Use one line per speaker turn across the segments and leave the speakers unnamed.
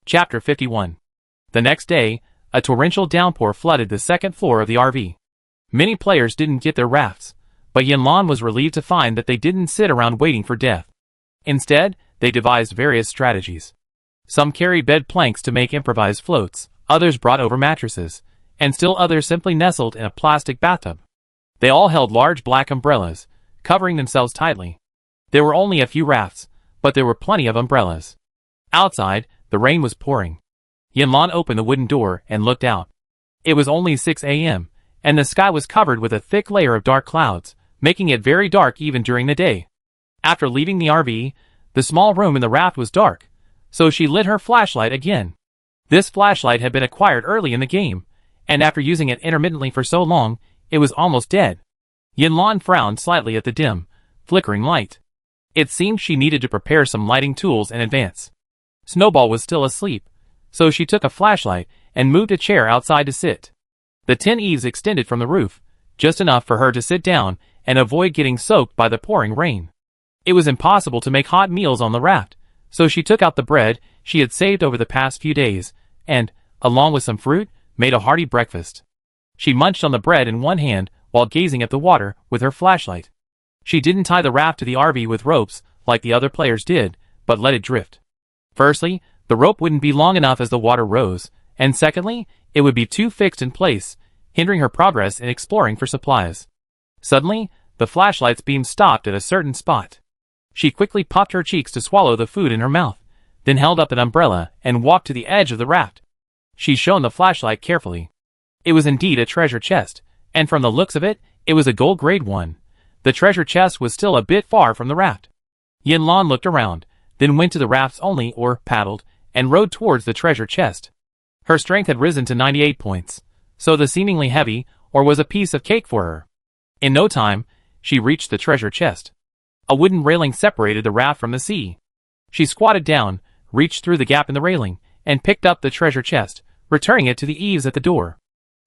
Chapter 51. The next day, a torrential downpour flooded the second floor of the RV. Many players didn't get their rafts, but Yanlan was relieved to find that they didn't sit around waiting for death. Instead, they devised various strategies. Some carried bed planks to make improvised floats, others brought over mattresses, and still others simply nestled in a plastic bathtub. They all held large black umbrellas, covering themselves tightly. There were only a few rafts, but there were plenty of umbrellas. Outside, the rain was pouring. Yanlan opened the wooden door and looked out. It was only 6 a.m., and the sky was covered with a thick layer of dark clouds, making it very dark even during the day. After leaving the RV, the small room in the raft was dark, so she lit her flashlight again. This flashlight had been acquired early in the game, and after using it intermittently for so long, it was almost dead. Yanlan frowned slightly at the dim, flickering light. It seemed she needed to prepare some lighting tools in advance. Snowball was still asleep, so she took a flashlight and moved a chair outside to sit. The tin eaves extended from the roof, just enough for her to sit down and avoid getting soaked by the pouring rain. It was impossible to make hot meals on the raft, so she took out the bread she had saved over the past few days and, along with some fruit, made a hearty breakfast. She munched on the bread in one hand while gazing at the water with her flashlight. She didn't tie the raft to the RV with ropes like the other players did, but let it drift. Firstly, the rope wouldn't be long enough as the water rose, and secondly, it would be too fixed in place, hindering her progress in exploring for supplies. Suddenly, the flashlight's beam stopped at a certain spot. She quickly puffed her cheeks to swallow the food in her mouth, then held up an umbrella and walked to the edge of the raft. She shone the flashlight carefully. It was indeed a treasure chest, and from the looks of it, it was a gold grade one. The treasure chest was still a bit far from the raft. Yanlan looked around, then went to the rafts only or paddled, and rowed towards the treasure chest. Her strength had risen to 98 points, so the seemingly heavy or was a piece of cake for her. In no time, she reached the treasure chest. A wooden railing separated the raft from the sea. She squatted down, reached through the gap in the railing, and picked up the treasure chest, returning it to the eaves at the door.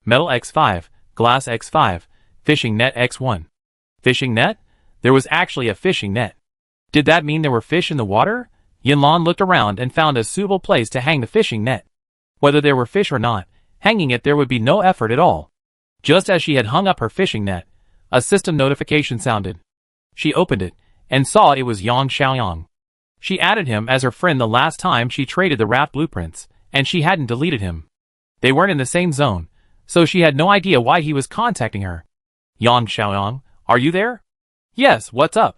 Metal X5, glass X5, fishing net X1. Fishing net? There was actually a fishing net. Did that mean there were fish in the water? Yanlan looked around and found a suitable place to hang the fishing net. Whether there were fish or not, hanging it there would be no effort at all. Just as she had hung up her fishing net, a system notification sounded. She opened it, and saw it was Yang Xiaoyang. She added him as her friend the last time she traded the raft blueprints, and she hadn't deleted him. They weren't in the same zone, so she had no idea why he was contacting her. Yang Xiaoyang, are you there? Yes, what's up?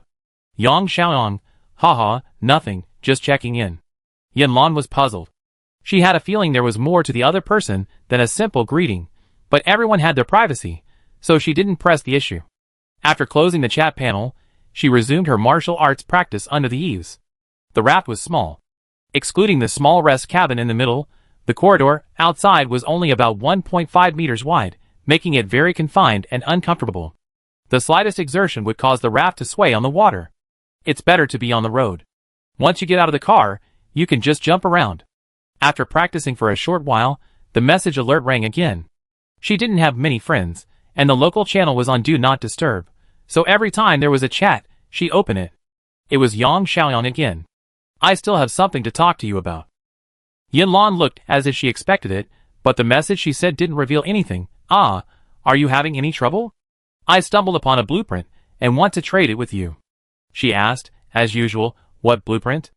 Yang Xiaoyang, haha, nothing, just checking in. Yanlan was puzzled. She had a feeling there was more to the other person than a simple greeting, but everyone had their privacy, so she didn't press the issue. After closing the chat panel, she resumed her martial arts practice under the eaves. The raft was small. Excluding the small rest cabin in the middle, the corridor outside was only about 1.5 meters wide, making it very confined and uncomfortable. The slightest exertion would cause the raft to sway on the water. It's better to be on the road. Once you get out of the car, you can just jump around. After practicing for a short while, the message alert rang again. She didn't have many friends, and the local channel was on Do Not Disturb, so every time there was a chat, she opened it. It was Yang Xiaoyang again. I still have something to talk to you about. Yanlan looked as if she expected it, but the message she said didn't reveal anything. Ah, are you having any trouble? I stumbled upon a blueprint, and want to trade it with you. She asked, as usual, what blueprint?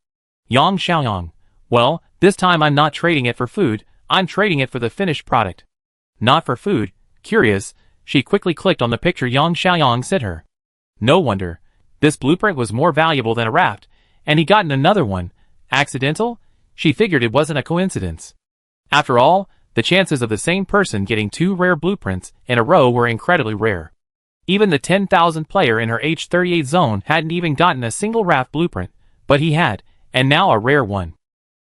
Yang Xiaoyang. Well, this time I'm not trading it for food, I'm trading it for the finished product. Not for food. Curious, she quickly clicked on the picture Yang Xiaoyang sent her. No wonder. This blueprint was more valuable than a raft, and he gotten another one. Accidental? She figured it wasn't a coincidence. After all, the chances of the same person getting 2 rare blueprints in a row were incredibly rare. Even the 10,000 player in her H38 zone hadn't even gotten a single raft blueprint, but he had, and now a rare one.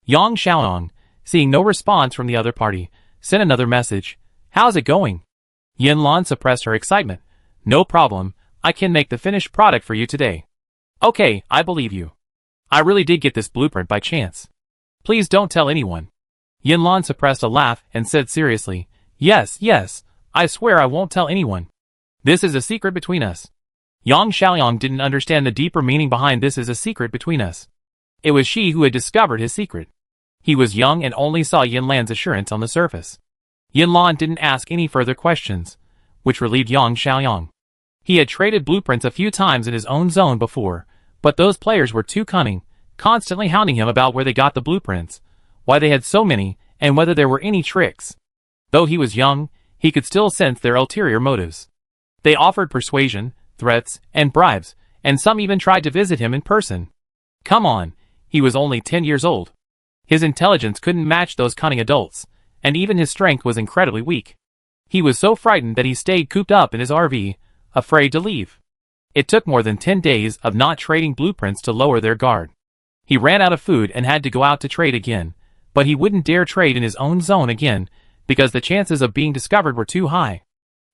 Yang Xiaoyang, seeing no response from the other party, sent another message. How's it going? Yanlan suppressed her excitement. No problem, I can make the finished product for you today. Okay, I believe you. I really did get this blueprint by chance. Please don't tell anyone. Yanlan suppressed a laugh and said seriously, Yes, I swear I won't tell anyone. This is a secret between us. Yang Xiaoyang didn't understand the deeper meaning behind this is a secret between us. It was she who had discovered his secret. He was young and only saw Yinlan's assurance on the surface. Yinlan didn't ask any further questions, which relieved Yang Xiaoyang. He had traded blueprints a few times in his own zone before, but those players were too cunning, constantly hounding him about where they got the blueprints, why they had so many, and whether there were any tricks. Though he was young, he could still sense their ulterior motives. They offered persuasion, threats, and bribes, and some even tried to visit him in person. Come on, he was only 10 years old. His intelligence couldn't match those cunning adults, and even his strength was incredibly weak. He was so frightened that he stayed cooped up in his RV, afraid to leave. It took more than 10 days of not trading blueprints to lower their guard. He ran out of food and had to go out to trade again, but he wouldn't dare trade in his own zone again, because the chances of being discovered were too high.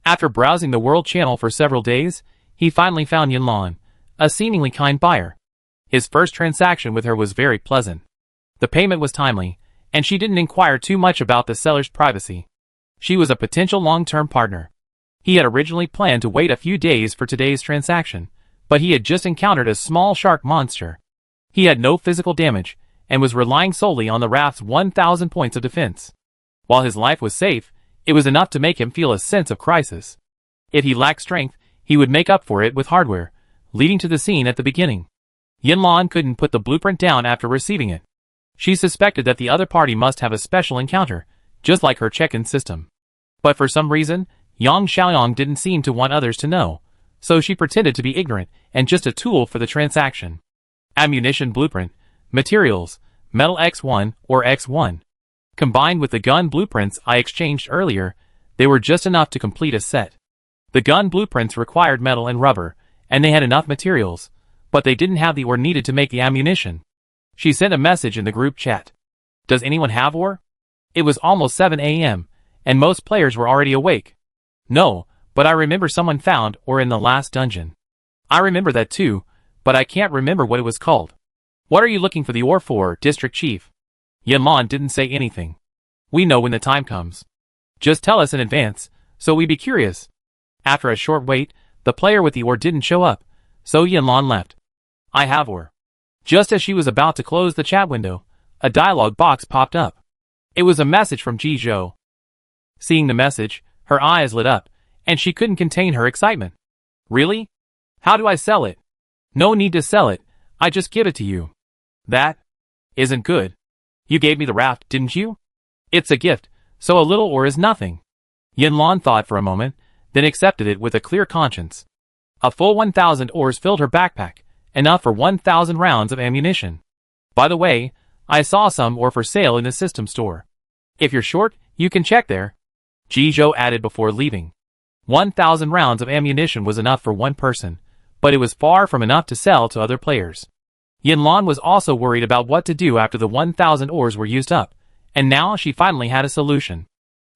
After browsing the World Channel for several days, he finally found Yinlan, a seemingly kind buyer. His first transaction with her was very pleasant. The payment was timely, and she didn't inquire too much about the seller's privacy. She was a potential long-term partner. He had originally planned to wait a few days for today's transaction, but he had just encountered a small shark monster. He had no physical damage, and was relying solely on the raft's 1,000 points of defense. While his life was safe, it was enough to make him feel a sense of crisis. If he lacked strength, he would make up for it with hardware, leading to the scene at the beginning. Yinlan couldn't put the blueprint down after receiving it. She suspected that the other party must have a special encounter, just like her check-in system. But for some reason, Yang Xiaoyang didn't seem to want others to know, so she pretended to be ignorant and just a tool for the transaction. Ammunition blueprint, materials, metal X1 or X1. Combined with the gun blueprints I exchanged earlier, they were just enough to complete a set. The gun blueprints required metal and rubber, and they had enough materials, but they didn't have the ore needed to make the ammunition. She sent a message in the group chat. Does anyone have ore? It was almost 7 a.m., and most players were already awake. No, but I remember someone found ore in the last dungeon. I remember that too, but I can't remember what it was called. What are you looking for the ore for, District Chief? Yinlan didn't say anything. We know when the time comes. Just tell us in advance, so we be curious. After a short wait, the player with the ore didn't show up, so Yinlan left. I have ore. Just as she was about to close the chat window, a dialogue box popped up. It was a message from Ji Zhou. Seeing the message, her eyes lit up, and she couldn't contain her excitement. Really? How do I sell it? No need to sell it, I just give it to you. That isn't good. You gave me the raft, didn't you? It's a gift, so a little ore is nothing. Yinlan thought for a moment, then accepted it with a clear conscience. A full 1,000 ores filled her backpack, enough for 1,000 rounds of ammunition. By the way, I saw some ore for sale in the system store. If you're short, you can check there. Ji Zhou added before leaving. 1,000 rounds of ammunition was enough for one person, but it was far from enough to sell to other players. Yinlan was also worried about what to do after the 1,000 ores were used up, and now she finally had a solution.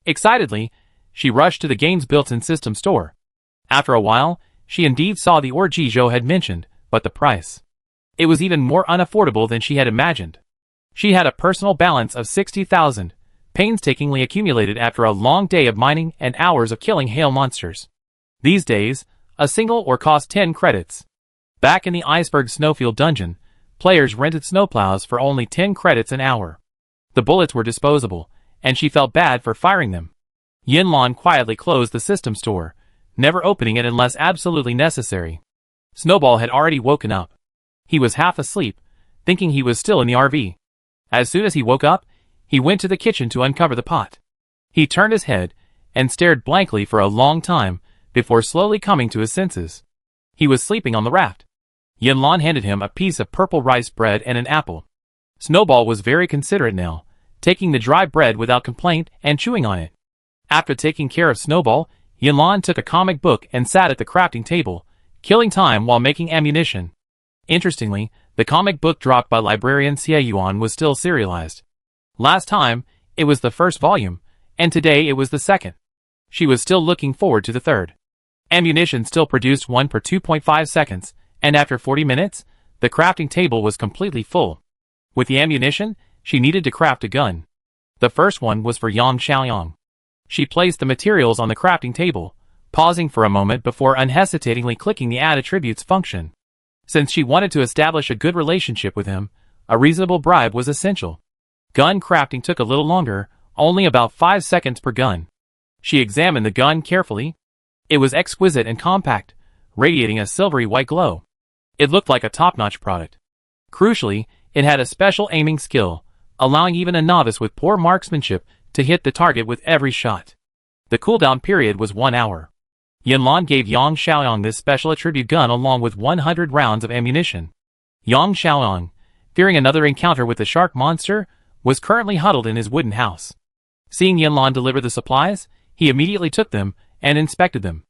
Excitedly, she rushed to the game's built-in system store. After a while, she indeed saw the ore Ji Zhou had mentioned, but the price. It was even more unaffordable than she had imagined. She had a personal balance of 60,000, painstakingly accumulated after a long day of mining and hours of killing hail monsters. These days, a single ore cost 10 credits. Back in the Iceberg Snowfield dungeon, players rented snowplows for only 10 credits an hour. The bullets were disposable, and she felt bad for firing them. Yinlan quietly closed the system store, never opening it unless absolutely necessary. Snowball had already woken up. He was half asleep, thinking he was still in the RV. As soon as he woke up, he went to the kitchen to uncover the pot. He turned his head and stared blankly for a long time before slowly coming to his senses. He was sleeping on the raft. Yinlan handed him a piece of purple rice bread and an apple. Snowball was very considerate now, taking the dry bread without complaint and chewing on it. After taking care of Snowball, Yinlan took a comic book and sat at the crafting table, killing time while making ammunition. Interestingly, the comic book dropped by librarian Xie Yuan was still serialized. Last time, it was the first volume, and today it was the second. She was still looking forward to the third. Ammunition still produced one per 2.5 seconds, and after 40 minutes, the crafting table was completely full. With the ammunition, she needed to craft a gun. The first one was for Yang Xiaoyang. She placed the materials on the crafting table, pausing for a moment before unhesitatingly clicking the Add Attributes function. Since she wanted to establish a good relationship with him, a reasonable bribe was essential. Gun crafting took a little longer, only about 5 seconds per gun. She examined the gun carefully. It was exquisite and compact, radiating a silvery white glow. It looked like a top-notch product. Crucially, it had a special aiming skill, allowing even a novice with poor marksmanship to hit the target with every shot. The cooldown period was 1 hour. Yanlan gave Yang Xiaoyang this special attribute gun along with 100 rounds of ammunition. Yang Xiaoyang, fearing another encounter with the shark monster, was currently huddled in his wooden house. Seeing Yanlan deliver the supplies, he immediately took them and inspected them.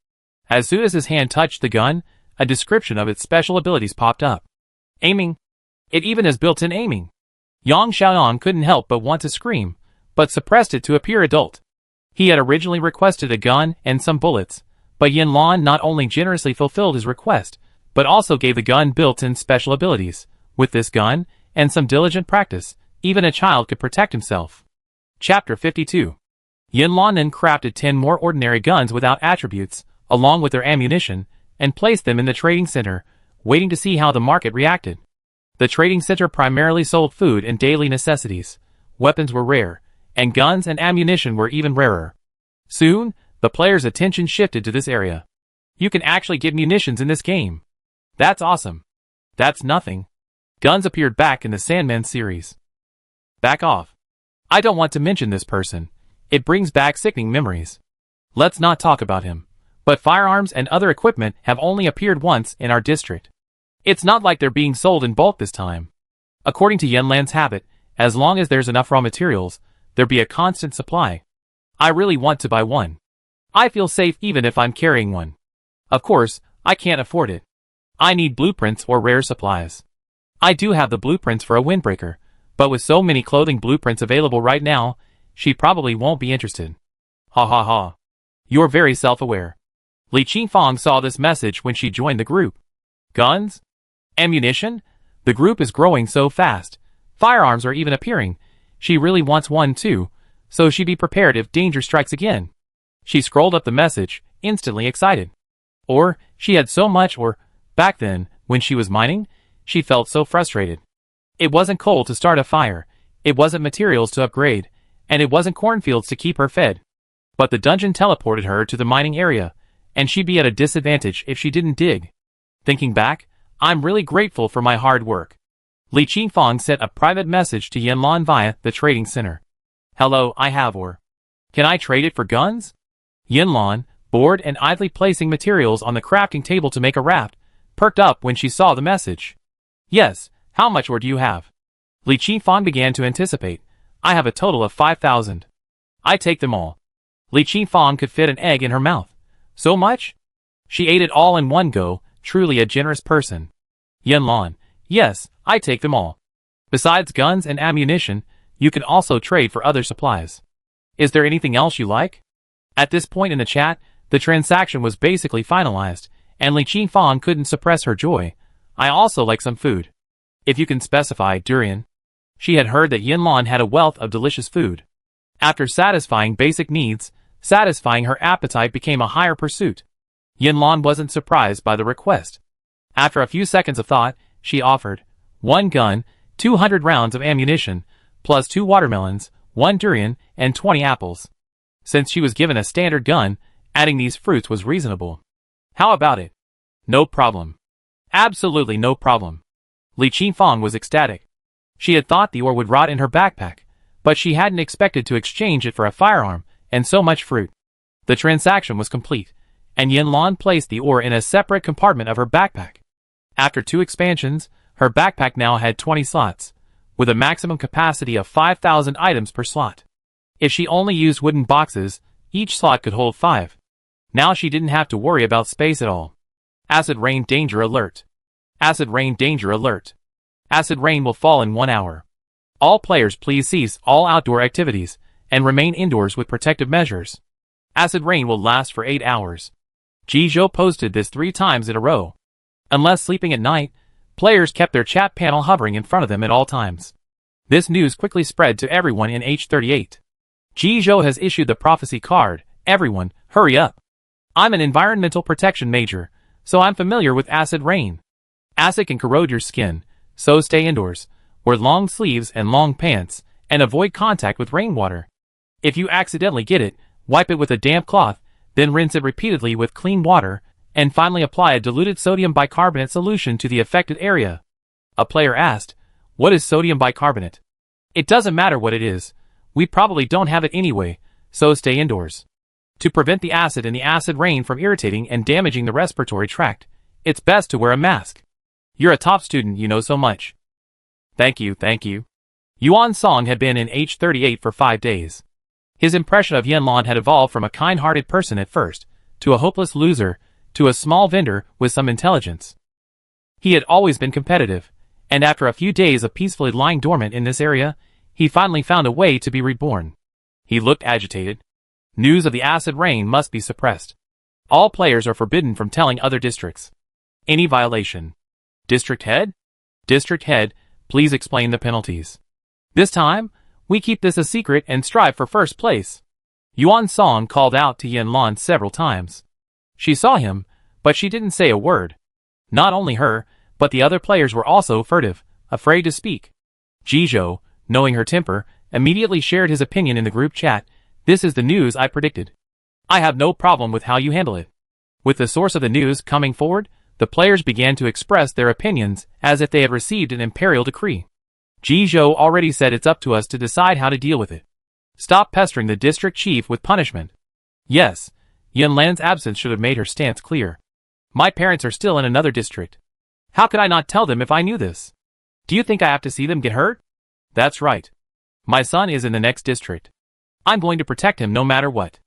As soon as his hand touched the gun, a description of its special abilities popped up. Aiming. It even has built-in aiming. Yang Xiaoyang couldn't help but want to scream, but suppressed it to appear adult. He had originally requested a gun and some bullets, but Yanlan not only generously fulfilled his request, but also gave the gun built-in special abilities. With this gun, and some diligent practice, even a child could protect himself. Chapter 52. Yanlan then crafted 10 more ordinary guns without attributes, along with their ammunition, and placed them in the trading center, waiting to see how the market reacted. The trading center primarily sold food and daily necessities. Weapons were rare, and guns and ammunition were even rarer. Soon, the players' attention shifted to this area. You can actually get munitions in this game. That's awesome. That's nothing. Guns appeared back in the Sandman series. Back off. I don't want to mention this person. It brings back sickening memories. Let's not talk about him. But firearms and other equipment have only appeared once in our district. It's not like they're being sold in bulk this time. According to Yanlan's habit, as long as there's enough raw materials, there'll be a constant supply. I really want to buy one. I feel safe even if I'm carrying one. Of course, I can't afford it. I need blueprints or rare supplies. I do have the blueprints for a windbreaker, but with so many clothing blueprints available right now, she probably won't be interested. Ha ha ha. You're very self-aware. Li Qingfang saw this message when she joined the group. Guns? Ammunition? The group is growing so fast. Firearms are even appearing. She really wants one too, so she'd be prepared if danger strikes again. She scrolled up the message, instantly excited. Or, she had so much or, back then, when she was mining, she felt so frustrated. It wasn't coal to start a fire, it wasn't materials to upgrade, and it wasn't cornfields to keep her fed. But the dungeon teleported her to the mining area, and she'd be at a disadvantage if she didn't dig. Thinking back, I'm really grateful for my hard work. Li Qingfang sent a private message to Yanlan via the trading center. Hello, I have ore. Can I trade it for guns? Yanlan, bored and idly placing materials on the crafting table to make a raft, perked up when she saw the message. Yes, how much ore do you have? Li Qingfang began to anticipate. I have a total of 5,000. I take them all. Li Qingfang could fit an egg in her mouth. So much? She ate it all in one go, truly a generous person. Yanlan, yes, I take them all. Besides guns and ammunition, you can also trade for other supplies. Is there anything else you like? At this point in the chat, the transaction was basically finalized, and Li Qingfang couldn't suppress her joy. I also like some food. If you can specify durian. She had heard that Yanlan had a wealth of delicious food. After satisfying basic needs, satisfying her appetite became a higher pursuit. Yanlan wasn't surprised by the request. After a few seconds of thought, she offered 1 gun, 200 rounds of ammunition, plus 2 watermelons, 1 durian, and 20 apples. Since she was given a standard gun, adding these fruits was reasonable. How about it? No problem. Absolutely no problem. Li Qingfang was ecstatic. She had thought the ore would rot in her backpack, but she hadn't expected to exchange it for a firearm and so much fruit. The transaction was complete, and Yanlan placed the ore in a separate compartment of her backpack. After 2 expansions, her backpack now had 20 slots, with a maximum capacity of 5,000 items per slot. If she only used wooden boxes, each slot could hold 5. Now she didn't have to worry about space at all. Acid rain danger alert. Acid rain danger alert. Acid rain will fall in 1 hour. All players please cease all outdoor activities, and remain indoors with protective measures. Acid rain will last for 8 hours. Jizhou posted this 3 times in a row. Unless sleeping at night, players kept their chat panel hovering in front of them at all times. This news quickly spread to everyone in H38. Jizhou has issued the prophecy card. Everyone, hurry up. I'm an environmental protection major, so I'm familiar with acid rain. Acid can corrode your skin, so stay indoors, wear long sleeves and long pants, and avoid contact with rainwater. If you accidentally get it, wipe it with a damp cloth, then rinse it repeatedly with clean water, and finally apply a diluted sodium bicarbonate solution to the affected area. A player asked, "What is sodium bicarbonate?" It doesn't matter what it is. We probably don't have it anyway, so stay indoors. To prevent the acid in the acid rain from irritating and damaging the respiratory tract, it's best to wear a mask. You're a top student, you know so much. Thank you, thank you. Yuan Song had been in H38 for 5 days. His impression of Yanlan had evolved from a kind-hearted person at first, to a hopeless loser, to a small vendor with some intelligence. He had always been competitive, and after a few days of peacefully lying dormant in this area, he finally found a way to be reborn. He looked agitated. News of the acid rain must be suppressed. All players are forbidden from telling other districts. Any violation. District head? District head, please explain the penalties. This time, we keep this a secret and strive for first place. Yuan Song called out to Yanlan several times. She saw him, but she didn't say a word. Not only her, but the other players were also furtive, afraid to speak. Jizhou, knowing her temper, immediately shared his opinion in the group chat. "This is the news I predicted. I have no problem with how you handle it." With the source of the news coming forward, the players began to express their opinions as if they had received an imperial decree. Jizhou already said it's up to us to decide how to deal with it. Stop pestering the district chief with punishment. Yes, Yanlan's absence should have made her stance clear. My parents are still in another district. How could I not tell them if I knew this? Do you think I have to see them get hurt? That's right. My son is in the next district. I'm going to protect him no matter what.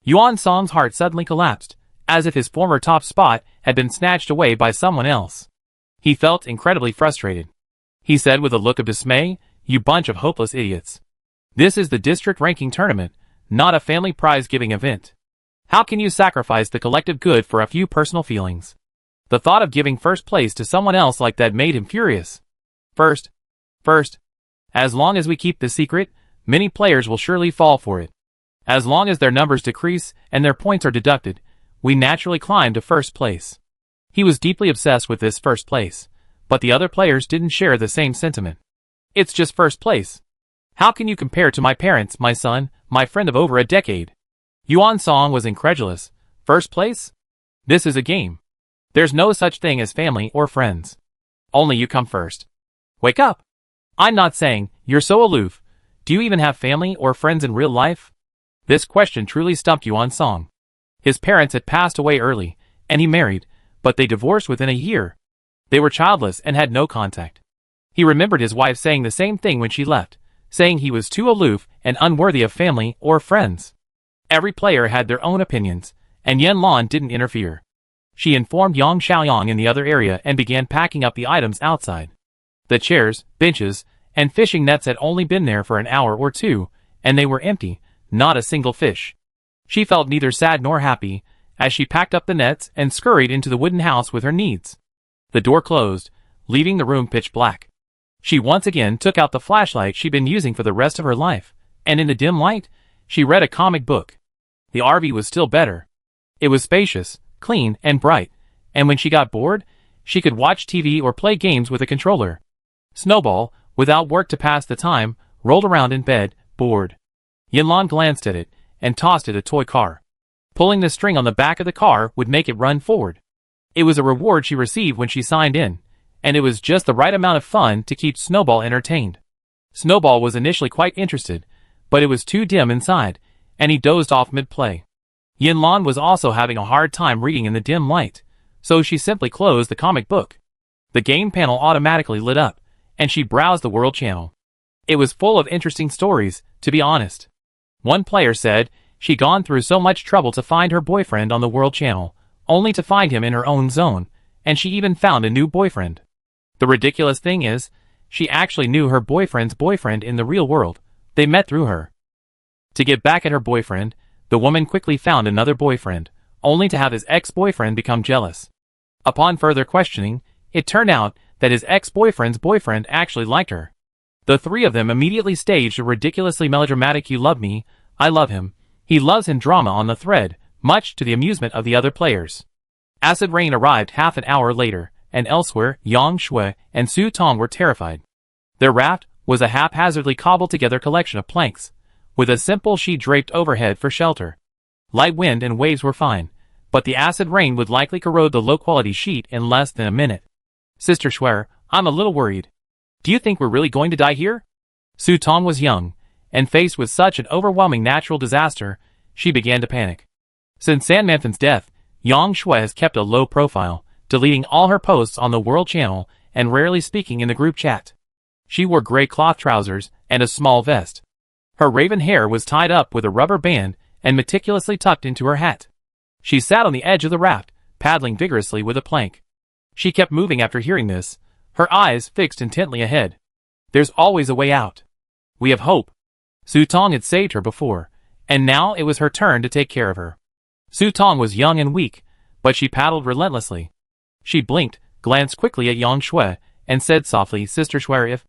Yuan Song's heart suddenly collapsed, as if his former top spot had been snatched away by someone else. He felt incredibly frustrated. He said with a look of dismay, "You bunch of hopeless idiots. This is the district ranking tournament, not a family prize-giving event. How can you sacrifice the collective good for a few personal feelings?" The thought of giving first place to someone else like that made him furious. First. As long as we keep this secret, many players will surely fall for it. As long as their numbers decrease and their points are deducted, we naturally climb to first place. He was deeply obsessed with this first place, but the other players didn't share the same sentiment. It's just first place. How can you compare to my parents, my son, my friend of over a decade? Yuan Song was incredulous. First place? This is a game. There's no such thing as family or friends. Only you come first. Wake up! I'm not saying, you're so aloof. Do you even have family or friends in real life? This question truly stumped Yuan Song. His parents had passed away early, and he married, but they divorced within a year. They were childless and had no contact. He remembered his wife saying the same thing when she left, saying he was too aloof and unworthy of family or friends. Every player had their own opinions, and Yanlan didn't interfere. She informed Yang Xiaoyang in the other area and began packing up the items outside. The chairs, benches, and fishing nets had only been there for an hour or two, and they were empty, not a single fish. She felt neither sad nor happy, as she packed up the nets and scurried into the wooden house with her needs. The door closed, leaving the room pitch black. She once again took out the flashlight she'd been using for the rest of her life, and in the dim light, she read a comic book. The RV was still better. It was spacious, clean, and bright, and when she got bored, she could watch TV or play games with a controller. Snowball, without work to pass the time, rolled around in bed, bored. Yanlan glanced at it, and tossed it a toy car. Pulling the string on the back of the car would make it run forward. It was a reward she received when she signed in, and it was just the right amount of fun to keep Snowball entertained. Snowball was initially quite interested, but it was too dim inside, and he dozed off mid-play. Yanlan was also having a hard time reading in the dim light, so she simply closed the comic book. The game panel automatically lit up, and she browsed the World Channel. It was full of interesting stories, to be honest. One player said she'd gone through so much trouble to find her boyfriend on the World Channel, only to find him in her own zone, and she even found a new boyfriend. The ridiculous thing is, she actually knew her boyfriend's boyfriend in the real world. They met through her. To get back at her boyfriend, the woman quickly found another boyfriend, only to have his ex-boyfriend become jealous. Upon further questioning, it turned out that his ex-boyfriend's boyfriend actually liked her. The three of them immediately staged a ridiculously melodramatic "You love me, I love him, he loves him" drama on the thread, much to the amusement of the other players. Acid rain arrived half an hour later, and elsewhere, Yang Shui and Su Tong were terrified. Their raft, was a haphazardly cobbled-together collection of planks, with a simple sheet draped overhead for shelter. Light wind and waves were fine, but the acid rain would likely corrode the low-quality sheet in less than a minute. Sister Schwer, I'm a little worried. Do you think we're really going to die here? Su Tong was young, and faced with such an overwhelming natural disaster, she began to panic. Since Sandman's death, Yang Shui has kept a low profile, deleting all her posts on the World Channel and rarely speaking in the group chat. She wore gray cloth trousers and a small vest. Her raven hair was tied up with a rubber band and meticulously tucked into her hat. She sat on the edge of the raft, paddling vigorously with a plank. She kept moving after hearing this, her eyes fixed intently ahead. There's always a way out. We have hope. Su Tong had saved her before, and now it was her turn to take care of her. Su Tong was young and weak, but she paddled relentlessly. She blinked, glanced quickly at Yang Shui, and said softly, Sister Schwer,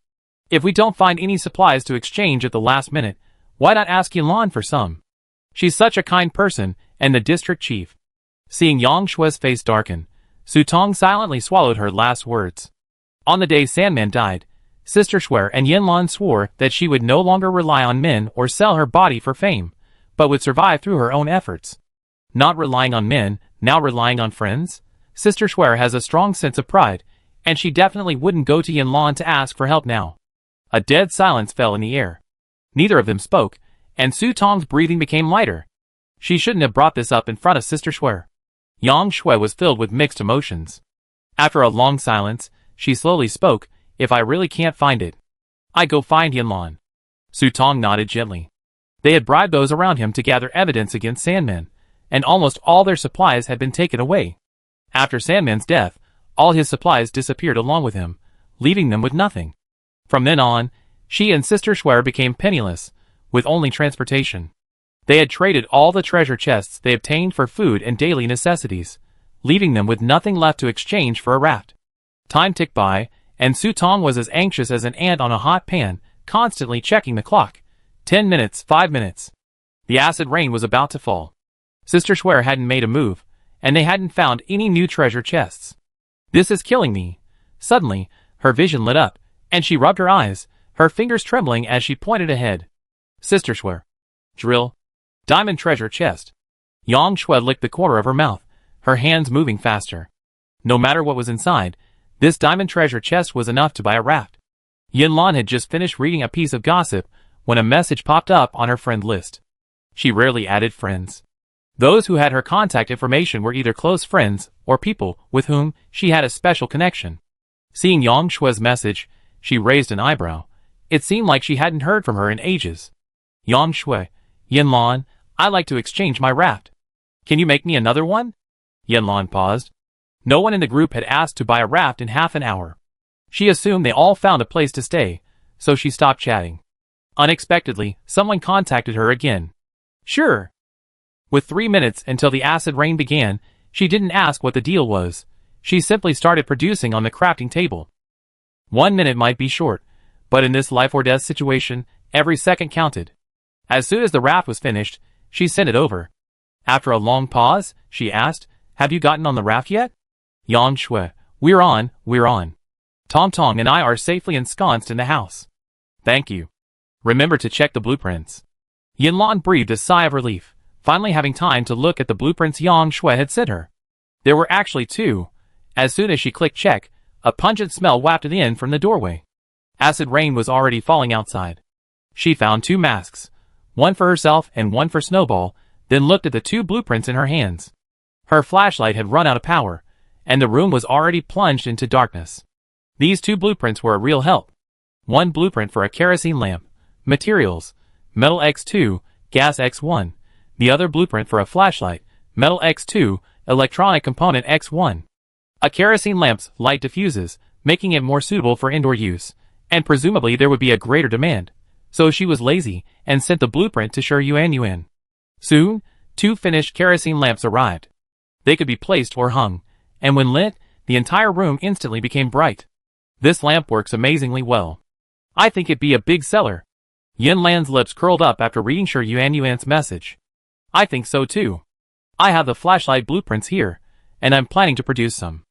if we don't find any supplies to exchange at the last minute, why not ask Yanlan for some? She's such a kind person, and the district chief. Seeing Yang Shui's face darken, Su Tong silently swallowed her last words. On the day Sandman died, Sister Schwer and Yanlan swore that she would no longer rely on men or sell her body for fame, but would survive through her own efforts. Not relying on men, now relying on friends? Sister Schwer has a strong sense of pride, and she definitely wouldn't go to Yanlan to ask for help now. A dead silence fell in the air. Neither of them spoke, and Su Tong's breathing became lighter. She shouldn't have brought this up in front of Sister Schwer. Yang Shui was filled with mixed emotions. After a long silence, she slowly spoke, if I really can't find it, I go find Yanlan. Su Tong nodded gently. They had bribed those around him to gather evidence against Sandman, and almost all their supplies had been taken away. After Sandman's death, all his supplies disappeared along with him, leaving them with nothing. From then on, she and Sister Schwer became penniless, with only transportation. They had traded all the treasure chests they obtained for food and daily necessities, leaving them with nothing left to exchange for a raft. Time ticked by, and Su Tong was as anxious as an ant on a hot pan, constantly checking the clock. 10 minutes, 5 minutes. The acid rain was about to fall. Sister Schwer hadn't made a move, and they hadn't found any new treasure chests. This is killing me. Suddenly, her vision lit up, and she rubbed her eyes, her fingers trembling as she pointed ahead. Sister Schwer. Drill. Diamond treasure chest. Yang Shui licked the corner of her mouth, her hands moving faster. No matter what was inside, this diamond treasure chest was enough to buy a raft. Yanlan had just finished reading a piece of gossip when a message popped up on her friend list. She rarely added friends. Those who had her contact information were either close friends or people with whom she had a special connection. Seeing Yang Shui's message, she raised an eyebrow. It seemed like she hadn't heard from her in ages. Yang Shui, Yanlan, I'd like to exchange my raft. Can you make me another one? Yanlan paused. No one in the group had asked to buy a raft in half an hour. She assumed they all found a place to stay, so she stopped chatting. Unexpectedly, someone contacted her again. Sure. With 3 minutes until the acid rain began, she didn't ask what the deal was. She simply started producing on the crafting table. 1 minute might be short, but in this life or death situation, every second counted. As soon as the raft was finished, she sent it over. After a long pause, she asked, have you gotten on the raft yet? Yang Shui, we're on. Tong Tong and I are safely ensconced in the house. Thank you. Remember to check the blueprints. Yanlan breathed a sigh of relief, finally having time to look at the blueprints Yang Shui had sent her. There were actually 2. As soon as she clicked check, a pungent smell wafted in from the doorway. Acid rain was already falling outside. She found 2 masks, one for herself and one for Snowball, then looked at the 2 blueprints in her hands. Her flashlight had run out of power, and the room was already plunged into darkness. These 2 blueprints were a real help. One blueprint for a kerosene lamp, materials, metal X2, gas X1. The other blueprint for a flashlight, metal X2, electronic component X1. A kerosene lamp's light diffuses, making it more suitable for indoor use, and presumably there would be a greater demand. So she was lazy and sent the blueprint to Shi Yuan. Soon, 2 finished kerosene lamps arrived. They could be placed or hung, and when lit, the entire room instantly became bright. This lamp works amazingly well. I think it'd be a big seller. Yanlan's lips curled up after reading Shi Yuan's message. I think so too. I have the flashlight blueprints here, and I'm planning to produce some.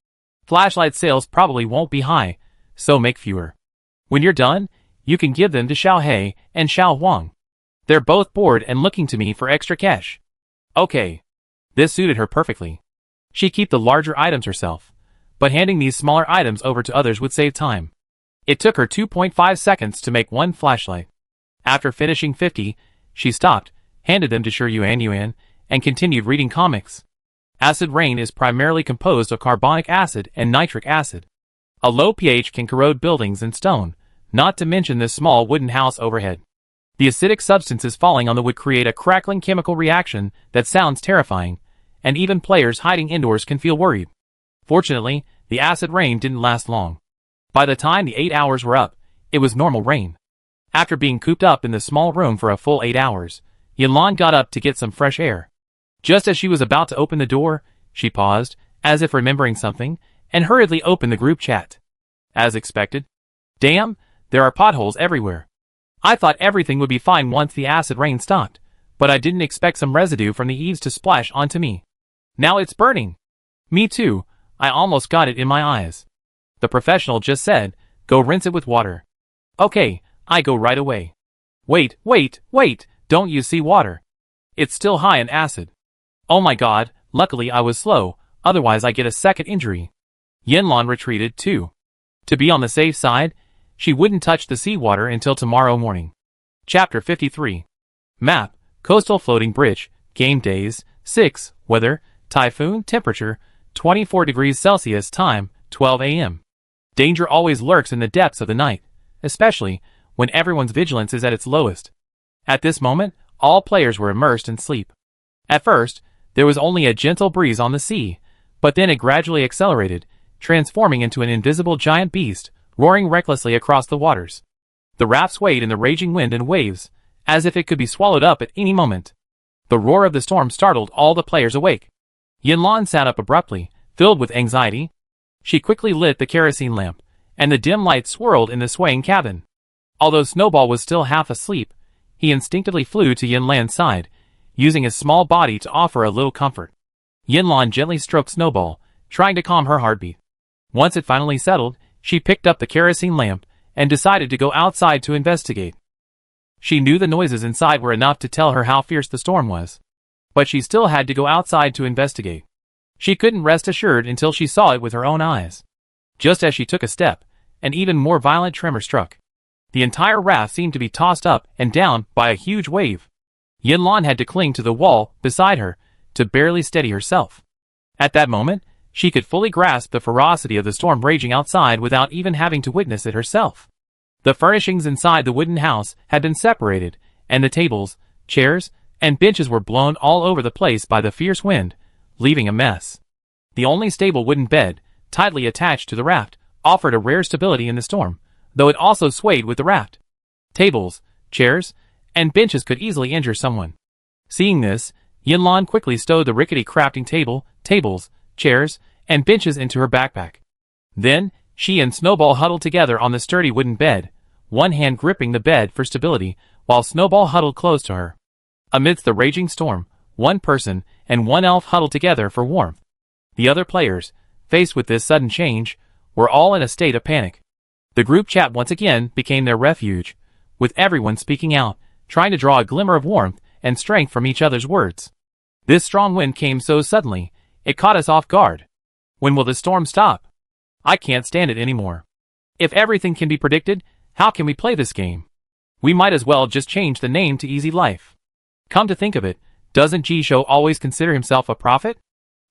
Flashlight sales probably won't be high, so make fewer. When you're done, You can give them to Xiao He and Xiao Huang. They're both bored and looking to me for extra cash. Okay. This suited her perfectly. She'd keep the larger items herself, but handing these smaller items over to others would save time. It took her 2.5 seconds to make one flashlight. After finishing 50, she stopped, handed them to Shi Yuan, and continued reading comics. Acid rain is primarily composed of carbonic acid and nitric acid. A low pH can corrode buildings and stone, not to mention this small wooden house overhead. The acidic substances falling on the wood create a crackling chemical reaction that sounds terrifying, and even players hiding indoors can feel worried. Fortunately, the acid rain didn't last long. By the time the 8 hours were up, it was normal rain. After being cooped up in the small room for a full 8 hours, Yanlan got up to get some fresh air. Just as she was about to open the door, she paused, as if remembering something, and hurriedly opened the group chat. As expected. Damn, there are potholes everywhere. I thought everything would be fine once the acid rain stopped, but I didn't expect some residue from the eaves to splash onto me. Now it's burning. Me too, I almost got it in my eyes. The professional just said, go rinse it with water. Okay, I go right away. Wait, don't you see water? It's still high in acid. Oh my god, luckily I was slow, otherwise I get a second injury. Yanlan retreated too. To be on the safe side, she wouldn't touch the seawater until tomorrow morning. Chapter 53. Map, Coastal Floating Bridge, Game Days, 6, Weather, Typhoon, Temperature, 24 degrees Celsius, Time, 12 a.m. Danger always lurks in the depths of the night, especially when everyone's vigilance is at its lowest. At this moment, all players were immersed in sleep. At first, there was only a gentle breeze on the sea, but then it gradually accelerated, transforming into an invisible giant beast, roaring recklessly across the waters. The raft swayed in the raging wind and waves, as if it could be swallowed up at any moment. The roar of the storm startled all the players awake. Yanlan sat up abruptly, filled with anxiety. She quickly lit the kerosene lamp, and the dim light swirled in the swaying cabin. Although Snowball was still half asleep, he instinctively flew to Yanlan's side, using his small body to offer a little comfort. Yanlan gently stroked Snowball, trying to calm her heartbeat. Once it finally settled, she picked up the kerosene lamp and decided to go outside to investigate. She knew the noises inside were enough to tell her how fierce the storm was. But she still had to go outside to investigate. She couldn't rest assured until she saw it with her own eyes. Just as she took a step, an even more violent tremor struck. The entire raft seemed to be tossed up and down by a huge wave. Yanlan had to cling to the wall beside her to barely steady herself. At that moment, she could fully grasp the ferocity of the storm raging outside without even having to witness it herself. The furnishings inside the wooden house had been separated, and the tables, chairs, and benches were blown all over the place by the fierce wind, leaving a mess. The only stable wooden bed, tightly attached to the raft, offered a rare stability in the storm, though it also swayed with the raft. Tables, chairs, and benches could easily injure someone. Seeing this, Yanlan quickly stowed the rickety crafting table, tables, chairs, and benches into her backpack. Then, she and Snowball huddled together on the sturdy wooden bed, one hand gripping the bed for stability, while Snowball huddled close to her. Amidst the raging storm, one person and one elf huddled together for warmth. The other players, faced with this sudden change, were all in a state of panic. The group chat once again became their refuge, with everyone speaking out, trying to draw a glimmer of warmth and strength from each other's words. This strong wind came so suddenly, it caught us off guard. When will the storm stop? I can't stand it anymore. If everything can be predicted, how can we play this game? We might as well just change the name to Easy Life. Come to think of it, doesn't Jisho always consider himself a prophet?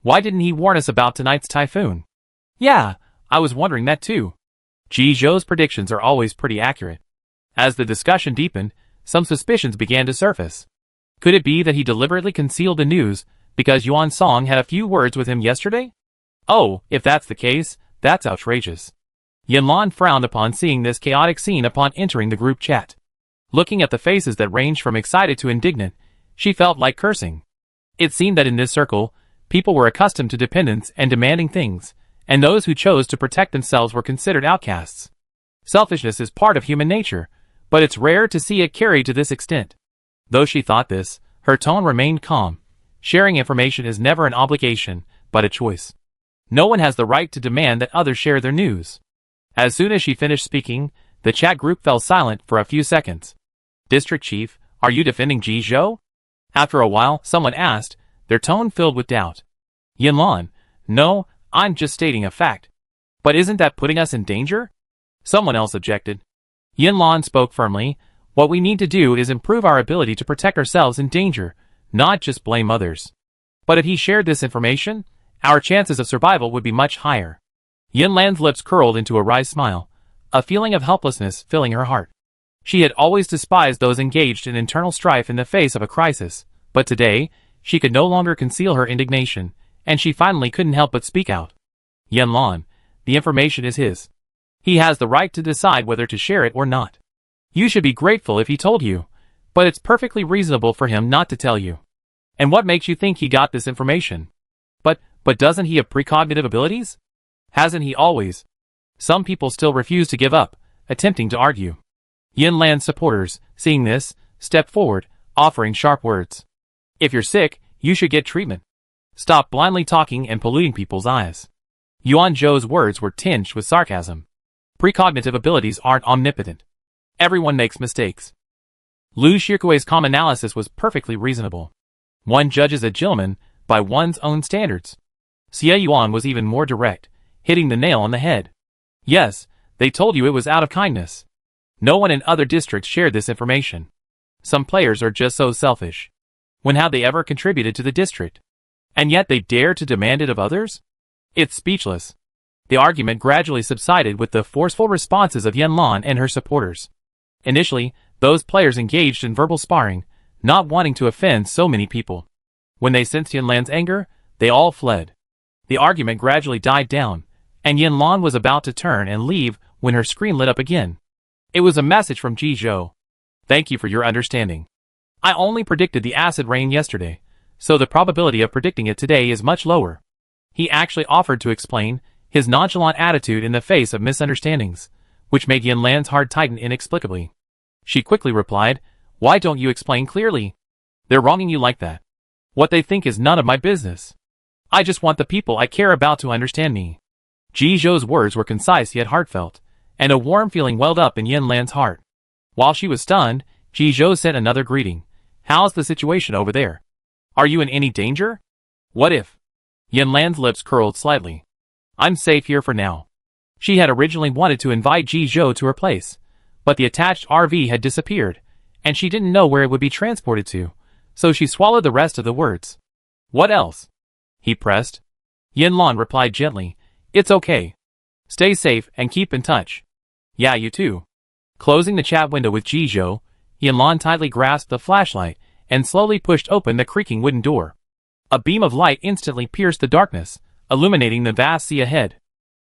Why didn't he warn us about tonight's typhoon? Yeah, I was wondering that too. Jisho's predictions are always pretty accurate. As the discussion deepened, some suspicions began to surface. Could it be that he deliberately concealed the news because Yuan Song had a few words with him yesterday? Oh, if that's the case, that's outrageous. Yanlan frowned upon seeing this chaotic scene upon entering the group chat. Looking at the faces that ranged from excited to indignant, she felt like cursing. It seemed that in this circle, people were accustomed to dependence and demanding things, and those who chose to protect themselves were considered outcasts. Selfishness is part of human nature, but it's rare to see it carried to this extent. Though she thought this, her tone remained calm. Sharing information is never an obligation, but a choice. No one has the right to demand that others share their news. As soon as she finished speaking, the chat group fell silent for a few seconds. District Chief, are you defending Ji Zhou? After a while, someone asked, their tone filled with doubt. Yanlan, no, I'm just stating a fact. But isn't that putting us in danger? Someone else objected. Yanlan spoke firmly, what we need to do is improve our ability to protect ourselves in danger, not just blame others. But if he shared this information, our chances of survival would be much higher. Yanlan's lips curled into a wry smile, a feeling of helplessness filling her heart. She had always despised those engaged in internal strife in the face of a crisis, but today, she could no longer conceal her indignation, and she finally couldn't help but speak out. Yanlan, the information is his. He has the right to decide whether to share it or not. You should be grateful if he told you, but it's perfectly reasonable for him not to tell you. And what makes you think he got this information? But doesn't he have precognitive abilities? Hasn't he always? Some people still refuse to give up, attempting to argue. Yanlan's supporters, seeing this, stepped forward, offering sharp words. If you're sick, you should get treatment. Stop blindly talking and polluting people's eyes. Yuan Zhou's words were tinged with sarcasm. Precognitive abilities aren't omnipotent. Everyone makes mistakes. Lu Shikui's calm analysis was perfectly reasonable. One judges a gentleman by one's own standards. Xie Yuan was even more direct, hitting the nail on the head. Yes, they told you it was out of kindness. No one in other districts shared this information. Some players are just so selfish. When have they ever contributed to the district? And yet they dare to demand it of others? It's speechless. The argument gradually subsided with the forceful responses of Yanlan and her supporters. Initially, those players engaged in verbal sparring, not wanting to offend so many people. When they sensed Yanlan's anger, they all fled. The argument gradually died down, and Yanlan was about to turn and leave when her screen lit up again. It was a message from Ji Zhou. Thank you for your understanding. I only predicted the acid rain yesterday, so the probability of predicting it today is much lower. He actually offered to explain, his nonchalant attitude in the face of misunderstandings, which made Yanlan's heart tighten inexplicably. She quickly replied, why don't you explain clearly? They're wronging you like that. What they think is none of my business. I just want the people I care about to understand me. Ji Zhou's words were concise yet heartfelt, and a warm feeling welled up in Yanlan's heart. While she was stunned, Ji Zhou sent another greeting. How's the situation over there? Are you in any danger? What if? Yanlan's lips curled slightly. I'm safe here for now. She had originally wanted to invite Ji Zhou to her place, but the attached RV had disappeared, and she didn't know where it would be transported to, so she swallowed the rest of the words. What else? He pressed. Yanlan replied gently, it's okay. Stay safe and keep in touch. Yeah, you too. Closing the chat window with Ji Zhou, Yanlan tightly grasped the flashlight and slowly pushed open the creaking wooden door. A beam of light instantly pierced the darkness, illuminating the vast sea ahead.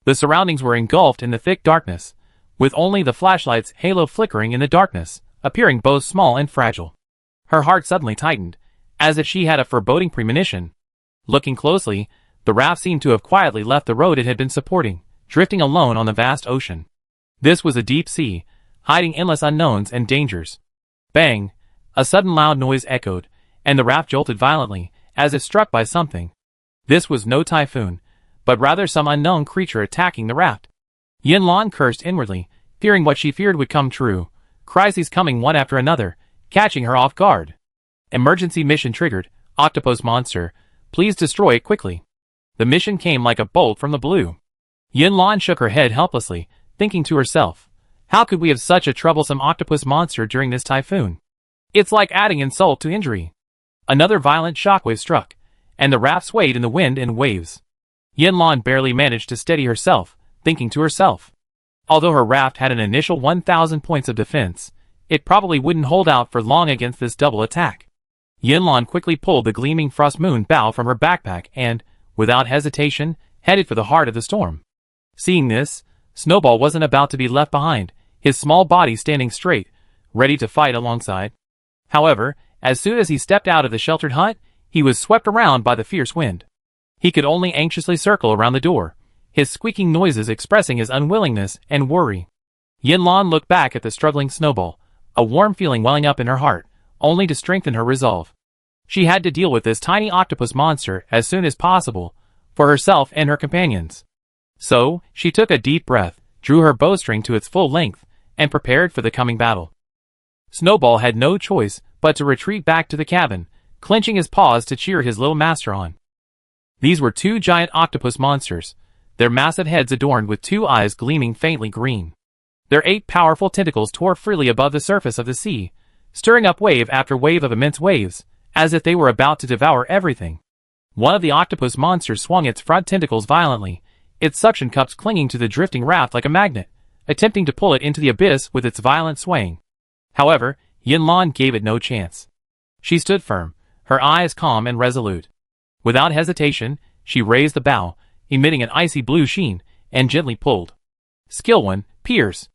The surroundings were engulfed in the thick darkness, with only the flashlight's halo flickering in the darkness, appearing both small and fragile. Her heart suddenly tightened, as if she had a foreboding premonition. Looking closely, the raft seemed to have quietly left the road it had been supporting, drifting alone on the vast ocean. This was a deep sea, hiding endless unknowns and dangers. Bang! A sudden loud noise echoed, and the raft jolted violently, as if struck by something. This was no typhoon, but rather some unknown creature attacking the raft. Yanlan cursed inwardly, fearing what she feared would come true, crises coming one after another, catching her off guard. Emergency mission triggered. Octopus monster, please destroy it quickly. The mission came like a bolt from the blue. Yanlan shook her head helplessly, thinking to herself, how could we have such a troublesome octopus monster during this typhoon? It's like adding insult to injury. Another violent shockwave struck, and the raft swayed in the wind and waves. Yanlan barely managed to steady herself, thinking to herself. Although her raft had an initial 1,000 points of defense, it probably wouldn't hold out for long against this double attack. Yanlan quickly pulled the gleaming frost moon bow from her backpack and, without hesitation, headed for the heart of the storm. Seeing this, Snowball wasn't about to be left behind, his small body standing straight, ready to fight alongside. However, as soon as he stepped out of the sheltered hut, he was swept around by the fierce wind. He could only anxiously circle around the door, his squeaking noises expressing his unwillingness and worry. Yanlan looked back at the struggling Snowball, a warm feeling welling up in her heart, only to strengthen her resolve. She had to deal with this tiny octopus monster as soon as possible, for herself and her companions. So, she took a deep breath, drew her bowstring to its full length, and prepared for the coming battle. Snowball had no choice but to retreat back to the cabin, clenching his paws to cheer his little master on. These were two giant octopus monsters, their massive heads adorned with two eyes gleaming faintly green. Their 8 powerful tentacles tore freely above the surface of the sea, stirring up wave after wave of immense waves, as if they were about to devour everything. One of the octopus monsters swung its front tentacles violently, its suction cups clinging to the drifting raft like a magnet, attempting to pull it into the abyss with its violent swaying. However, Yinlan gave it no chance. She stood firm, her eyes calm and resolute. Without hesitation, she raised the bow, emitting an icy blue sheen, and gently pulled. Skill 1, Pierce.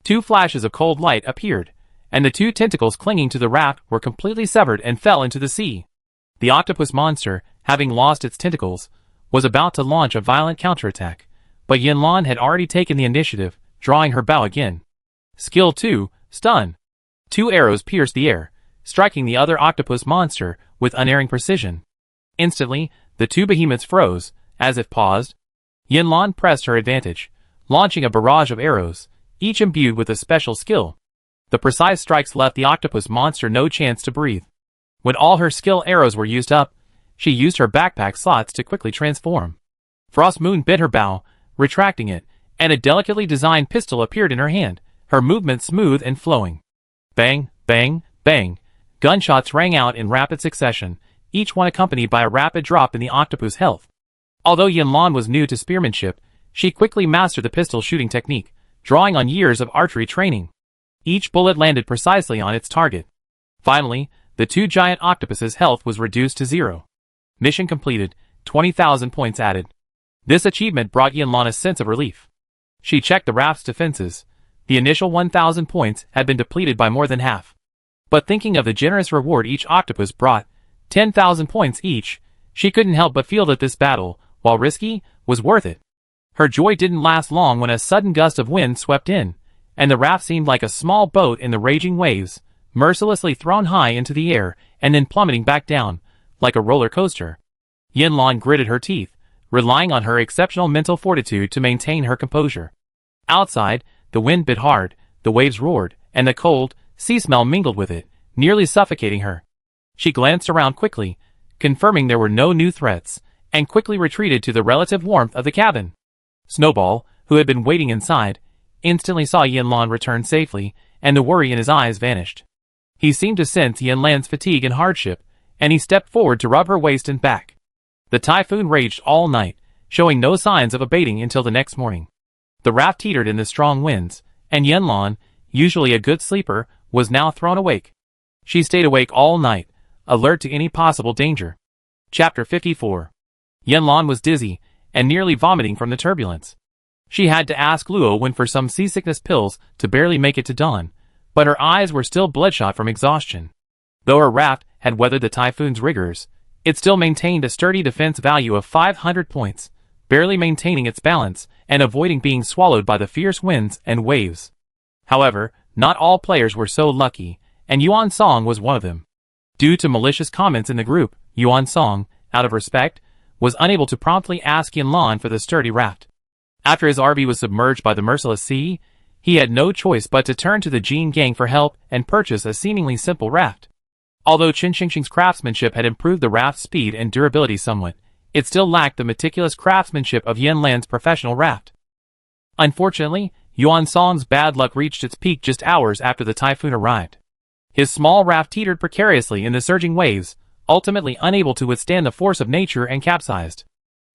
2 flashes of cold light appeared, and the 2 tentacles clinging to the raft were completely severed and fell into the sea. The octopus monster, having lost its tentacles, was about to launch a violent counterattack, but Yinlan had already taken the initiative, drawing her bow again. Skill 2, Stun. 2 arrows pierced the air, striking the other octopus monster with unerring precision. Instantly, the 2 behemoths froze, as if paused. Yinlan pressed her advantage, launching a barrage of arrows, each imbued with a special skill. The precise strikes left the octopus monster no chance to breathe. When all her skill arrows were used up, she used her backpack slots to quickly transform. Frost Moon bit her bow, retracting it, and a delicately designed pistol appeared in her hand, her movement smooth and flowing. Bang, bang, bang. Gunshots rang out in rapid succession, each one accompanied by a rapid drop in the octopus health. Although Yinlan was new to spearmanship, she quickly mastered the pistol shooting technique, drawing on years of archery training. Each bullet landed precisely on its target. Finally, the 2 giant octopuses' health was reduced to 0. Mission completed, 20,000 points added. This achievement brought Yinlan a sense of relief. She checked the raft's defenses. The initial 1,000 points had been depleted by more than half. But thinking of the generous reward each octopus brought, 10,000 points each, she couldn't help but feel that this battle, while risky, was worth it. Her joy didn't last long when a sudden gust of wind swept in, and the raft seemed like a small boat in the raging waves, mercilessly thrown high into the air and then plummeting back down, like a roller coaster. Yinlan gritted her teeth, relying on her exceptional mental fortitude to maintain her composure. Outside, the wind bit hard, the waves roared, and the cold, sea smell mingled with it, nearly suffocating her. She glanced around quickly, confirming there were no new threats, and quickly retreated to the relative warmth of the cabin. Snowball, who had been waiting inside, instantly saw Yinlan return safely, and the worry in his eyes vanished. He seemed to sense Yinlan's fatigue and hardship, and he stepped forward to rub her waist and back. The typhoon raged all night, showing no signs of abating until the next morning. The raft teetered in the strong winds, and Yinlan, usually a good sleeper, was now thrown awake. She stayed awake all night, alert to any possible danger. Chapter 54. Yinlan was dizzy, and nearly vomiting from the turbulence. She had to ask Luo Wen for some seasickness pills to barely make it to dawn, but her eyes were still bloodshot from exhaustion. Though her raft had weathered the typhoon's rigors, it still maintained a sturdy defense value of 500 points, barely maintaining its balance and avoiding being swallowed by the fierce winds and waves. However, not all players were so lucky, and Yuan Song was one of them. Due to malicious comments in the group, Yuan Song, out of respect, was unable to promptly ask Yinlan for the sturdy raft. After his RV was submerged by the merciless sea, he had no choice but to turn to the Jin gang for help and purchase a seemingly simple raft. Although Chen Xingxing's craftsmanship had improved the raft's speed and durability somewhat, it still lacked the meticulous craftsmanship of Yinlan's professional raft. Unfortunately, Yuan Song's bad luck reached its peak just hours after the typhoon arrived. His small raft teetered precariously in the surging waves, ultimately unable to withstand the force of nature and capsized.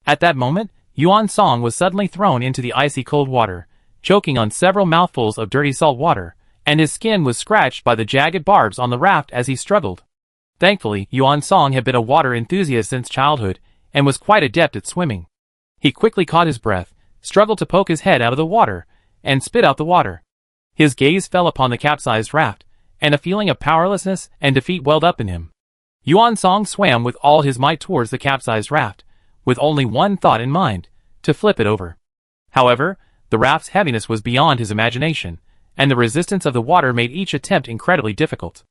At that moment, Yuan Song was suddenly thrown into the icy cold water, choking on several mouthfuls of dirty salt water, and his skin was scratched by the jagged barbs on the raft as he struggled. Thankfully, Yuan Song had been a water enthusiast since childhood, and was quite adept at swimming. He quickly caught his breath, struggled to poke his head out of the water, and spit out the water. His gaze fell upon the capsized raft, and a feeling of powerlessness and defeat welled up in him. Yuan Song swam with all his might towards the capsized raft, with only one thought in mind, to flip it over. However, the raft's heaviness was beyond his imagination, and the resistance of the water made each attempt incredibly difficult.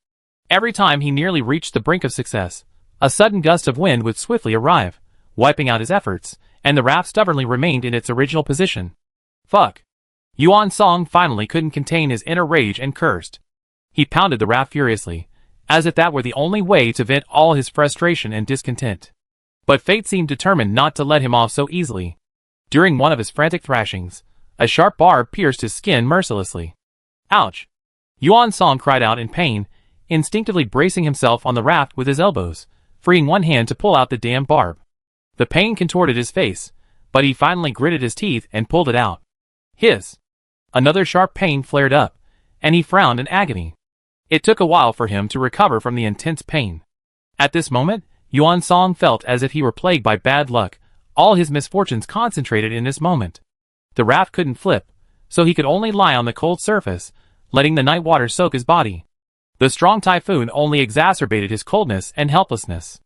Every time he nearly reached the brink of success, a sudden gust of wind would swiftly arrive, wiping out his efforts, and the raft stubbornly remained in its original position. Fuck! Yuan Song finally couldn't contain his inner rage and cursed. He pounded the raft furiously, as if that were the only way to vent all his frustration and discontent. But fate seemed determined not to let him off so easily. During one of his frantic thrashings, a sharp barb pierced his skin mercilessly. Ouch! Yuan Song cried out in pain, instinctively bracing himself on the raft with his elbows, freeing one hand to pull out the damn barb. The pain contorted his face, but he finally gritted his teeth and pulled it out. Hiss! Another sharp pain flared up, and he frowned in agony. It took a while for him to recover from the intense pain. At this moment, Yuan Song felt as if he were plagued by bad luck, all his misfortunes concentrated in this moment. The raft couldn't flip, so he could only lie on the cold surface, letting the night water soak his body. The strong typhoon only exacerbated his coldness and helplessness.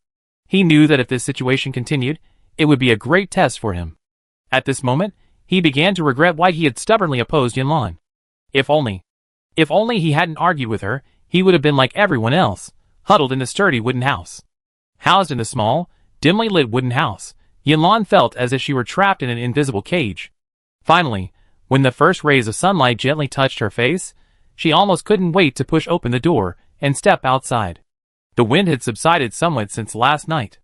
He knew that if this situation continued, it would be a great test for him. At this moment, he began to regret why he had stubbornly opposed Yanlan. If only he hadn't argued with her, he would have been like everyone else, huddled in the sturdy wooden house. Housed in the small, dimly lit wooden house, Yanlan felt as if she were trapped in an invisible cage. Finally, when the first rays of sunlight gently touched her face, she almost couldn't wait to push open the door and step outside. The wind had subsided somewhat since last night.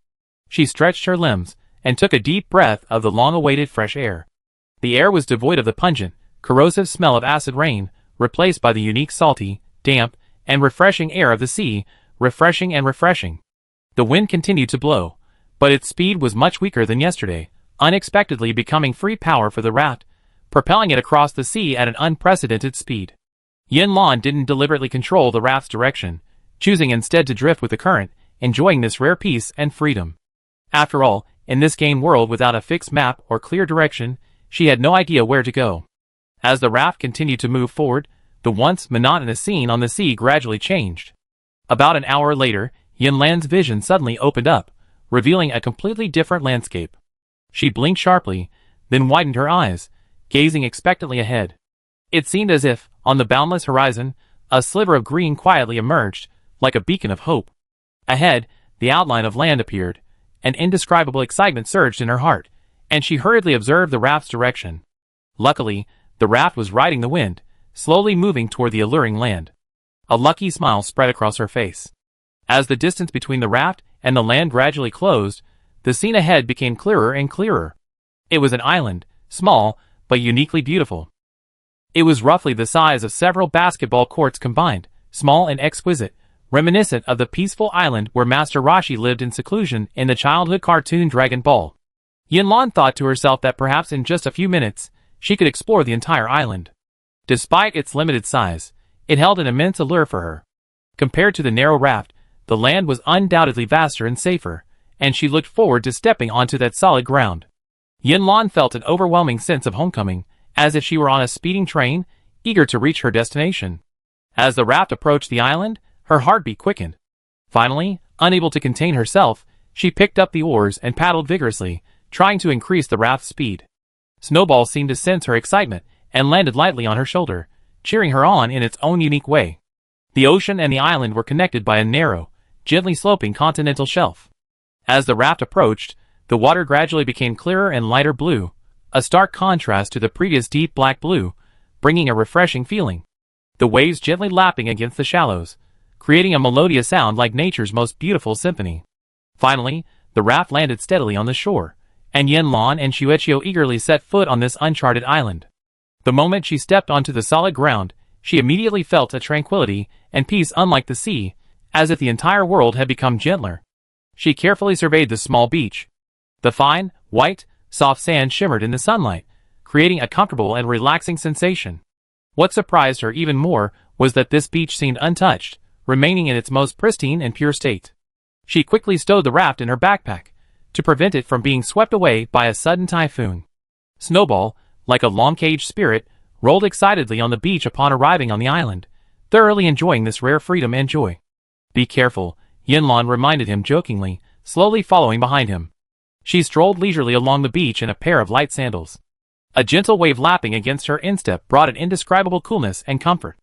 She stretched her limbs and took a deep breath of the long-awaited fresh air. The air was devoid of the pungent, corrosive smell of acid rain, replaced by the unique salty, damp, and refreshing air of the sea, refreshing and refreshing. The wind continued to blow, but its speed was much weaker than yesterday, unexpectedly becoming free power for the raft, propelling it across the sea at an unprecedented speed. Yanlan didn't deliberately control the raft's direction, choosing instead to drift with the current, enjoying this rare peace and freedom. After all, in this game world without a fixed map or clear direction, she had no idea where to go. As the raft continued to move forward, the once monotonous scene on the sea gradually changed. About an hour later, Yanlan's vision suddenly opened up, revealing a completely different landscape. She blinked sharply, then widened her eyes, gazing expectantly ahead. It seemed as if, on the boundless horizon, a sliver of green quietly emerged, like a beacon of hope. Ahead, the outline of land appeared. An indescribable excitement surged in her heart, and she hurriedly observed the raft's direction. Luckily, the raft was riding the wind, slowly moving toward the alluring land. A lucky smile spread across her face. As the distance between the raft and the land gradually closed, the scene ahead became clearer and clearer. It was an island, small, but uniquely beautiful. It was roughly the size of several basketball courts combined, small and exquisite, reminiscent of the peaceful island where Master Roshi lived in seclusion in the childhood cartoon Dragon Ball. Yanlan thought to herself that perhaps in just a few minutes, she could explore the entire island. Despite its limited size, it held an immense allure for her. Compared to the narrow raft, the land was undoubtedly vaster and safer, and she looked forward to stepping onto that solid ground. Yanlan felt an overwhelming sense of homecoming, as if she were on a speeding train, eager to reach her destination. As the raft approached the island, her heartbeat quickened. Finally, unable to contain herself, she picked up the oars and paddled vigorously, trying to increase the raft's speed. Snowball seemed to sense her excitement and landed lightly on her shoulder, cheering her on in its own unique way. The ocean and the island were connected by a narrow, gently sloping continental shelf. As the raft approached, the water gradually became clearer and lighter blue, a stark contrast to the previous deep black blue, bringing a refreshing feeling. The waves gently lapping against the shallows, creating a melodious sound like nature's most beautiful symphony. Finally, the raft landed steadily on the shore, and Yanlan and Shuichio eagerly set foot on this uncharted island. The moment she stepped onto the solid ground, she immediately felt a tranquility and peace unlike the sea, as if the entire world had become gentler. She carefully surveyed the small beach. The fine, white, soft sand shimmered in the sunlight, creating a comfortable and relaxing sensation. What surprised her even more was that this beach seemed untouched, remaining in its most pristine and pure state. She quickly stowed the raft in her backpack, to prevent it from being swept away by a sudden typhoon. Snowball, like a long-caged spirit, rolled excitedly on the beach upon arriving on the island, thoroughly enjoying this rare freedom and joy. "Be careful," Yanlan reminded him jokingly, slowly following behind him. She strolled leisurely along the beach in a pair of light sandals. A gentle wave lapping against her instep brought an indescribable coolness and comfort.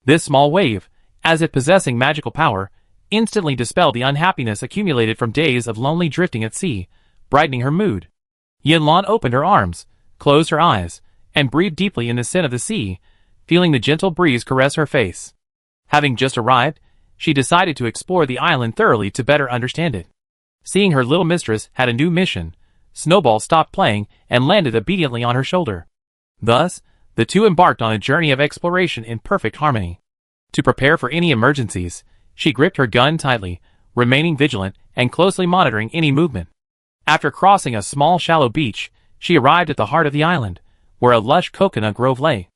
This small wave, as if possessing magical power, instantly dispelled the unhappiness accumulated from days of lonely drifting at sea, brightening her mood. Yanlan opened her arms, closed her eyes, and breathed deeply in the scent of the sea, feeling the gentle breeze caress her face. Having just arrived, she decided to explore the island thoroughly to better understand it. Seeing her little mistress had a new mission, Snowball stopped playing and landed obediently on her shoulder. Thus, the two embarked on a journey of exploration in perfect harmony. To prepare for any emergencies, she gripped her gun tightly, remaining vigilant and closely monitoring any movement. After crossing a small shallow beach, she arrived at the heart of the island, where a lush coconut grove lay.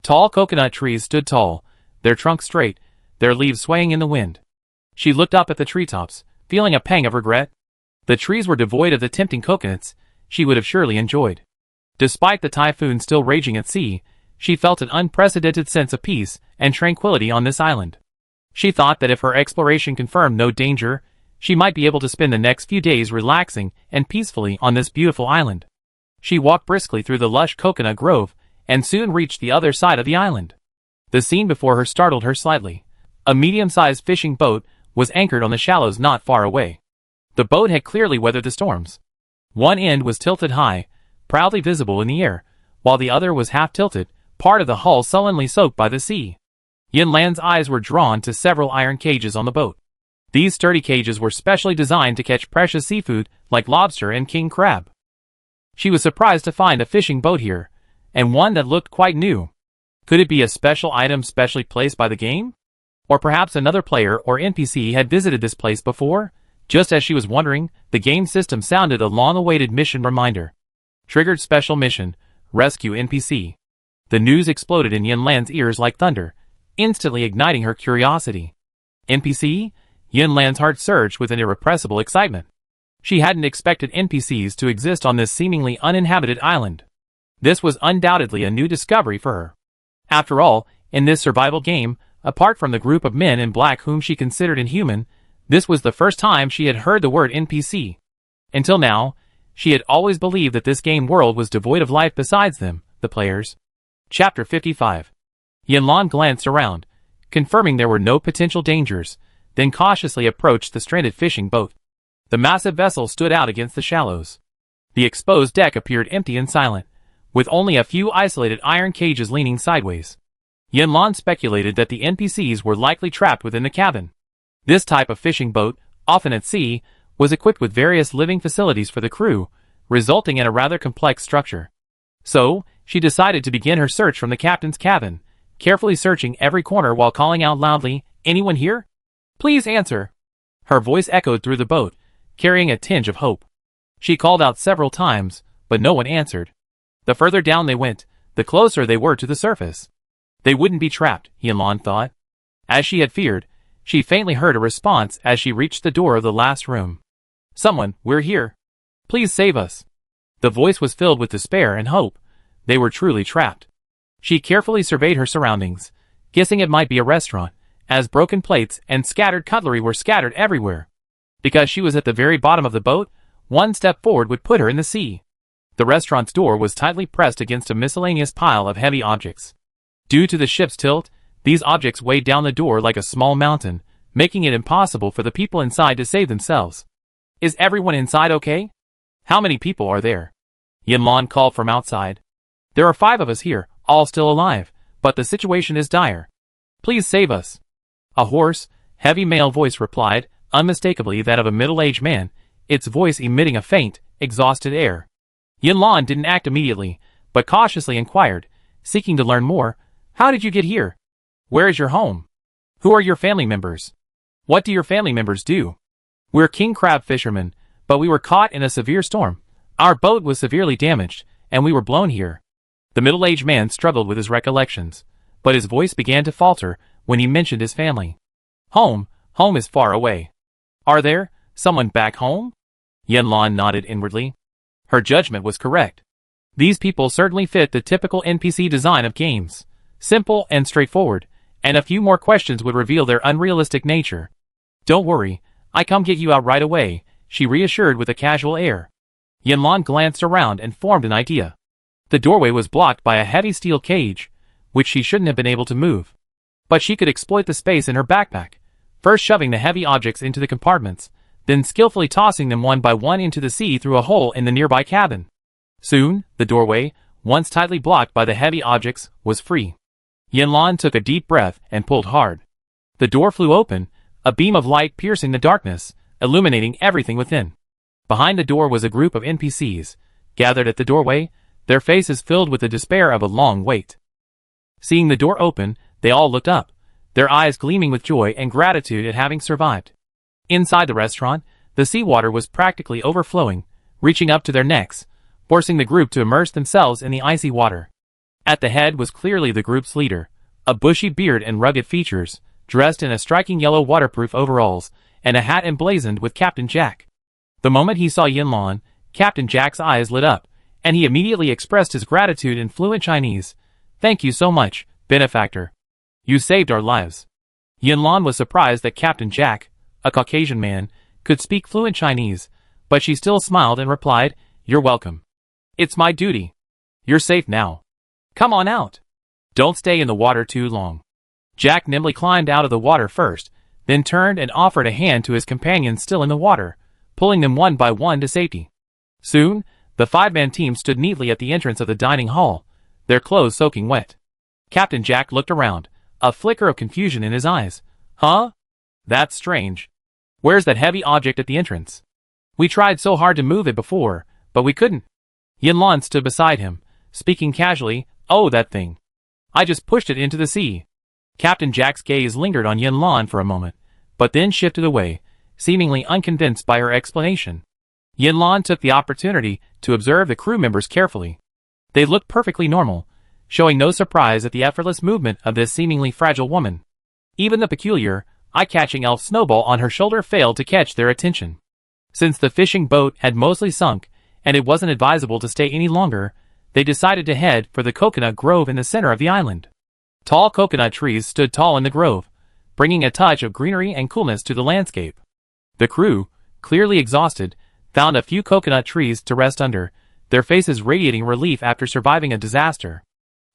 Tall coconut trees stood tall, their trunks straight, their leaves swaying in the wind. She looked up at the treetops, feeling a pang of regret. The trees were devoid of the tempting coconuts she would have surely enjoyed. Despite the typhoon still raging at sea, she felt an unprecedented sense of peace and tranquility on this island. She thought that if her exploration confirmed no danger, she might be able to spend the next few days relaxing and peacefully on this beautiful island. She walked briskly through the lush coconut grove and soon reached the other side of the island. The scene before her startled her slightly. A medium-sized fishing boat was anchored on the shallows not far away. The boat had clearly weathered the storms. One end was tilted high, proudly visible in the air, while the other was half tilted, part of the hull sullenly soaked by the sea. Yin Lan's eyes were drawn to several iron cages on the boat. These sturdy cages were specially designed to catch precious seafood like lobster and king crab. She was surprised to find a fishing boat here, and one that looked quite new. Could it be a special item specially placed by the game? Or perhaps another player or NPC had visited this place before? Just as she was wondering, the game system sounded a long-awaited mission reminder. Triggered special mission, rescue NPC. The news exploded in Yin Lan's ears like thunder, instantly igniting her curiosity. NPC? Yin Lan's heart surged with an irrepressible excitement. She hadn't expected NPCs to exist on this seemingly uninhabited island. This was undoubtedly a new discovery for her. After all, in this survival game, apart from the group of men in black whom she considered inhuman, this was the first time she had heard the word NPC. Until now, she had always believed that this game world was devoid of life besides them, the players. Chapter 55. Yin Lan glanced around, confirming there were no potential dangers, then cautiously approached the stranded fishing boat. The massive vessel stood out against the shallows. The exposed deck appeared empty and silent, with only a few isolated iron cages leaning sideways. Yin Lan speculated that the NPCs were likely trapped within the cabin. This type of fishing boat, often at sea, was equipped with various living facilities for the crew, resulting in a rather complex structure. So, she decided to begin her search from the captain's cabin, carefully searching every corner while calling out loudly, "Anyone here? Please answer." Her voice echoed through the boat, carrying a tinge of hope. She called out several times, but no one answered. The further down they went, the closer they were to the surface. They wouldn't be trapped, Yin Lan thought. As she had feared, she faintly heard a response as she reached the door of the last room. "Someone, we're here. Please save us." The voice was filled with despair and hope. They were truly trapped. She carefully surveyed her surroundings, guessing it might be a restaurant, as broken plates and scattered cutlery were scattered everywhere. Because she was at the very bottom of the boat, one step forward would put her in the sea. The restaurant's door was tightly pressed against a miscellaneous pile of heavy objects. Due to the ship's tilt, these objects weighed down the door like a small mountain, making it impossible for the people inside to save themselves. "Is everyone inside okay? How many people are there?" Yin Lan called from outside. "There are 5 of us here, all still alive, but the situation is dire. Please save us." A hoarse, heavy male voice replied, unmistakably that of a middle-aged man, its voice emitting a faint, exhausted air. Yin Lan didn't act immediately, but cautiously inquired, seeking to learn more. "How did you get here? Where is your home? Who are your family members? What do your family members do?" "We're king crab fishermen, but we were caught in a severe storm. Our boat was severely damaged, and we were blown here." The middle-aged man struggled with his recollections, but his voice began to falter when he mentioned his family. Home is far away. Are there someone back home?" Yin Lan nodded inwardly. Her judgment was correct. These people certainly fit the typical NPC design of games. Simple and straightforward, and a few more questions would reveal their unrealistic nature. "Don't worry, I come get you out right away," she reassured with a casual air. Yin Lan glanced around and formed an idea. The doorway was blocked by a heavy steel cage, which she shouldn't have been able to move. But she could exploit the space in her backpack, first shoving the heavy objects into the compartments, then skillfully tossing them one by one into the sea through a hole in the nearby cabin. Soon, the doorway, once tightly blocked by the heavy objects, was free. Yanlan took a deep breath and pulled hard. The door flew open, a beam of light piercing the darkness, illuminating everything within. Behind the door was a group of NPCs, gathered at the doorway, their faces filled with the despair of a long wait. Seeing the door open, they all looked up, their eyes gleaming with joy and gratitude at having survived. Inside the restaurant, the seawater was practically overflowing, reaching up to their necks, forcing the group to immerse themselves in the icy water. At the head was clearly the group's leader, a bushy beard and rugged features, dressed in a striking yellow waterproof overalls, and a hat emblazoned with Captain Jack. The moment he saw Yanlan, Captain Jack's eyes lit up, and he immediately expressed his gratitude in fluent Chinese. "Thank you so much, benefactor. You saved our lives." Yanlan was surprised that Captain Jack, a Caucasian man, could speak fluent Chinese, but she still smiled and replied, "You're welcome. It's my duty. You're safe now. Come on out. Don't stay in the water too long." Jack nimbly climbed out of the water first, then turned and offered a hand to his companions still in the water, pulling them one by one to safety. Soon, the five-man team stood neatly at the entrance of the dining hall, their clothes soaking wet. Captain Jack looked around, a flicker of confusion in his eyes. "Huh? That's strange. Where's that heavy object at the entrance? We tried so hard to move it before, but we couldn't." Yanlan stood beside him, speaking casually. "Oh, that thing. I just pushed it into the sea." Captain Jack's gaze lingered on Yanlan for a moment, but then shifted away, seemingly unconvinced by her explanation. Yanlan took the opportunity to observe the crew members carefully. They looked perfectly normal, showing no surprise at the effortless movement of this seemingly fragile woman. Even the peculiar, eye-catching elf Snowball on her shoulder failed to catch their attention. Since the fishing boat had mostly sunk, and it wasn't advisable to stay any longer, they decided to head for the coconut grove in the center of the island. Tall coconut trees stood tall in the grove, bringing a touch of greenery and coolness to the landscape. The crew, clearly exhausted, found a few coconut trees to rest under, their faces radiating relief after surviving a disaster.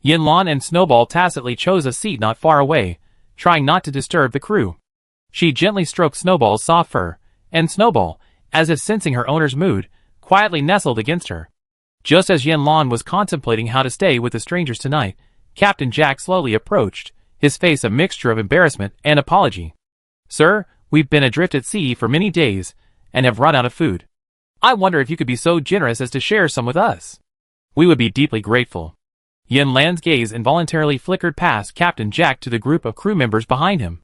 Yanlan and Snowball tacitly chose a seat not far away, trying not to disturb the crew. She gently stroked Snowball's soft fur, and Snowball, as if sensing her owner's mood, quietly nestled against her. Just as Yanlan was contemplating how to stay with the strangers tonight, Captain Jack slowly approached, his face a mixture of embarrassment and apology. "Sir, we've been adrift at sea for many days, and have run out of food. I wonder if you could be so generous as to share some with us. We would be deeply grateful." Yanlan's gaze involuntarily flickered past Captain Jack to the group of crew members behind him.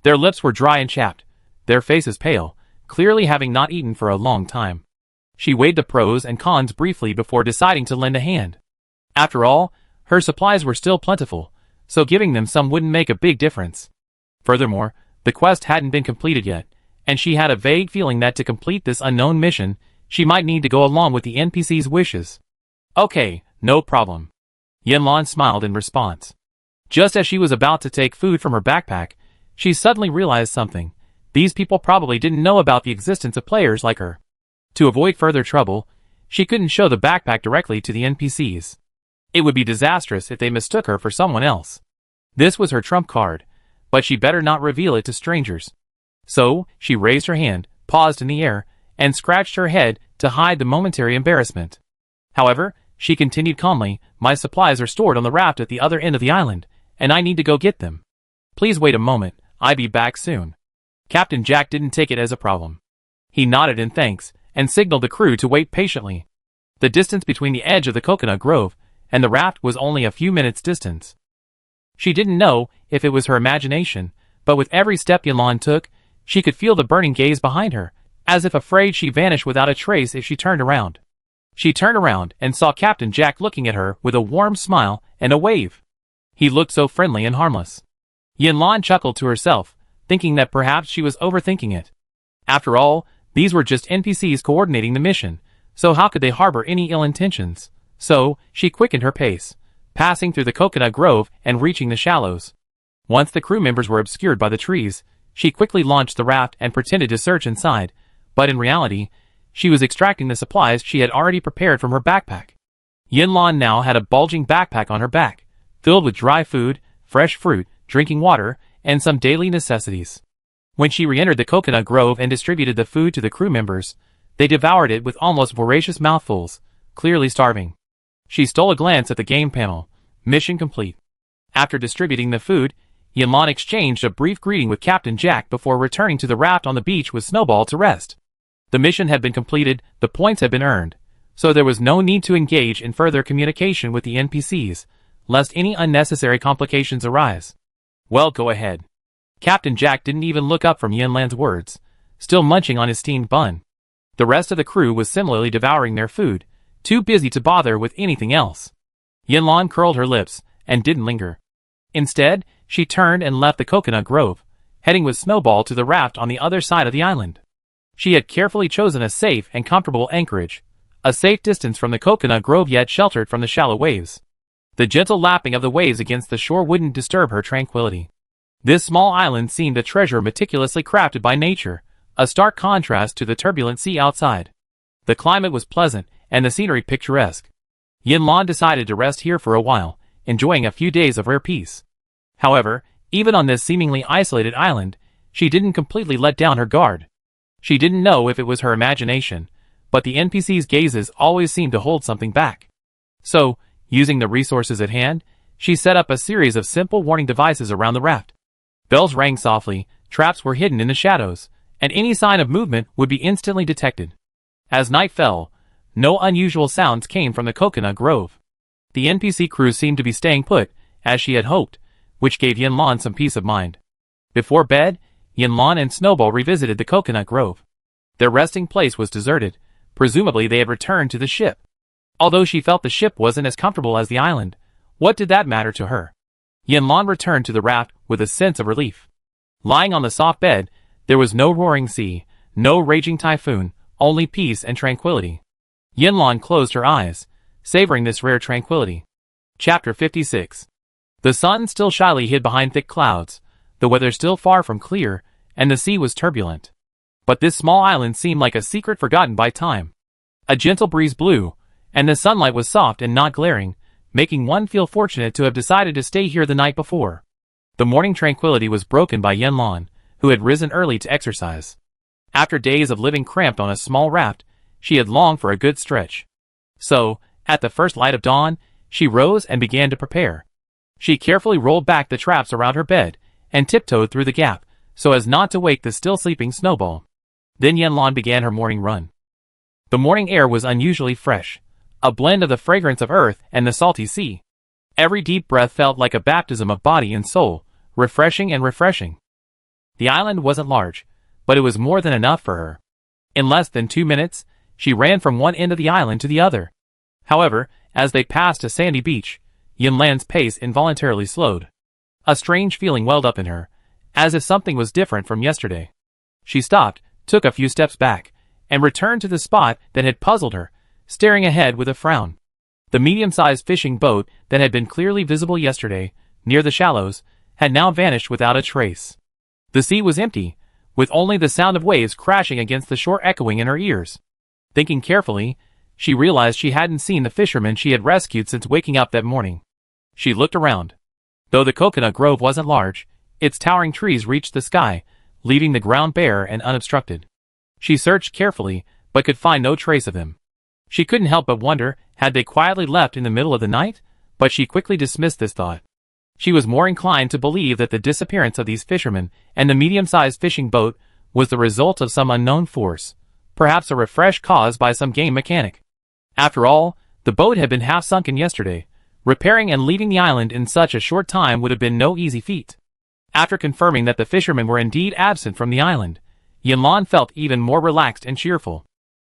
Their lips were dry and chapped, their faces pale, clearly having not eaten for a long time. She weighed the pros and cons briefly before deciding to lend a hand. After all, her supplies were still plentiful, so giving them some wouldn't make a big difference. Furthermore, the quest hadn't been completed yet, and she had a vague feeling that to complete this unknown mission, she might need to go along with the NPC's wishes. "Okay, no problem." Yanlan smiled in response. Just as she was about to take food from her backpack, she suddenly realized something. These people probably didn't know about the existence of players like her. To avoid further trouble, she couldn't show the backpack directly to the NPCs. It would be disastrous if they mistook her for someone else. This was her trump card, but she better not reveal it to strangers. So, she raised her hand, paused in the air, and scratched her head to hide the momentary embarrassment. However, she continued calmly, "My supplies are stored on the raft at the other end of the island, and I need to go get them. Please wait a moment, I'll be back soon." Captain Jack didn't take it as a problem. He nodded in thanks, and signaled the crew to wait patiently. The distance between the edge of the coconut grove and the raft was only a few minutes' distance. She didn't know if it was her imagination, but with every step Yanlan took, she could feel the burning gaze behind her, as if afraid she'd vanish without a trace if she turned around. She turned around and saw Captain Jack looking at her with a warm smile and a wave. He looked so friendly and harmless. Yanlan chuckled to herself, thinking that perhaps she was overthinking it. After all, these were just NPCs coordinating the mission, so how could they harbor any ill intentions? So, she quickened her pace, passing through the coconut grove and reaching the shallows. Once the crew members were obscured by the trees, she quickly launched the raft and pretended to search inside, but in reality, she was extracting the supplies she had already prepared from her backpack. Yanlan now had a bulging backpack on her back, filled with dry food, fresh fruit, drinking water, and some daily necessities. When she re-entered the coconut grove and distributed the food to the crew members, they devoured it with almost voracious mouthfuls, clearly starving. She stole a glance at the game panel. Mission complete. After distributing the food, Yanlan exchanged a brief greeting with Captain Jack before returning to the raft on the beach with Snowball to rest. The mission had been completed, the points had been earned, so there was no need to engage in further communication with the NPCs, lest any unnecessary complications arise. Well, go ahead. Captain Jack didn't even look up from Yanlan's words, still munching on his steamed bun. The rest of the crew was similarly devouring their food, too busy to bother with anything else. Yanlan curled her lips and didn't linger. Instead, she turned and left the coconut grove, heading with Snowball to the raft on the other side of the island. She had carefully chosen a safe and comfortable anchorage, a safe distance from the coconut grove yet sheltered from the shallow waves. The gentle lapping of the waves against the shore wouldn't disturb her tranquility. This small island seemed a treasure meticulously crafted by nature, a stark contrast to the turbulent sea outside. The climate was pleasant, and the scenery picturesque. Yanlan decided to rest here for a while, enjoying a few days of rare peace. However, even on this seemingly isolated island, she didn't completely let down her guard. She didn't know if it was her imagination, but the NPC's gazes always seemed to hold something back. So, using the resources at hand, she set up a series of simple warning devices around the raft. Bells rang softly, traps were hidden in the shadows, and any sign of movement would be instantly detected. As night fell, no unusual sounds came from the coconut grove. The NPC crew seemed to be staying put, as she had hoped, which gave Yanlan some peace of mind. Before bed, Yanlan and Snowball revisited the coconut grove. Their resting place was deserted, presumably they had returned to the ship. Although she felt the ship wasn't as comfortable as the island, what did that matter to her? Yanlan returned to the raft with a sense of relief. Lying on the soft bed, there was no roaring sea, no raging typhoon, only peace and tranquility. Yanlan closed her eyes, savoring this rare tranquility. Chapter 56. The sun still shyly hid behind thick clouds, the weather still far from clear, and the sea was turbulent. But this small island seemed like a secret forgotten by time. A gentle breeze blew, and the sunlight was soft and not glaring, making one feel fortunate to have decided to stay here the night before. The morning tranquility was broken by Yanlan, who had risen early to exercise. After days of living cramped on a small raft, she had longed for a good stretch. So, at the first light of dawn, she rose and began to prepare. She carefully rolled back the traps around her bed, and tiptoed through the gap, so as not to wake the still sleeping Snowball. Then Yanlan began her morning run. The morning air was unusually fresh, a blend of the fragrance of earth and the salty sea. Every deep breath felt like a baptism of body and soul, refreshing and refreshing. The island wasn't large, but it was more than enough for her. In less than 2 minutes, she ran from one end of the island to the other. However, as they passed a sandy beach, Yanlan's pace involuntarily slowed. A strange feeling welled up in her, as if something was different from yesterday. She stopped, took a few steps back, and returned to the spot that had puzzled her, staring ahead with a frown. The medium-sized fishing boat that had been clearly visible yesterday, near the shallows, had now vanished without a trace. The sea was empty, with only the sound of waves crashing against the shore echoing in her ears. Thinking carefully, she realized she hadn't seen the fisherman she had rescued since waking up that morning. She looked around. Though the coconut grove wasn't large, its towering trees reached the sky, leaving the ground bare and unobstructed. She searched carefully, but could find no trace of them. She couldn't help but wonder, had they quietly left in the middle of the night? But she quickly dismissed this thought. She was more inclined to believe that the disappearance of these fishermen and the medium-sized fishing boat was the result of some unknown force, perhaps a refresh caused by some game mechanic. After all, the boat had been half sunken yesterday. Repairing and leaving the island in such a short time would have been no easy feat. After confirming that the fishermen were indeed absent from the island, Yanlan felt even more relaxed and cheerful.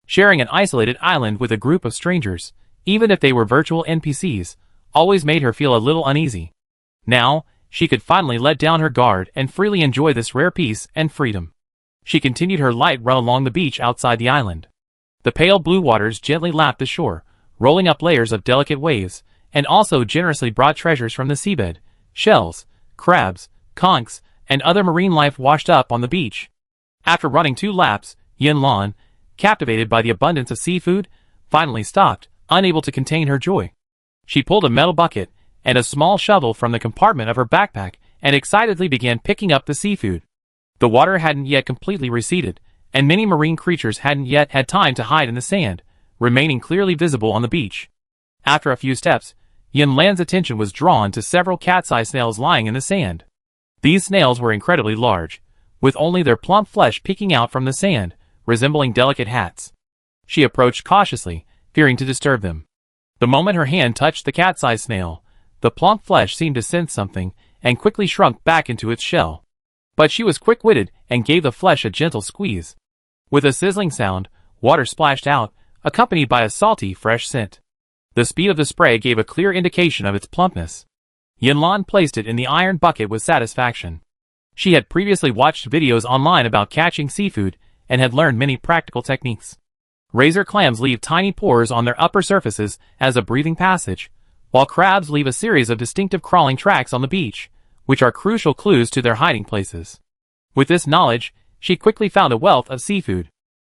Sharing an isolated island with a group of strangers, even if they were virtual NPCs, always made her feel a little uneasy. Now, she could finally let down her guard and freely enjoy this rare peace and freedom. She continued her light run along the beach outside the island. The pale blue waters gently lapped the shore, rolling up layers of delicate waves, and also generously brought treasures from the seabed. Shells, crabs, conchs, and other marine life washed up on the beach. After running 2 laps, Yanlan, captivated by the abundance of seafood, finally stopped, unable to contain her joy. She pulled a metal bucket and a small shovel from the compartment of her backpack and excitedly began picking up the seafood. The water hadn't yet completely receded, and many marine creatures hadn't yet had time to hide in the sand, remaining clearly visible on the beach. After a few steps, Yin Lan's attention was drawn to several cat-sized snails lying in the sand. These snails were incredibly large, with only their plump flesh peeking out from the sand, resembling delicate hats. She approached cautiously, fearing to disturb them. The moment her hand touched the cat-sized snail, the plump flesh seemed to sense something and quickly shrunk back into its shell. But she was quick-witted and gave the flesh a gentle squeeze. With a sizzling sound, water splashed out, accompanied by a salty, fresh scent. The speed of the spray gave a clear indication of its plumpness. Yinlan placed it in the iron bucket with satisfaction. She had previously watched videos online about catching seafood and had learned many practical techniques. Razor clams leave tiny pores on their upper surfaces as a breathing passage, while crabs leave a series of distinctive crawling tracks on the beach, which are crucial clues to their hiding places. With this knowledge, she quickly found a wealth of seafood.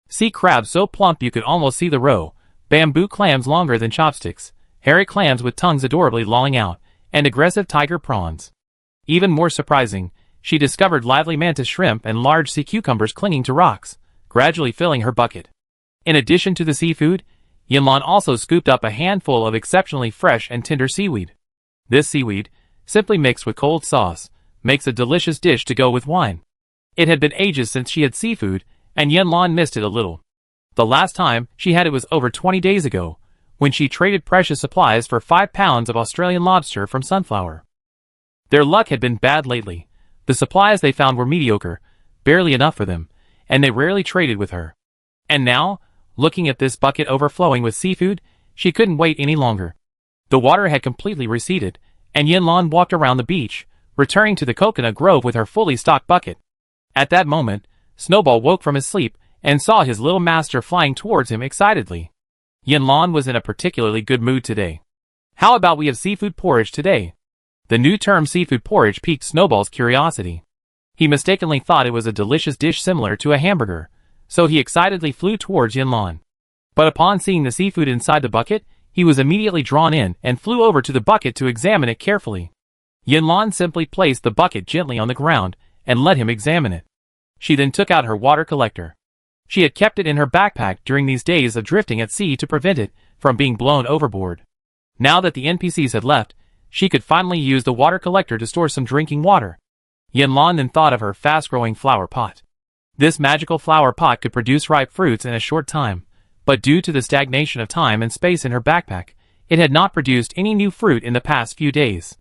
Sea crabs so plump you could almost see the roe, bamboo clams longer than chopsticks, hairy clams with tongues adorably lolling out, and aggressive tiger prawns. Even more surprising, she discovered lively mantis shrimp and large sea cucumbers clinging to rocks, gradually filling her bucket. In addition to the seafood, Yinlan also scooped up a handful of exceptionally fresh and tender seaweed. This seaweed, simply mixed with cold sauce, makes a delicious dish to go with wine. It had been ages since she had seafood, and Yinlan missed it a little. The last time she had it was over 20 days ago, when she traded precious supplies for 5 pounds of Australian lobster from Sunflower. Their luck had been bad lately. The supplies they found were mediocre, barely enough for them, and they rarely traded with her. And now, looking at this bucket overflowing with seafood, she couldn't wait any longer. The water had completely receded, and Yinlan walked around the beach, returning to the coconut grove with her fully stocked bucket. At that moment, Snowball woke from his sleep and saw his little master flying towards him excitedly. Yinlan was in a particularly good mood today. "How about we have seafood porridge today?" The new term seafood porridge piqued Snowball's curiosity. He mistakenly thought it was a delicious dish similar to a hamburger, so he excitedly flew towards Yinlan. But upon seeing the seafood inside the bucket, he was immediately drawn in and flew over to the bucket to examine it carefully. Yinlan simply placed the bucket gently on the ground and let him examine it. She then took out her water collector. She had kept it in her backpack during these days of drifting at sea to prevent it from being blown overboard. Now that the NPCs had left, she could finally use the water collector to store some drinking water. Yinlan then thought of her fast-growing flower pot. This magical flower pot could produce ripe fruits in a short time, but due to the stagnation of time and space in her backpack, it had not produced any new fruit in the past few days.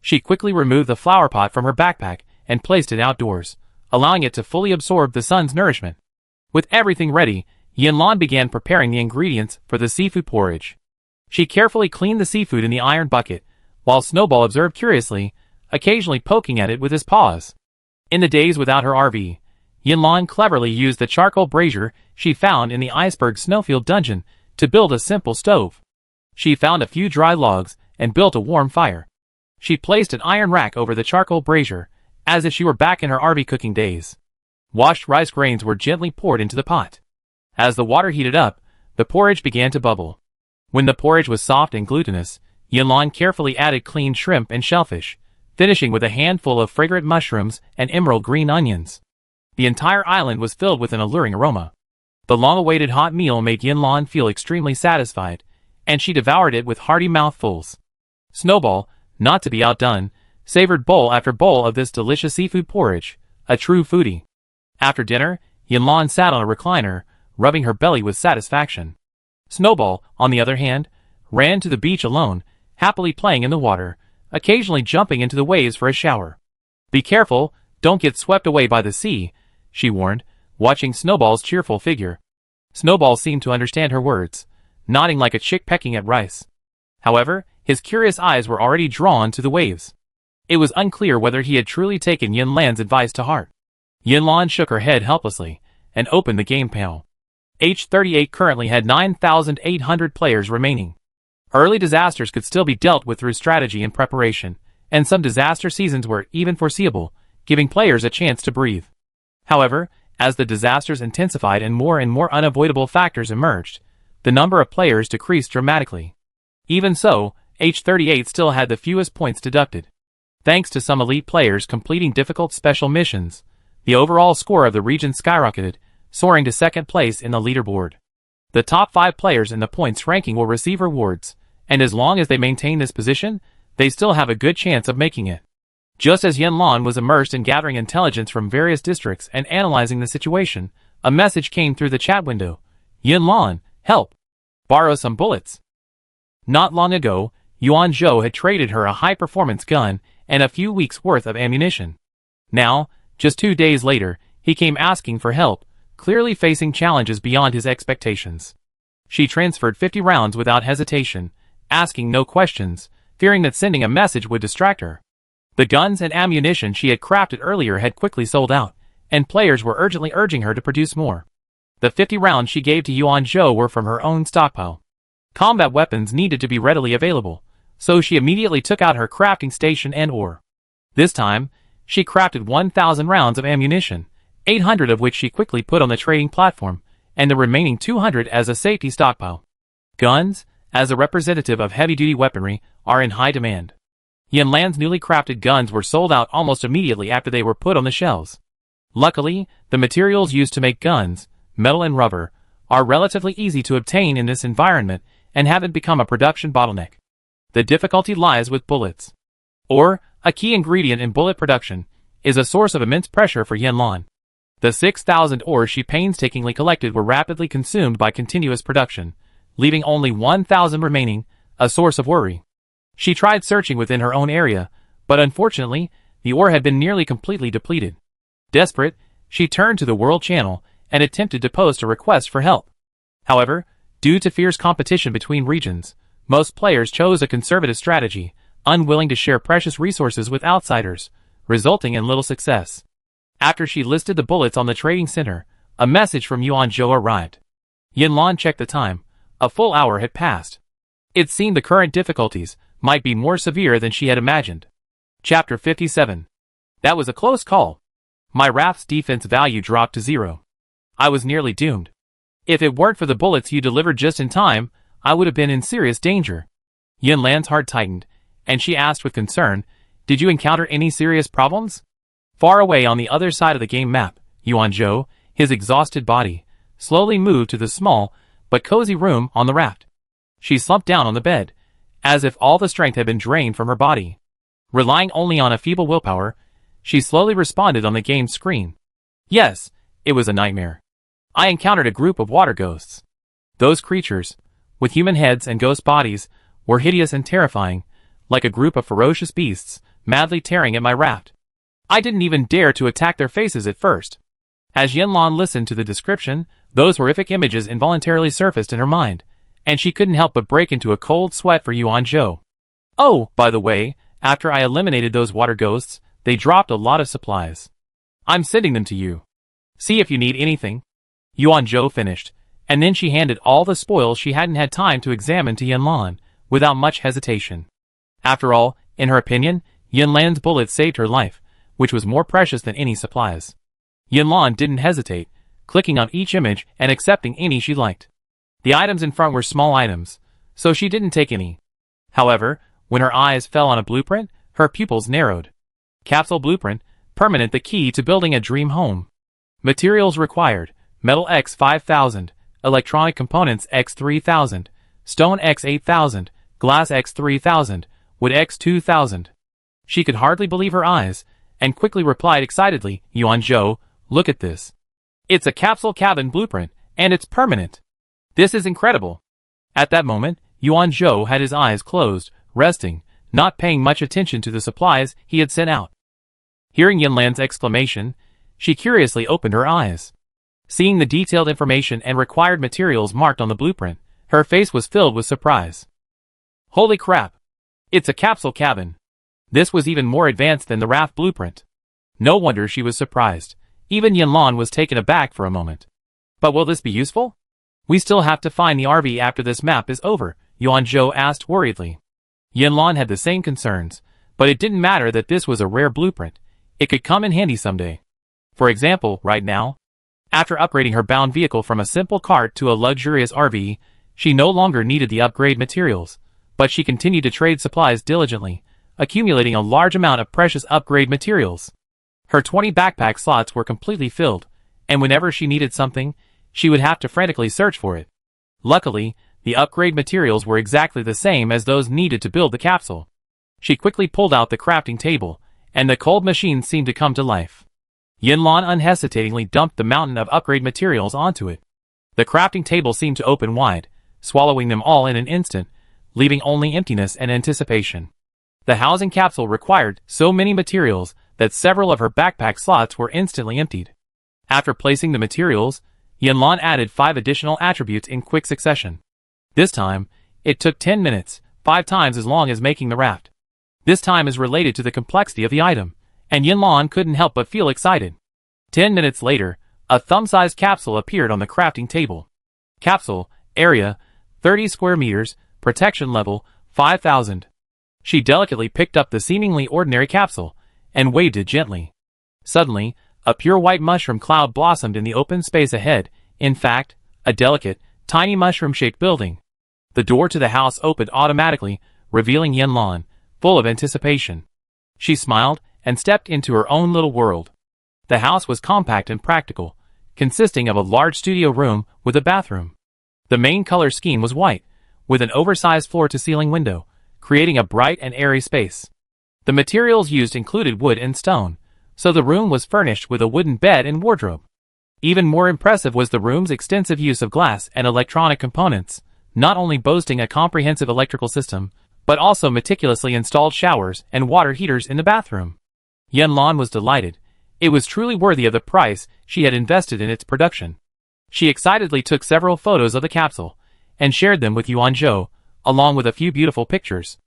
She quickly removed the flower pot from her backpack and placed it outdoors, allowing it to fully absorb the sun's nourishment. With everything ready, Yinlan began preparing the ingredients for the seafood porridge. She carefully cleaned the seafood in the iron bucket, while Snowball observed curiously, occasionally poking at it with his paws. In the days without her RV, Yinlan cleverly used the charcoal brazier she found in the iceberg snowfield dungeon to build a simple stove. She found a few dry logs and built a warm fire. She placed an iron rack over the charcoal brazier, as if she were back in her RV cooking days. Washed rice grains were gently poured into the pot. As the water heated up, the porridge began to bubble. When the porridge was soft and glutinous, Yinlan carefully added cleaned shrimp and shellfish, finishing with a handful of fragrant mushrooms and emerald green onions. The entire island was filled with an alluring aroma. The long-awaited hot meal made Yinlan feel extremely satisfied, and she devoured it with hearty mouthfuls. Snowball, not to be outdone, savored bowl after bowl of this delicious seafood porridge, a true foodie. After dinner, Yinlan sat on a recliner, rubbing her belly with satisfaction. Snowball, on the other hand, ran to the beach alone, happily playing in the water, occasionally jumping into the waves for a shower. "Be careful, don't get swept away by the sea," she warned, watching Snowball's cheerful figure. Snowball seemed to understand her words, nodding like a chick pecking at rice. However, his curious eyes were already drawn to the waves. It was unclear whether he had truly taken Yinlan's advice to heart. Yinlan shook her head helplessly and opened the game panel. H38 currently had 9,800 players remaining. Early disasters could still be dealt with through strategy and preparation, and some disaster seasons were even foreseeable, giving players a chance to breathe. However, as the disasters intensified and more unavoidable factors emerged, the number of players decreased dramatically. Even so, H38 still had the fewest points deducted. Thanks to some elite players completing difficult special missions, the overall score of the region skyrocketed, soaring to second place in the leaderboard. The top 5 players in the points ranking will receive rewards, and as long as they maintain this position, they still have a good chance of making it. Just as Yanlan was immersed in gathering intelligence from various districts and analyzing the situation, a message came through the chat window. Yanlan, help! Borrow some bullets. Not long ago, Yuan Zhou had traded her a high-performance gun and a few weeks' worth of ammunition. Now, just 2 days later, he came asking for help, clearly facing challenges beyond his expectations. She transferred 50 rounds without hesitation, asking no questions, fearing that sending a message would distract her. The guns and ammunition she had crafted earlier had quickly sold out, and players were urgently urging her to produce more. The 50 rounds she gave to Yuan Zhou were from her own stockpile. Combat weapons needed to be readily available, so she immediately took out her crafting station and ore. This time, she crafted 1,000 rounds of ammunition, 800 of which she quickly put on the trading platform, and the remaining 200 as a safety stockpile. Guns, as a representative of heavy-duty weaponry, are in high demand. Yanlan's newly crafted guns were sold out almost immediately after they were put on the shelves. Luckily, the materials used to make guns, metal and rubber, are relatively easy to obtain in this environment and haven't become a production bottleneck. The difficulty lies with bullets. Ore, a key ingredient in bullet production, is a source of immense pressure for Yanlan. The 6,000 ores she painstakingly collected were rapidly consumed by continuous production, leaving only 1,000 remaining, a source of worry. She tried searching within her own area, but unfortunately, the ore had been nearly completely depleted. Desperate, she turned to the World Channel and attempted to post a request for help. However, due to fierce competition between regions, most players chose a conservative strategy, unwilling to share precious resources with outsiders, resulting in little success. After she listed the bullets on the trading center, a message from Yuan Zhou arrived. Yanlan checked the time. A full hour had passed. It seemed the current difficulties might be more severe than she had imagined. Chapter 57. That was a close call. My raft's defense value dropped to 0. I was nearly doomed. If it weren't for the bullets you delivered just in time, I would have been in serious danger. Yanlan's heart tightened, and she asked with concern, "Did you encounter any serious problems?" Far away on the other side of the game map, Yuan Zhou, his exhausted body, slowly moved to the small but cozy room on the raft. She slumped down on the bed, as if all the strength had been drained from her body. Relying only on a feeble willpower, she slowly responded on the game's screen. Yes, it was a nightmare. I encountered a group of water ghosts. Those creatures, with human heads and ghost bodies, were hideous and terrifying, like a group of ferocious beasts, madly tearing at my raft. I didn't even dare to attack their faces at first. As Yanlan listened to the description, those horrific images involuntarily surfaced in her mind, and she couldn't help but break into a cold sweat for Yuan Zhou. Oh, by the way, after I eliminated those water ghosts, they dropped a lot of supplies. I'm sending them to you. See if you need anything. Yuan Zhou finished, and then she handed all the spoils she hadn't had time to examine to Yanlan, without much hesitation. After all, in her opinion, Yanlan's bullets saved her life, which was more precious than any supplies. Yanlan didn't hesitate, clicking on each image and accepting any she liked. The items in front were small items, so she didn't take any. However, when her eyes fell on a blueprint, her pupils narrowed. Capsule blueprint, permanent, the key to building a dream home. Materials required: metal X 5000, electronic components X 3000, stone X 8000, glass X 3000, wood X 2000. She could hardly believe her eyes, and quickly replied excitedly, "Yuan Zhou, look at this. It's a capsule cabin blueprint, and it's permanent. This is incredible." At that moment, Yuan Zhou had his eyes closed, resting, not paying much attention to the supplies he had sent out. Hearing Yanlan's exclamation, she curiously opened her eyes. Seeing the detailed information and required materials marked on the blueprint, her face was filled with surprise. Holy crap! It's a capsule cabin. This was even more advanced than the raft blueprint. No wonder she was surprised. Even Yanlan was taken aback for a moment. But will this be useful? We still have to find the RV after this map is over, Yuan Zhou asked worriedly. Yanlan had the same concerns, but it didn't matter that this was a rare blueprint. It could come in handy someday. For example, right now. After upgrading her bound vehicle from a simple cart to a luxurious RV, she no longer needed the upgrade materials, but she continued to trade supplies diligently, accumulating a large amount of precious upgrade materials. Her 20 backpack slots were completely filled, and whenever she needed something, she would have to frantically search for it. Luckily, The upgrade materials were exactly the same as those needed to build the capsule. She quickly pulled out the crafting table, and the cold machine seemed to come to life. Yinlan unhesitatingly dumped the mountain of upgrade materials onto it. The crafting table seemed to open wide, swallowing them all in an instant, leaving only emptiness and anticipation. The housing capsule required so many materials that several of her backpack slots were instantly emptied. After placing the materials, Yinlan added 5 additional attributes in quick succession. This time, it took 10 minutes, 5 times as long as making the raft. This time is related to the complexity of the item, and Yinlan couldn't help but feel excited. 10 minutes later, a thumb-sized capsule appeared on the crafting table. Capsule, area, 30 square meters, protection level, 5000. She delicately picked up the seemingly ordinary capsule, and waved it gently. Suddenly, a pure white mushroom cloud blossomed in the open space ahead, in fact, a delicate, tiny mushroom-shaped building. The door to the house opened automatically, revealing Yinlan, full of anticipation. She smiled, and stepped into her own little world. The house was compact and practical, consisting of a large studio room with a bathroom. The main color scheme was white, with an oversized floor-to-ceiling window, creating a bright and airy space. The materials used included wood and stone, so the room was furnished with a wooden bed and wardrobe. Even more impressive was the room's extensive use of glass and electronic components, not only boasting a comprehensive electrical system, but also meticulously installed showers and water heaters in the bathroom. Yinlan was delighted. It was truly worthy of the price she had invested in its production. She excitedly took several photos of the capsule, and shared them with Yuanzhou, along with a few beautiful pictures.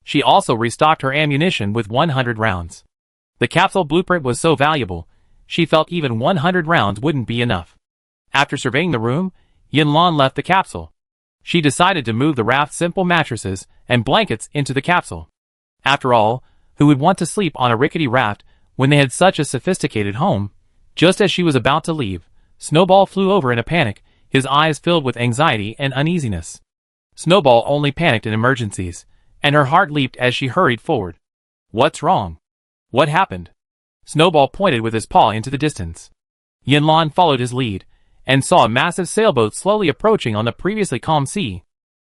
She also restocked her ammunition with 100 rounds. The capsule blueprint was so valuable, she felt even 100 rounds wouldn't be enough. After surveying the room, Yinlan left the capsule. She decided to move the raft's simple mattresses and blankets into the capsule. After all, who would want to sleep on a rickety raft when they had such a sophisticated home? Just as she was about to leave, Snowball flew over in a panic, his eyes filled with anxiety and uneasiness. Snowball only panicked in emergencies, and her heart leaped as she hurried forward. What's wrong? What happened? Snowball pointed with his paw into the distance. Yinlan followed his lead, and saw a massive sailboat slowly approaching on the previously calm sea.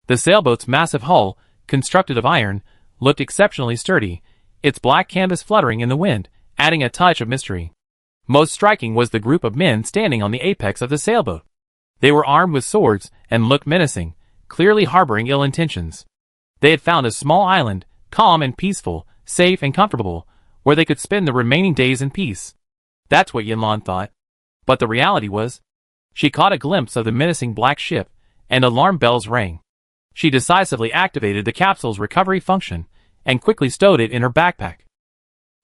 The sailboat's massive hull, constructed of iron, looked exceptionally sturdy, its black canvas fluttering in the wind, adding a touch of mystery. Most striking was the group of men standing on the apex of the sailboat. They were armed with swords and looked menacing, clearly harboring ill intentions. They had found a small island, calm and peaceful, safe and comfortable, where they could spend the remaining days in peace. That's what Yinlan thought. But the reality was, she caught a glimpse of the menacing black ship, and alarm bells rang. She decisively activated the capsule's recovery function, and quickly stowed it in her backpack.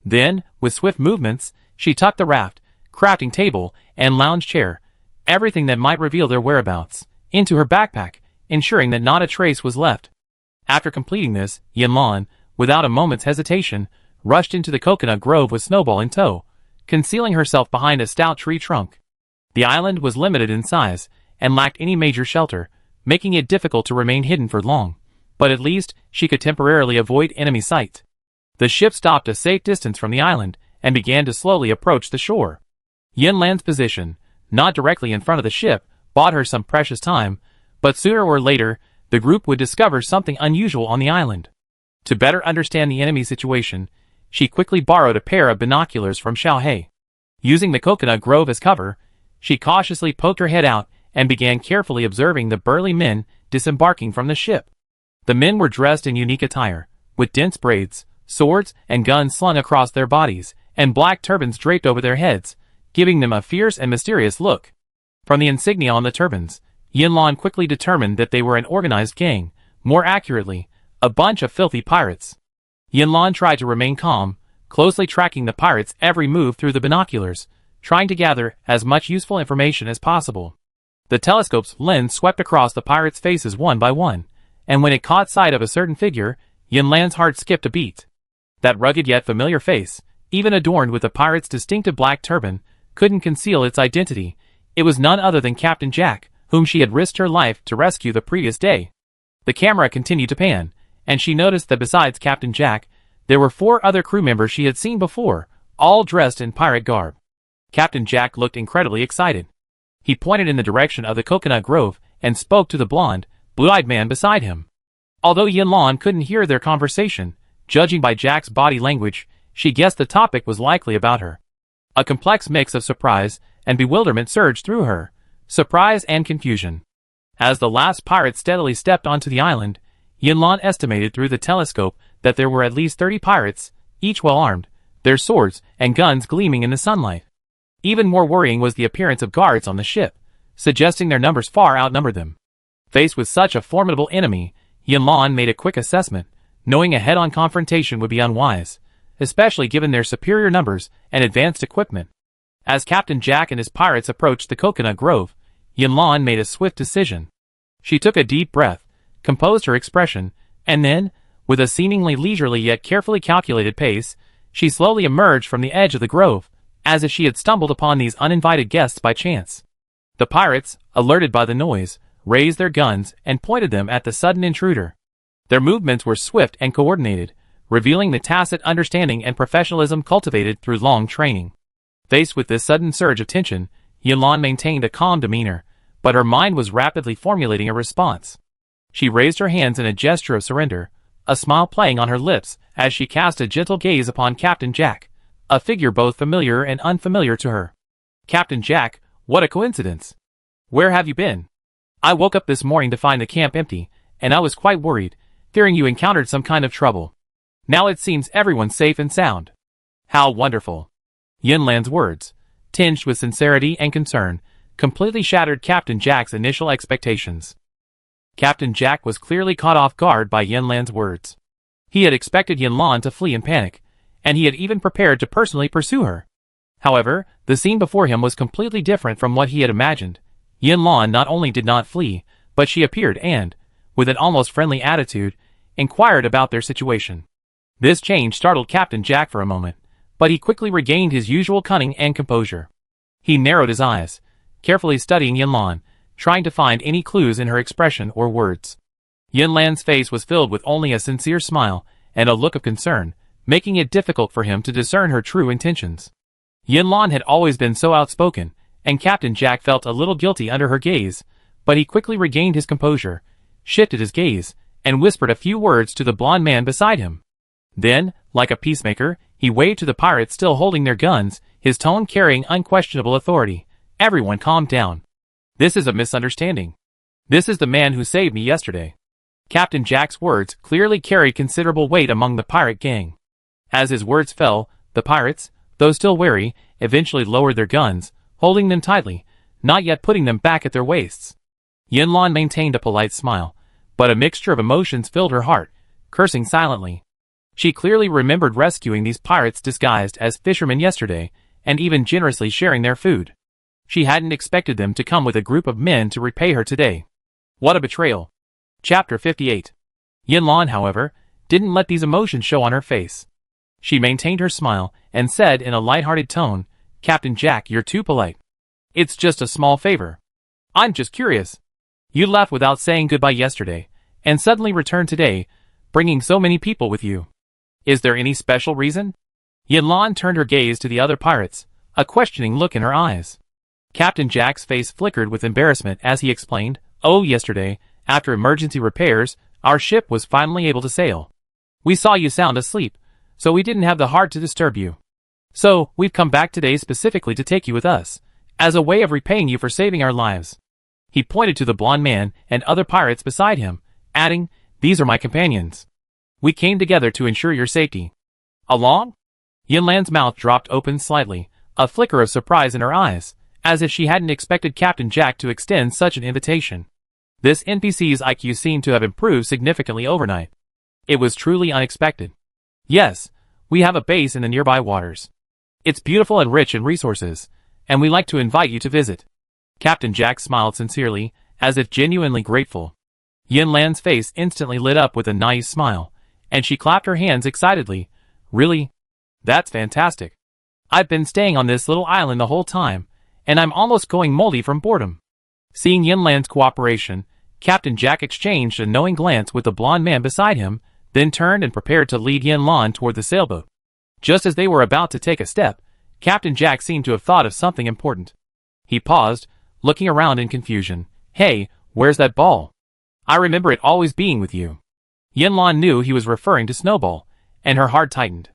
Then, with swift movements, she tucked the raft, crafting table, and lounge chair, everything that might reveal their whereabouts, into her backpack, ensuring that not a trace was left. After completing this, Yinlan, without a moment's hesitation, rushed into the coconut grove with Snowball in tow, concealing herself behind a stout tree trunk. The island was limited in size, and lacked any major shelter, making it difficult to remain hidden for long, but at least she could temporarily avoid enemy sight. The ship stopped a safe distance from the island, and began to slowly approach the shore. Yinlan's position, not directly in front of the ship, bought her some precious time, but sooner or later, the group would discover something unusual on the island. To better understand the enemy situation, she quickly borrowed a pair of binoculars from Xiaohei. Using the coconut grove as cover, she cautiously poked her head out and began carefully observing the burly men disembarking from the ship. The men were dressed in unique attire, with dense braids, swords and guns slung across their bodies, and black turbans draped over their heads, giving them a fierce and mysterious look. From the insignia on the turbans, Yinlan quickly determined that they were an organized gang, more accurately, a bunch of filthy pirates. Yinlan tried to remain calm, closely tracking the pirates' every move through the binoculars, trying to gather as much useful information as possible. The telescope's lens swept across the pirates' faces one by one, and when it caught sight of a certain figure, Yinlan's heart skipped a beat. That rugged yet familiar face, even adorned with the pirate's distinctive black turban, couldn't conceal its identity. It was none other than Captain Jack, whom she had risked her life to rescue the previous day. The camera continued to pan, and she noticed that besides Captain Jack, there were 4 other crew members she had seen before, all dressed in pirate garb. Captain Jack looked incredibly excited. He pointed in the direction of the coconut grove and spoke to the blonde, blue-eyed man beside him. Although Yinlan couldn't hear their conversation, judging by Jack's body language, she guessed the topic was likely about her. A complex mix of surprise and bewilderment surged through her, surprise and confusion. As the last pirate steadily stepped onto the island, Yinlan estimated through the telescope that there were at least 30 pirates, each well armed, their swords and guns gleaming in the sunlight. Even more worrying was the appearance of guards on the ship, suggesting their numbers far outnumbered them. Faced with such a formidable enemy, Yinlan made a quick assessment, knowing a head-on confrontation would be unwise, especially given their superior numbers and advanced equipment. As Captain Jack and his pirates approached the coconut grove, Yinlan made a swift decision. She took a deep breath, composed her expression, and then, with a seemingly leisurely yet carefully calculated pace, she slowly emerged from the edge of the grove, as if she had stumbled upon these uninvited guests by chance. The pirates, alerted by the noise, raised their guns and pointed them at the sudden intruder. Their movements were swift and coordinated, revealing the tacit understanding and professionalism cultivated through long training. Faced with this sudden surge of tension, Yinlan maintained a calm demeanor, but her mind was rapidly formulating a response. She raised her hands in a gesture of surrender, a smile playing on her lips as she cast a gentle gaze upon Captain Jack, a figure both familiar and unfamiliar to her. Captain Jack, what a coincidence! Where have you been? I woke up this morning to find the camp empty, and I was quite worried, fearing you encountered some kind of trouble. Now it seems everyone's safe and sound. How wonderful! Yinlan's words, tinged with sincerity and concern, completely shattered Captain Jack's initial expectations. Captain Jack was clearly caught off guard by Yinlan's words. He had expected Yinlan to flee in panic, and he had even prepared to personally pursue her. However, the scene before him was completely different from what he had imagined. Yinlan not only did not flee, but she appeared and, with an almost friendly attitude, inquired about their situation. This change startled Captain Jack for a moment, but he quickly regained his usual cunning and composure. He narrowed his eyes, carefully studying Yinlan, trying to find any clues in her expression or words. Yinlan's face was filled with only a sincere smile and a look of concern, making it difficult for him to discern her true intentions. Yinlan had always been so outspoken, and Captain Jack felt a little guilty under her gaze, but he quickly regained his composure, shifted his gaze, and whispered a few words to the blond man beside him. Then, like a peacemaker, he waved to the pirates still holding their guns, his tone carrying unquestionable authority. Everyone calmed down. This is a misunderstanding. This is the man who saved me yesterday. Captain Jack's words clearly carried considerable weight among the pirate gang. As his words fell, the pirates, though still wary, eventually lowered their guns, holding them tightly, not yet putting them back at their waists. Yinlan maintained a polite smile, but a mixture of emotions filled her heart, cursing silently. She clearly remembered rescuing these pirates disguised as fishermen yesterday, and even generously sharing their food. She hadn't expected them to come with a group of men to repay her today. What a betrayal. Chapter 58. Yinlan, however, didn't let these emotions show on her face. She maintained her smile and said in a light-hearted tone, Captain Jack, you're too polite. It's just a small favor. I'm just curious. You left without saying goodbye yesterday, and suddenly returned today, bringing so many people with you. Is there any special reason? Yinlan turned her gaze to the other pirates, a questioning look in her eyes. Captain Jack's face flickered with embarrassment as he explained, Oh, yesterday, after emergency repairs, our ship was finally able to sail. We saw you sound asleep, so we didn't have the heart to disturb you. So, we've come back today specifically to take you with us, as a way of repaying you for saving our lives. He pointed to the blond man and other pirates beside him, adding, These are my companions. We came together to ensure your safety. Along? Yinlan's mouth dropped open slightly, a flicker of surprise in her eyes, as if she hadn't expected Captain Jack to extend such an invitation. This NPC's IQ seemed to have improved significantly overnight. It was truly unexpected. Yes, we have a base in the nearby waters. It's beautiful and rich in resources, and we like to invite you to visit. Captain Jack smiled sincerely, as if genuinely grateful. Yinlan's face instantly lit up with a nice smile, and she clapped her hands excitedly. Really? That's fantastic. I've been staying on this little island the whole time, and I'm almost going moldy from boredom. Seeing Yinlan's cooperation, Captain Jack exchanged a knowing glance with the blond man beside him, then turned and prepared to lead Yinlan toward the sailboat. Just as they were about to take a step, Captain Jack seemed to have thought of something important. He paused, looking around in confusion. Hey, where's that ball? I remember it always being with you. Yinlan knew he was referring to Snowball, and her heart tightened.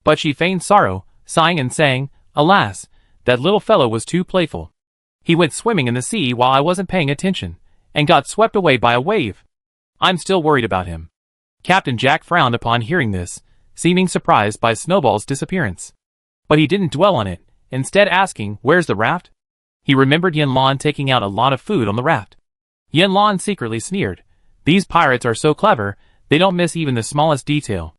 But she feigned sorrow, sighing and saying, "Alas, that little fellow was too playful. He went swimming in the sea while I wasn't paying attention, and got swept away by a wave. I'm still worried about him." Captain Jack frowned upon hearing this, seeming surprised by Snowball's disappearance. But he didn't dwell on it, instead asking, "Where's the raft?" He remembered Yinlan taking out a lot of food on the raft. Yinlan secretly sneered. These pirates are so clever, they don't miss even the smallest detail.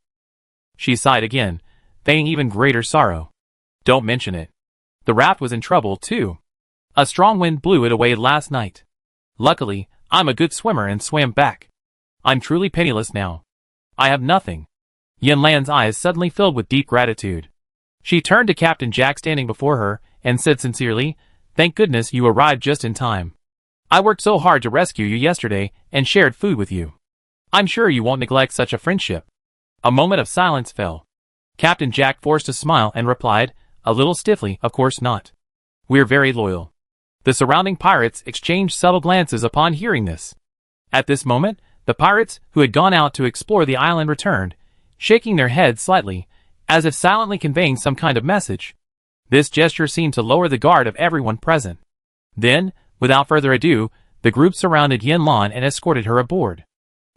She sighed again, feigning even greater sorrow. "Don't mention it. The raft was in trouble, too. A strong wind blew it away last night. Luckily, I'm a good swimmer and swam back. I'm truly penniless now. I have nothing." Yinlan's eyes suddenly filled with deep gratitude. She turned to Captain Jack standing before her, and said sincerely, "Thank goodness you arrived just in time. I worked so hard to rescue you yesterday, and shared food with you. I'm sure you won't neglect such a friendship." A moment of silence fell. Captain Jack forced a smile and replied, a little stiffly, "Of course not. We're very loyal." The surrounding pirates exchanged subtle glances upon hearing this. At this moment, the pirates who had gone out to explore the island returned, shaking their heads slightly, as if silently conveying some kind of message. This gesture seemed to lower the guard of everyone present. Then, without further ado, the group surrounded Yinlan and escorted her aboard.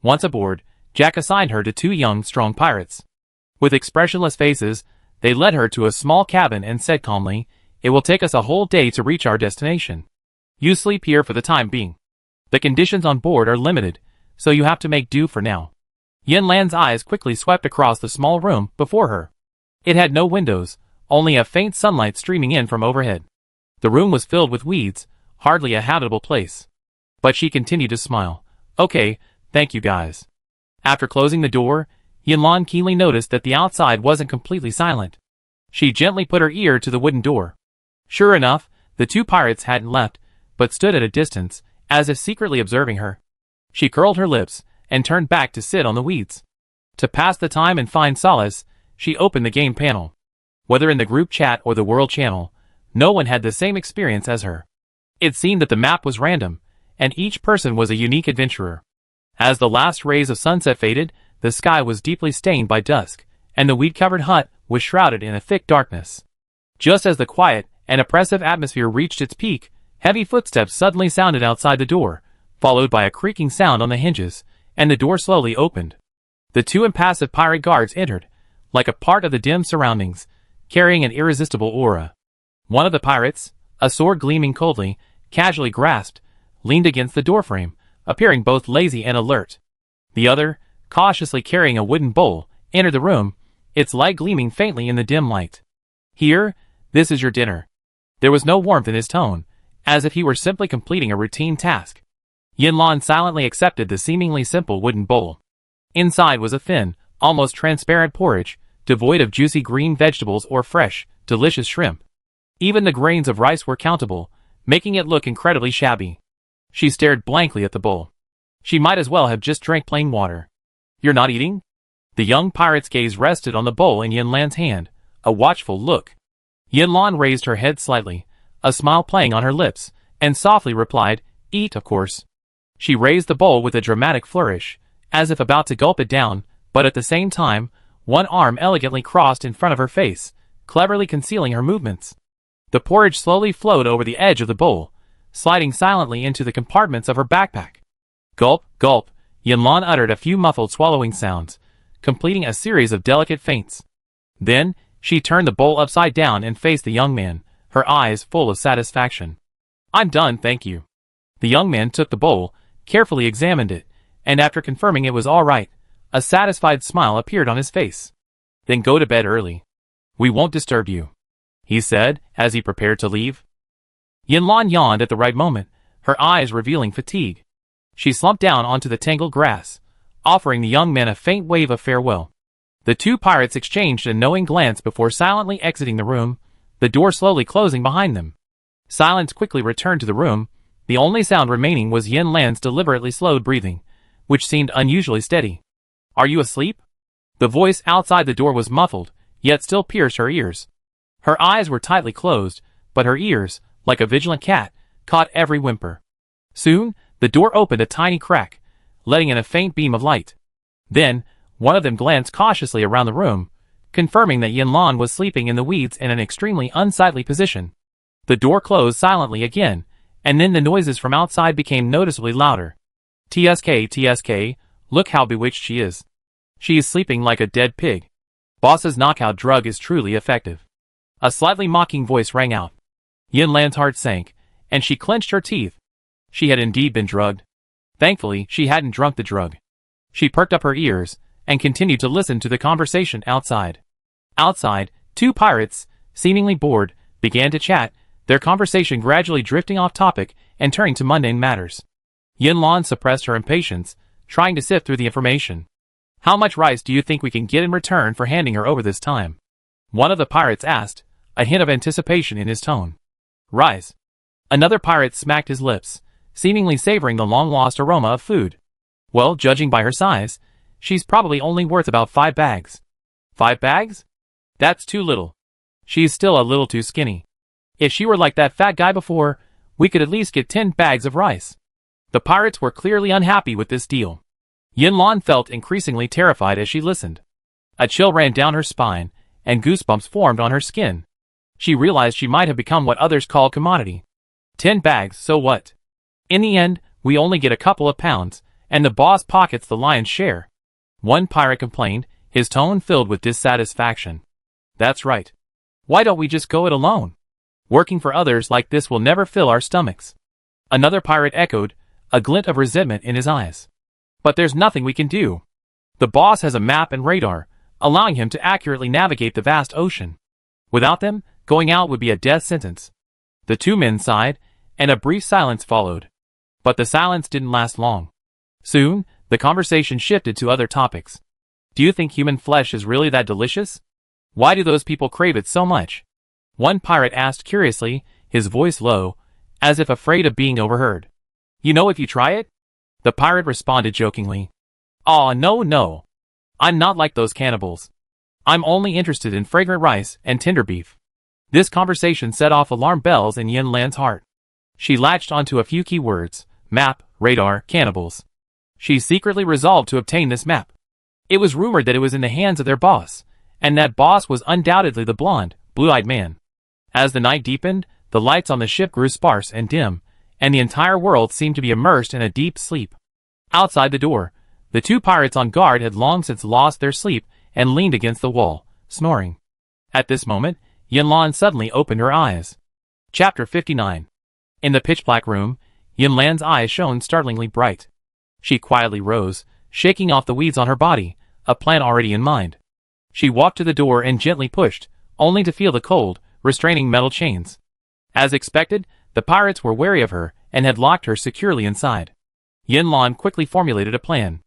Once aboard, Jack assigned her to two young, strong pirates. With expressionless faces, they led her to a small cabin and said calmly, "It will take us a whole day to reach our destination. You sleep here for the time being. The conditions on board are limited, so you have to make do for now." Yinlan's eyes quickly swept across the small room before her. It had no windows, only a faint sunlight streaming in from overhead. The room was filled with weeds, hardly a habitable place. But she continued to smile. "Okay, thank you guys." After closing the door, Yinlan keenly noticed that the outside wasn't completely silent. She gently put her ear to the wooden door. Sure enough, the two pirates hadn't left, but stood at a distance, as if secretly observing her. She curled her lips, and turned back to sit on the weeds. To pass the time and find solace, she opened the game panel. Whether in the group chat or the world channel, no one had the same experience as her. It seemed that the map was random, and each person was a unique adventurer. As the last rays of sunset faded, the sky was deeply stained by dusk, and the weed-covered hut was shrouded in a thick darkness. Just as the quiet and oppressive atmosphere reached its peak, heavy footsteps suddenly sounded outside the door, followed by a creaking sound on the hinges, and the door slowly opened. The two impassive pirate guards entered, like a part of the dim surroundings, carrying an irresistible aura. One of the pirates, a sword gleaming coldly, casually grasped, leaned against the doorframe, appearing both lazy and alert. The other, cautiously carrying a wooden bowl, entered the room, its light gleaming faintly in the dim light. "Here, this is your dinner." There was no warmth in his tone, as if he were simply completing a routine task. Yinlan silently accepted the seemingly simple wooden bowl. Inside was a thin, almost transparent porridge, devoid of juicy green vegetables or fresh, delicious shrimp. Even the grains of rice were countable, making it look incredibly shabby. She stared blankly at the bowl. She might as well have just drank plain water. "You're not eating?" The young pirate's gaze rested on the bowl in Yinlan's hand, a watchful look. Yinlan raised her head slightly, a smile playing on her lips, and softly replied, "Eat, of course." She raised the bowl with a dramatic flourish, as if about to gulp it down, but at the same time, one arm elegantly crossed in front of her face, cleverly concealing her movements. The porridge slowly flowed over the edge of the bowl, sliding silently into the compartments of her backpack. Gulp, gulp, Yinlan uttered a few muffled swallowing sounds, completing a series of delicate feints. Then, she turned the bowl upside down and faced the young man, her eyes full of satisfaction. "I'm done, thank you." The young man took the bowl, carefully examined it, and after confirming it was all right, a satisfied smile appeared on his face. "Then go to bed early. We won't disturb you," he said, as he prepared to leave. Yinlan yawned at the right moment, her eyes revealing fatigue. She slumped down onto the tangled grass, offering the young man a faint wave of farewell. The two pirates exchanged a knowing glance before silently exiting the room, the door slowly closing behind them. Silence quickly returned to the room. The only sound remaining was Yinlan's deliberately slowed breathing, which seemed unusually steady. "Are you asleep?" The voice outside the door was muffled, yet still pierced her ears. Her eyes were tightly closed, but her ears, like a vigilant cat, caught every whimper. Soon, the door opened a tiny crack, letting in a faint beam of light. Then, one of them glanced cautiously around the room, confirming that Yinlan was sleeping in the weeds in an extremely unsightly position. The door closed silently again, and then the noises from outside became noticeably louder. TSK, look how bewitched she is. She is sleeping like a dead pig. Boss's knockout drug is truly effective. A slightly mocking voice rang out. Yinlan's heart sank, and she clenched her teeth. She had indeed been drugged. Thankfully, she hadn't drunk the drug. She perked up her ears, and continued to listen to the conversation outside. Outside, two pirates, seemingly bored, began to chat, their conversation gradually drifting off topic and turning to mundane matters. Yinlan suppressed her impatience, trying to sift through the information. How much rice do you think we can get in return for handing her over this time? One of the pirates asked, a hint of anticipation in his tone. Rice. Another pirate smacked his lips, seemingly savoring the long-lost aroma of food. Well, judging by her size, she's probably only worth about 5 bags. 5 bags? That's too little. She's still a little too skinny. If she were like that fat guy before, we could at least get 10 bags of rice. The pirates were clearly unhappy with this deal. Yinlan felt increasingly terrified as she listened. A chill ran down her spine, and goosebumps formed on her skin. She realized she might have become what others call commodity. 10 bags, so what? In the end, we only get a couple of pounds, and the boss pockets the lion's share. One pirate complained, his tone filled with dissatisfaction. That's right. Why don't we just go it alone? Working for others like this will never fill our stomachs. Another pirate echoed, a glint of resentment in his eyes. But there's nothing we can do. The boss has a map and radar, allowing him to accurately navigate the vast ocean. Without them, going out would be a death sentence. The two men sighed, and a brief silence followed. But the silence didn't last long. Soon, the conversation shifted to other topics. Do you think human flesh is really that delicious? Why do those people crave it so much? One pirate asked curiously, his voice low, as if afraid of being overheard. You know if you try it? The pirate responded jokingly. Aw, no. I'm not like those cannibals. I'm only interested in fragrant rice and tender beef. This conversation set off alarm bells in Yinlan's heart. She latched onto a few key words: map, radar, cannibals. She secretly resolved to obtain this map. It was rumored that it was in the hands of their boss, and that boss was undoubtedly the blonde, blue-eyed man. As the night deepened, the lights on the ship grew sparse and dim, and the entire world seemed to be immersed in a deep sleep. Outside the door, the two pirates on guard had long since lost their sleep and leaned against the wall, snoring. At this moment, Yinlan suddenly opened her eyes. Chapter 59. In the pitch-black room, Yinlan's eyes shone startlingly bright. She quietly rose, shaking off the weeds on her body, a plan already in mind. She walked to the door and gently pushed, only to feel the cold, restraining metal chains. As expected, the pirates were wary of her and had locked her securely inside. Yinlan quickly formulated a plan.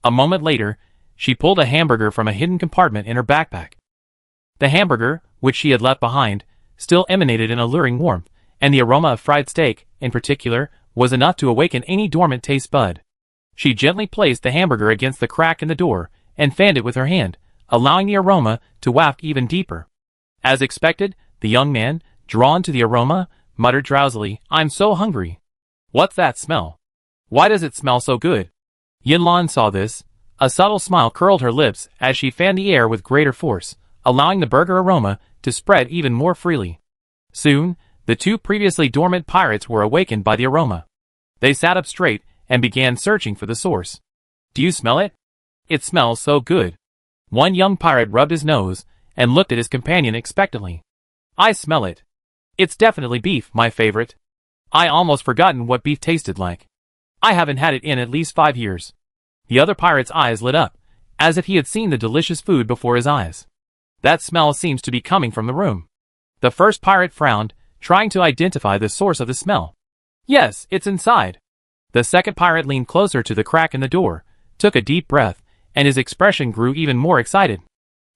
A moment later, she pulled a hamburger from a hidden compartment in her backpack. The hamburger, which she had left behind, still emanated an alluring warmth, and the aroma of fried steak, in particular, was enough to awaken any dormant taste bud. She gently placed the hamburger against the crack in the door and fanned it with her hand, allowing the aroma to waft even deeper. As expected, the young man, drawn to the aroma, muttered drowsily, "I'm so hungry." "What's that smell? Why does it smell so good?" Yinlan saw this. A subtle smile curled her lips as she fanned the air with greater force, allowing the burger aroma to spread even more freely. Soon, the two previously dormant pirates were awakened by the aroma. They sat up straight and began searching for the source. "Do you smell it? It smells so good." One young pirate rubbed his nose and looked at his companion expectantly. "I smell it. It's definitely beef, my favorite. I almost forgotten what beef tasted like. I haven't had it in at least 5 years." The other pirate's eyes lit up, as if he had seen the delicious food before his eyes. "That smell seems to be coming from the room." The first pirate frowned, trying to identify the source of the smell. "Yes, it's inside." The second pirate leaned closer to the crack in the door, took a deep breath, and his expression grew even more excited.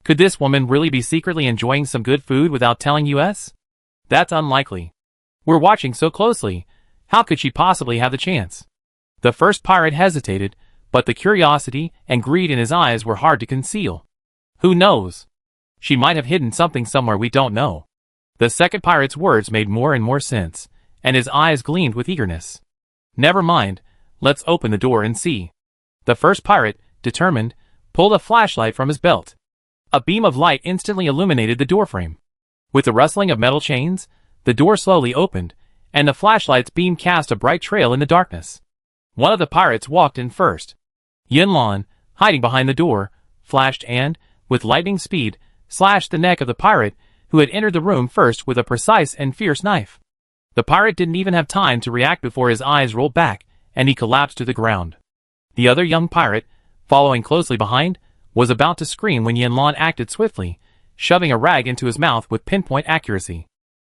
Could this woman really be secretly enjoying some good food without telling us? That's unlikely. We're watching so closely. How could she possibly have the chance? The first pirate hesitated, but the curiosity and greed in his eyes were hard to conceal. Who knows? She might have hidden something somewhere we don't know. The second pirate's words made more and more sense, and his eyes gleamed with eagerness. "Never mind, let's open the door and see." The first pirate, determined, pulled a flashlight from his belt. A beam of light instantly illuminated the doorframe. With the rustling of metal chains, the door slowly opened, and the flashlight's beam cast a bright trail in the darkness. One of the pirates walked in first. Yinlan, hiding behind the door, flashed and, with lightning speed, slashed the neck of the pirate who had entered the room first with a precise and fierce knife. The pirate didn't even have time to react before his eyes rolled back, and he collapsed to the ground. The other young pirate, following closely behind, was about to scream when Yinlan acted swiftly, shoving a rag into his mouth with pinpoint accuracy.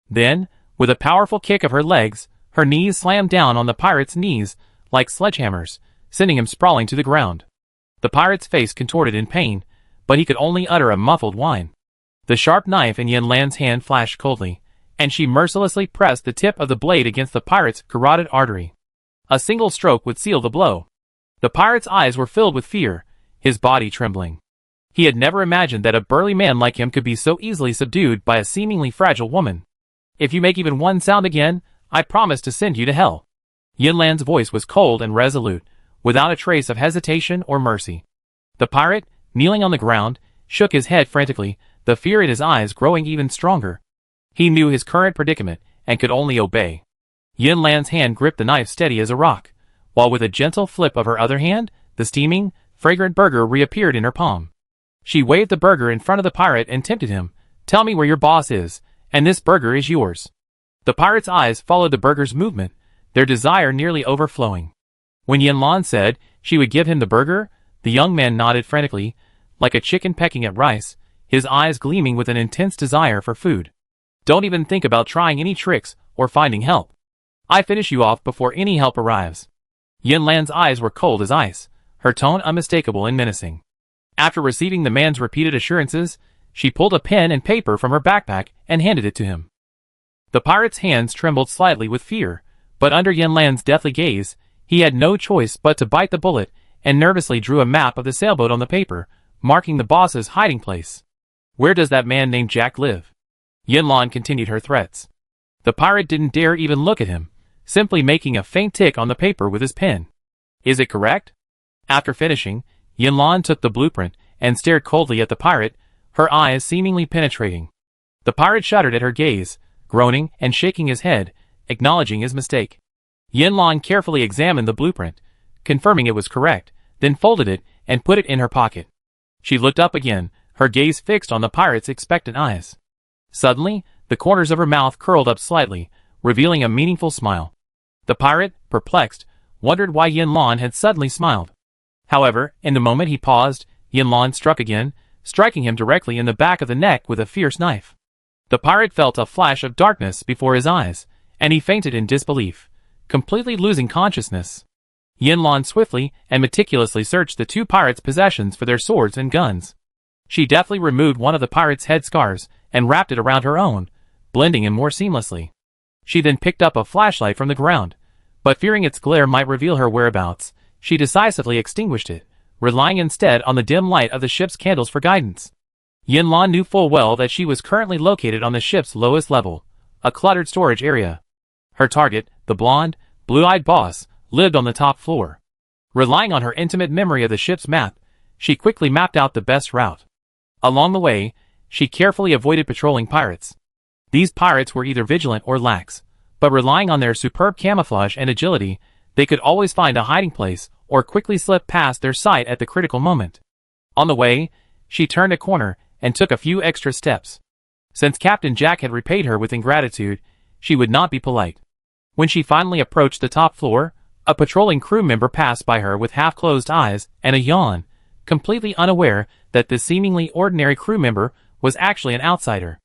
Then, with a powerful kick of her legs, her knees slammed down on the pirate's knees like sledgehammers, sending him sprawling to the ground. The pirate's face contorted in pain, but he could only utter a muffled whine. The sharp knife in Yinlan's hand flashed coldly, and she mercilessly pressed the tip of the blade against the pirate's carotid artery. A single stroke would seal the blow. The pirate's eyes were filled with fear, his body trembling. He had never imagined that a burly man like him could be so easily subdued by a seemingly fragile woman. "If you make even one sound again, I promise to send you to hell." Yinlan's voice was cold and resolute, without a trace of hesitation or mercy. The pirate, kneeling on the ground, shook his head frantically, the fear in his eyes growing even stronger. He knew his current predicament, and could only obey. Yinlan's hand gripped the knife steady as a rock, while with a gentle flip of her other hand, the steaming, fragrant burger reappeared in her palm. She waved the burger in front of the pirate and tempted him. "Tell me where your boss is, and this burger is yours." The pirate's eyes followed the burger's movement, their desire nearly overflowing. When Yinlan said she would give him the burger, the young man nodded frantically, like a chicken pecking at rice, his eyes gleaming with an intense desire for food. "Don't even think about trying any tricks or finding help. I finish you off before any help arrives." Yinlan's eyes were cold as ice, her tone unmistakable and menacing. After receiving the man's repeated assurances, she pulled a pen and paper from her backpack and handed it to him. The pirate's hands trembled slightly with fear, but under Yinlan's deathly gaze, he had no choice but to bite the bullet and nervously drew a map of the sailboat on the paper, marking the boss's hiding place. "Where does that man named Jack live?" Yinlan continued her threats. The pirate didn't dare even look at him, simply making a faint tick on the paper with his pen. "Is it correct?" After finishing, Yinlan took the blueprint and stared coldly at the pirate, her eyes seemingly penetrating. The pirate shuddered at her gaze, groaning and shaking his head, acknowledging his mistake. Yinlan carefully examined the blueprint, confirming it was correct, then folded it and put it in her pocket. She looked up again, her gaze fixed on the pirate's expectant eyes. Suddenly, the corners of her mouth curled up slightly, revealing a meaningful smile. The pirate, perplexed, wondered why Yinlan had suddenly smiled. However, in the moment he paused, Yinlan struck again, striking him directly in the back of the neck with a fierce knife. The pirate felt a flash of darkness before his eyes, and he fainted in disbelief, completely losing consciousness. Yinlan swiftly and meticulously searched the two pirates' possessions for their swords and guns. She deftly removed one of the pirates' head scars and wrapped it around her own, blending in more seamlessly. She then picked up a flashlight from the ground, but fearing its glare might reveal her whereabouts, she decisively extinguished it, relying instead on the dim light of the ship's candles for guidance. Yinlan knew full well that she was currently located on the ship's lowest level, a cluttered storage area. Her target, the blonde, blue-eyed boss, lived on the top floor. Relying on her intimate memory of the ship's map, she quickly mapped out the best route. Along the way, she carefully avoided patrolling pirates. These pirates were either vigilant or lax, but relying on their superb camouflage and agility, they could always find a hiding place or quickly slip past their sight at the critical moment. On the way, she turned a corner and took a few extra steps. Since Captain Jack had repaid her with ingratitude, she would not be polite. When she finally approached the top floor, a patrolling crew member passed by her with half-closed eyes and a yawn, completely unaware that this seemingly ordinary crew member was actually an outsider.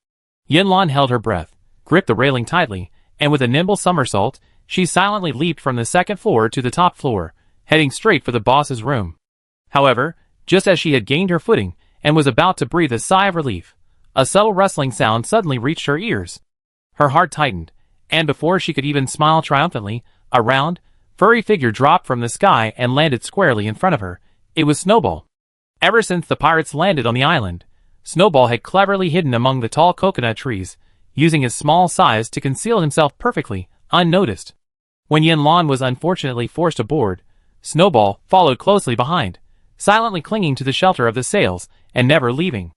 Yinlan held her breath, gripped the railing tightly, and with a nimble somersault, she silently leaped from the second floor to the top floor, heading straight for the boss's room. However, just as she had gained her footing and was about to breathe a sigh of relief, a subtle rustling sound suddenly reached her ears. Her heart tightened, and before she could even smile triumphantly, a round, furry figure dropped from the sky and landed squarely in front of her. It was Snowball. Ever since the pirates landed on the island, Snowball had cleverly hidden among the tall coconut trees, using his small size to conceal himself perfectly, unnoticed. When Yinlan was unfortunately forced aboard, Snowball followed closely behind, silently clinging to the shelter of the sails and never leaving.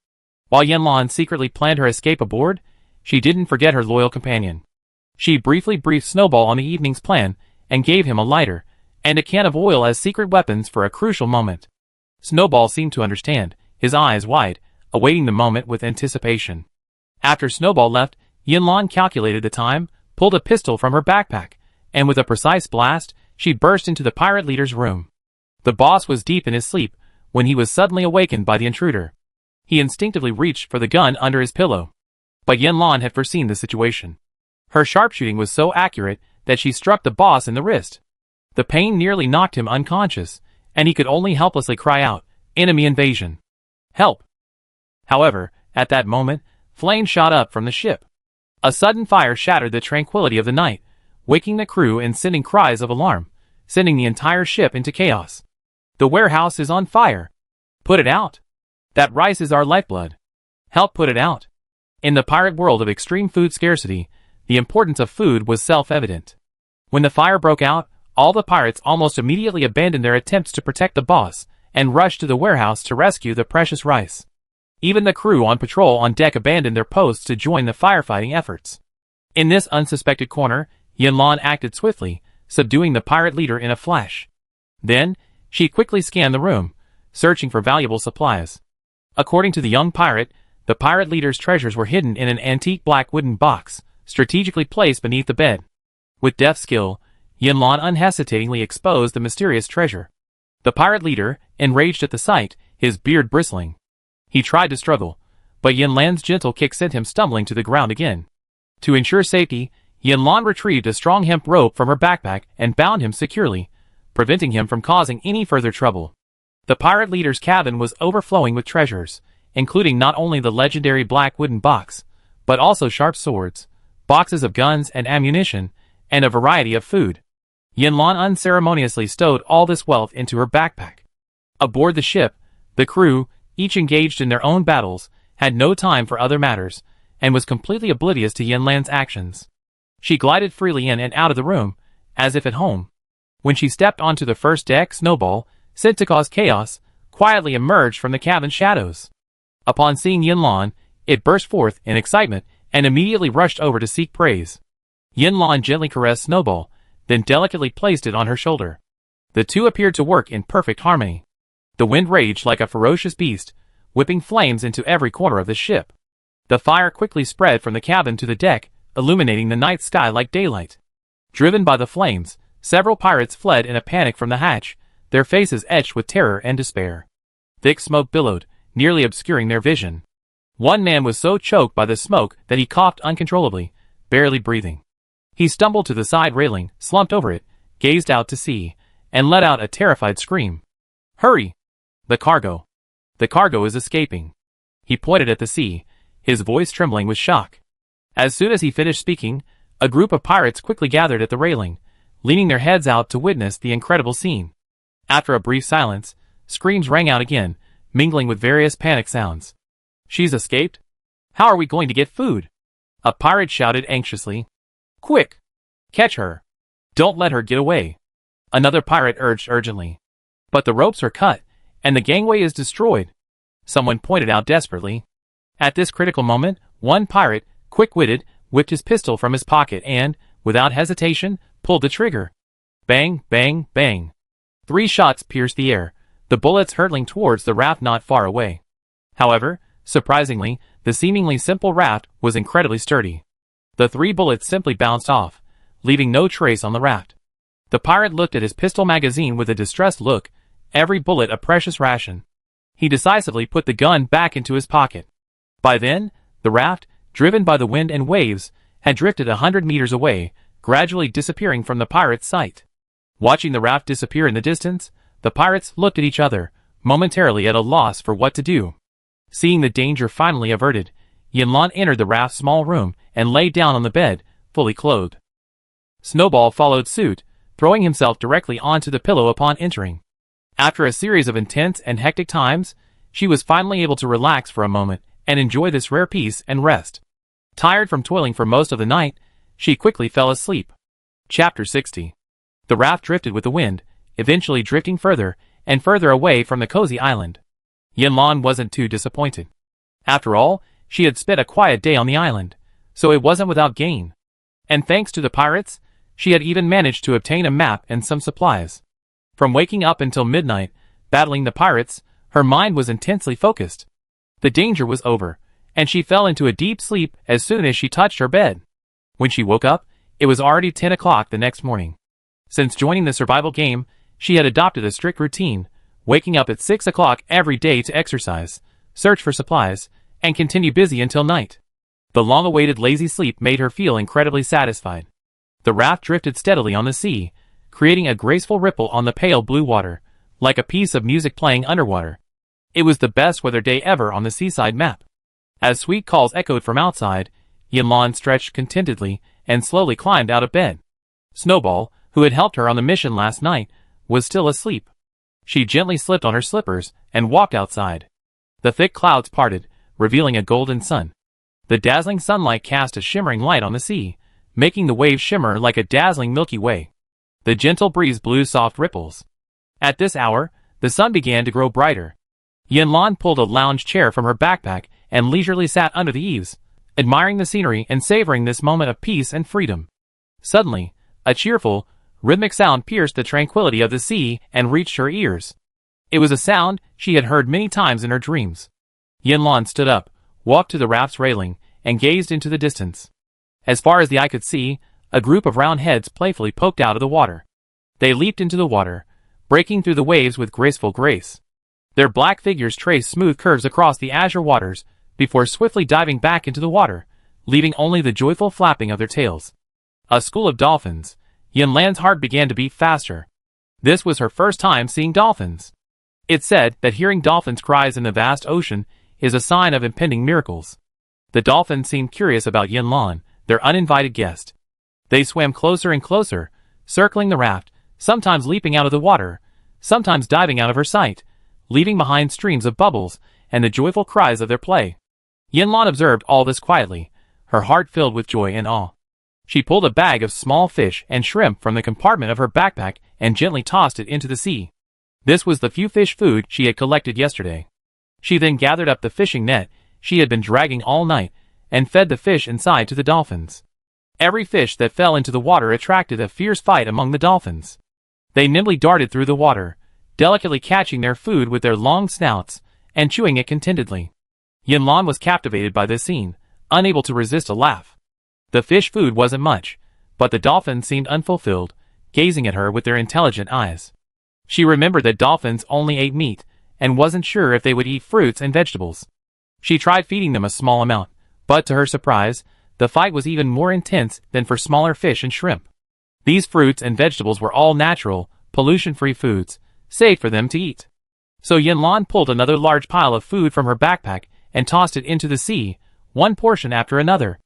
While Yanlan secretly planned her escape aboard, she didn't forget her loyal companion. She briefly briefed Snowball on the evening's plan and gave him a lighter and a can of oil as secret weapons for a crucial moment. Snowball seemed to understand, his eyes wide, awaiting the moment with anticipation. After Snowball left, Yanlan calculated the time, pulled a pistol from her backpack, and with a precise blast, she burst into the pirate leader's room. The boss was deep in his sleep when he was suddenly awakened by the intruder. He instinctively reached for the gun under his pillow. But Yanlan had foreseen the situation. Her sharpshooting was so accurate that she struck the boss in the wrist. The pain nearly knocked him unconscious, and he could only helplessly cry out, "Enemy invasion! Help!" However, at that moment, flames shot up from the ship. A sudden fire shattered the tranquility of the night, waking the crew and sending cries of alarm, sending the entire ship into chaos. "The warehouse is on fire! Put it out! That rice is our lifeblood! Help put it out!" In the pirate world of extreme food scarcity, the importance of food was self-evident. When the fire broke out, all the pirates almost immediately abandoned their attempts to protect the boss and rushed to the warehouse to rescue the precious rice. Even the crew on patrol on deck abandoned their posts to join the firefighting efforts. In this unsuspected corner, Yanlan acted swiftly, subduing the pirate leader in a flash. Then, she quickly scanned the room, searching for valuable supplies. According to the young pirate, the pirate leader's treasures were hidden in an antique black wooden box, strategically placed beneath the bed. With deft skill, Yanlan unhesitatingly exposed the mysterious treasure. The pirate leader, enraged at the sight, his beard bristling. He tried to struggle, but Yanlan's gentle kick sent him stumbling to the ground again. To ensure safety, Yanlan retrieved a strong hemp rope from her backpack and bound him securely, preventing him from causing any further trouble. The pirate leader's cabin was overflowing with treasures, including not only the legendary black wooden box, but also sharp swords, boxes of guns and ammunition, and a variety of food. Yanlan unceremoniously stowed all this wealth into her backpack. Aboard the ship, the crew, each engaged in their own battles, had no time for other matters, and was completely oblivious to Yanlan's actions. She glided freely in and out of the room, as if at home. When she stepped onto the first deck, Snowball, sent to cause chaos, quietly emerged from the cabin's shadows. Upon seeing Yanlan, it burst forth in excitement and immediately rushed over to seek praise. Yanlan gently caressed Snowball, then delicately placed it on her shoulder. The two appeared to work in perfect harmony. The wind raged like a ferocious beast, whipping flames into every corner of the ship. The fire quickly spread from the cabin to the deck, illuminating the night sky like daylight. Driven by the flames, several pirates fled in a panic from the hatch, their faces etched with terror and despair. Thick smoke billowed, nearly obscuring their vision. One man was so choked by the smoke that he coughed uncontrollably, barely breathing. He stumbled to the side railing, slumped over it, gazed out to sea, and let out a terrified scream. "Hurry! The cargo! The cargo is escaping!" He pointed at the sea, his voice trembling with shock. As soon as he finished speaking, a group of pirates quickly gathered at the railing, leaning their heads out to witness the incredible scene. After a brief silence, screams rang out again, mingling with various panic sounds. "She's escaped? How are we going to get food?" A pirate shouted anxiously. "Quick! Catch her! Don't let her get away!" Another pirate urged urgently. "But the ropes are cut, and the gangway is destroyed," someone pointed out desperately. At this critical moment, one pirate, quick-witted, whipped his pistol from his pocket and, without hesitation, pulled the trigger. Bang, bang, bang. 3 shots pierced the air, the bullets hurtling towards the raft not far away. However, surprisingly, the seemingly simple raft was incredibly sturdy. The 3 bullets simply bounced off, leaving no trace on the raft. The pirate looked at his pistol magazine with a distressed look, every bullet a precious ration. He decisively put the gun back into his pocket. By then, the raft, driven by the wind and waves, had drifted 100 meters away, gradually disappearing from the pirates' sight. Watching the raft disappear in the distance, the pirates looked at each other, momentarily at a loss for what to do. Seeing the danger finally averted, Yanlan entered the raft's small room and lay down on the bed, fully clothed. Snowball followed suit, throwing himself directly onto the pillow upon entering. After a series of intense and hectic times, she was finally able to relax for a moment and enjoy this rare peace and rest. Tired from toiling for most of the night, she quickly fell asleep. Chapter 60. The raft drifted with the wind, eventually drifting further and further away from the cozy island. Yinlan wasn't too disappointed. After all, she had spent a quiet day on the island, so it wasn't without gain. And thanks to the pirates, she had even managed to obtain a map and some supplies. From waking up until midnight, battling the pirates, her mind was intensely focused. The danger was over, and she fell into a deep sleep as soon as she touched her bed. When she woke up, it was already 10 o'clock the next morning. Since joining the survival game, she had adopted a strict routine, waking up at 6 o'clock every day to exercise, search for supplies, and continue busy until night. The long-awaited lazy sleep made her feel incredibly satisfied. The raft drifted steadily on the sea, creating a graceful ripple on the pale blue water, like a piece of music playing underwater. It was the best weather day ever on the seaside map. As sweet calls echoed from outside, Yinlan stretched contentedly and slowly climbed out of bed. Snowball, who had helped her on the mission last night, was still asleep. She gently slipped on her slippers and walked outside. The thick clouds parted, revealing a golden sun. The dazzling sunlight cast a shimmering light on the sea, making the waves shimmer like a dazzling Milky Way. The gentle breeze blew soft ripples. At this hour, the sun began to grow brighter. Yinlan pulled a lounge chair from her backpack and leisurely sat under the eaves, admiring the scenery and savoring this moment of peace and freedom. Suddenly, a cheerful, rhythmic sound pierced the tranquility of the sea and reached her ears. It was a sound she had heard many times in her dreams. Yinlan stood up, walked to the raft's railing, and gazed into the distance. As far as the eye could see, a group of round heads playfully poked out of the water. They leaped into the water, breaking through the waves with graceful grace. Their black figures traced smooth curves across the azure waters, before swiftly diving back into the water, leaving only the joyful flapping of their tails. A school of dolphins. Yinlan's heart began to beat faster. This was her first time seeing dolphins. It's said that hearing dolphins' cries in the vast ocean is a sign of impending miracles. The dolphins seemed curious about Yinlan, their uninvited guest. They swam closer and closer, circling the raft, sometimes leaping out of the water, sometimes diving out of her sight, leaving behind streams of bubbles and the joyful cries of their play. Yinlan observed all this quietly, her heart filled with joy and awe. She pulled a bag of small fish and shrimp from the compartment of her backpack and gently tossed it into the sea. This was the few fish food she had collected yesterday. She then gathered up the fishing net she had been dragging all night and fed the fish inside to the dolphins. Every fish that fell into the water attracted a fierce fight among the dolphins. They nimbly darted through the water, delicately catching their food with their long snouts and chewing it contentedly. Yinlan was captivated by this scene, unable to resist a laugh. The fish food wasn't much, but the dolphins seemed unfulfilled, gazing at her with their intelligent eyes. She remembered that dolphins only ate meat, and wasn't sure if they would eat fruits and vegetables. She tried feeding them a small amount, but to her surprise, the fight was even more intense than for smaller fish and shrimp. These fruits and vegetables were all natural, pollution-free foods, safe for them to eat. So Yinlan pulled another large pile of food from her backpack and tossed it into the sea, one portion after another.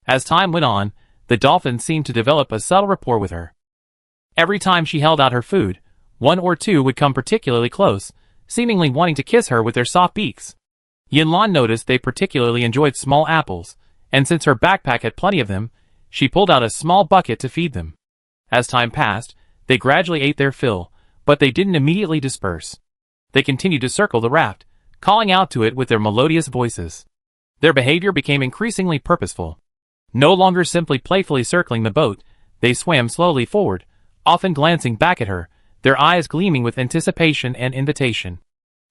As time went on, the dolphins seemed to develop a subtle rapport with her. Every time she held out her food, one or two would come particularly close, seemingly wanting to kiss her with their soft beaks. Yinlan noticed they particularly enjoyed small apples, and since her backpack had plenty of them, she pulled out a small bucket to feed them. As time passed, they gradually ate their fill, but they didn't immediately disperse. They continued to circle the raft, calling out to it with their melodious voices. Their behavior became increasingly purposeful. No longer simply playfully circling the boat, they swam slowly forward, often glancing back at her, their eyes gleaming with anticipation and invitation.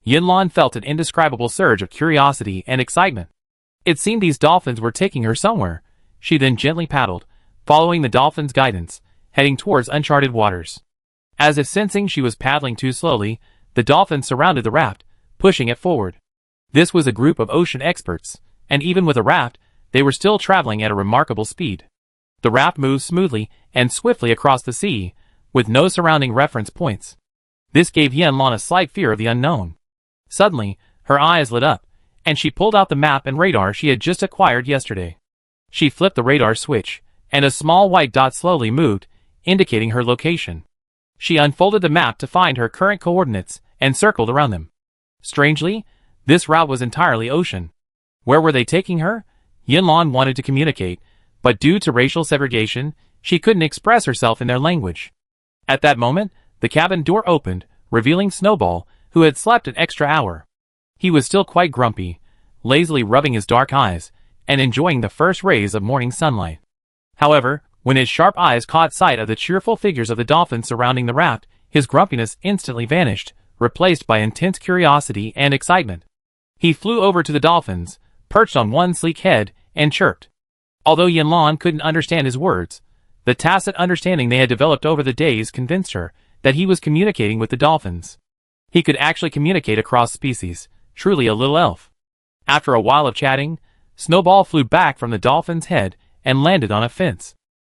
Yinlan felt an indescribable surge of curiosity and excitement. It seemed these dolphins were taking her somewhere. She then gently paddled, following the dolphins' guidance, heading towards uncharted waters. As if sensing she was paddling too slowly, the dolphins surrounded the raft, pushing it forward. This was a group of ocean experts, and even with a raft, they were still traveling at a remarkable speed. The raft moved smoothly and swiftly across the sea, with no surrounding reference points. This gave Yinlan a slight fear of the unknown. Suddenly, her eyes lit up, and she pulled out the map and radar she had just acquired yesterday. She flipped the radar switch, and a small white dot slowly moved, indicating her location. She unfolded the map to find her current coordinates and circled around them. Strangely, this route was entirely ocean. Where were they taking her? Yinlan wanted to communicate, but due to racial segregation, she couldn't express herself in their language. At that moment, The cabin door opened, revealing Snowball, who had slept an extra hour. He was still quite grumpy, lazily rubbing his dark eyes, and enjoying the first rays of morning sunlight. However, when his sharp eyes caught sight of the cheerful figures of the dolphins surrounding the raft, his grumpiness instantly vanished, replaced by intense curiosity and excitement. He flew over to the dolphins, perched on one sleek head, and chirped. Although Yanlan couldn't understand his words, the tacit understanding they had developed over the days convinced her that he was communicating with the dolphins. He could actually communicate across species, truly a little elf. After a while of chatting, Snowball flew back from the dolphin's head and landed on a fence.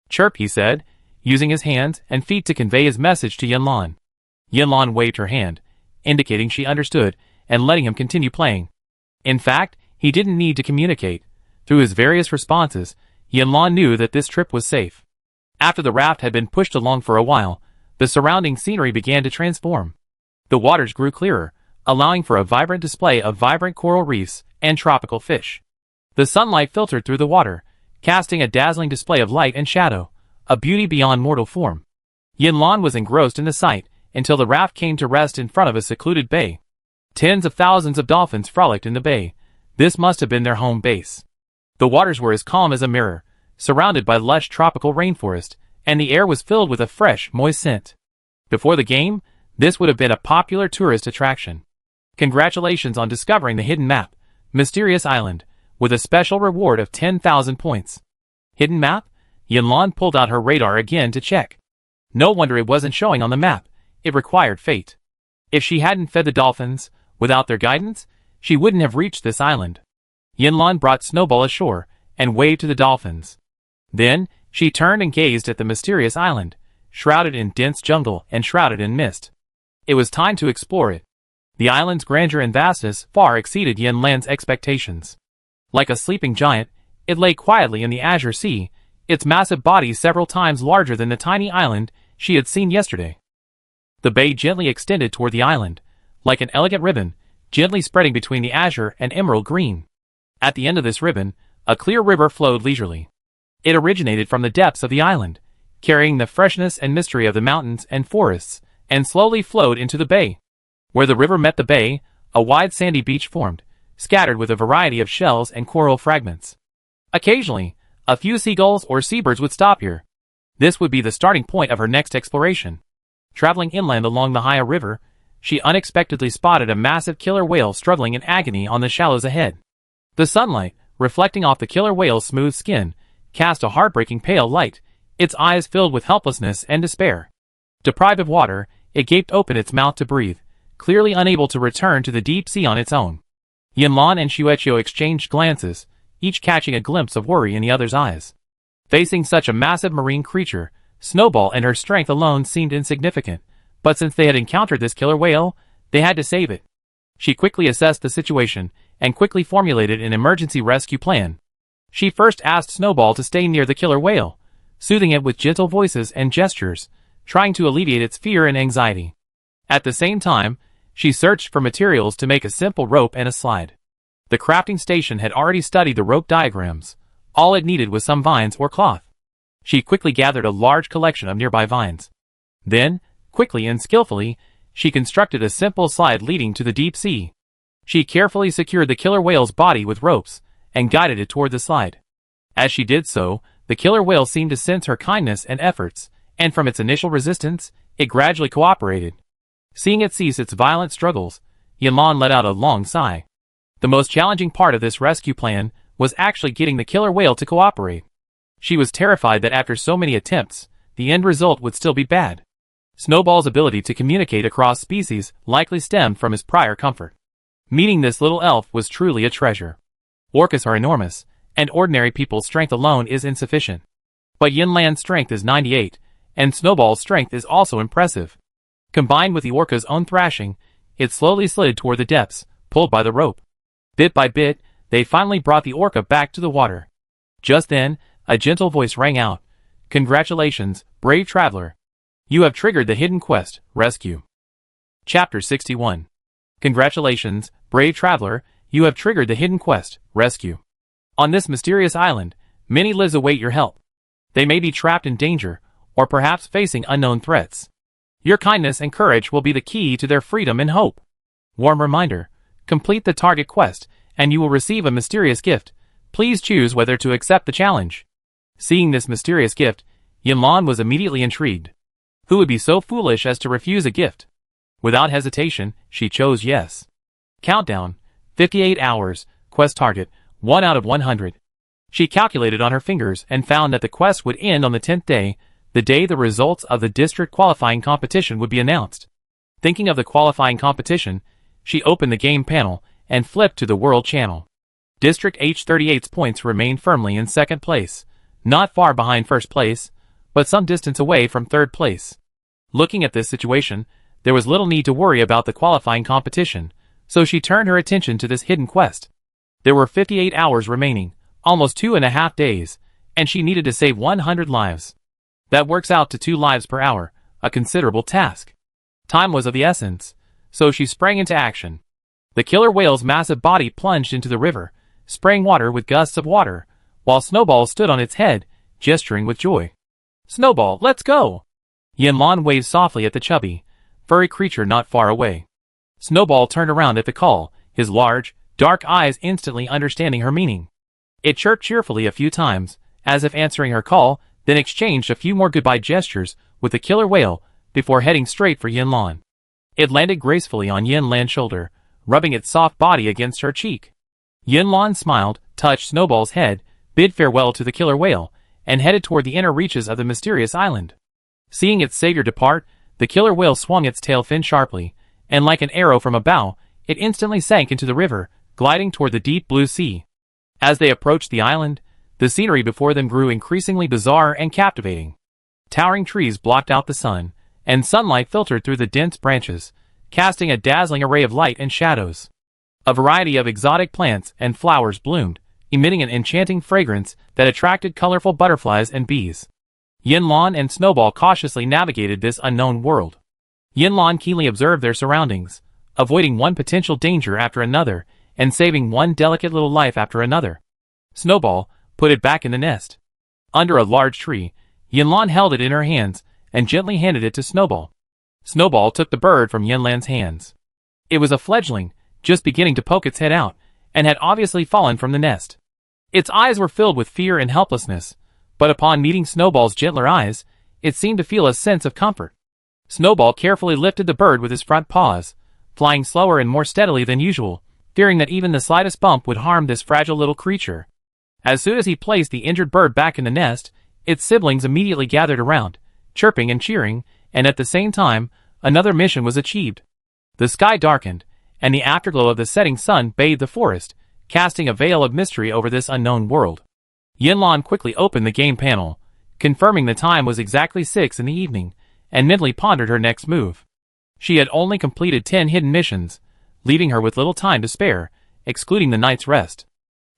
"Chirp," he said, using his hands and feet to convey his message to Yanlan. Yanlan waved her hand, indicating she understood, and letting him continue playing. In fact, he didn't need to communicate. Through his various responses, Yanlan knew that this trip was safe. After the raft had been pushed along for a while, the surrounding scenery began to transform. The waters grew clearer, allowing for a vibrant display of vibrant coral reefs and tropical fish. The sunlight filtered through the water, casting a dazzling display of light and shadow, a beauty beyond mortal form. Yanlan was engrossed in the sight until the raft came to rest in front of a secluded bay. Tens of thousands of dolphins frolicked in the bay. This must have been their home base. The waters were as calm as a mirror, surrounded by lush tropical rainforest, and the air was filled with a fresh, moist scent. Before the game, this would have been a popular tourist attraction. Congratulations on discovering the hidden map, Mysterious Island, with a special reward of 10,000 points. Hidden map? Yanlan pulled out her radar again to check. No wonder it wasn't showing on the map. It required fate. If she hadn't fed the dolphins, without their guidance, she wouldn't have reached this island. Yanlan brought Snowball ashore and waved to the dolphins. Then, she turned and gazed at the mysterious island, shrouded in dense jungle and shrouded in mist. It was time to explore it. The island's grandeur and vastness far exceeded Yanlan's expectations. Like a sleeping giant, it lay quietly in the azure sea, its massive body several times larger than the tiny island she had seen yesterday. The bay gently extended toward the island, like an elegant ribbon, gently spreading between the azure and emerald green. At the end of this ribbon, a clear river flowed leisurely. It originated from the depths of the island, carrying the freshness and mystery of the mountains and forests, and slowly flowed into the bay. Where the river met the bay, a wide sandy beach formed, scattered with a variety of shells and coral fragments. Occasionally, a few seagulls or seabirds would stop here. This would be the starting point of her next exploration. Traveling inland along the Haya River, she unexpectedly spotted a massive killer whale struggling in agony on the shallows ahead. The sunlight, reflecting off the killer whale's smooth skin, cast a heartbreaking pale light, its eyes filled with helplessness and despair. Deprived of water, it gaped open its mouth to breathe, clearly unable to return to the deep sea on its own. Yanlan and Shueqiu exchanged glances, each catching a glimpse of worry in the other's eyes. Facing such a massive marine creature, Snowball and her strength alone seemed insignificant, but since they had encountered this killer whale, they had to save it. She quickly assessed the situation, and quickly formulated an emergency rescue plan. She first asked Snowball to stay near the killer whale, soothing it with gentle voices and gestures, trying to alleviate its fear and anxiety. At the same time, she searched for materials to make a simple rope and a slide. The crafting station had already studied the rope diagrams. All it needed was some vines or cloth. She quickly gathered a large collection of nearby vines. Then, quickly and skillfully, she constructed a simple slide leading to the deep sea. She carefully secured the killer whale's body with ropes, and guided it toward the slide. As she did so, the killer whale seemed to sense her kindness and efforts, and from its initial resistance, it gradually cooperated. Seeing it cease its violent struggles, Yanlan let out a long sigh. The most challenging part of this rescue plan was actually getting the killer whale to cooperate. She was terrified that after so many attempts, the end result would still be bad. Snowball's ability to communicate across species likely stemmed from his prior comfort. Meeting this little elf was truly a treasure. Orcas are enormous, and ordinary people's strength alone is insufficient. But Yanlan's strength is 98, and Snowball's strength is also impressive. Combined with the orca's own thrashing, it slowly slid toward the depths, pulled by the rope. Bit by bit, they finally brought the orca back to the water. Just then, a gentle voice rang out. "Congratulations, brave traveler. You have triggered the hidden quest, Rescue." Chapter 61. Congratulations, brave traveler, you have triggered the hidden quest, Rescue. On this mysterious island, many lives await your help. They may be trapped in danger, or perhaps facing unknown threats. Your kindness and courage will be the key to their freedom and hope. Warm reminder. Complete the target quest, and you will receive a mysterious gift. Please choose whether to accept the challenge. Seeing this mysterious gift, Yinlan was immediately intrigued. Who would be so foolish as to refuse a gift? Without hesitation, she chose yes. Countdown. 58 hours. Quest target. 1 out of 100. She calculated on her fingers and found that the quest would end on the 10th day, the day the results of the district qualifying competition would be announced. Thinking of the qualifying competition, she opened the game panel and flipped to the World Channel. District H38's points remained firmly in second place, not far behind first place, but some distance away from third place. Looking at this situation, there was little need to worry about the qualifying competition, so she turned her attention to this hidden quest. There were 58 hours remaining, almost 2.5 days, and she needed to save 100 lives. That works out to 2 lives per hour, a considerable task. Time was of the essence, so she sprang into action. The killer whale's massive body plunged into the river, spraying water with gusts of water, while Snowball stood on its head, gesturing with joy. "Snowball, let's go!" Yinlan waved softly at the chubby, furry creature not far away. Snowball turned around at the call, his large, dark eyes instantly understanding her meaning. It chirped cheerfully a few times, as if answering her call, then exchanged a few more goodbye gestures with the killer whale before heading straight for Yinlan. It landed gracefully on Yinlan's shoulder, rubbing its soft body against her cheek. Yinlan smiled, touched Snowball's head, bid farewell to the killer whale, and headed toward the inner reaches of the mysterious island. Seeing its savior depart, the killer whale swung its tail fin sharply, and like an arrow from a bow, it instantly sank into the river, gliding toward the deep blue sea. As they approached the island, the scenery before them grew increasingly bizarre and captivating. Towering trees blocked out the sun, and sunlight filtered through the dense branches, casting a dazzling array of light and shadows. A variety of exotic plants and flowers bloomed, emitting an enchanting fragrance that attracted colorful butterflies and bees. Yinlan and Snowball cautiously navigated this unknown world. Yinlan keenly observed their surroundings, avoiding one potential danger after another, and saving one delicate little life after another. Snowball put it back in the nest. Under a large tree, Yinlan held it in her hands and gently handed it to Snowball. Snowball took the bird from Yinlan's hands. It was a fledgling, just beginning to poke its head out, and had obviously fallen from the nest. Its eyes were filled with fear and helplessness, but upon meeting Snowball's gentler eyes, it seemed to feel a sense of comfort. Snowball carefully lifted the bird with his front paws, flying slower and more steadily than usual, fearing that even the slightest bump would harm this fragile little creature. As soon as he placed the injured bird back in the nest, its siblings immediately gathered around, chirping and cheering, and at the same time, another mission was achieved. The sky darkened, and the afterglow of the setting sun bathed the forest, casting a veil of mystery over this unknown world. Yinlan quickly opened the game panel, confirming the time was exactly 6 in the evening, and mentally pondered her next move. She had only completed 10 hidden missions, leaving her with little time to spare, excluding the night's rest.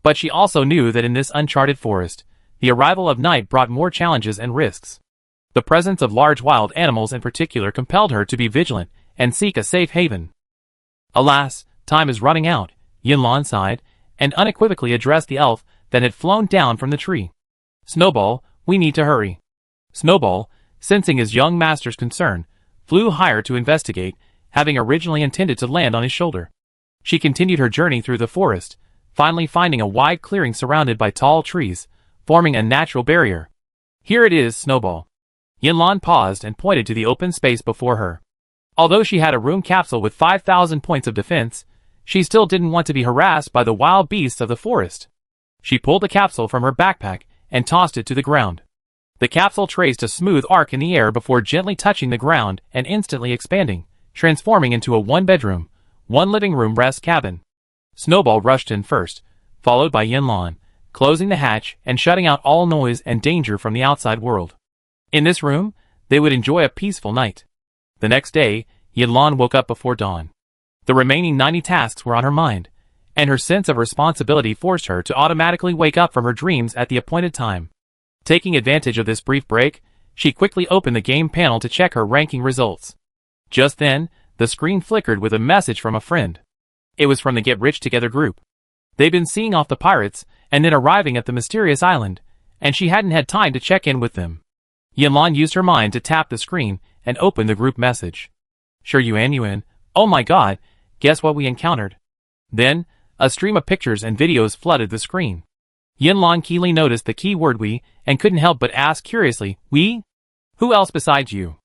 But she also knew that in this uncharted forest, the arrival of night brought more challenges and risks. The presence of large wild animals in particular compelled her to be vigilant and seek a safe haven. "Alas, time is running out," Yinlan sighed, and unequivocally addressed the elf that had flown down from the tree. "Snowball, we need to hurry." Snowball, sensing his young master's concern, flew higher to investigate, having originally intended to land on his shoulder. She continued her journey through the forest, finally finding a wide clearing surrounded by tall trees, forming a natural barrier. "Here it is, Snowball." Yinlan paused and pointed to the open space before her. Although she had a room capsule with 5,000 points of defense, she still didn't want to be harassed by the wild beasts of the forest. She pulled the capsule from her backpack and tossed it to the ground. The capsule traced a smooth arc in the air before gently touching the ground and instantly expanding, transforming into a one-bedroom, one-living-room rest cabin. Snowball rushed in first, followed by Yinlan, closing the hatch and shutting out all noise and danger from the outside world. In this room, they would enjoy a peaceful night. The next day, Yinlan woke up before dawn. The remaining 90 tasks were on her mind, and her sense of responsibility forced her to automatically wake up from her dreams at the appointed time. Taking advantage of this brief break, she quickly opened the game panel to check her ranking results. Just then, the screen flickered with a message from a friend. It was from the Get Rich Together group. They'd been seeing off the pirates and then arriving at the mysterious island, and she hadn't had time to check in with them. Yinlan used her mind to tap the screen and opened the group message. Sure Yuan, oh my god, guess what we encountered? Then, a stream of pictures and videos flooded the screen. Yinlan keenly noticed the key word we, and couldn't help but ask curiously, we? Who else besides you?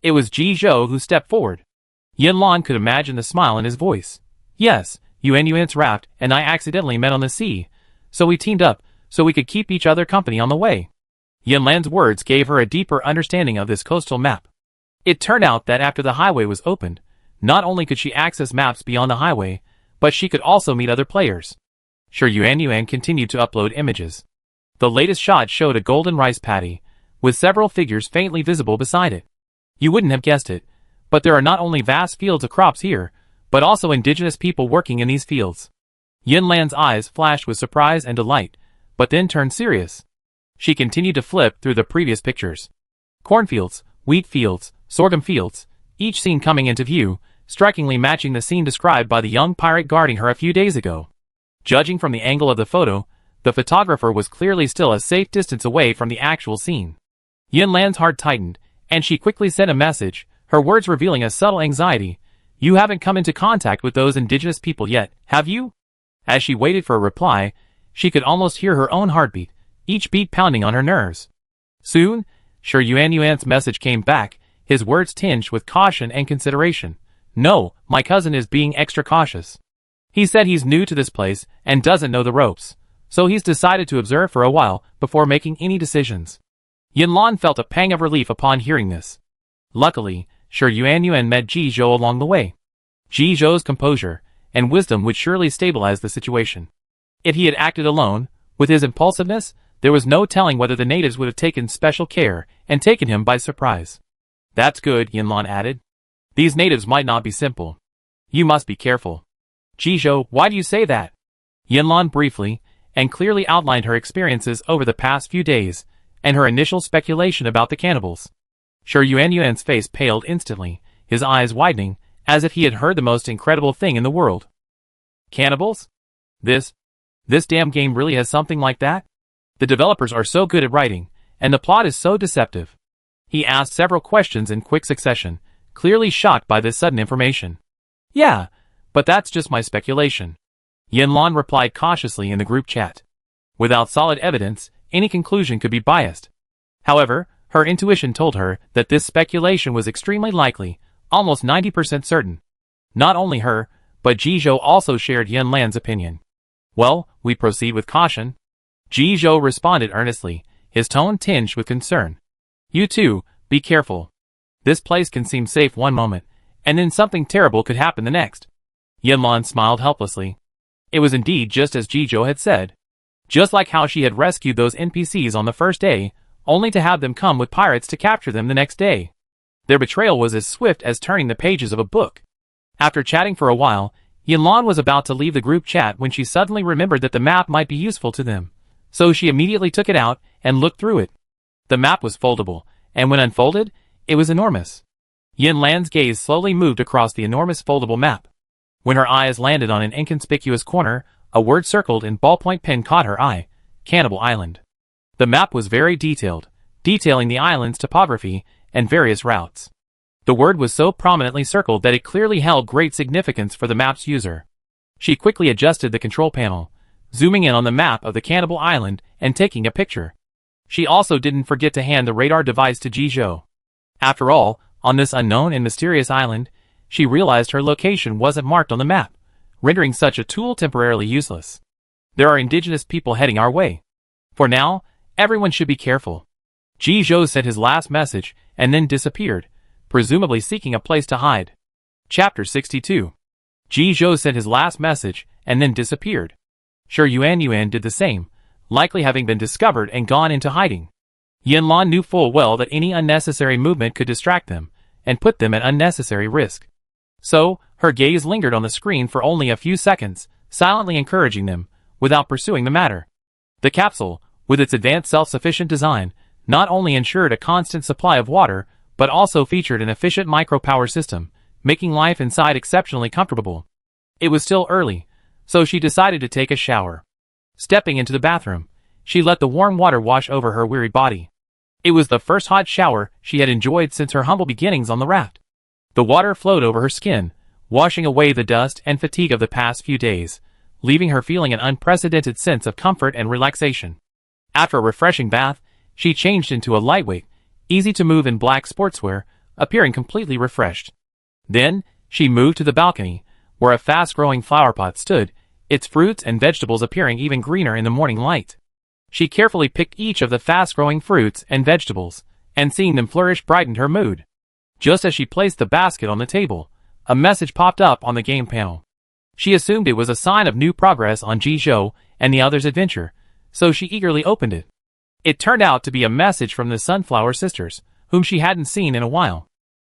It was Ji Zhou who stepped forward. Yinlan could imagine the smile in his voice. Yes, Yuan's raft and I accidentally met on the sea, so we teamed up, so we could keep each other company on the way. Yinlan's words gave her a deeper understanding of this coastal map. It turned out that after the highway was opened, not only could she access maps beyond the highway, but she could also meet other players. Sure Yuan continued to upload images. The latest shot showed a golden rice paddy, with several figures faintly visible beside it. You wouldn't have guessed it, but there are not only vast fields of crops here, but also indigenous people working in these fields. Yinlan's eyes flashed with surprise and delight, but then turned serious. She continued to flip through the previous pictures. Cornfields, wheat fields, sorghum fields, each scene coming into view, strikingly matching the scene described by the young pirate guarding her a few days ago. Judging from the angle of the photo, the photographer was clearly still a safe distance away from the actual scene. Yinlan's heart tightened, and she quickly sent a message, her words revealing a subtle anxiety. You haven't come into contact with those indigenous people yet, have you? As she waited for a reply, she could almost hear her own heartbeat, each beat pounding on her nerves. Soon, Sure Yuan's message came back, his words tinged with caution and consideration. No, my cousin is being extra cautious. He said he's new to this place and doesn't know the ropes, so he's decided to observe for a while before making any decisions. Yinlan felt a pang of relief upon hearing this. Luckily, Sure Yuan met Ji Zhou along the way. Ji Zhou's composure and wisdom would surely stabilize the situation. If he had acted alone, with his impulsiveness, there was no telling whether the natives would have taken special care and taken him by surprise. That's good, Yinlan added. These natives might not be simple. You must be careful. Ji Zhou, why do you say that? Yinlan briefly and clearly outlined her experiences over the past few days, and her initial speculation about the cannibals. Sure Yuan's face paled instantly, his eyes widening, as if he had heard the most incredible thing in the world. Cannibals? This damn game really has something like that? The developers are so good at writing, and the plot is so deceptive. He asked several questions in quick succession, clearly shocked by this sudden information. Yeah, but that's just my speculation. Yinlan replied cautiously in the group chat. Without solid evidence, any conclusion could be biased. However, her intuition told her that this speculation was extremely likely, almost 90% certain. Not only her, but Ji Zhou also shared Yinlan's opinion. Well, we proceed with caution. Ji Zhou responded earnestly, his tone tinged with concern. You too, be careful. This place can seem safe one moment, and then something terrible could happen the next. Yinlan smiled helplessly. It was indeed just as Ji Zhou had said. Just like how she had rescued those NPCs on the first day, only to have them come with pirates to capture them the next day. Their betrayal was as swift as turning the pages of a book. After chatting for a while, Yinlan was about to leave the group chat when she suddenly remembered that the map might be useful to them. So she immediately took it out and looked through it. The map was foldable, and when unfolded, it was enormous. Yinlan's gaze slowly moved across the enormous foldable map. When her eyes landed on an inconspicuous corner, a word circled in ballpoint pen caught her eye: Cannibal Island. The map was very detailed, detailing the island's topography and various routes. The word was so prominently circled that it clearly held great significance for the map's user. She quickly adjusted the control panel, zooming in on the map of the Cannibal Island and taking a picture. She also didn't forget to hand the radar device to Ji Zhou. After all, on this unknown and mysterious island, she realized her location wasn't marked on the map, rendering such a tool temporarily useless. There are indigenous people heading our way. For now, everyone should be careful. Ji Zhou sent his last message and then disappeared, presumably seeking a place to hide. Chapter 62. Ji Zhou sent his last message and then disappeared. Sure Yuan did the same, likely having been discovered and gone into hiding. Yinlan knew full well that any unnecessary movement could distract them and put them at unnecessary risk. So, her gaze lingered on the screen for only a few seconds, silently encouraging them, without pursuing the matter. The capsule, with its advanced self-sufficient design, not only ensured a constant supply of water, but also featured an efficient micro-power system, making life inside exceptionally comfortable. It was still early, so she decided to take a shower. Stepping into the bathroom, she let the warm water wash over her weary body. It was the first hot shower she had enjoyed since her humble beginnings on the raft. The water flowed over her skin, washing away the dust and fatigue of the past few days, leaving her feeling an unprecedented sense of comfort and relaxation. After a refreshing bath, she changed into a lightweight, easy-to-move in black sportswear, appearing completely refreshed. Then, she moved to the balcony, where a fast-growing flower pot stood, its fruits and vegetables appearing even greener in the morning light. She carefully picked each of the fast-growing fruits and vegetables, and seeing them flourish brightened her mood. Just as she placed the basket on the table, a message popped up on the game panel. She assumed it was a sign of new progress on Jizhou and the others' adventure, so she eagerly opened it. It turned out to be a message from the Sunflower sisters, whom she hadn't seen in a while.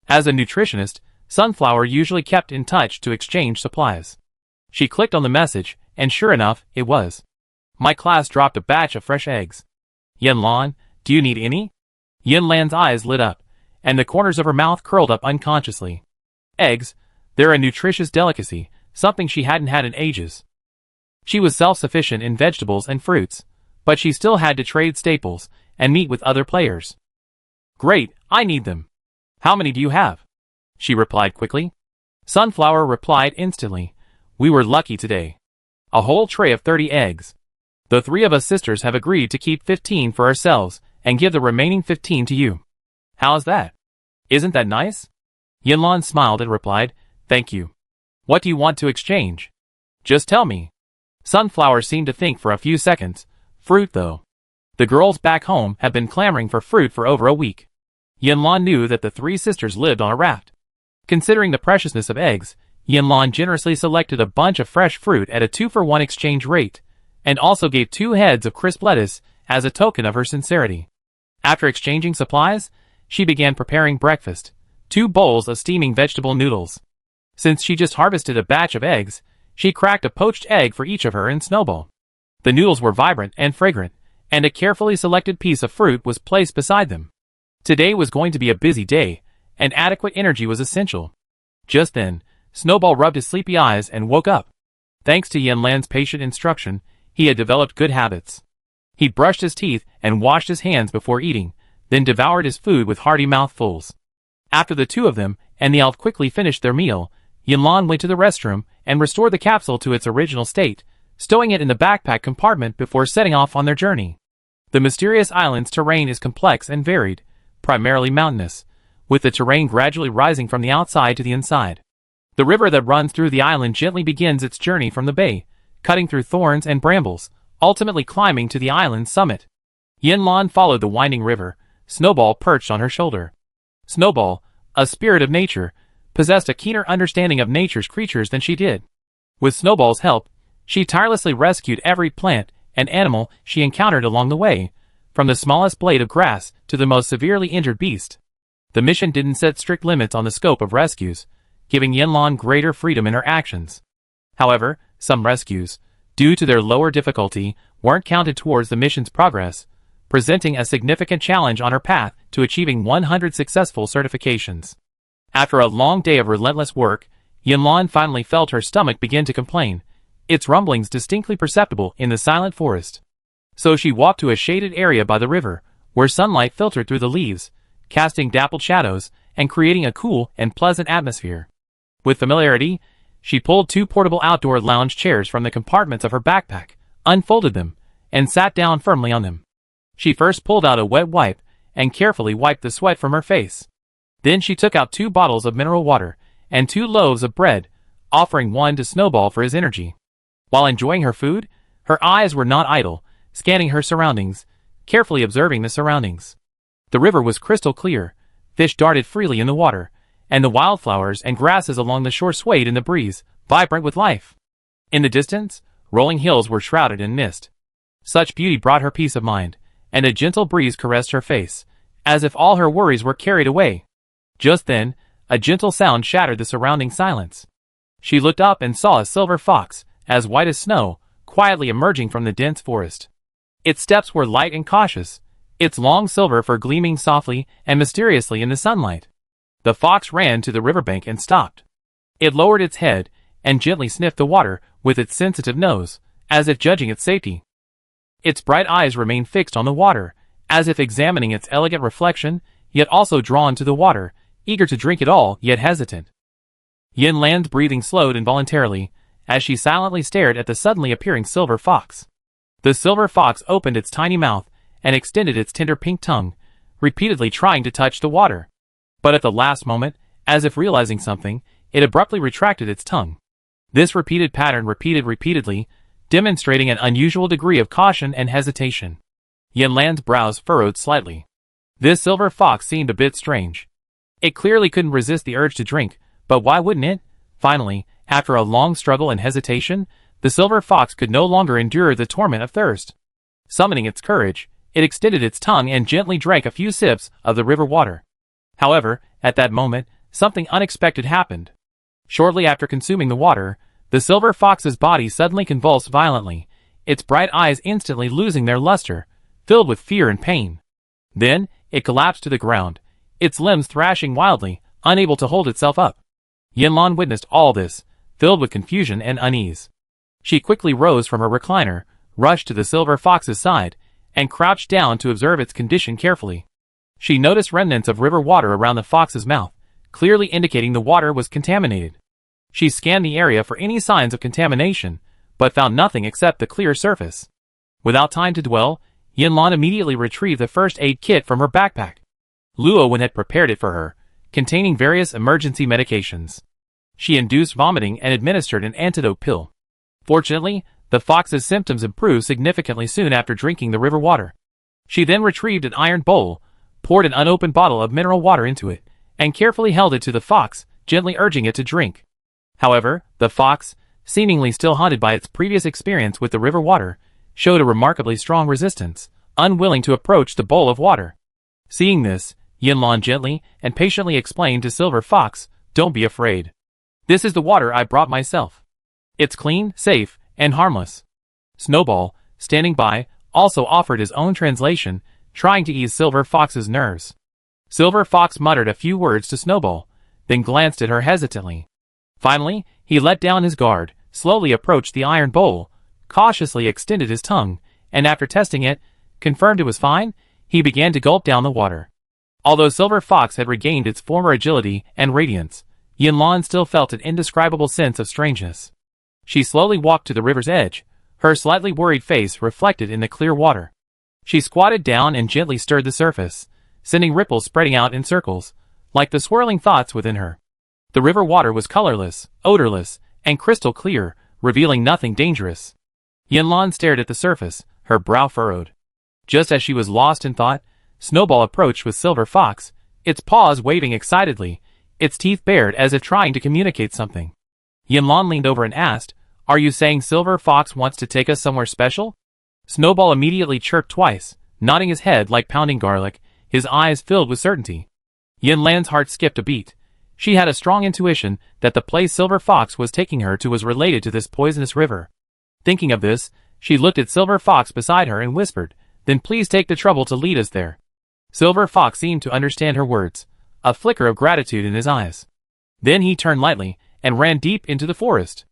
As a nutritionist, Sunflower usually kept in touch to exchange supplies. She clicked on the message, and sure enough, it was. My class dropped a batch of fresh eggs. Yanlan, do you need any? Yanlan's eyes lit up, and the corners of her mouth curled up unconsciously. Eggs, they're a nutritious delicacy, something she hadn't had in ages. She was self-sufficient in vegetables and fruits, but she still had to trade staples and meet with other players. Great, I need them. How many do you have? She replied quickly. Sunflower replied instantly. We were lucky today. A whole tray of 30 eggs. The three of us sisters have agreed to keep 15 for ourselves and give the remaining 15 to you. How's that? Isn't that nice? Yanlan smiled and replied, Thank you. What do you want to exchange? Just tell me. Sunflower seemed to think for a few seconds. Fruit, though. The girls back home have been clamoring for fruit for over a week. Yanlan knew that the three sisters lived on a raft. Considering the preciousness of eggs, Yanlan generously selected a bunch of fresh fruit at a 2-for-1 exchange rate, and also gave 2 heads of crisp lettuce as a token of her sincerity. After exchanging supplies, she began preparing breakfast, 2 bowls of steaming vegetable noodles. Since she just harvested a batch of eggs, she cracked a poached egg for each of her and Snowball. The noodles were vibrant and fragrant, and a carefully selected piece of fruit was placed beside them. Today was going to be a busy day, and adequate energy was essential. Just then, Snowball rubbed his sleepy eyes and woke up. Thanks to Yanlan's patient instruction, he had developed good habits. He brushed his teeth and washed his hands before eating, then devoured his food with hearty mouthfuls. After the two of them and the elf quickly finished their meal, Yanlan went to the restroom and restored the capsule to its original state, stowing it in the backpack compartment before setting off on their journey. The mysterious island's terrain is complex and varied, primarily mountainous, with the terrain gradually rising from the outside to the inside. The river that runs through the island gently begins its journey from the bay, cutting through thorns and brambles, ultimately climbing to the island's summit. Yanlan followed the winding river, Snowball perched on her shoulder. Snowball, a spirit of nature, possessed a keener understanding of nature's creatures than she did. With Snowball's help, she tirelessly rescued every plant and animal she encountered along the way, from the smallest blade of grass to the most severely injured beast. The mission didn't set strict limits on the scope of rescues, giving Yanlan greater freedom in her actions. However, some rescues, due to their lower difficulty, weren't counted towards the mission's progress, presenting a significant challenge on her path to achieving 100 successful certifications. After a long day of relentless work, Yanlan finally felt her stomach begin to complain, its rumblings distinctly perceptible in the silent forest. So she walked to a shaded area by the river, where sunlight filtered through the leaves, casting dappled shadows and creating a cool and pleasant atmosphere. With familiarity, she pulled 2 portable outdoor lounge chairs from the compartments of her backpack, unfolded them, and sat down firmly on them. She first pulled out a wet wipe and carefully wiped the sweat from her face. Then she took out 2 bottles of mineral water and 2 loaves of bread, offering one to Snowball for his energy. While enjoying her food, her eyes were not idle, scanning her surroundings, carefully observing the surroundings. The river was crystal clear, fish darted freely in the water, and the wildflowers and grasses along the shore swayed in the breeze, vibrant with life. In the distance, rolling hills were shrouded in mist. Such beauty brought her peace of mind, and a gentle breeze caressed her face, as if all her worries were carried away. Just then, a gentle sound shattered the surrounding silence. She looked up and saw a silver fox, as white as snow, quietly emerging from the dense forest. Its steps were light and cautious, its long silver fur gleaming softly and mysteriously in the sunlight. The fox ran to the riverbank and stopped. It lowered its head and gently sniffed the water with its sensitive nose, as if judging its safety. Its bright eyes remained fixed on the water, as if examining its elegant reflection, yet also drawn to the water, eager to drink it all, yet hesitant. Yin Lan's breathing slowed involuntarily, as she silently stared at the suddenly appearing silver fox. The silver fox opened its tiny mouth and extended its tender pink tongue, repeatedly trying to touch the water. But at the last moment, as if realizing something, it abruptly retracted its tongue. This repeated pattern repeatedly, demonstrating an unusual degree of caution and hesitation. Yin Lan's brows furrowed slightly. This silver fox seemed a bit strange. It clearly couldn't resist the urge to drink, but why wouldn't it? Finally, after a long struggle and hesitation, the silver fox could no longer endure the torment of thirst. Summoning its courage, it extended its tongue and gently drank a few sips of the river water. However, at that moment, something unexpected happened. Shortly after consuming the water, the silver fox's body suddenly convulsed violently, its bright eyes instantly losing their luster, filled with fear and pain. Then, it collapsed to the ground, its limbs thrashing wildly, unable to hold itself up. Yin Lan witnessed all this, filled with confusion and unease. She quickly rose from her recliner, rushed to the silver fox's side, and crouched down to observe its condition carefully. She noticed remnants of river water around the fox's mouth, clearly indicating the water was contaminated. She scanned the area for any signs of contamination, but found nothing except the clear surface. Without time to dwell, Yin Lan immediately retrieved the first aid kit from her backpack. Luo Wen had prepared it for her, containing various emergency medications. She induced vomiting and administered an antidote pill. Fortunately, the fox's symptoms improved significantly soon after drinking the river water. She then retrieved an iron bowl, poured an unopened bottle of mineral water into it, and carefully held it to the fox, gently urging it to drink. However, the fox, seemingly still haunted by its previous experience with the river water, showed a remarkably strong resistance, unwilling to approach the bowl of water. Seeing this, Yin Lan gently and patiently explained to Silver Fox, "Don't be afraid. This is the water I brought myself. It's clean, safe, and harmless." Snowball, standing by, also offered his own translation, trying to ease Silver Fox's nerves. Silver Fox muttered a few words to Snowball, then glanced at her hesitantly. Finally, he let down his guard, slowly approached the iron bowl, cautiously extended his tongue, and after testing it, confirmed it was fine, he began to gulp down the water. Although Silver Fox had regained its former agility and radiance, Yin Lan still felt an indescribable sense of strangeness. She slowly walked to the river's edge, her slightly worried face reflected in the clear water. She squatted down and gently stirred the surface, sending ripples spreading out in circles, like the swirling thoughts within her. The river water was colorless, odorless, and crystal clear, revealing nothing dangerous. Yin Lan stared at the surface, her brow furrowed. Just as she was lost in thought, Snowball approached with Silver Fox, its paws waving excitedly, its teeth bared as if trying to communicate something. Yin Lan leaned over and asked, "Are you saying Silver Fox wants to take us somewhere special?" Snowball immediately chirped twice, nodding his head like pounding garlic, his eyes filled with certainty. Yin Lan's heart skipped a beat. She had a strong intuition that the place Silver Fox was taking her to was related to this poisonous river. Thinking of this, she looked at Silver Fox beside her and whispered, "Then please take the trouble to lead us there." Silver Fox seemed to understand her words, a flicker of gratitude in his eyes. Then he turned lightly and ran deep into the forest.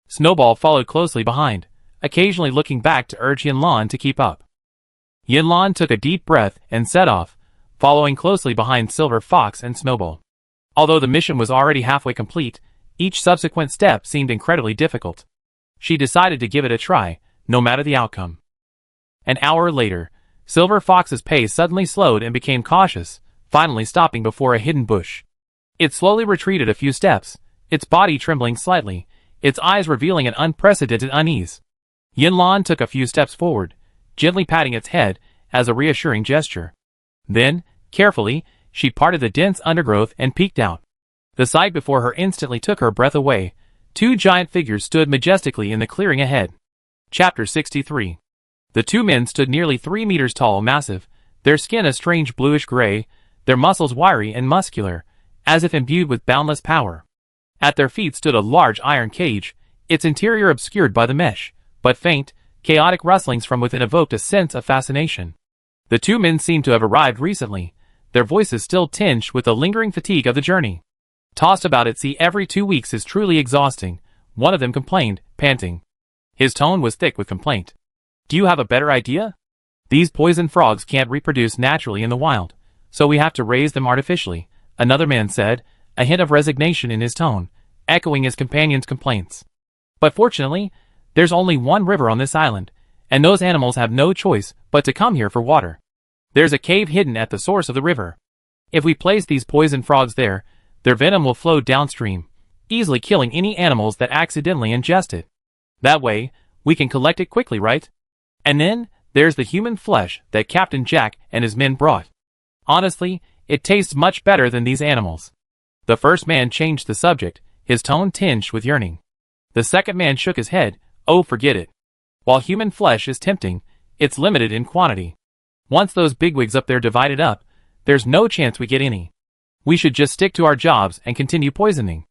Snowball followed closely behind, occasionally looking back to urge Yin Lan to keep up. Yin Lan took a deep breath and set off, following closely behind Silver Fox and Snowball. Although the mission was already halfway complete, each subsequent step seemed incredibly difficult. She decided to give it a try, no matter the outcome. An hour later, Silver Fox's pace suddenly slowed and became cautious, finally stopping before a hidden bush. It slowly retreated a few steps, its body trembling slightly, its eyes revealing an unprecedented unease. Yin Lan took a few steps forward, gently patting its head as a reassuring gesture. Then, carefully, she parted the dense undergrowth and peeked out. The sight before her instantly took her breath away. Two giant figures stood majestically in the clearing ahead. Chapter 63. The two men stood nearly 3 meters tall, massive, their skin a strange bluish gray, their muscles wiry and muscular, as if imbued with boundless power. At their feet stood a large iron cage, its interior obscured by the mesh, but faint, chaotic rustlings from within evoked a sense of fascination. The two men seemed to have arrived recently, their voices still tinged with the lingering fatigue of the journey. "Tossed about at sea every 2 weeks is truly exhausting," one of them complained, panting. His tone was thick with complaint. "Do you have a better idea?" These poison frogs can't reproduce naturally in the wild, so we have to raise them artificially, another man said, a hint of resignation in his tone, echoing his companion's complaints. But fortunately, there's only one river on this island, and those animals have no choice but to come here for water. There's a cave hidden at the source of the river. If we place these poison frogs there, their venom will flow downstream, easily killing any animals that accidentally ingest it. That way, we can collect it quickly, right? And then, there's the human flesh that Captain Jack and his men brought. Honestly, it tastes much better than these animals. The first man changed the subject, his tone tinged with yearning. The second man shook his head. Oh, forget it. While human flesh is tempting, it's limited in quantity. Once those bigwigs up there divide it up, there's no chance we get any. We should just stick to our jobs and continue poisoning.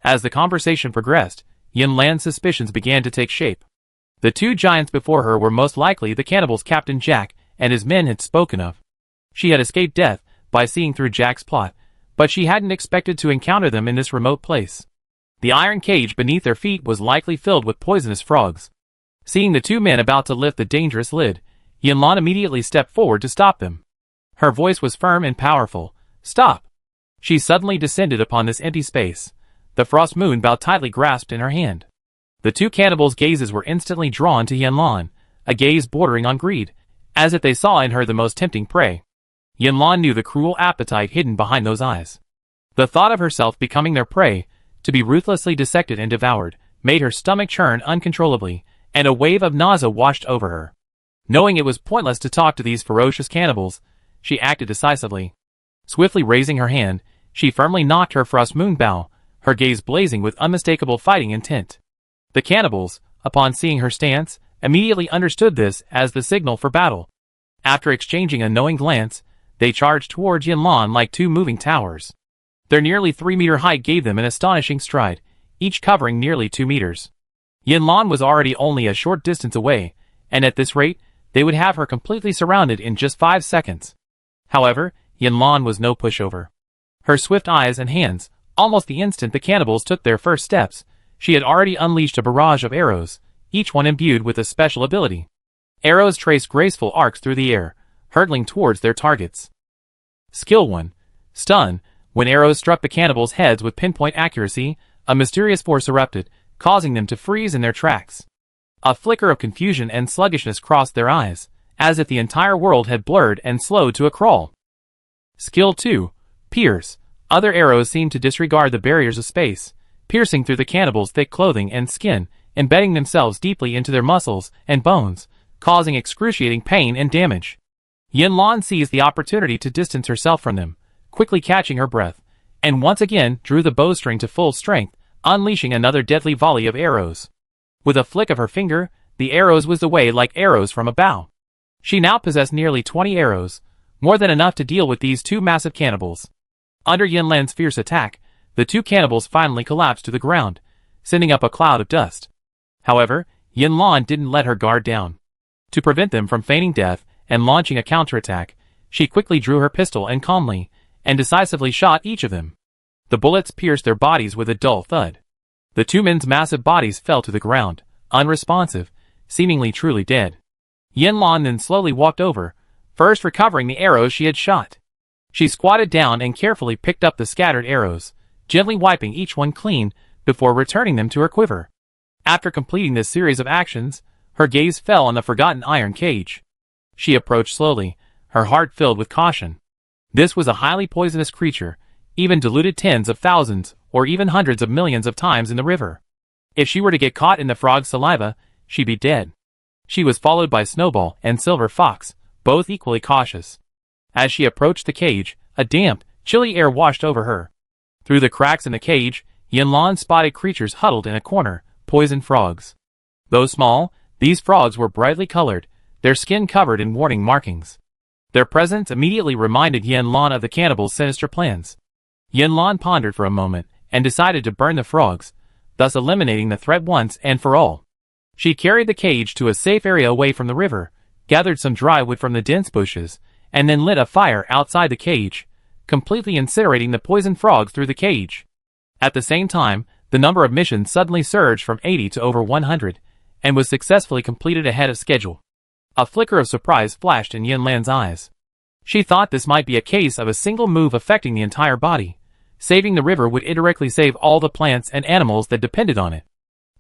As the conversation progressed, Yin Lan's suspicions began to take shape. The two giants before her were most likely the cannibals Captain Jack and his men had spoken of. She had escaped death by seeing through Jack's plot, but she hadn't expected to encounter them in this remote place. The iron cage beneath their feet was likely filled with poisonous frogs. Seeing the two men about to lift the dangerous lid, Yin Lan immediately stepped forward to stop them. Her voice was firm and powerful. Stop! She suddenly descended upon this empty space, the frost moon bow tightly grasped in her hand. The two cannibals' gazes were instantly drawn to Yin Lan, a gaze bordering on greed, as if they saw in her the most tempting prey. Yin Lan knew the cruel appetite hidden behind those eyes. The thought of herself becoming their prey, to be ruthlessly dissected and devoured, made her stomach churn uncontrollably, and a wave of nausea washed over her. Knowing it was pointless to talk to these ferocious cannibals, she acted decisively. Swiftly raising her hand, she firmly knocked her frost moon bow, her gaze blazing with unmistakable fighting intent. The cannibals, upon seeing her stance, immediately understood this as the signal for battle. After exchanging a knowing glance, they charged towards Yin Lan like two moving towers. Their nearly 3-meter height gave them an astonishing stride, each covering nearly 2 meters. Yin Lan was already only a short distance away, and at this rate, they would have her completely surrounded in just 5 seconds. However, Yin Lan was no pushover. Her swift eyes and hands, almost the instant the cannibals took their first steps, she had already unleashed a barrage of arrows, each one imbued with a special ability. Arrows traced graceful arcs through the air, hurtling towards their targets. Skill 1. Stun. When arrows struck the cannibals' heads with pinpoint accuracy, a mysterious force erupted, causing them to freeze in their tracks. A flicker of confusion and sluggishness crossed their eyes, as if the entire world had blurred and slowed to a crawl. Skill 2. Pierce. Other arrows seemed to disregard the barriers of space, piercing through the cannibals' thick clothing and skin, embedding themselves deeply into their muscles and bones, causing excruciating pain and damage. Yin Lan seized the opportunity to distance herself from them, quickly catching her breath, and once again drew the bowstring to full strength, unleashing another deadly volley of arrows. With a flick of her finger, the arrows whizzed away like arrows from a bow. She now possessed nearly 20 arrows, more than enough to deal with these two massive cannibals. Under Yin Lan's fierce attack, the two cannibals finally collapsed to the ground, sending up a cloud of dust. However, Yin Lan didn't let her guard down. To prevent them from feigning death and launching a counterattack, she quickly drew her pistol and calmly and decisively shot each of them. The bullets pierced their bodies with a dull thud. The two men's massive bodies fell to the ground, unresponsive, seemingly truly dead. Yin Lan then slowly walked over, first recovering the arrows she had shot. She squatted down and carefully picked up the scattered arrows, gently wiping each one clean before returning them to her quiver. After completing this series of actions, her gaze fell on the forgotten iron cage. She approached slowly, her heart filled with caution. This was a highly poisonous creature, even diluted tens of thousands or even hundreds of millions of times in the river. If she were to get caught in the frog's saliva, she'd be dead. She was followed by Snowball and Silver Fox, both equally cautious. As she approached the cage, a damp, chilly air washed over her. Through the cracks in the cage, Yin Lan spotted creatures huddled in a corner, poison frogs. Though small, these frogs were brightly colored, their skin covered in warning markings. Their presence immediately reminded Yin Lan of the cannibals' sinister plans. Yin Lan pondered for a moment and decided to burn the frogs, thus eliminating the threat once and for all. She carried the cage to a safe area away from the river, gathered some dry wood from the dense bushes, and then lit a fire outside the cage, completely incinerating the poison frogs through the cage. At the same time, the number of missions suddenly surged from 80 to over 100, and was successfully completed ahead of schedule. A flicker of surprise flashed in Yin Lan's eyes. She thought this might be a case of a single move affecting the entire body. Saving the river would indirectly save all the plants and animals that depended on it.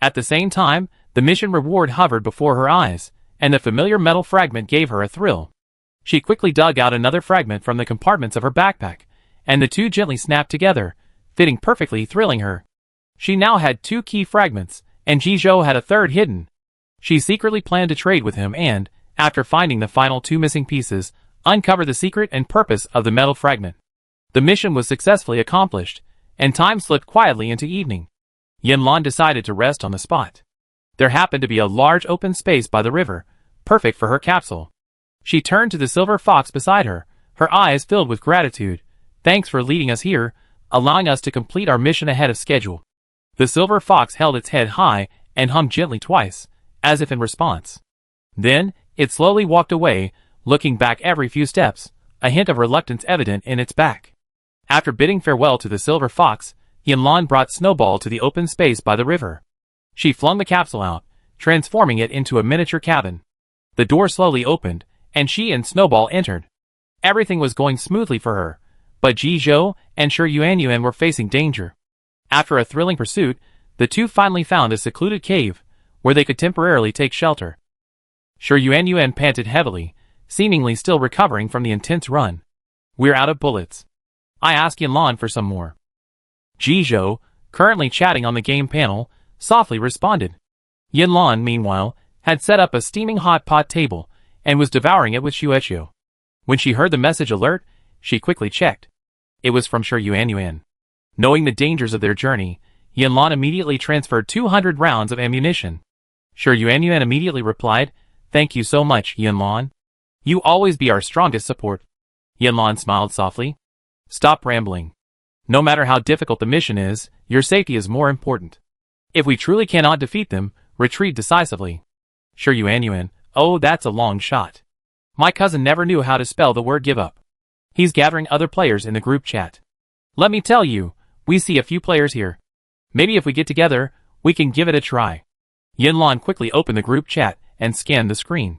At the same time, the mission reward hovered before her eyes, and the familiar metal fragment gave her a thrill. She quickly dug out another fragment from the compartments of her backpack, and the two gently snapped together, fitting perfectly, thrilling her. She now had 2 key fragments, and Jizhou had a third hidden. She secretly planned to trade with him and, after finding the final 2 missing pieces, uncover the secret and purpose of the metal fragment. The mission was successfully accomplished, and time slipped quietly into evening. Yin Lan decided to rest on the spot. There happened to be a large open space by the river, perfect for her capsule. She turned to the silver fox beside her, her eyes filled with gratitude. "Thanks for leading us here, allowing us to complete our mission ahead of schedule." The silver fox held its head high and hummed gently twice, as if in response. Then, it slowly walked away, looking back every few steps, a hint of reluctance evident in its back. After bidding farewell to the silver fox, Yin Lan brought Snowball to the open space by the river. She flung the capsule out, transforming it into a miniature cabin. The door slowly opened, and she and Snowball entered. Everything was going smoothly for her, but Jizhou and Shi Yuanyuan were facing danger. After a thrilling pursuit, the two finally found a secluded cave, where they could temporarily take shelter. Shi Yuanyuan panted heavily, seemingly still recovering from the intense run. "We're out of bullets. I asked Yin Lan for some more." Jizhou, currently chatting on the game panel, softly responded. Yin Lan, meanwhile, had set up a steaming hot pot table, and was devouring it with Shueqiu. When she heard the message alert, she quickly checked. It was from Shi Yuanyuan. Knowing the dangers of their journey, Yin Lan immediately transferred 200 rounds of ammunition. Shi Yuanyuan immediately replied, "Thank you so much, Yin Lan. You always be our strongest support." Yin Lan smiled softly. "Stop rambling. No matter how difficult the mission is, your safety is more important. If we truly cannot defeat them, retreat decisively." Shi Yuanyuan, "Oh, that's a long shot. My cousin never knew how to spell the word give up. He's gathering other players in the group chat. Let me tell you, we see a few players here. Maybe if we get together, we can give it a try." Yin Lan quickly opened the group chat and scanned the screen.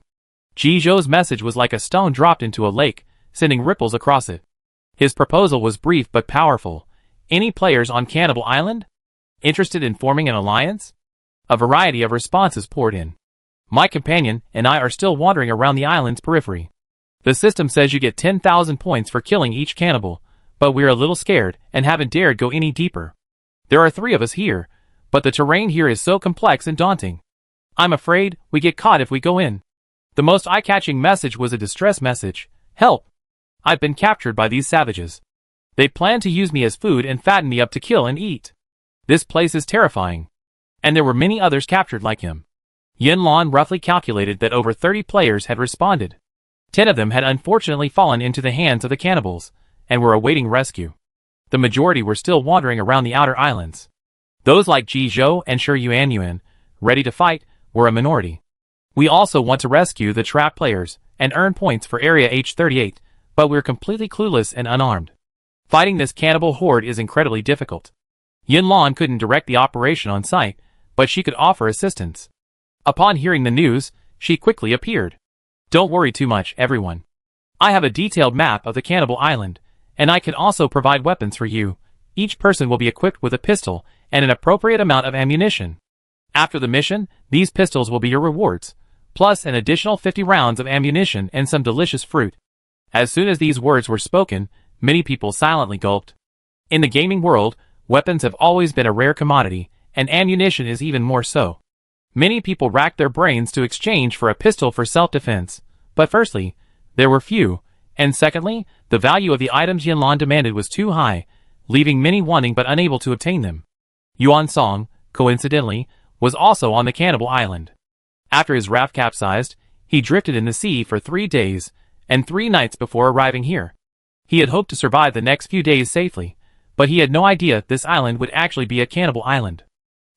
Jizhou's message was like a stone dropped into a lake, sending ripples across it. His proposal was brief but powerful. "Any players on Cannibal Island? Interested in forming an alliance?" A variety of responses poured in. "My companion and I are still wandering around the island's periphery. The system says you get 10,000 points for killing each cannibal, but we're a little scared and haven't dared go any deeper. There are 3 of us here, but the terrain here is so complex and daunting. I'm afraid we get caught if we go in." The most eye-catching message was a distress message. "Help! I've been captured by these savages. They plan to use me as food and fatten me up to kill and eat. This place is terrifying." And there were many others captured like him. Yin Lan roughly calculated that over 30 players had responded. 10 of them had unfortunately fallen into the hands of the cannibals, and were awaiting rescue. The majority were still wandering around the outer islands. Those like Jizhou and Shi Yuanyuan, ready to fight, were a minority. "We also want to rescue the trapped players, and earn points for Area H38, but we're completely clueless and unarmed. Fighting this cannibal horde is incredibly difficult." Yin Lan couldn't direct the operation on site, but she could offer assistance. Upon hearing the news, she quickly appeared. "Don't worry too much, everyone. I have a detailed map of the Cannibal Island, and I can also provide weapons for you. Each person will be equipped with a pistol and an appropriate amount of ammunition. After the mission, these pistols will be your rewards, plus an additional 50 rounds of ammunition and some delicious fruit." As soon as these words were spoken, many people silently gulped. In the gaming world, weapons have always been a rare commodity, and ammunition is even more so. Many people racked their brains to exchange for a pistol for self-defense, but firstly, there were few, and secondly, the value of the items Yin Lan demanded was too high, leaving many wanting but unable to obtain them. Yuan Song, coincidentally, was also on the Cannibal Island. After his raft capsized, he drifted in the sea for 3 days, and 3 nights before arriving here. He had hoped to survive the next few days safely, but he had no idea this island would actually be a cannibal island.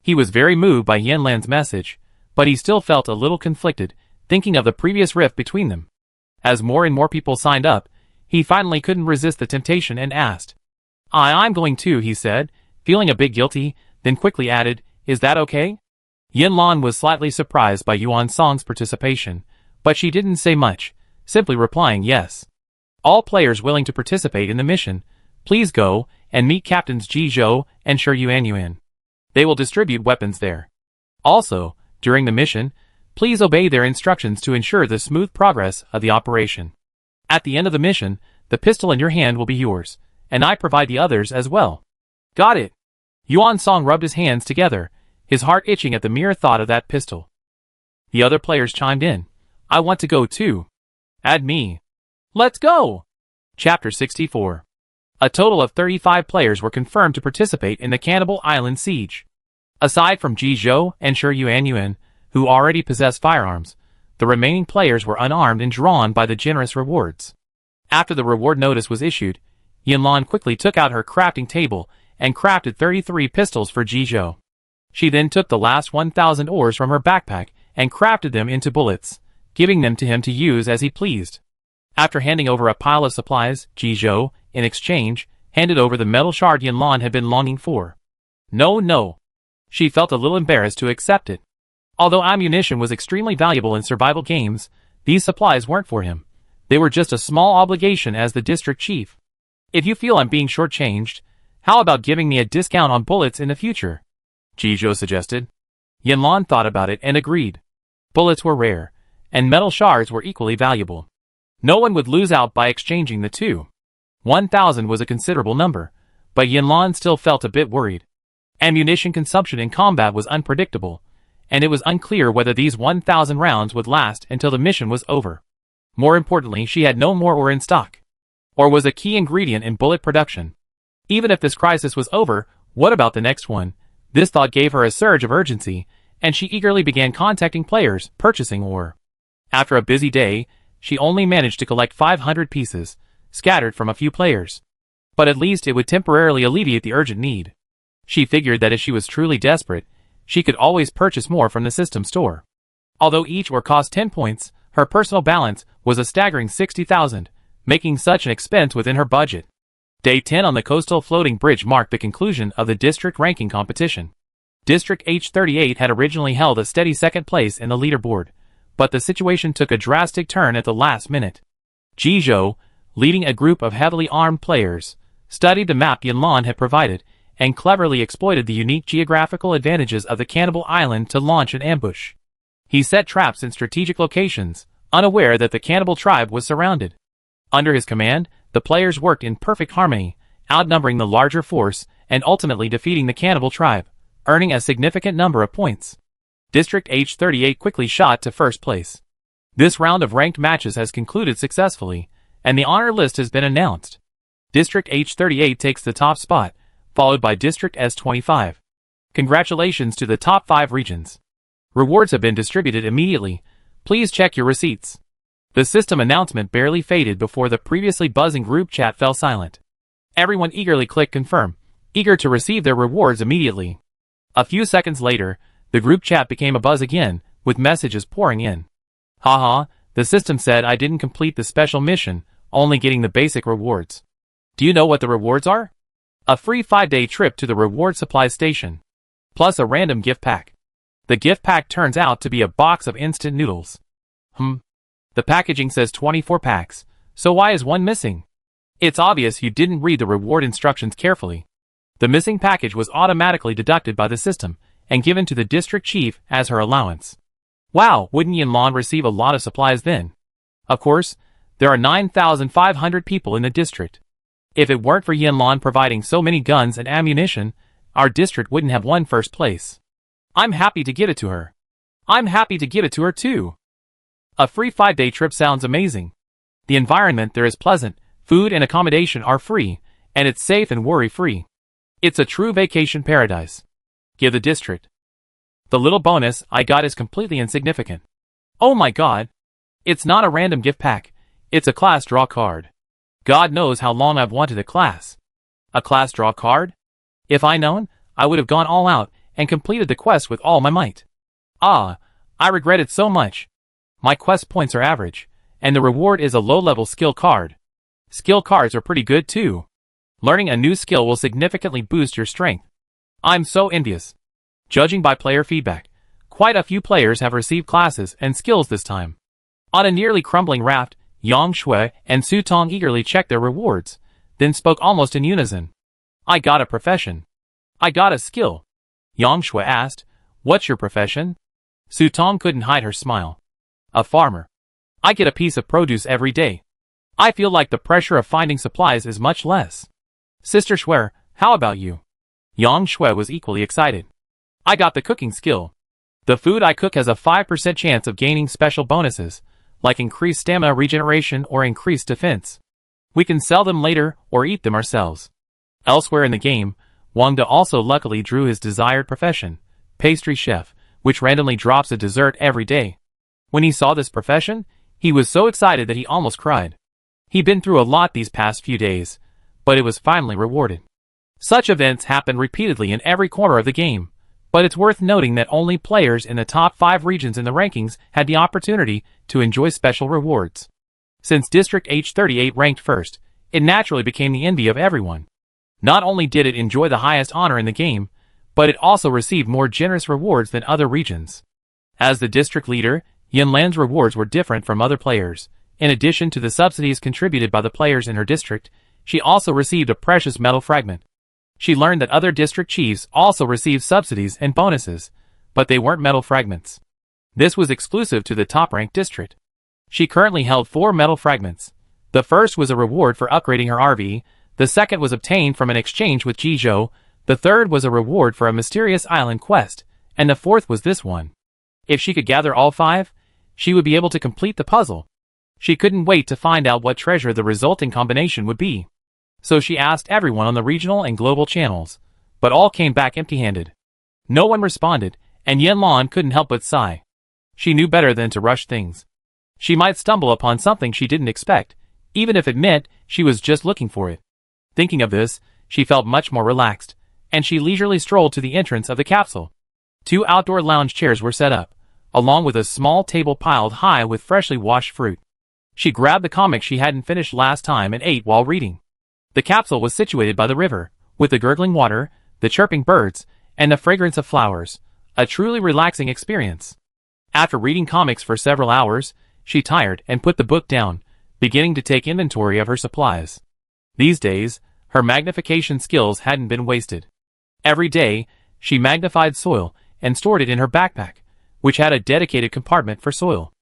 He was very moved by Yin Lan's message, but he still felt a little conflicted, thinking of the previous rift between them. As more and more people signed up, he finally couldn't resist the temptation and asked. I'm going too, he said, feeling a bit guilty, then quickly added, "Is that okay?" Yin Lan was slightly surprised by Yuan Song's participation, But she didn't say much, simply replying yes. All players willing to participate in the mission, please go and meet Captains Ji Zhou and Shi Yuanyuan. They will distribute weapons there. Also, during the mission, please obey their instructions to ensure the smooth progress of the operation. At the end of the mission, the pistol in your hand will be yours, and I provide the others as well. Got it. Yuan Song rubbed his hands together, his heart itching at the mere thought of that pistol. The other players chimed in. I want to go too. Add me. Let's go! Chapter 64. A total of 35 players were confirmed to participate in the Cannibal Island siege. Aside from Ji Zhou and Shi Yuanyuan, who already possessed firearms, the remaining players were unarmed and drawn by the generous rewards. After the reward notice was issued, Yanlan quickly took out her crafting table and crafted 33 pistols for Ji Zhou. She then took the last 1,000 ores from her backpack and crafted them into bullets, giving them to him to use as he pleased. After handing over a pile of supplies, Ji Zhou, in exchange, handed over the metal shard Yanlan had been longing for. No. She felt a little embarrassed to accept it. Although ammunition was extremely valuable in survival games, these supplies weren't for him. They were just a small obligation as the district chief. If you feel I'm being shortchanged, how about giving me a discount on bullets in the future? Ji Zhou suggested. Yanlan thought about it and agreed. Bullets were rare, and metal shards were equally valuable. No one would lose out by exchanging the two. 1,000 was a considerable number, but Yanlan still felt a bit worried. Ammunition consumption in combat was unpredictable, and it was unclear whether these 1,000 rounds would last until the mission was over. More importantly, she had no more ore in stock. Ore was a key ingredient in bullet production. Even if this crisis was over, what about the next one? This thought gave her a surge of urgency, and she eagerly began contacting players, purchasing ore. After a busy day, she only managed to collect 500 pieces, scattered from a few players. But at least it would temporarily alleviate the urgent need. She figured that if she was truly desperate, she could always purchase more from the system store. Although each ore cost 10 points, her personal balance was a staggering 60,000, making such an expense within her budget. Day 10 on the coastal floating bridge marked the conclusion of the district ranking competition. District H38 had originally held a steady second place in the leaderboard, but the situation took a drastic turn at the last minute. Ji Zhou, leading a group of heavily armed players, studied the map Yanlan had provided and cleverly exploited the unique geographical advantages of the Cannibal Island to launch an ambush. He set traps in strategic locations, unaware that the cannibal tribe was surrounded. Under his command, the players worked in perfect harmony, outnumbering the larger force and ultimately defeating the cannibal tribe, earning a significant number of points. District H38 quickly shot to first place. This round of ranked matches has concluded successfully, and the honor list has been announced. District H38 takes the top spot, followed by District S25. Congratulations to the top 5 regions. Rewards have been distributed immediately. Please check your receipts. The system announcement barely faded before the previously buzzing group chat fell silent. Everyone eagerly clicked confirm, eager to receive their rewards immediately. A few seconds later, the group chat became abuzz again, with messages pouring in. Haha, the system said I didn't complete the special mission, only getting the basic rewards. Do you know what the rewards are? A free 5-day trip to the reward supply station, plus a random gift pack. The gift pack turns out to be a box of instant noodles. The packaging says 24 packs, so why is one missing? It's obvious you didn't read the reward instructions carefully. The missing package was automatically deducted by the system and given to the district chief as her allowance. Wow, wouldn't Yanlan receive a lot of supplies then? Of course, there are 9,500 people in the district. If it weren't for Yanlan providing so many guns and ammunition, our district wouldn't have won first place. I'm happy to give it to her. I'm happy to give it to her too. A free 5-day trip sounds amazing. The environment there is pleasant, food and accommodation are free, and it's safe and worry-free. It's a true vacation paradise. Give the district. The little bonus I got is completely insignificant. Oh my god. It's not a random gift pack. It's a class draw card. God knows how long I've wanted a class. A class draw card? If I known, I would have gone all out and completed the quest with all my might. Ah, I regret it so much. My quest points are average, and the reward is a low-level skill card. Skill cards are pretty good too. Learning a new skill will significantly boost your strength. I'm so envious. Judging by player feedback, quite a few players have received classes and skills this time. On a nearly crumbling raft, Yang Shui and Su Tong eagerly checked their rewards, then spoke almost in unison. I got a profession. I got a skill. Yang Shui asked, What's your profession? Su Tong couldn't hide her smile. A farmer. I get a piece of produce every day. I feel like the pressure of finding supplies is much less. Sister Shui, how about you? Yang Shui was equally excited. I got the cooking skill. The food I cook has a 5% chance of gaining special bonuses, like increased stamina regeneration or increased defense. We can sell them later or eat them ourselves. Elsewhere in the game, Wang De also luckily drew his desired profession, pastry chef, which randomly drops a dessert every day. When he saw this profession, he was so excited that he almost cried. He'd been through a lot these past few days, but it was finally rewarded. Such events happen repeatedly in every corner of the game, but it's worth noting that only players in the top 5 regions in the rankings had the opportunity to enjoy special rewards. Since District H38 ranked first, it naturally became the envy of everyone. Not only did it enjoy the highest honor in the game, but it also received more generous rewards than other regions. As the district leader, Yinlan's rewards were different from other players. In addition to the subsidies contributed by the players in her district, she also received a precious metal fragment. She learned that other district chiefs also received subsidies and bonuses, but they weren't metal fragments. This was exclusive to the top-ranked district. She currently held 4 metal fragments. The first was a reward for upgrading her RV, the second was obtained from an exchange with Jizhou, the third was a reward for a mysterious island quest, and the fourth was this one. If she could gather all 5, she would be able to complete the puzzle. She couldn't wait to find out what treasure the resulting combination would be. So she asked everyone on the regional and global channels, but all came back empty-handed. No one responded, and Yinlan couldn't help but sigh. She knew better than to rush things. She might stumble upon something she didn't expect, even if it meant she was just looking for it. Thinking of this, she felt much more relaxed, and she leisurely strolled to the entrance of the capsule. 2 outdoor lounge chairs were set up, along with a small table piled high with freshly washed fruit. She grabbed the comic she hadn't finished last time and ate while reading. The capsule was situated by the river, with the gurgling water, the chirping birds, and the fragrance of flowers, a truly relaxing experience. After reading comics for several hours, she tired and put the book down, beginning to take inventory of her supplies. These days, her magnification skills hadn't been wasted. Every day, she magnified soil and stored it in her backpack, which had a dedicated compartment for soil.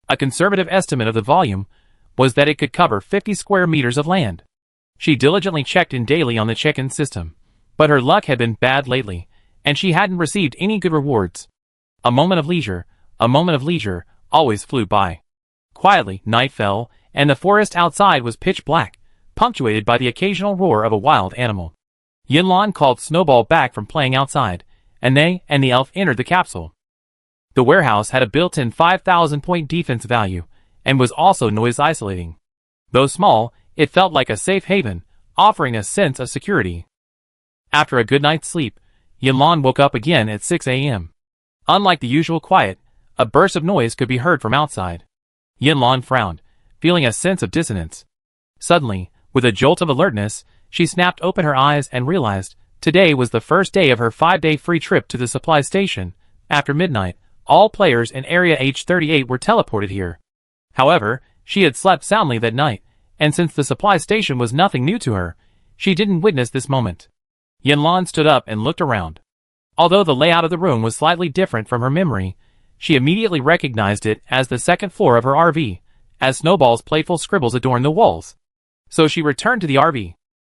A conservative estimate of the volume was that it could cover 50 square meters of land. She diligently checked in daily on the check-in system, but her luck had been bad lately, and she hadn't received any good rewards. A moment of leisure, always flew by. Quietly, night fell, and the forest outside was pitch black, punctuated by the occasional roar of a wild animal. Yinlan called Snowball back from playing outside, and they and the elf entered the capsule. The warehouse had a built-in 5,000-point defense value, and was also noise-isolating. Though small, it felt like a safe haven, offering a sense of security. After a good night's sleep, Yinlan woke up again at 6 a.m. Unlike the usual quiet, a burst of noise could be heard from outside. Yinlan frowned, feeling a sense of dissonance. Suddenly, with a jolt of alertness, she snapped open her eyes and realized today was the first day of her 5-day free trip to the supply station. After midnight, all players in Area H38 were teleported here. However, she had slept soundly that night, and since the supply station was nothing new to her, she didn't witness this moment. Yinlan stood up and looked around. Although the layout of the room was slightly different from her memory, she immediately recognized it as the second floor of her RV, as Snowball's playful scribbles adorned the walls. So she returned to the RV.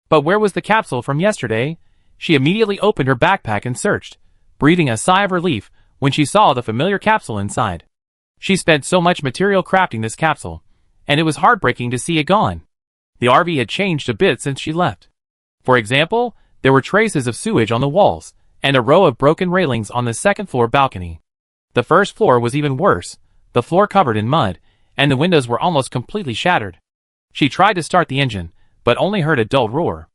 But where was the capsule from yesterday? She immediately opened her backpack and searched, breathing a sigh of relief when she saw the familiar capsule inside. She spent so much material crafting this capsule, and it was heartbreaking to see it gone. The RV had changed a bit since she left. For example, there were traces of sewage on the walls, and a row of broken railings on the second-floor balcony. The first floor was even worse, the floor covered in mud, and the windows were almost completely shattered. She tried to start the engine, but only heard a dull roar.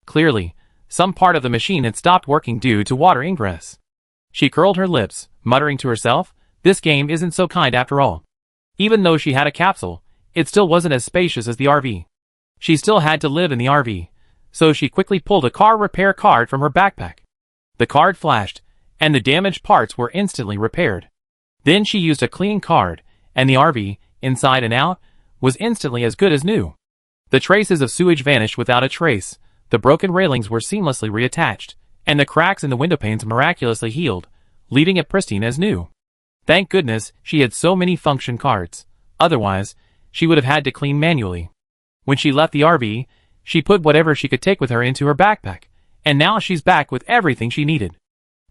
Clearly, some part of the machine had stopped working due to water ingress. She curled her lips, muttering to herself, this game isn't so kind after all. Even though she had a capsule, it still wasn't as spacious as the RV. She still had to live in the RV, so she quickly pulled a car repair card from her backpack. The card flashed, and the damaged parts were instantly repaired. Then she used a clean card, and the RV, inside and out, was instantly as good as new. The traces of sewage vanished without a trace, the broken railings were seamlessly reattached, and the cracks in the windowpanes miraculously healed, leaving it pristine as new. Thank goodness she had so many function cards, otherwise, she would have had to clean manually. When she left the RV, she put whatever she could take with her into her backpack, and now she's back with everything she needed.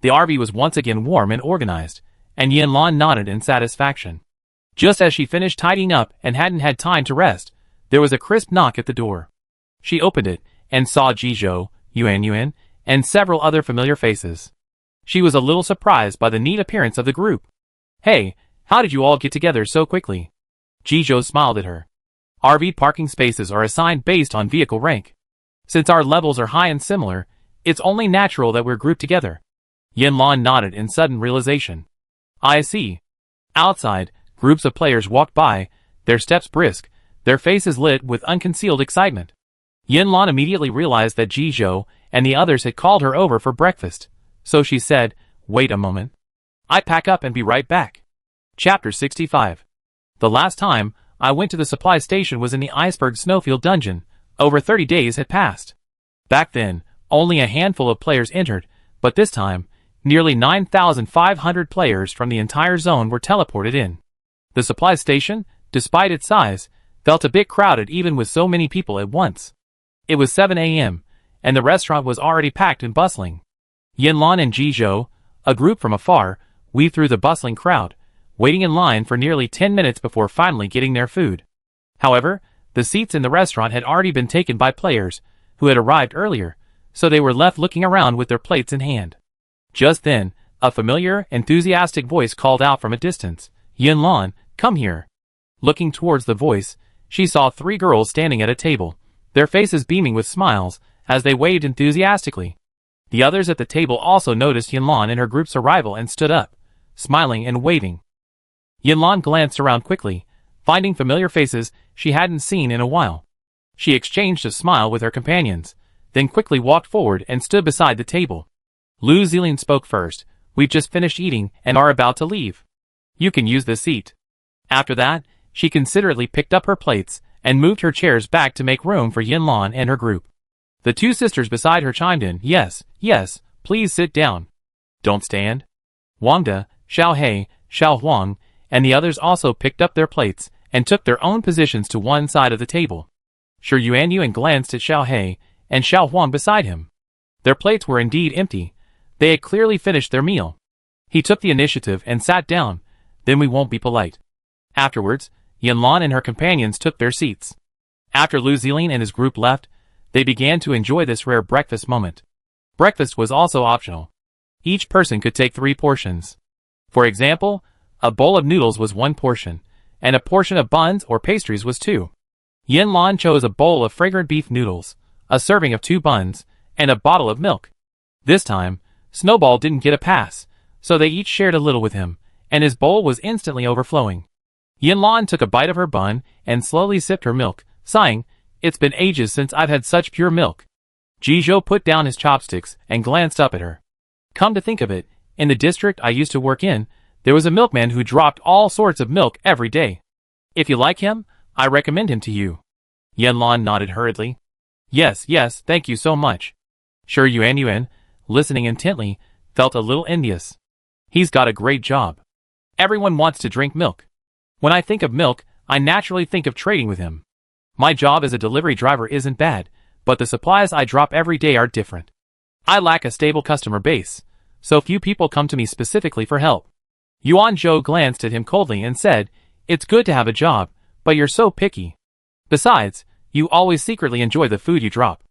The RV was once again warm and organized, and Yanlan nodded in satisfaction. Just as she finished tidying up and hadn't had time to rest, there was a crisp knock at the door. She opened it, and saw Jizhou, Yuan, and several other familiar faces. She was a little surprised by the neat appearance of the group. "Hey, how did you all get together so quickly?" Jizhou smiled at her. "RV parking spaces are assigned based on vehicle rank. Since our levels are high and similar, it's only natural that we're grouped together." Yanlan nodded in sudden realization. "I see." Outside, groups of players walked by, their steps brisk, their faces lit with unconcealed excitement. Yanlan immediately realized that Jizhou and the others had called her over for breakfast, so she said, "Wait a moment. I pack up and be right back." Chapter 65. The last time I went to the supply station was in the Iceberg Snowfield dungeon. Over 30 days had passed. Back then, only a handful of players entered, but this time, nearly 9,500 players from the entire zone were teleported in. The supply station, despite its size, felt a bit crowded even with so many people at once. It was 7 a.m., and the restaurant was already packed and bustling. Yanlan and Jizhou, a group from afar, weaved through the bustling crowd, waiting in line for nearly 10 minutes before finally getting their food. However, the seats in the restaurant had already been taken by players who had arrived earlier, so they were left looking around with their plates in hand. Just then, a familiar, enthusiastic voice called out from a distance, "Yanlan, come here." Looking towards the voice, she saw 3 girls standing at a table, their faces beaming with smiles as they waved enthusiastically. The others at the table also noticed Yanlan and her group's arrival and stood up, smiling and waving. Yanlan glanced around quickly, finding familiar faces she hadn't seen in a while. She exchanged a smile with her companions, then quickly walked forward and stood beside the table. Lu Zilin spoke first. "We've just finished eating and are about to leave. You can use this seat." After that, she considerately picked up her plates and moved her chairs back to make room for Yanlan and her group. The 2 sisters beside her chimed in, "Yes, yes, please sit down. Don't stand." Wangda, Xiaohe, Xiao Huang, and the others also picked up their plates and took their own positions to one side of the table. Shi Yuan glanced at Xiaohe and Xiao Huang beside him. Their plates were indeed empty. They had clearly finished their meal. He took the initiative and sat down. "Then we won't be polite." Afterwards, Yanlan and her companions took their seats. After Lu Zilin and his group left, they began to enjoy this rare breakfast moment. Breakfast was also optional. Each person could take 3 portions. For example, a bowl of noodles was 1 portion, and a portion of buns or pastries was 2. Yanlan chose a bowl of fragrant beef noodles, a serving of 2 buns, and a bottle of milk. This time, Snowball didn't get a pass, so they each shared a little with him, and his bowl was instantly overflowing. Yanlan took a bite of her bun and slowly sipped her milk, sighing, "It's been ages since I've had such pure milk." Jizhou put down his chopsticks and glanced up at her. "Come to think of it, in the district I used to work in, there was a milkman who dropped all sorts of milk every day. If you like him, I recommend him to you." Yanlan nodded hurriedly. Yes, thank you so much." Shi Yuan, listening intently, felt a little envious. "He's got a great job. Everyone wants to drink milk. When I think of milk, I naturally think of trading with him. My job as a delivery driver isn't bad, but the supplies I drop every day are different. I lack a stable customer base, so few people come to me specifically for help." Yuan Zhou glanced at him coldly and said, "It's good to have a job, but you're so picky. Besides, you always secretly enjoy the food you drop.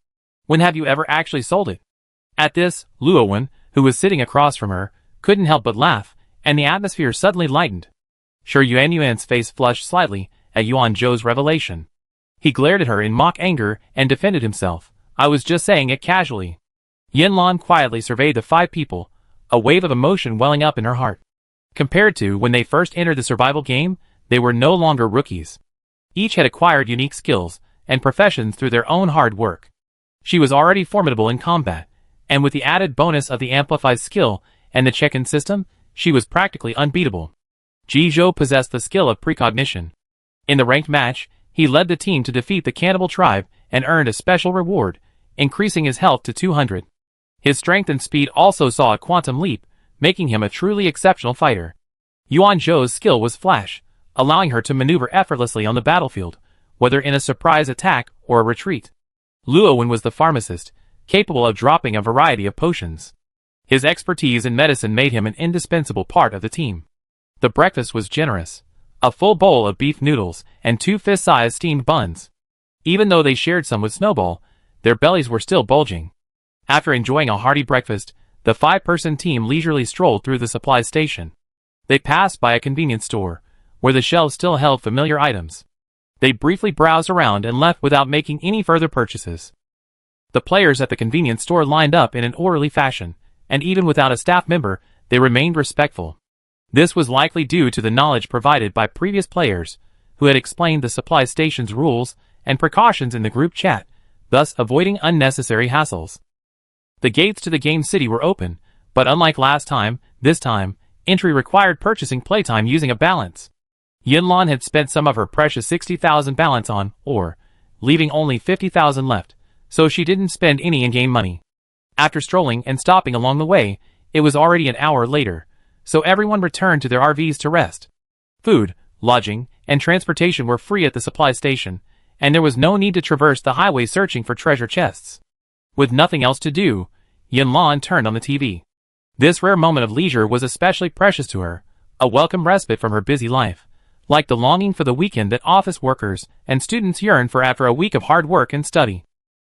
When have you ever actually sold it?" At this, Luowen, who was sitting across from her, couldn't help but laugh, and the atmosphere suddenly lightened. Shi Yuan's face flushed slightly at Yuan Zhou's revelation. He glared at her in mock anger and defended himself. "I was just saying it casually." Yanlan quietly surveyed the 5 people, a wave of emotion welling up in her heart. Compared to when they first entered the survival game, they were no longer rookies. Each had acquired unique skills and professions through their own hard work. She was already formidable in combat, and with the added bonus of the amplified skill and the check-in system, she was practically unbeatable. Jizhou possessed the skill of precognition. In the ranked match, he led the team to defeat the cannibal tribe and earned a special reward, increasing his health to 200. His strength and speed also saw a quantum leap, making him a truly exceptional fighter. Yuan Zhou's skill was flash, allowing her to maneuver effortlessly on the battlefield, whether in a surprise attack or a retreat. Luo Wen was the pharmacist, capable of dropping a variety of potions. His expertise in medicine made him an indispensable part of the team. The breakfast was generous. A full bowl of beef noodles and 2 fist-sized steamed buns. Even though they shared some with Snowball, their bellies were still bulging. After enjoying a hearty breakfast, the 5-person team leisurely strolled through the supply station. They passed by a convenience store, where the shelves still held familiar items. They briefly browsed around and left without making any further purchases. The players at the convenience store lined up in an orderly fashion, and even without a staff member, they remained respectful. This was likely due to the knowledge provided by previous players, who had explained the supply station's rules and precautions in the group chat, thus avoiding unnecessary hassles. The gates to the game city were open, but unlike last time, this time, entry required purchasing playtime using a balance. Yinlan had spent some of her precious 60,000 balance on ore, leaving only 50,000 left, so she didn't spend any in-game money. After strolling and stopping along the way, it was already an hour later, so everyone returned to their RVs to rest. Food, lodging, and transportation were free at the supply station, and there was no need to traverse the highway searching for treasure chests. With nothing else to do, Yinlan turned on the TV. This rare moment of leisure was especially precious to her, a welcome respite from her busy life, like the longing for the weekend that office workers and students yearn for after a week of hard work and study.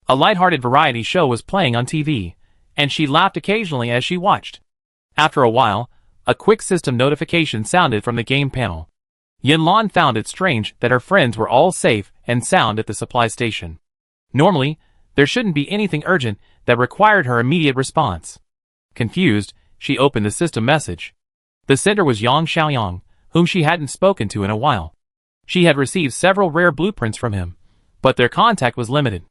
A lighthearted variety show was playing on TV, and she laughed occasionally as she watched. After a while, a quick system notification sounded from the game panel. Yinlan found it strange that her friends were all safe and sound at the supply station. Normally, there shouldn't be anything urgent that required her immediate response. Confused, she opened the system message. The sender was Yang Xiaoyang, whom she hadn't spoken to in a while. She had received several rare blueprints from him, but their contact was limited.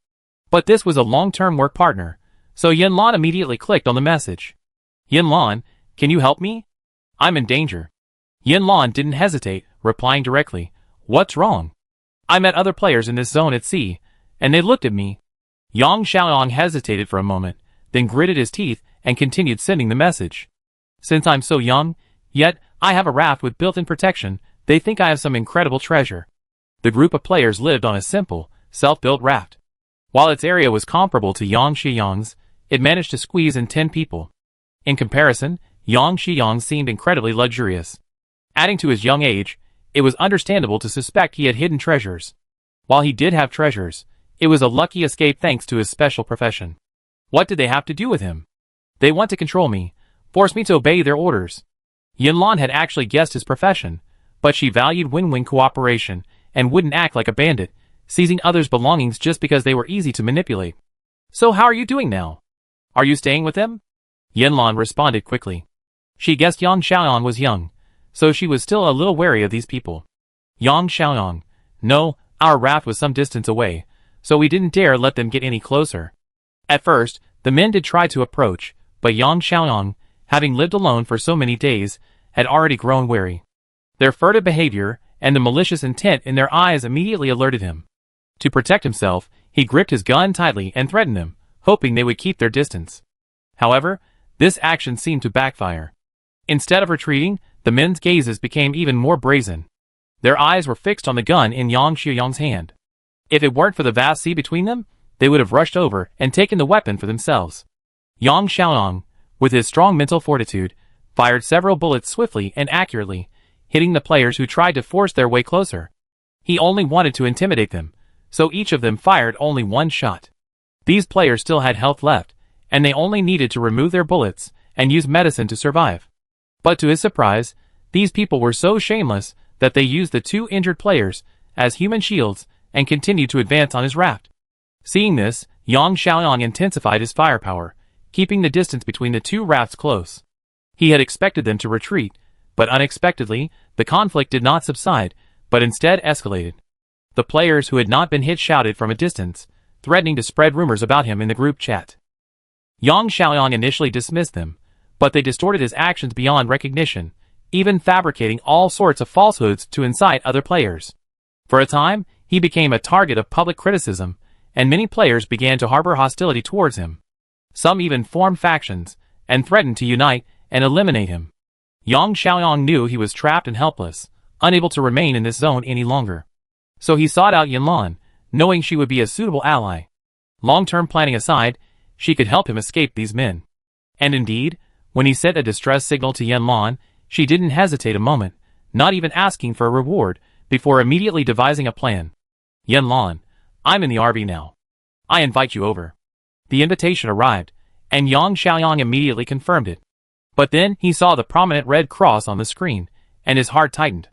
But this was a long-term work partner, so Yinlan immediately clicked on the message. Yinlan, can you help me? I'm in danger. Yinlan didn't hesitate, replying directly, What's wrong? I met other players in this zone at sea, and they looked at me. Yang Xiaoyang hesitated for a moment, then gritted his teeth and continued sending the message. Since I'm so young, yet I have a raft with built-in protection, they think I have some incredible treasure. The group of players lived on a simple, self-built raft. While its area was comparable to Yang Xiaoyang's, it managed to squeeze in 10 people. In comparison, Yang Xiaoyang seemed incredibly luxurious. Adding to his young age, it was understandable to suspect he had hidden treasures. While he did have treasures, it was a lucky escape thanks to his special profession. What did they have to do with him? They want to control me, force me to obey their orders. Yinlan had actually guessed his profession, but she valued win-win cooperation and wouldn't act like a bandit, seizing others' belongings just because they were easy to manipulate. So how are you doing now? Are you staying with them? Yinlan responded quickly. She guessed Yang Xiaoyang was young, so she was still a little wary of these people. Yang Xiaoyang, no, our raft was some distance away, so we didn't dare let them get any closer. At first, the men did try to approach, but Yang Xiaoyang, having lived alone for so many days, had already grown wary. Their furtive behavior and the malicious intent in their eyes immediately alerted him. To protect himself, he gripped his gun tightly and threatened them, hoping they would keep their distance. However, this action seemed to backfire. Instead of retreating, the men's gazes became even more brazen. Their eyes were fixed on the gun in Yang Xiaoyang's hand. If it weren't for the vast sea between them, they would have rushed over and taken the weapon for themselves. Yang Xiaoyang, with his strong mental fortitude, fired several bullets swiftly and accurately, hitting the players who tried to force their way closer. He only wanted to intimidate them, so each of them fired only one shot. These players still had health left, and they only needed to remove their bullets and use medicine to survive. But to his surprise, these people were so shameless that they used the 2 injured players as human shields and continued to advance on his raft. Seeing this, Yang Xiaoyang intensified his firepower, keeping the distance between the 2 rafts close. He had expected them to retreat, but unexpectedly, the conflict did not subside, but instead escalated. The players who had not been hit shouted from a distance, threatening to spread rumors about him in the group chat. Yang Xiaoyang initially dismissed them, but they distorted his actions beyond recognition, even fabricating all sorts of falsehoods to incite other players. For a time, he became a target of public criticism, and many players began to harbor hostility towards him. Some even formed factions, and threatened to unite and eliminate him. Yang Xiaoyang knew he was trapped and helpless, unable to remain in this zone any longer. So he sought out Yanlan, knowing she would be a suitable ally. Long-term planning aside, she could help him escape these men. And indeed, when he sent a distress signal to Yanlan, she didn't hesitate a moment, not even asking for a reward, before immediately devising a plan. Yanlan, I'm in the RV now. I invite you over. The invitation arrived, and Yang Xiaoyang immediately confirmed it. But then he saw the prominent red cross on the screen, and his heart tightened.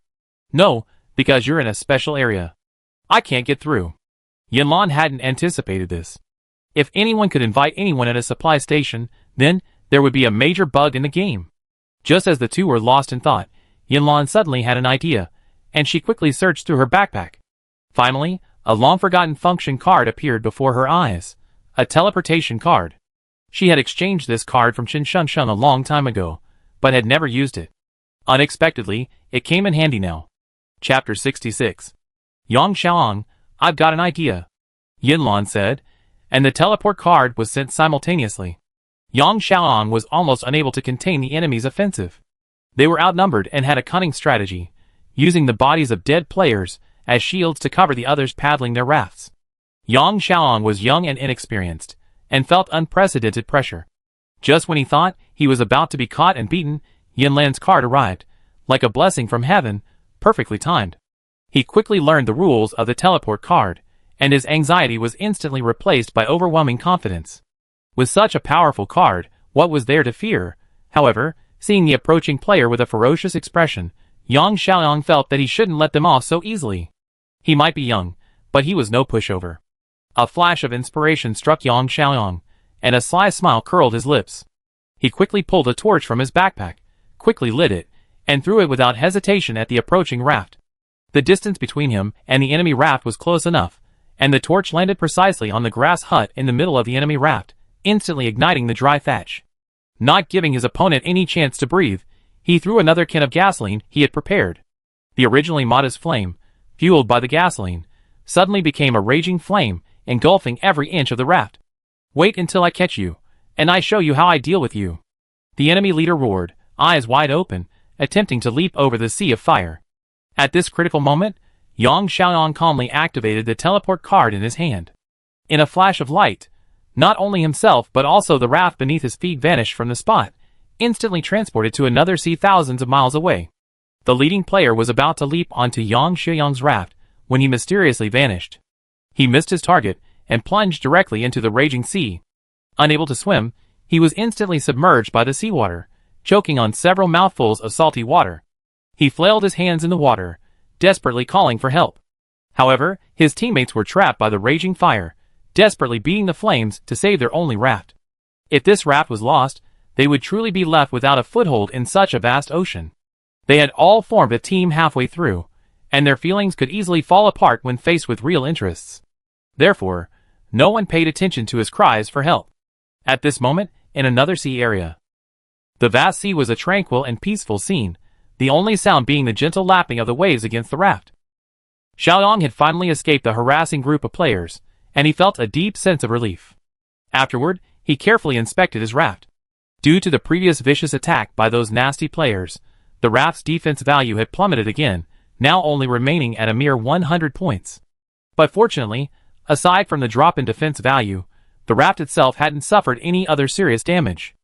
No, because you're in a special area. I can't get through. Yanlan hadn't anticipated this. If anyone could invite anyone at a supply station, then there would be a major bug in the game. Just as the two were lost in thought, Yanlan suddenly had an idea, and she quickly searched through her backpack. Finally, a long-forgotten function card appeared before her eyes. A teleportation card. She had exchanged this card from Qin Shengsheng a long time ago, but had never used it. Unexpectedly, it came in handy now. Chapter 66. Yang Xiaoyang, I've got an idea, Yanlan said, and the teleport card was sent simultaneously. Yang Xiaoyang was almost unable to contain the enemy's offensive. They were outnumbered and had a cunning strategy, using the bodies of dead players as shields to cover the others paddling their rafts. Yang Xiaoyang was young and inexperienced, and felt unprecedented pressure. Just when he thought he was about to be caught and beaten, Yanlan's card arrived, like a blessing from heaven, perfectly timed. He quickly learned the rules of the teleport card, and his anxiety was instantly replaced by overwhelming confidence. With such a powerful card, what was there to fear? However, seeing the approaching player with a ferocious expression, Yang Xiaoyang felt that he shouldn't let them off so easily. He might be young, but he was no pushover. A flash of inspiration struck Yang Xiaoyang, and a sly smile curled his lips. He quickly pulled a torch from his backpack, quickly lit it, and threw it without hesitation at the approaching raft. The distance between him and the enemy raft was close enough, and the torch landed precisely on the grass hut in the middle of the enemy raft, instantly igniting the dry thatch. Not giving his opponent any chance to breathe, he threw another can of gasoline he had prepared. The originally modest flame, fueled by the gasoline, suddenly became a raging flame, engulfing every inch of the raft. Wait until I catch you, and I show you how I deal with you. The enemy leader roared, eyes wide open, attempting to leap over the sea of fire. At this critical moment, Yang Xiaoyang calmly activated the teleport card in his hand. In a flash of light, not only himself but also the raft beneath his feet vanished from the spot, instantly transported to another sea thousands of miles away. The leading player was about to leap onto Yang Xiaoyang's raft when he mysteriously vanished. He missed his target and plunged directly into the raging sea. Unable to swim, he was instantly submerged by the seawater, choking on several mouthfuls of salty water. He flailed his hands in the water, desperately calling for help. However, his teammates were trapped by the raging fire, desperately beating the flames to save their only raft. If this raft was lost, they would truly be left without a foothold in such a vast ocean. They had all formed a team halfway through, and their feelings could easily fall apart when faced with real interests. Therefore, no one paid attention to his cries for help. At this moment, in another sea area. The vast sea was a tranquil and peaceful scene, the only sound being the gentle lapping of the waves against the raft. Xiaoyang had finally escaped the harassing group of players, and he felt a deep sense of relief. Afterward, he carefully inspected his raft. Due to the previous vicious attack by those nasty players, the raft's defense value had plummeted again, now only remaining at a mere 100 points. But fortunately, aside from the drop in defense value, the raft itself hadn't suffered any other serious damage.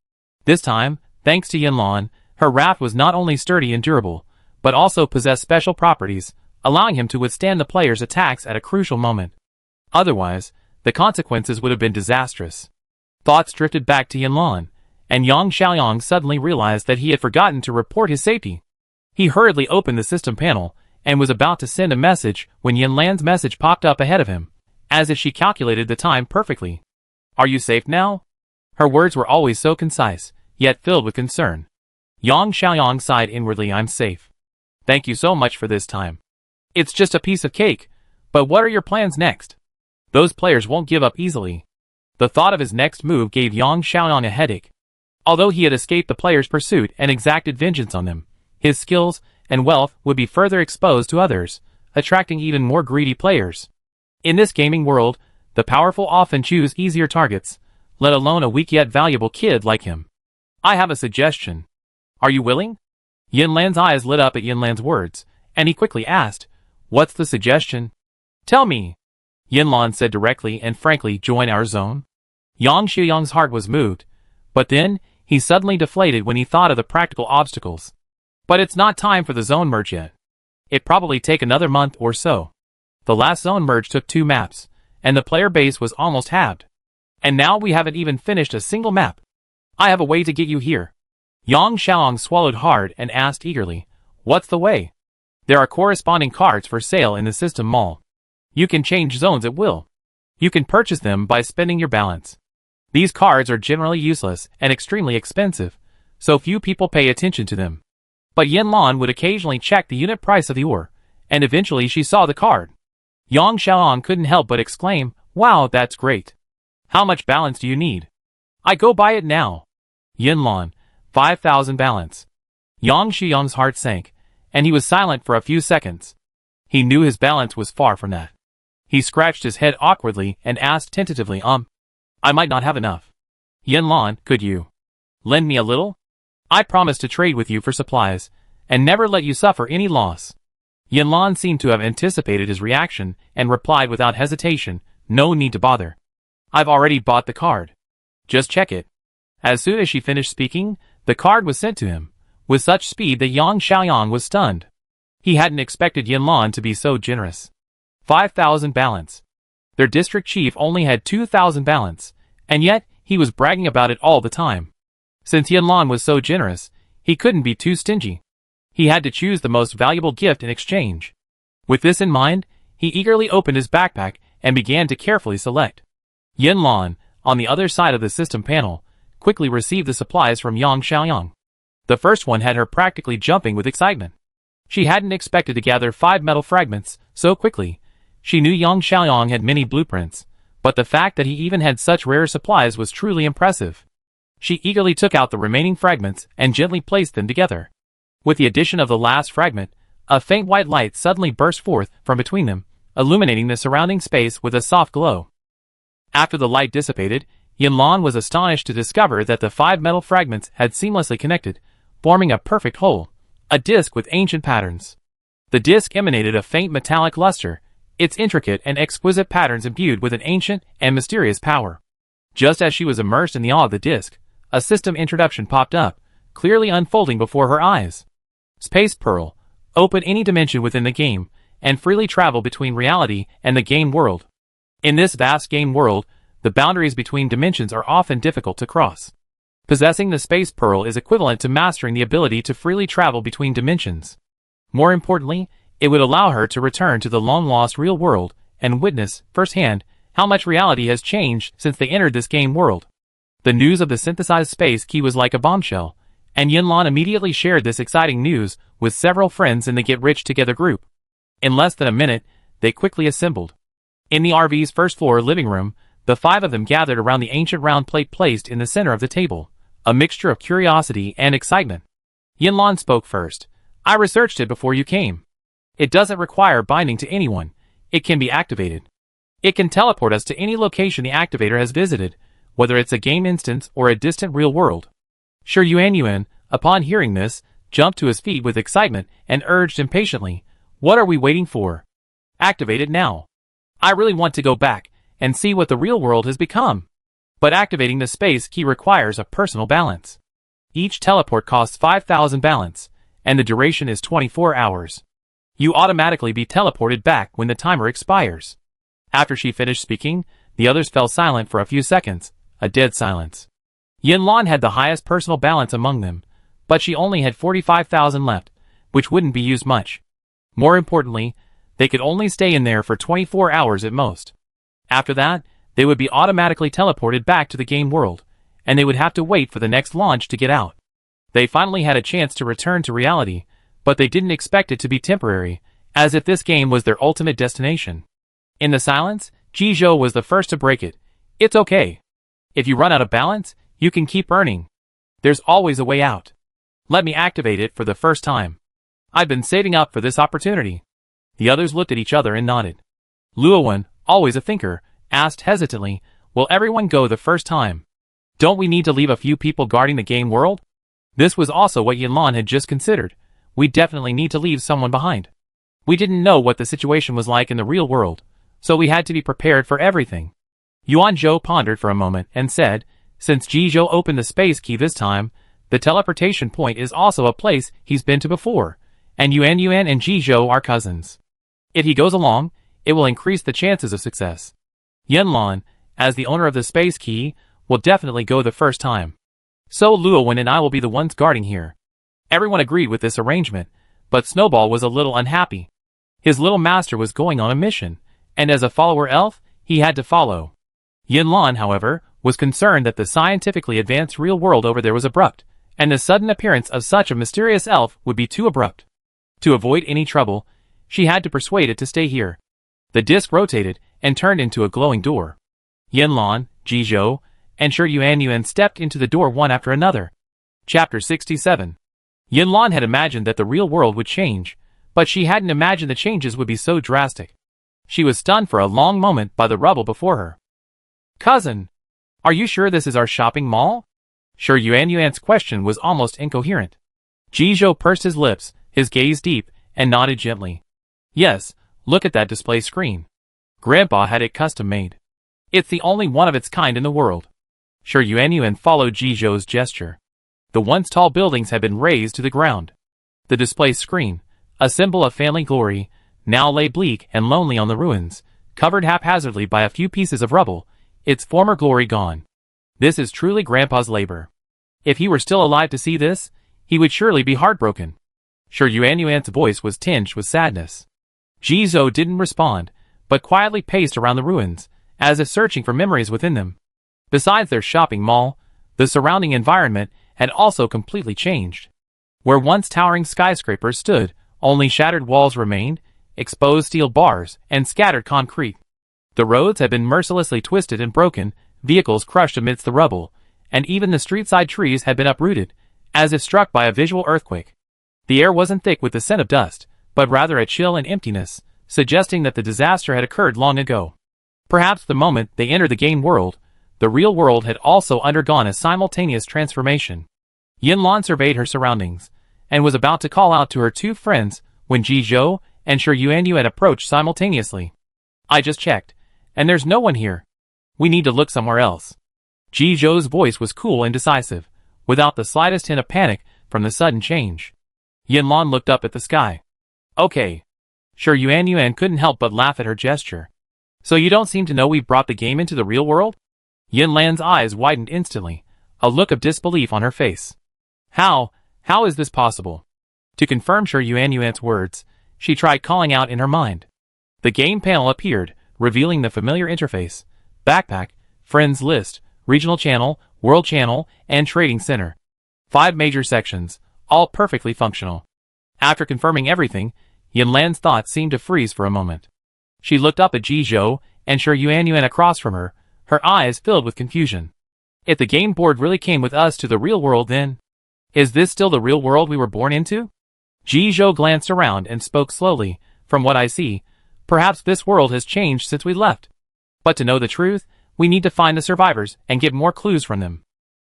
This time, thanks to Yanlan, her raft was not only sturdy and durable, but also possessed special properties, allowing him to withstand the players' attacks at a crucial moment. Otherwise, the consequences would have been disastrous. Thoughts drifted back to Yanlan, and Yang Xiaoyang suddenly realized that he had forgotten to report his safety. He hurriedly opened the system panel, and was about to send a message when Yanlan's message popped up ahead of him, as if she calculated the time perfectly. Are you safe now? Her words were always so concise, yet filled with concern. Yang Xiaoyang sighed inwardly. I'm safe. Thank you so much for this time. It's just a piece of cake, but what are your plans next? Those players won't give up easily. The thought of his next move gave Yang Xiaoyang a headache. Although he had escaped the players' pursuit and exacted vengeance on them, his skills and wealth would be further exposed to others, attracting even more greedy players. In this gaming world, the powerful often choose easier targets, let alone a weak yet valuable kid like him. I have a suggestion. Are you willing? Yinlan's eyes lit up at Yinlan's words, and he quickly asked, "What's the suggestion?" "Tell me." Yinlan said directly and frankly, "Join our zone." Yang Shuyang's heart was moved, but then, he suddenly deflated when he thought of the practical obstacles. But it's not time for the zone merge yet. It probably take another month or so. The last zone merge took 2 maps, and the player base was almost halved. And now we haven't even finished a single map. I have a way to get you here. Yang Xiaoyang swallowed hard and asked eagerly, "What's the way?" "There are corresponding cards for sale in the system mall. You can change zones at will. You can purchase them by spending your balance. These cards are generally useless and extremely expensive, so few people pay attention to them." But Yinlan would occasionally check the unit price of the ore, and eventually she saw the card. Yang Xiaoyang couldn't help but exclaim, "Wow, that's great. How much balance do you need?" "I go buy it now." Yinlan, 5,000 balance. Yang Shuyang's heart sank, and he was silent for a few seconds. He knew his balance was far from that. He scratched his head awkwardly and asked tentatively, I might not have enough." "Yinlan, could you lend me a little? I promise to trade with you for supplies, and never let you suffer any loss." Yinlan seemed to have anticipated his reaction, and replied without hesitation, "No need to bother. I've already bought the card. Just check it." As soon as she finished speaking, the card was sent to him, with such speed that Yang Xiaoyang was stunned. He hadn't expected Yinlan to be so generous. 5,000 balance. Their district chief only had 2,000 balance, and yet, he was bragging about it all the time. Since Yinlan was so generous, he couldn't be too stingy. He had to choose the most valuable gift in exchange. With this in mind, he eagerly opened his backpack and began to carefully select. Yinlan, on the other side of the system panel, quickly received the supplies from Yang Xiaoyang. The first one had her practically jumping with excitement. She hadn't expected to gather 5 metal fragments so quickly. She knew Yang Xiaoyang had many blueprints, but the fact that he even had such rare supplies was truly impressive. She eagerly took out the remaining fragments and gently placed them together. With the addition of the last fragment, a faint white light suddenly burst forth from between them, illuminating the surrounding space with a soft glow. After the light dissipated, Yinlan was astonished to discover that the 5 metal fragments had seamlessly connected, forming a perfect whole, a disc with ancient patterns. The disc emanated a faint metallic luster, its intricate and exquisite patterns imbued with an ancient and mysterious power. Just as she was immersed in the awe of the disc, a system introduction popped up, clearly unfolding before her eyes. Space Pearl. Open any dimension within the game, and freely travel between reality and the game world. In this vast game world, the boundaries between dimensions are often difficult to cross. Possessing the Space Pearl is equivalent to mastering the ability to freely travel between dimensions. More importantly, it would allow her to return to the long-lost real world and witness, firsthand, how much reality has changed since they entered this game world. The news of the synthesized space key was like a bombshell, and Yinlan immediately shared this exciting news with several friends in the Get Rich Together group. In less than a minute, they quickly assembled. In the RV's first-floor living room, the 5 of them gathered around the ancient round plate placed in the center of the table, a mixture of curiosity and excitement. Yinlan spoke first. "I researched it before you came. It doesn't require binding to anyone. It can be activated. It can teleport us to any location the activator has visited, whether it's a game instance or a distant real world." Shi Yuan, upon hearing this, jumped to his feet with excitement and urged impatiently, "What are we waiting for? Activate it now. I really want to go back and see what the real world has become." But activating the space key requires a personal balance. Each teleport costs 5,000 balance, and the duration is 24 hours. You automatically be teleported back when the timer expires. After she finished speaking, the others fell silent for a few seconds, a dead silence. Yinlan had the highest personal balance among them, but she only had 45,000 left, which wouldn't be used much. More importantly, they could only stay in there for 24 hours at most. After that, they would be automatically teleported back to the game world, and they would have to wait for the next launch to get out. They finally had a chance to return to reality, but they didn't expect it to be temporary, as if this game was their ultimate destination. In the silence, Jizhou was the first to break it. "It's okay. If you run out of balance, you can keep earning. There's always a way out. Let me activate it for the first time. I've been saving up for this opportunity." The others looked at each other and nodded. Luowen, always a thinker, asked hesitantly, will everyone go the first time? Don't we need to leave a few people guarding the game world? This was also what Yanlan had just considered. We definitely need to leave someone behind. We didn't know what the situation was like in the real world, so we had to be prepared for everything. Yuan Zhou pondered for a moment and said, since Ji Zhou opened the space key this time, the teleportation point is also a place he's been to before, and Yuan and Ji Zhou are cousins. If he goes along, it will increase the chances of success. Yanlan, as the owner of the space key, will definitely go the first time. So Luowen and I will be the ones guarding here. Everyone agreed with this arrangement, but Snowball was a little unhappy. His little master was going on a mission, and as a follower elf, he had to follow. Yanlan, however, was concerned that the scientifically advanced real world over there was abrupt, and the sudden appearance of such a mysterious elf would be too abrupt. To avoid any trouble, she had to persuade it to stay here. The disc rotated and turned into a glowing door. Yanlan, Ji Zhou, and Shi Yuan stepped into the door one after another. Chapter 67. Yanlan had imagined that the real world would change, but she hadn't imagined the changes would be so drastic. She was stunned for a long moment by the rubble before her. Cousin, are you sure this is our shopping mall? Shi Yuan's question was almost incoherent. Ji Zhou pursed his lips, his gaze deep, and nodded gently. Yes, look at that display screen. Grandpa had it custom made. It's the only one of its kind in the world. Shi Yuan followed Ji Zhou's gesture. The once tall buildings had been razed to the ground. The display screen, a symbol of family glory, now lay bleak and lonely on the ruins, covered haphazardly by a few pieces of rubble, its former glory gone. This is truly Grandpa's labor. If he were still alive to see this, he would surely be heartbroken. Shi Yuan's voice was tinged with sadness. Ji Zhou didn't respond, but quietly paced around the ruins, as if searching for memories within them. Besides their shopping mall, the surrounding environment had also completely changed. Where once towering skyscrapers stood, only shattered walls remained, exposed steel bars, and scattered concrete. The roads had been mercilessly twisted and broken, vehicles crushed amidst the rubble, and even the street-side trees had been uprooted, as if struck by a visual earthquake. The air wasn't thick with the scent of dust, but rather a chill and emptiness, suggesting that the disaster had occurred long ago. Perhaps the moment they entered the game world, the real world had also undergone a simultaneous transformation. Yanlan surveyed her surroundings, and was about to call out to her two friends when Ji Zhou and Shi Yuan approached simultaneously. I just checked, and there's no one here. We need to look somewhere else. Ji Zhou's voice was cool and decisive, without the slightest hint of panic from the sudden change. Yanlan looked up at the sky. Okay. Shi Yuan couldn't help but laugh at her gesture. So you don't seem to know we've brought the game into the real world? Yanlan's eyes widened instantly, a look of disbelief on her face. How is this possible? To confirm Shi Yuan's words, she tried calling out in her mind. The game panel appeared, revealing the familiar interface: backpack, friends list, regional channel, world channel, and trading center. 5 major sections, all perfectly functional. After confirming everything, Yanlan's thoughts seemed to freeze for a moment. She looked up at Ji Zhou and Shi Yuan across from her, her eyes filled with confusion. If the game board really came with us to the real world, then is this still the real world we were born into? Ji Zhou glanced around and spoke slowly. From what I see, perhaps this world has changed since we left. But to know the truth, we need to find the survivors and get more clues from them.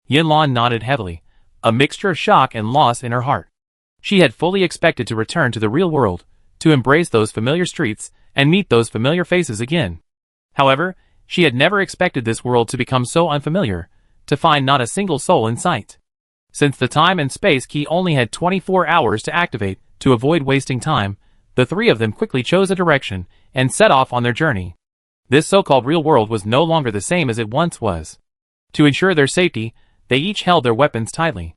Yanlan nodded heavily, a mixture of shock and loss in her heart. She had fully expected to return to the real world, to embrace those familiar streets and meet those familiar faces again. However, she had never expected this world to become so unfamiliar, to find not a single soul in sight. Since the time and space key only had 24 hours to activate, to avoid wasting time, the three of them quickly chose a direction and set off on their journey. This so-called real world was no longer the same as it once was. To ensure their safety, they each held their weapons tightly.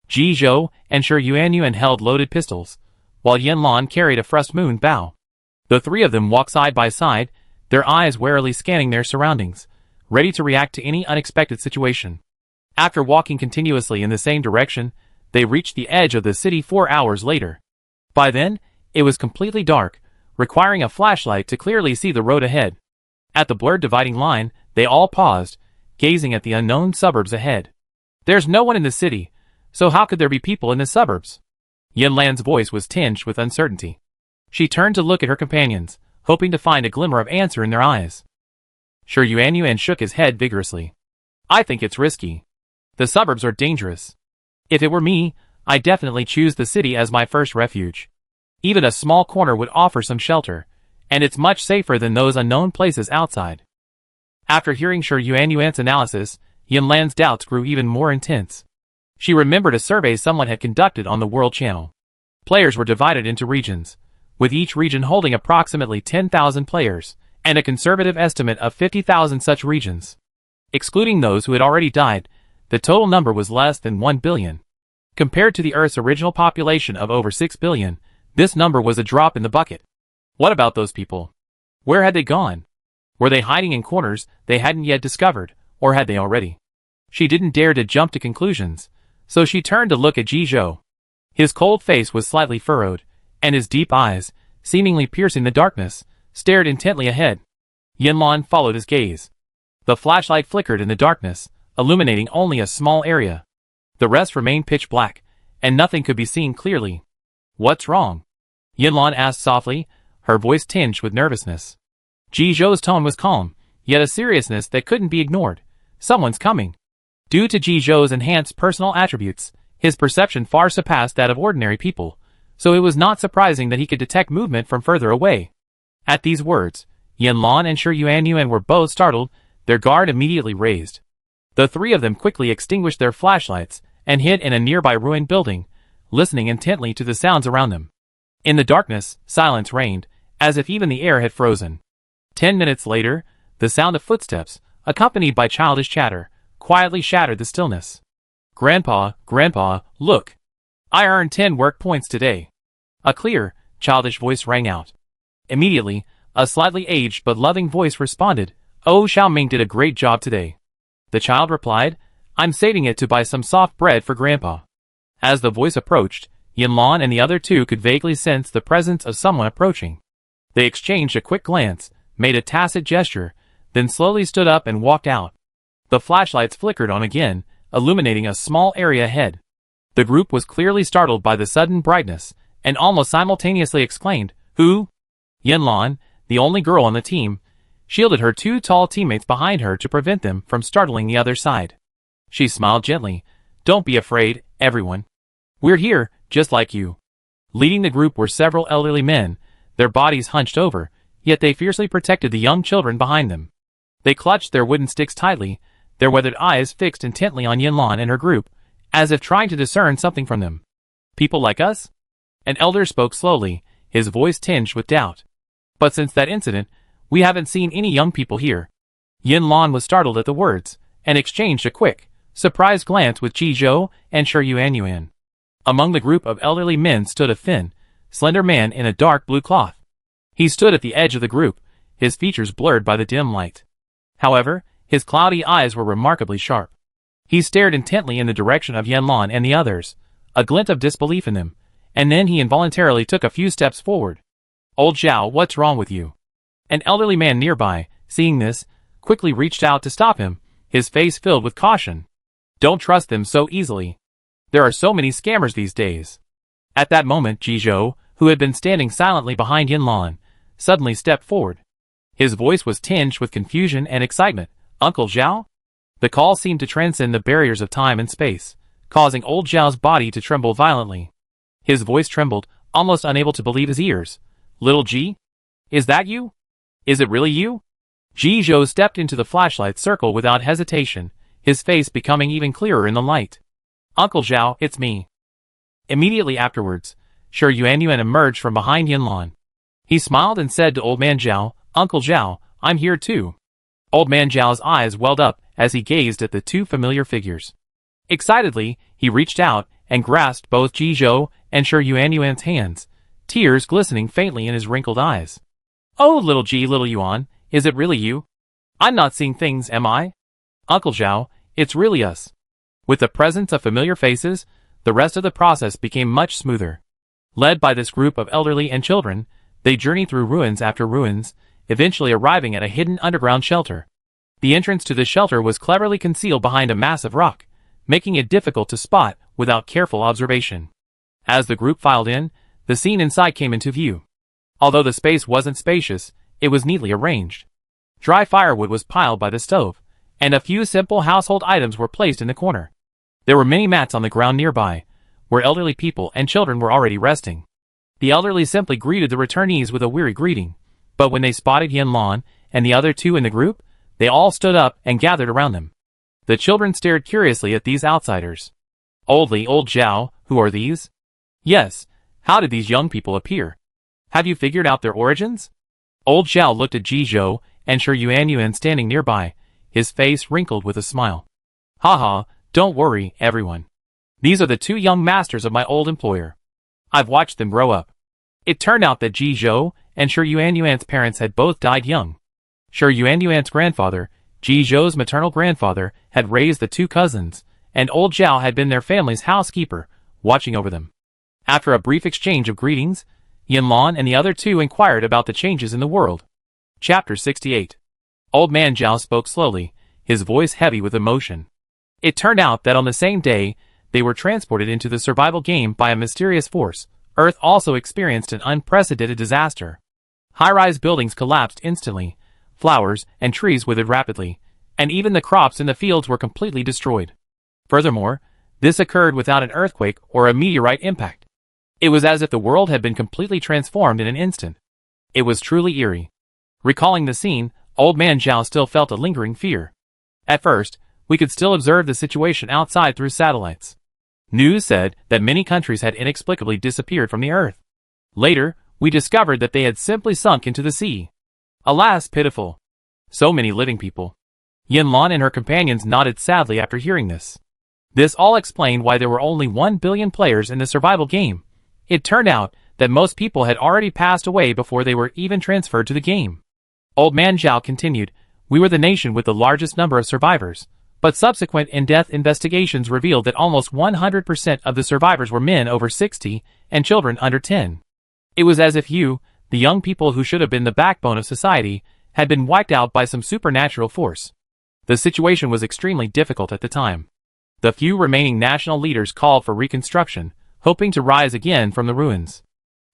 Ji Zhou and Shi Yuan held loaded pistols, while Yanlan carried a thrust moon bow. The three of them walked side by side, their eyes warily scanning their surroundings, ready to react to any unexpected situation. After walking continuously in the same direction, they reached the edge of the city 4 hours later. By then, it was completely dark, requiring a flashlight to clearly see the road ahead. At the blurred dividing line, they all paused, gazing at the unknown suburbs ahead. There's no one in the city, so how could there be people in the suburbs? Yanlan's voice was tinged with uncertainty. She turned to look at her companions, hoping to find a glimmer of answer in their eyes. Sure, Yuan shook his head vigorously. I think it's risky. The suburbs are dangerous. If it were me, I'd definitely choose the city as my first refuge. Even a small corner would offer some shelter, and it's much safer than those unknown places outside. After hearing Sure Yuan's analysis, Yanlan's doubts grew even more intense. She remembered a survey someone had conducted on the World Channel. Players were divided into regions, with each region holding approximately 10,000 players, and a conservative estimate of 50,000 such regions. Excluding those who had already died, the total number was less than 1 billion. Compared to the Earth's original population of over 6 billion, this number was a drop in the bucket. What about those people? Where had they gone? Were they hiding in corners they hadn't yet discovered, or had they already? She didn't dare to jump to conclusions, so she turned to look at Jizhou. His cold face was slightly furrowed, and his deep eyes, seemingly piercing the darkness, stared intently ahead. Yanlan followed his gaze. The flashlight flickered in the darkness, illuminating only a small area. The rest remained pitch black, and nothing could be seen clearly. What's wrong? Yanlan asked softly, her voice tinged with nervousness. Jizhou's tone was calm, yet a seriousness that couldn't be ignored. Someone's coming. Due to Jizhou's enhanced personal attributes, his perception far surpassed that of ordinary people, so it was not surprising that he could detect movement from further away. At these words, Yanlan and Sure Yuan were both startled, their guard immediately raised. The three of them quickly extinguished their flashlights and hid in a nearby ruined building, listening intently to the sounds around them. In the darkness, silence reigned, as if even the air had frozen. 10 minutes later, the sound of footsteps, accompanied by childish chatter, quietly shattered the stillness. Grandpa, look! I earned 10 work points today. A clear, childish voice rang out. Immediately, a slightly aged but loving voice responded, Oh, Xiaoming did a great job today. The child replied, I'm saving it to buy some soft bread for Grandpa. As the voice approached, Yanlan and the other two could vaguely sense the presence of someone approaching. They exchanged a quick glance, made a tacit gesture, then slowly stood up and walked out. The flashlights flickered on again, illuminating a small area ahead. The group was clearly startled by the sudden brightness, and almost simultaneously exclaimed, Who? Yanlan, the only girl on the team, shielded her two tall teammates behind her to prevent them from startling the other side. She smiled gently. Don't be afraid, everyone. We're here, just like you. Leading the group were several elderly men, their bodies hunched over, yet they fiercely protected the young children behind them. They clutched their wooden sticks tightly, their weathered eyes fixed intently on Yanlan and her group, as if trying to discern something from them. People like us? An elder spoke slowly, his voice tinged with doubt. But since that incident, we haven't seen any young people here. Yanlan was startled at the words, and exchanged a quick, surprised glance with Jizhou and Sure Yuan. Among the group of elderly men stood a thin, slender man in a dark blue cloth. He stood at the edge of the group, his features blurred by the dim light. However, his cloudy eyes were remarkably sharp. He stared intently in the direction of Yanlan and the others, a glint of disbelief in them, and then he involuntarily took a few steps forward. Old Zhao, what's wrong with you? An elderly man nearby, seeing this, quickly reached out to stop him, his face filled with caution. Don't trust them so easily. There are so many scammers these days. At that moment, Jizhou, who had been standing silently behind Yanlan, suddenly stepped forward. His voice was tinged with confusion and excitement. Uncle Zhao? The call seemed to transcend the barriers of time and space, causing old Zhao's body to tremble violently. His voice trembled, almost unable to believe his ears. Little Ji? Is that you? Is it really you? Jizhou stepped into the flashlight circle without hesitation, his face becoming even clearer in the light. Uncle Zhao, it's me. Immediately afterwards, Sure Yuan emerged from behind Yanlan. He smiled and said to Old Man Zhao, Uncle Zhao, I'm here too. Old Man Zhao's eyes welled up as he gazed at the two familiar figures. Excitedly, he reached out and grasped both Jizhou and Sure Yuan's hands, tears glistening faintly in his wrinkled eyes. Oh, little Ji, little Yuan, is it really you? I'm not seeing things, am I? Uncle Zhao, it's really us. With the presence of familiar faces, the rest of the process became much smoother. Led by this group of elderly and children, they journeyed through ruins after ruins, eventually arriving at a hidden underground shelter. The entrance to the shelter was cleverly concealed behind a massive rock, making it difficult to spot without careful observation. As the group filed in, the scene inside came into view. Although the space wasn't spacious, it was neatly arranged. Dry firewood was piled by the stove, and a few simple household items were placed in the corner. There were many mats on the ground nearby, where elderly people and children were already resting. The elderly simply greeted the returnees with a weary greeting, but when they spotted Yanlan and the other two in the group, they all stood up and gathered around them. The children stared curiously at these outsiders. Old Zhao, who are these? Yes, how did these young people appear? Have you figured out their origins? Old Zhao looked at Ji Zhou and Shi Yuan standing nearby, his face wrinkled with a smile. Haha, don't worry, everyone. These are the two young masters of my old employer. I've watched them grow up. It turned out that Ji Zhou and Shi Yuan's parents had both died young. Shi Yuan's grandfather, Ji Zhou's maternal grandfather, had raised the two cousins, and old Zhao had been their family's housekeeper, watching over them. After a brief exchange of greetings, Yanlan and the other two inquired about the changes in the world. Chapter 68. Old Man Zhao spoke slowly, his voice heavy with emotion. It turned out that on the same day, they were transported into the survival game by a mysterious force. Earth also experienced an unprecedented disaster. High-rise buildings collapsed instantly, flowers and trees withered rapidly, and even the crops in the fields were completely destroyed. Furthermore, this occurred without an earthquake or a meteorite impact. It was as if the world had been completely transformed in an instant. It was truly eerie. Recalling the scene, Old Man Zhao still felt a lingering fear. At first, we could still observe the situation outside through satellites. News said that many countries had inexplicably disappeared from the earth. Later, we discovered that they had simply sunk into the sea. Alas, pitiful. So many living people. Yanlan and her companions nodded sadly after hearing this. This all explained why there were only 1 billion players in the survival game. It turned out that most people had already passed away before they were even transferred to the game. Old Man Zhao continued, we were the nation with the largest number of survivors, but subsequent in-depth investigations revealed that almost 100% of the survivors were men over 60 and children under 10. It was as if you, the young people who should have been the backbone of society, had been wiped out by some supernatural force. The situation was extremely difficult at the time. The few remaining national leaders called for reconstruction, hoping to rise again from the ruins.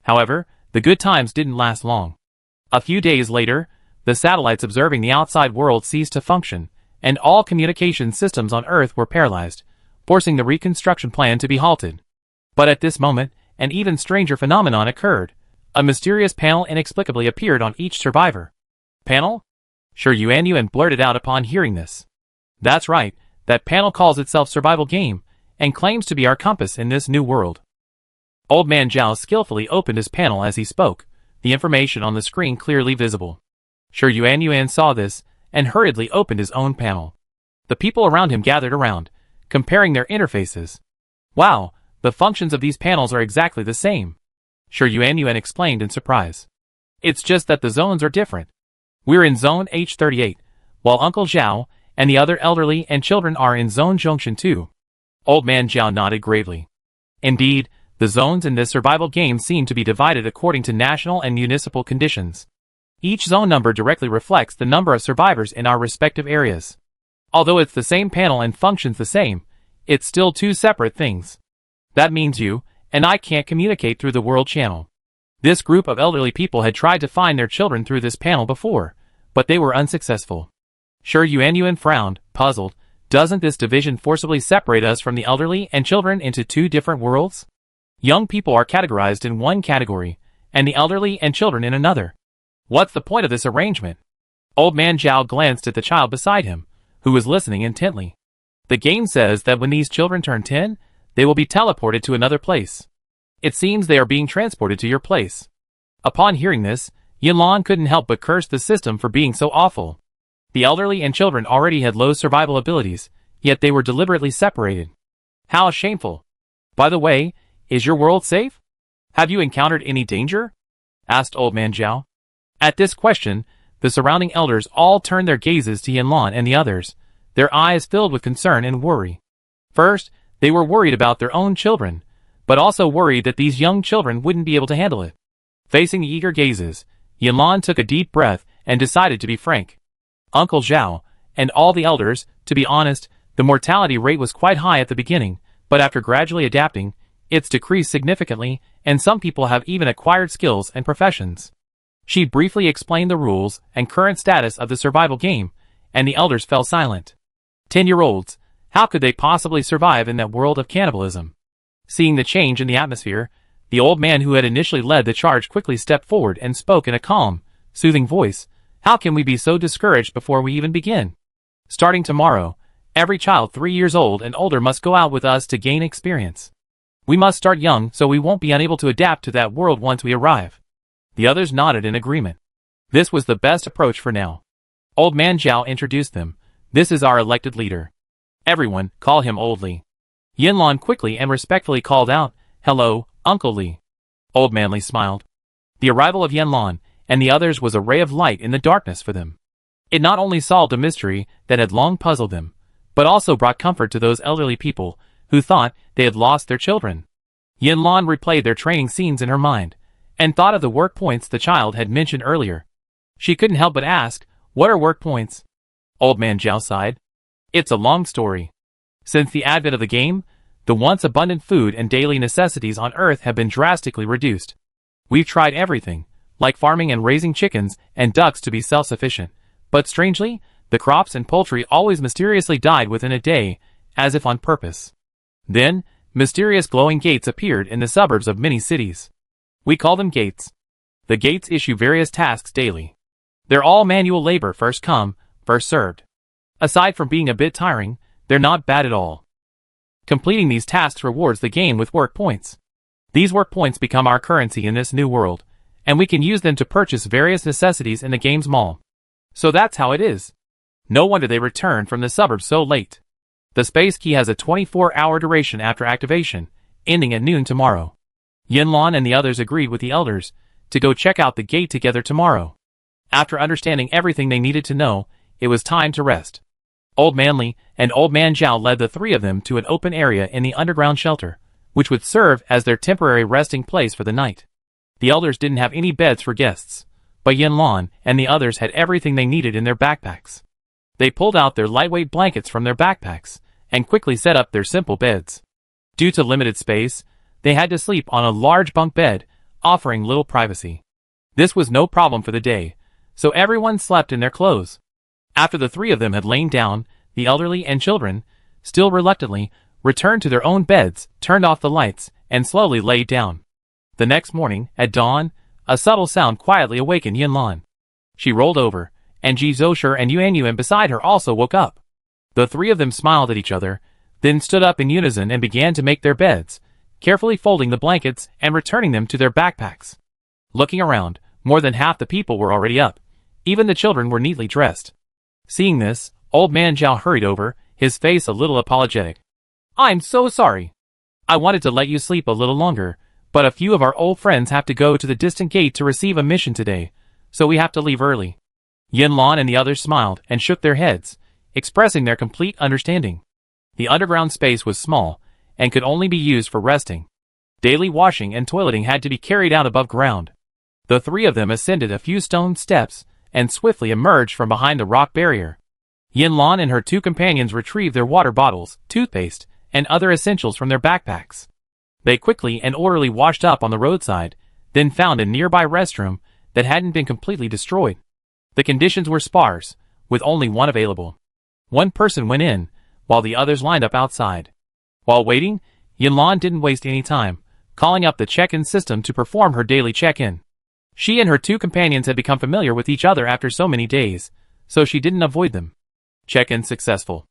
However, the good times didn't last long. A few days later, the satellites observing the outside world ceased to function, and all communication systems on Earth were paralyzed, forcing the reconstruction plan to be halted. But at this moment, an even stranger phenomenon occurred. A mysterious panel inexplicably appeared on each survivor. Panel? Shi Yuan blurted out upon hearing this. That's right, that panel calls itself Survival Game, and claims to be our compass in this new world. Old Man Zhao skillfully opened his panel as he spoke, the information on the screen clearly visible. Shi Yuan saw this, and hurriedly opened his own panel. The people around him gathered around, comparing their interfaces. Wow, the functions of these panels are exactly the same. Shi Yuan explained in surprise. It's just that the zones are different. We're in Zone H38, while Uncle Zhao and the other elderly and children are in Zone Junction 2. Old Man Zhao nodded gravely. Indeed, the zones in this survival game seem to be divided according to national and municipal conditions. Each zone number directly reflects the number of survivors in our respective areas. Although it's the same panel and functions the same, it's still two separate things. That means you and I can't communicate through the world channel. This group of elderly people had tried to find their children through this panel before, but they were unsuccessful. Shi Yuan frowned, puzzled. Doesn't this division forcibly separate us from the elderly and children into two different worlds? Young people are categorized in one category, and the elderly and children in another. What's the point of this arrangement? Old Man Zhao glanced at the child beside him, who was listening intently. The game says that when these children turn 10, they will be teleported to another place. It seems they are being transported to your place. Upon hearing this, Yanlan couldn't help but curse the system for being so awful. The elderly and children already had low survival abilities, yet they were deliberately separated. How shameful. By the way, is your world safe? Have you encountered any danger? Asked Old Man Zhao. At this question, the surrounding elders all turned their gazes to Yanlan and the others, their eyes filled with concern and worry. First, they were worried about their own children, but also worried that these young children wouldn't be able to handle it. Facing the eager gazes, Yanlan took a deep breath and decided to be frank. Uncle Zhao, and all the elders, to be honest, the mortality rate was quite high at the beginning, but after gradually adapting, it's decreased significantly, and some people have even acquired skills and professions. She briefly explained the rules and current status of the survival game, and the elders fell silent. 10-year-olds, how could they possibly survive in that world of cannibalism? Seeing the change in the atmosphere, the old man who had initially led the charge quickly stepped forward and spoke in a calm, soothing voice. How can we be so discouraged before we even begin? Starting tomorrow, every child 3 years old and older must go out with us to gain experience. We must start young so we won't be unable to adapt to that world once we arrive. The others nodded in agreement. This was the best approach for now. Old Man Zhao introduced them. This is our elected leader. Everyone, call him Old Li. Yinlan quickly and respectfully called out, Hello, Uncle Li. Old Man Li smiled. The arrival of Yinlan and the others was a ray of light in the darkness for them. It not only solved a mystery that had long puzzled them, but also brought comfort to those elderly people who thought they had lost their children. Yinlan replayed their training scenes in her mind, and thought of the work points the child had mentioned earlier. She couldn't help but ask, what are work points? Old Man Zhao sighed. It's a long story. Since the advent of the game, the once abundant food and daily necessities on Earth have been drastically reduced. We've tried everything, like farming and raising chickens and ducks to be self-sufficient, but strangely, the crops and poultry always mysteriously died within a day, as if on purpose. Then, mysterious glowing gates appeared in the suburbs of many cities. We call them gates. The gates issue various tasks daily. They're all manual labor, first come, first served. Aside from being a bit tiring, they're not bad at all. Completing these tasks rewards the game with work points. These work points become our currency in this new world, and we can use them to purchase various necessities in the game's mall. So that's how it is. No wonder they returned from the suburbs so late. The space key has a 24-hour duration after activation, ending at noon tomorrow. Yinlan and the others agreed with the elders to go check out the gate together tomorrow. After understanding everything they needed to know, it was time to rest. Old Man Li and Old Man Zhao led the three of them to an open area in the underground shelter, which would serve as their temporary resting place for the night. The elders didn't have any beds for guests, but Yinlan and the others had everything they needed in their backpacks. They pulled out their lightweight blankets from their backpacks and quickly set up their simple beds. Due to limited space, they had to sleep on a large bunk bed, offering little privacy. This was no problem for the day, so everyone slept in their clothes. After the three of them had lain down, the elderly and children, still reluctantly, returned to their own beds, turned off the lights, and slowly lay down. The next morning, at dawn, a subtle sound quietly awakened Yinlan. She rolled over, and Ji Zoushi and Yuan Yuan beside her also woke up. The three of them smiled at each other, then stood up in unison and began to make their beds, carefully folding the blankets and returning them to their backpacks. Looking around, more than half the people were already up. Even the children were neatly dressed. Seeing this, Old Man Zhao hurried over, his face a little apologetic. I'm so sorry. I wanted to let you sleep a little longer, but a few of our old friends have to go to the distant gate to receive a mission today, so we have to leave early. Yinlan and the others smiled and shook their heads, expressing their complete understanding. The underground space was small, and could only be used for resting. Daily washing and toileting had to be carried out above ground. The three of them ascended a few stone steps, and swiftly emerged from behind the rock barrier. Yinlan and her two companions retrieved their water bottles, toothpaste, and other essentials from their backpacks. They quickly and orderly washed up on the roadside, then found a nearby restroom that hadn't been completely destroyed. The conditions were sparse, with only one available. One person went in, while the others lined up outside. While waiting, Yinlan didn't waste any time, calling up the check-in system to perform her daily check-in. She and her two companions had become familiar with each other after so many days, so she didn't avoid them. Check-in successful.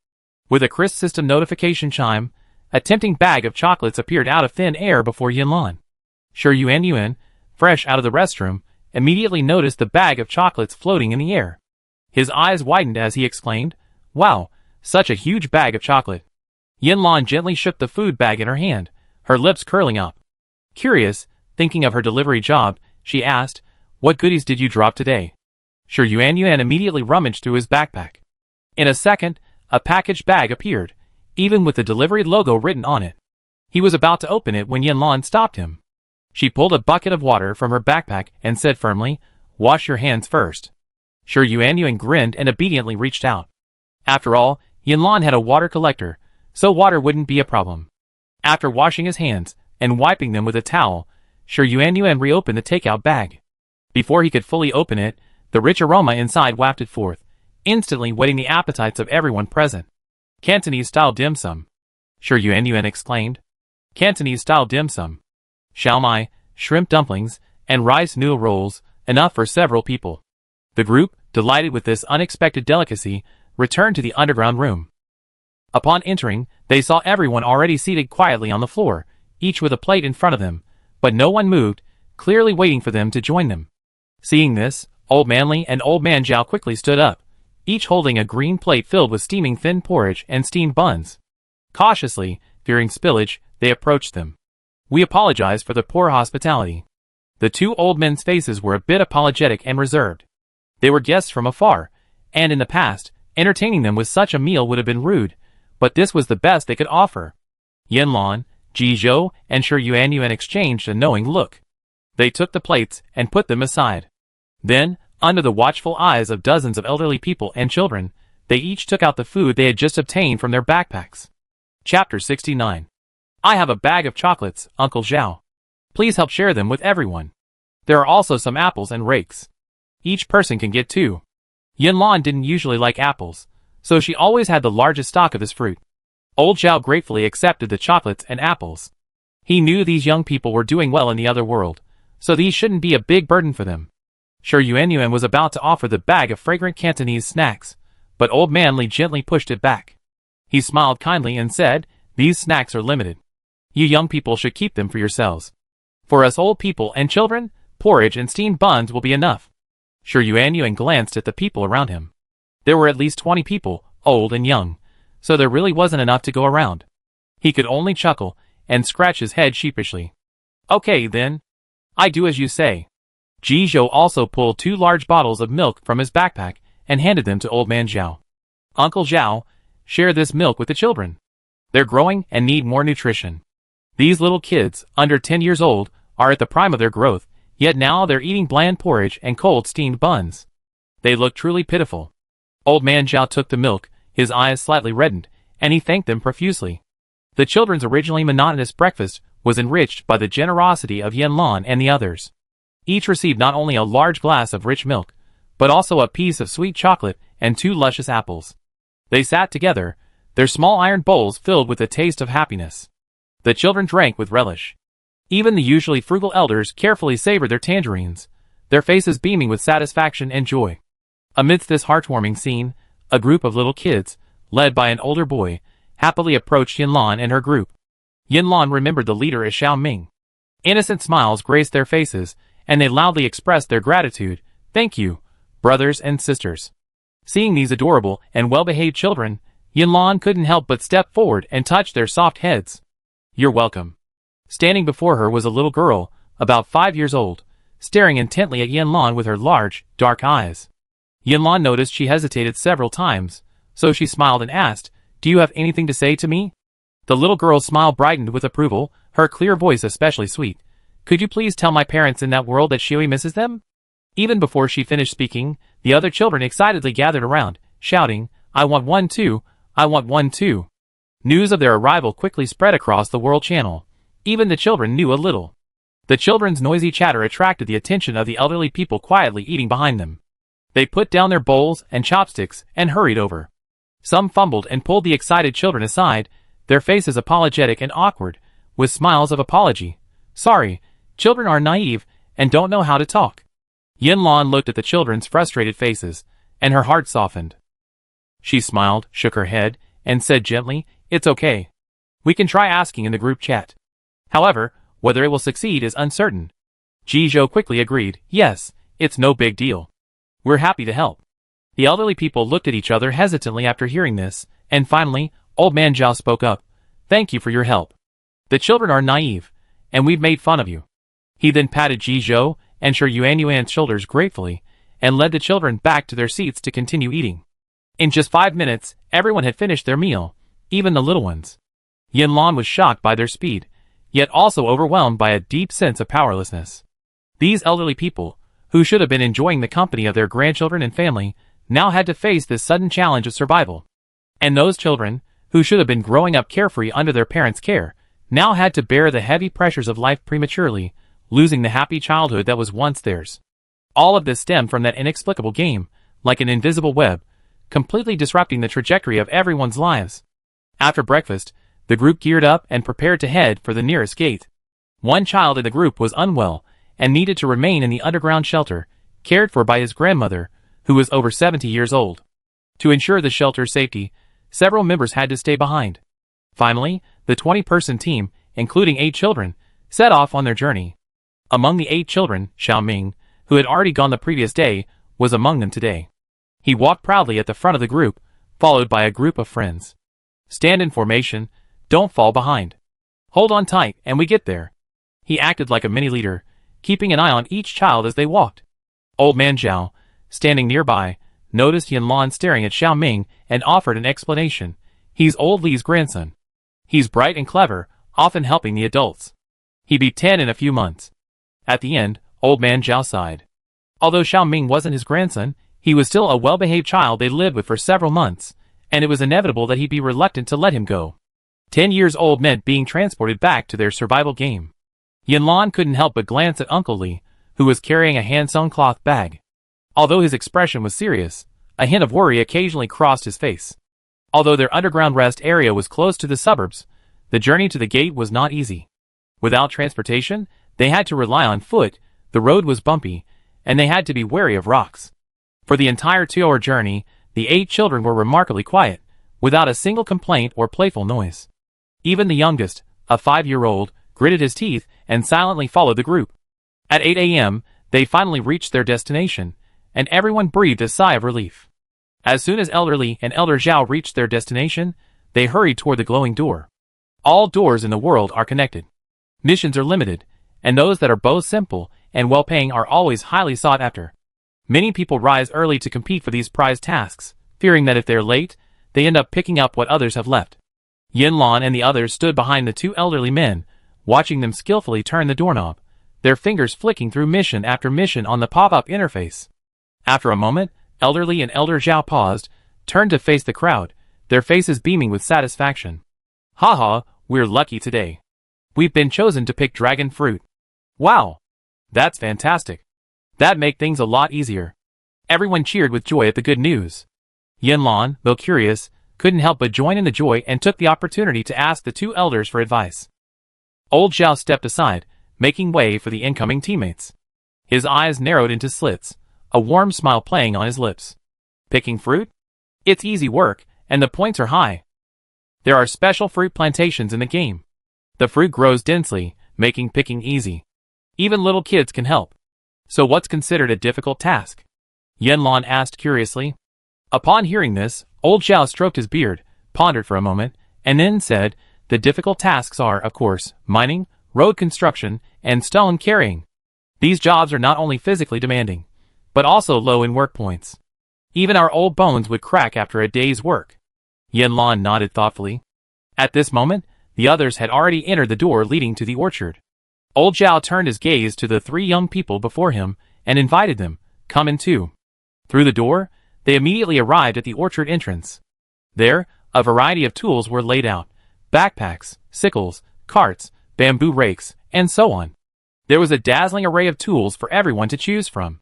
With a crisp system notification chime, a tempting bag of chocolates appeared out of thin air before Yinlan. Yuan Yuan, fresh out of the restroom, immediately noticed the bag of chocolates floating in the air. His eyes widened as he exclaimed, Wow, such a huge bag of chocolate. Yinlan gently shook the food bag in her hand, her lips curling up. Curious, thinking of her delivery job, she asked, What goodies did you drop today? Yuan Yuan immediately rummaged through his backpack. In a second, a packaged bag appeared, even with the delivery logo written on it. He was about to open it when Yinlan stopped him. She pulled a bucket of water from her backpack and said firmly, Wash your hands first. Yuan Yuan grinned and obediently reached out. After all, Yinlan had a water collector, so water wouldn't be a problem. After washing his hands and wiping them with a towel, Yuan Yuan reopened the takeout bag. Before he could fully open it, the rich aroma inside wafted forth, instantly whetting the appetites of everyone present. Cantonese-style dim sum. Sure Yuan exclaimed. Cantonese-style dim sum. Xiao mai, shrimp dumplings, and rice noodle rolls, enough for several people. The group, delighted with this unexpected delicacy, returned to the underground room. Upon entering, they saw everyone already seated quietly on the floor, each with a plate in front of them, but no one moved, clearly waiting for them to join them. Seeing this, Old Man Li and Old Man Zhao quickly stood up, each holding a green plate filled with steaming thin porridge and steamed buns. Cautiously, fearing spillage, they approached them. We apologize for the poor hospitality. The two old men's faces were a bit apologetic and reserved. They were guests from afar, and in the past, entertaining them with such a meal would have been rude, but this was the best they could offer. Yanlan, Ji Zhou, and Shi Yuan exchanged a knowing look. They took the plates and put them aside. Then, under the watchful eyes of dozens of elderly people and children, they each took out the food they had just obtained from their backpacks. Chapter 69. I have a bag of chocolates, Uncle Zhao. Please help share them with everyone. There are also some apples and rakes. Each person can get 2. Yanlan didn't usually like apples, so she always had the largest stock of this fruit. Old Zhao gratefully accepted the chocolates and apples. He knew these young people were doing well in the other world, so these shouldn't be a big burden for them. Shi Yuan was about to offer the bag of fragrant Cantonese snacks, but Old Man Li gently pushed it back. He smiled kindly and said, "These snacks are limited. You young people should keep them for yourselves. For us old people and children, porridge and steamed buns will be enough." Shi Yuan glanced at the people around him. There were at least 20 people, old and young, so there really wasn't enough to go around. He could only chuckle and scratch his head sheepishly. "Okay then. I do as you say." Ji Zhou also pulled 2 large bottles of milk from his backpack and handed them to Old Man Zhao. "Uncle Zhao, share this milk with the children. They're growing and need more nutrition. These little kids, under 10 years old, are at the prime of their growth, yet now they're eating bland porridge and cold steamed buns. They look truly pitiful." Old Man Zhao took the milk, his eyes slightly reddened, and he thanked them profusely. The children's originally monotonous breakfast was enriched by the generosity of Yanlan and the others. Each received not only a large glass of rich milk, but also a piece of sweet chocolate and 2 luscious apples. They sat together, their small iron bowls filled with the taste of happiness. The children drank with relish. Even the usually frugal elders carefully savored their tangerines, their faces beaming with satisfaction and joy. Amidst this heartwarming scene, a group of little kids, led by an older boy, happily approached Yanlan and her group. Yanlan remembered the leader as Xiao Ming. Innocent smiles graced their faces, and they loudly expressed their gratitude. "Thank you, brothers and sisters." Seeing these adorable and well-behaved children, Yanlan couldn't help but step forward and touch their soft heads. "You're welcome." Standing before her was a little girl, about 5 years old, staring intently at Yanlan with her large, dark eyes. Yanlan noticed she hesitated several times, so she smiled and asked, "Do you have anything to say to me?" The little girl's smile brightened with approval, her clear voice especially sweet. "Could you please tell my parents in that world that Shui misses them?" Even before she finished speaking, the other children excitedly gathered around, shouting, "I want one too, I want one too." News of their arrival quickly spread across the world channel. Even the children knew a little. The children's noisy chatter attracted the attention of the elderly people quietly eating behind them. They put down their bowls and chopsticks and hurried over. Some fumbled and pulled the excited children aside, their faces apologetic and awkward, with smiles of apology. "Sorry, children are naive and don't know how to talk." Yanlan looked at the children's frustrated faces, and her heart softened. She smiled, shook her head, and said gently, "It's okay. We can try asking in the group chat. However, whether it will succeed is uncertain." Ji Zhou quickly agreed, "Yes, it's no big deal. We're happy to help." The elderly people looked at each other hesitantly after hearing this, and finally, Old Man Zhao spoke up. "Thank you for your help. The children are naive, and we've made fun of you." He then patted Ji Zhou and Shi Yuan's shoulders gratefully, and led the children back to their seats to continue eating. In just 5 minutes, everyone had finished their meal, even the little ones. Yanlan was shocked by their speed, yet also overwhelmed by a deep sense of powerlessness. These elderly people, who should have been enjoying the company of their grandchildren and family, now had to face this sudden challenge of survival. And those children, who should have been growing up carefree under their parents' care, now had to bear the heavy pressures of life prematurely, losing the happy childhood that was once theirs. All of this stemmed from that inexplicable game, like an invisible web, completely disrupting the trajectory of everyone's lives. After breakfast, the group geared up and prepared to head for the nearest gate. One child in the group was unwell and needed to remain in the underground shelter, cared for by his grandmother, who was over 70 years old. To ensure the shelter's safety, several members had to stay behind. Finally, the 20-person team, including 8 children, set off on their journey. Among the 8 children, Xiaoming, who had already gone the previous day, was among them today. He walked proudly at the front of the group, followed by a group of friends. Stand in formation, don't fall behind. Hold on tight and we get there. He acted like a mini-leader, keeping an eye on each child as they walked. Old man Zhao, standing nearby, noticed Yanlan staring at Xiaoming and offered an explanation. He's old Li's grandson. He's bright and clever, often helping the adults. He'll be 10 in a few months. At the end, old man Zhao sighed. Although Xiaoming wasn't his grandson, he was still a well-behaved child they lived with for several months, and it was inevitable that he'd be reluctant to let him go. 10 years old meant being transported back to their survival game. Yanlan couldn't help but glance at Uncle Li, who was carrying a hand-sewn cloth bag. Although his expression was serious, a hint of worry occasionally crossed his face. Although their underground rest area was close to the suburbs, the journey to the gate was not easy. Without transportation, they had to rely on foot, the road was bumpy, and they had to be wary of rocks. For the entire 2-hour journey, the 8 children were remarkably quiet, without a single complaint or playful noise. Even the youngest, a 5-year-old, gritted his teeth and silently followed the group. At 8 a.m., they finally reached their destination, and everyone breathed a sigh of relief. As soon as Elder Li and Elder Zhao reached their destination, they hurried toward the glowing door. All doors in the world are connected. Missions are limited, and those that are both simple and well-paying are always highly sought after. Many people rise early to compete for these prized tasks, fearing that if they're late, they end up picking up what others have left. Yanlan and the others stood behind the 2 elderly men, watching them skillfully turn the doorknob, their fingers flicking through mission after mission on the pop-up interface. After a moment, Elder Li and Elder Zhao paused, turned to face the crowd, their faces beaming with satisfaction. Haha, we're lucky today. We've been chosen to pick dragon fruit. Wow! That's fantastic. That'd make things a lot easier. Everyone cheered with joy at the good news. Yanlan, though curious, couldn't help but join in the joy and took the opportunity to ask the 2 elders for advice. Old Zhao stepped aside, making way for the incoming teammates. His eyes narrowed into slits, a warm smile playing on his lips. Picking fruit? It's easy work, and the points are high. There are special fruit plantations in the game. The fruit grows densely, making picking easy. Even little kids can help. So what's considered a difficult task? Yanlan asked curiously. Upon hearing this, old Zhao stroked his beard, pondered for a moment, and then said, the difficult tasks are, of course, mining, road construction, and stone carrying. These jobs are not only physically demanding, but also low in work points. Even our old bones would crack after a day's work. Yanlan nodded thoughtfully. At this moment, the others had already entered the door leading to the orchard. Old Zhao turned his gaze to the 3 young people before him and invited them, come in too. Through the door, they immediately arrived at the orchard entrance. There, a variety of tools were laid out, backpacks, sickles, carts, bamboo rakes, and so on. There was a dazzling array of tools for everyone to choose from.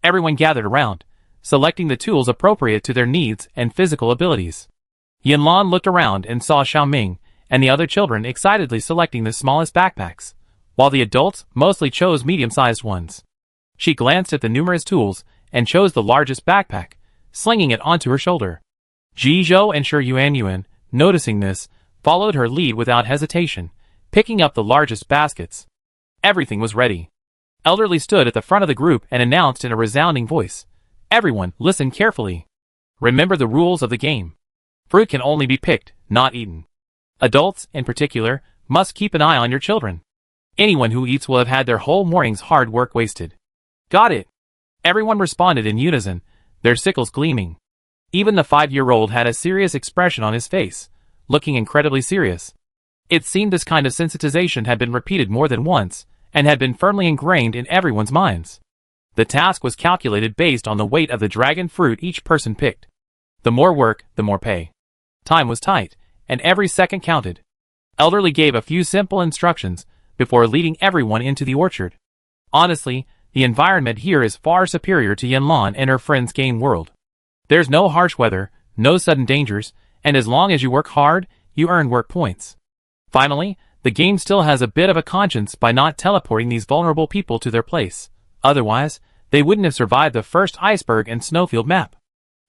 Everyone gathered around, selecting the tools appropriate to their needs and physical abilities. Yanlan looked around and saw Xiaoming and the other children excitedly selecting the smallest backpacks, while the adults mostly chose medium-sized ones. She glanced at the numerous tools and chose the largest backpack, slinging it onto her shoulder. Ji Zhou and Shi Yuan, noticing this, followed her lead without hesitation, picking up the largest baskets. Everything was ready. Elder Li stood at the front of the group and announced in a resounding voice, everyone, listen carefully. Remember the rules of the game. Fruit can only be picked, not eaten. Adults, in particular, must keep an eye on your children. Anyone who eats will have had their whole morning's hard work wasted. Got it. Everyone responded in unison, their sickles gleaming. Even the 5-year-old had a serious expression on his face, looking incredibly serious. It seemed this kind of sensitization had been repeated more than once, and had been firmly ingrained in everyone's minds. The task was calculated based on the weight of the dragon fruit each person picked. The more work, the more pay. Time was tight, and every second counted. Elder Li gave a few simple instructions before leading everyone into the orchard. Honestly, The environment here is far superior to Yanlan and her friends' game world. There's no harsh weather, no sudden dangers, and as long as you work hard, you earn work points. Finally, the game still has a bit of a conscience by not teleporting these vulnerable people to their place. Otherwise, they wouldn't have survived the first iceberg and snowfield map.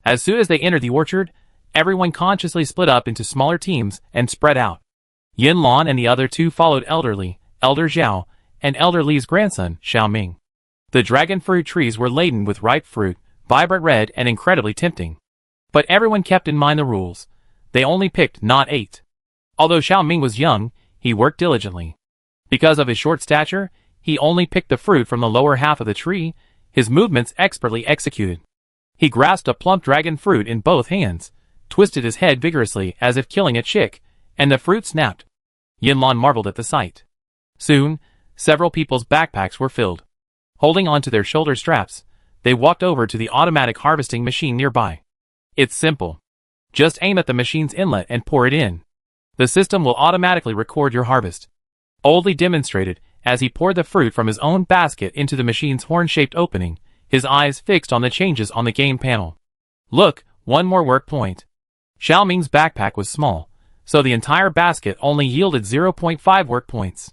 As soon as they entered the orchard, everyone consciously split up into smaller teams and spread out. Yanlan and the other two followed Elder Zhao, and Elder Li's grandson, Xiao Ming. The dragon fruit trees were laden with ripe fruit, vibrant red and incredibly tempting. But everyone kept in mind the rules. They only picked, not ate. Although Xiao Ming was young, he worked diligently. Because of his short stature, he only picked the fruit from the lower half of the tree, his movements expertly executed. He grasped a plump dragon fruit in both hands, twisted his head vigorously as if killing a chick, and the fruit snapped. Yanlan marveled at the sight. Soon, several people's backpacks were filled. Holding onto their shoulder straps, they walked over to the automatic harvesting machine nearby. It's simple. Just aim at the machine's inlet and pour it in. The system will automatically record your harvest. Oldly demonstrated as he poured the fruit from his own basket into the machine's horn-shaped opening, his eyes fixed on the changes on the game panel. Look, one more work point. Xiao Ming's backpack was small, so the entire basket only yielded 0.5 work points.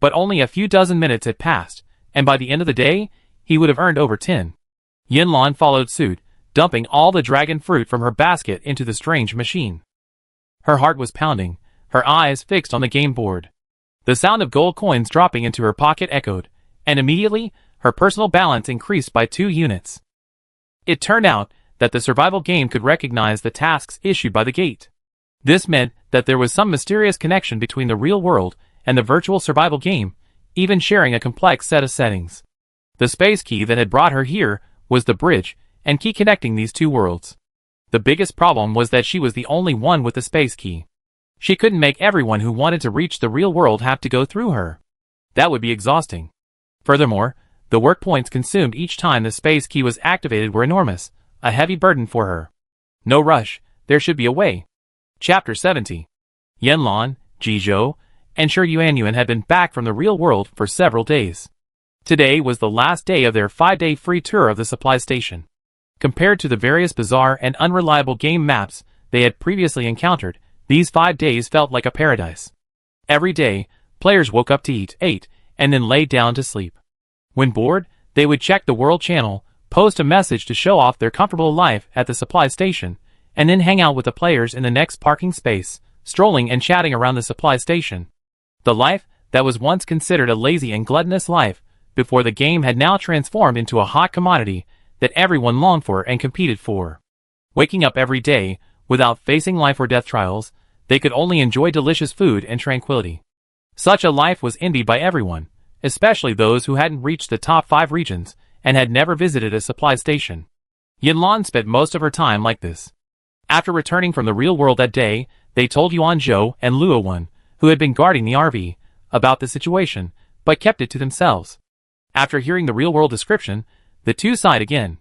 But only a few dozen minutes had passed, and by the end of the day, he would have earned over 10. Yanlan followed suit, dumping all the dragon fruit from her basket into the strange machine. Her heart was pounding, her eyes fixed on the game board. The sound of gold coins dropping into her pocket echoed, and immediately, her personal balance increased by 2 units. It turned out that the survival game could recognize the tasks issued by the gate. This meant that there was some mysterious connection between the real world and the virtual survival game, even sharing a complex set of settings. The space key that had brought her here was the bridge and key connecting these two worlds. The biggest problem was that she was the only one with the space key. She couldn't make everyone who wanted to reach the real world have to go through her. That would be exhausting. Furthermore, the work points consumed each time the space key was activated were enormous, a heavy burden for her. No rush, there should be a way. Chapter 70. Yanlan, Jizhou, and Shi Yuanyuan had been back from the real world for several days. Today was the last day of their 5-day free tour of the supply station. Compared to the various bizarre and unreliable game maps they had previously encountered, these 5 days felt like a paradise. Every day, players woke up to eat, ate, and then lay down to sleep. When bored, they would check the world channel, post a message to show off their comfortable life at the supply station, and then hang out with the players in the next parking space, strolling and chatting around the supply station. The life that was once considered a lazy and gluttonous life before the game had now transformed into a hot commodity that everyone longed for and competed for. Waking up every day, without facing life or death trials, they could only enjoy delicious food and tranquility. Such a life was envied by everyone, especially those who hadn't reached the top 5 regions and had never visited a supply station. Yanlan spent most of her time like this. After returning from the real world that day, they told Yuanzhou and Luowen, who had been guarding the RV, about the situation, but kept it to themselves. After hearing the real-world description, the two sighed again.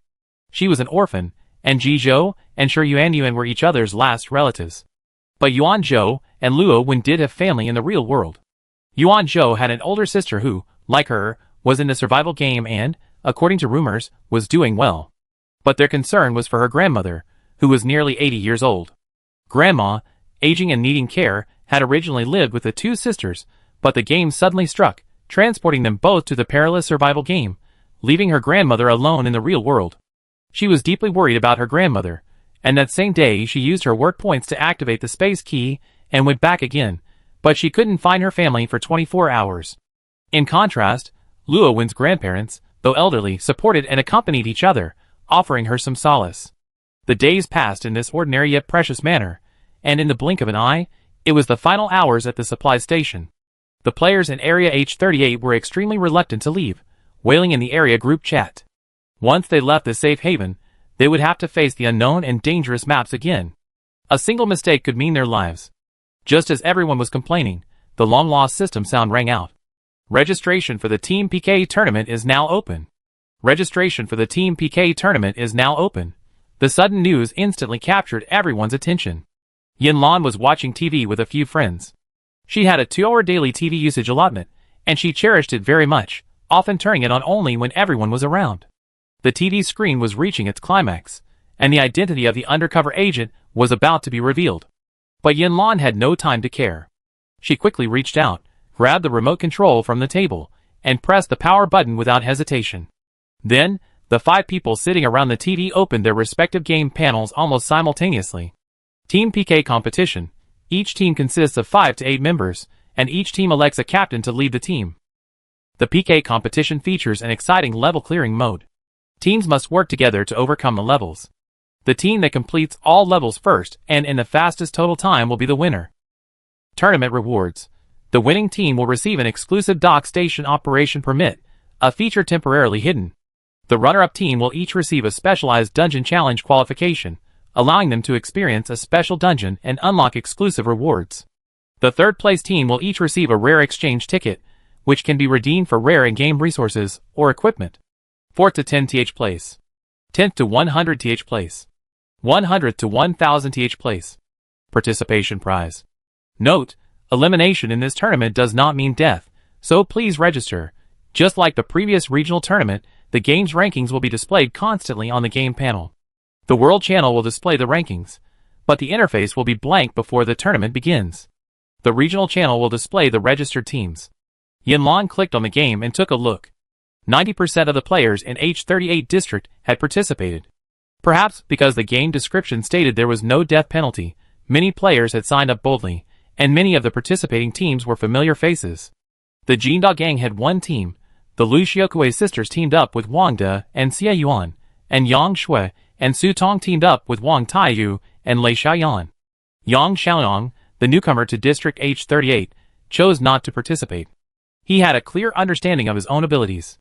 She was an orphan, and Jizhou and Shi Yuanyuan were each other's last relatives. But Yuanzhou and Luowen did have family in the real world. Yuanzhou had an older sister who, like her, was in the survival game and, according to rumors, was doing well. But their concern was for her grandmother, who was nearly 80 years old. Grandma, aging and needing care, had originally lived with the two sisters, but the game suddenly struck, transporting them both to the perilous survival game, leaving her grandmother alone in the real world. She was deeply worried about her grandmother, and that same day she used her work points to activate the space key and went back again, but she couldn't find her family for 24 hours. In contrast, Luowen's grandparents, though elderly, supported and accompanied each other, offering her some solace. The days passed in this ordinary yet precious manner, and in the blink of an eye, it was the final hours at the supply station. The players in Area H38 were extremely reluctant to leave, wailing in the area group chat. Once they left the safe haven, they would have to face the unknown and dangerous maps again. A single mistake could mean their lives. Just as everyone was complaining, the long-lost system sound rang out. Registration for the Team PK tournament is now open. Registration for the Team PK tournament is now open. The sudden news instantly captured everyone's attention. Yanlan was watching TV with a few friends. She had a 2-hour daily TV usage allotment, and she cherished it very much, often turning it on only when everyone was around. The TV screen was reaching its climax, and the identity of the undercover agent was about to be revealed. But Yinlan had no time to care. She quickly reached out, grabbed the remote control from the table, and pressed the power button without hesitation. Then, the 5 people sitting around the TV opened their respective game panels almost simultaneously. Team PK competition. Each team consists of 5 to 8 members, and each team elects a captain to lead the team. The PK competition features an exciting level clearing mode. Teams must work together to overcome the levels. The team that completes all levels first and in the fastest total time will be the winner. Tournament rewards. The winning team will receive an exclusive dock station operation permit, a feature temporarily hidden. The runner-up team will each receive a specialized dungeon challenge qualification, allowing them to experience a special dungeon and unlock exclusive rewards. The third-place team will each receive a rare exchange ticket, which can be redeemed for rare in-game resources or equipment. 4th to 10th place. 10th to 100th place. 100th to 1000th place. Participation prize. Note, elimination in this tournament does not mean death, so please register. Just like the previous regional tournament, the game's rankings will be displayed constantly on the game panel. The World Channel will display the rankings, but the interface will be blank before the tournament begins. The Regional Channel will display the registered teams. Yinlan clicked on the game and took a look. 90% of the players in H38 district had participated. Perhaps because the game description stated there was no death penalty, many players had signed up boldly, and many of the participating teams were familiar faces. The Jinda gang had one team. The Lu Xiaokui sisters teamed up with Wang De and Xie Yuan, and Yang Shui and Su Tong teamed up with Wang Taiyu and Lei Xiaoyan. Yang Xiaoyang, the newcomer to District H38, chose not to participate. He had a clear understanding of his own abilities.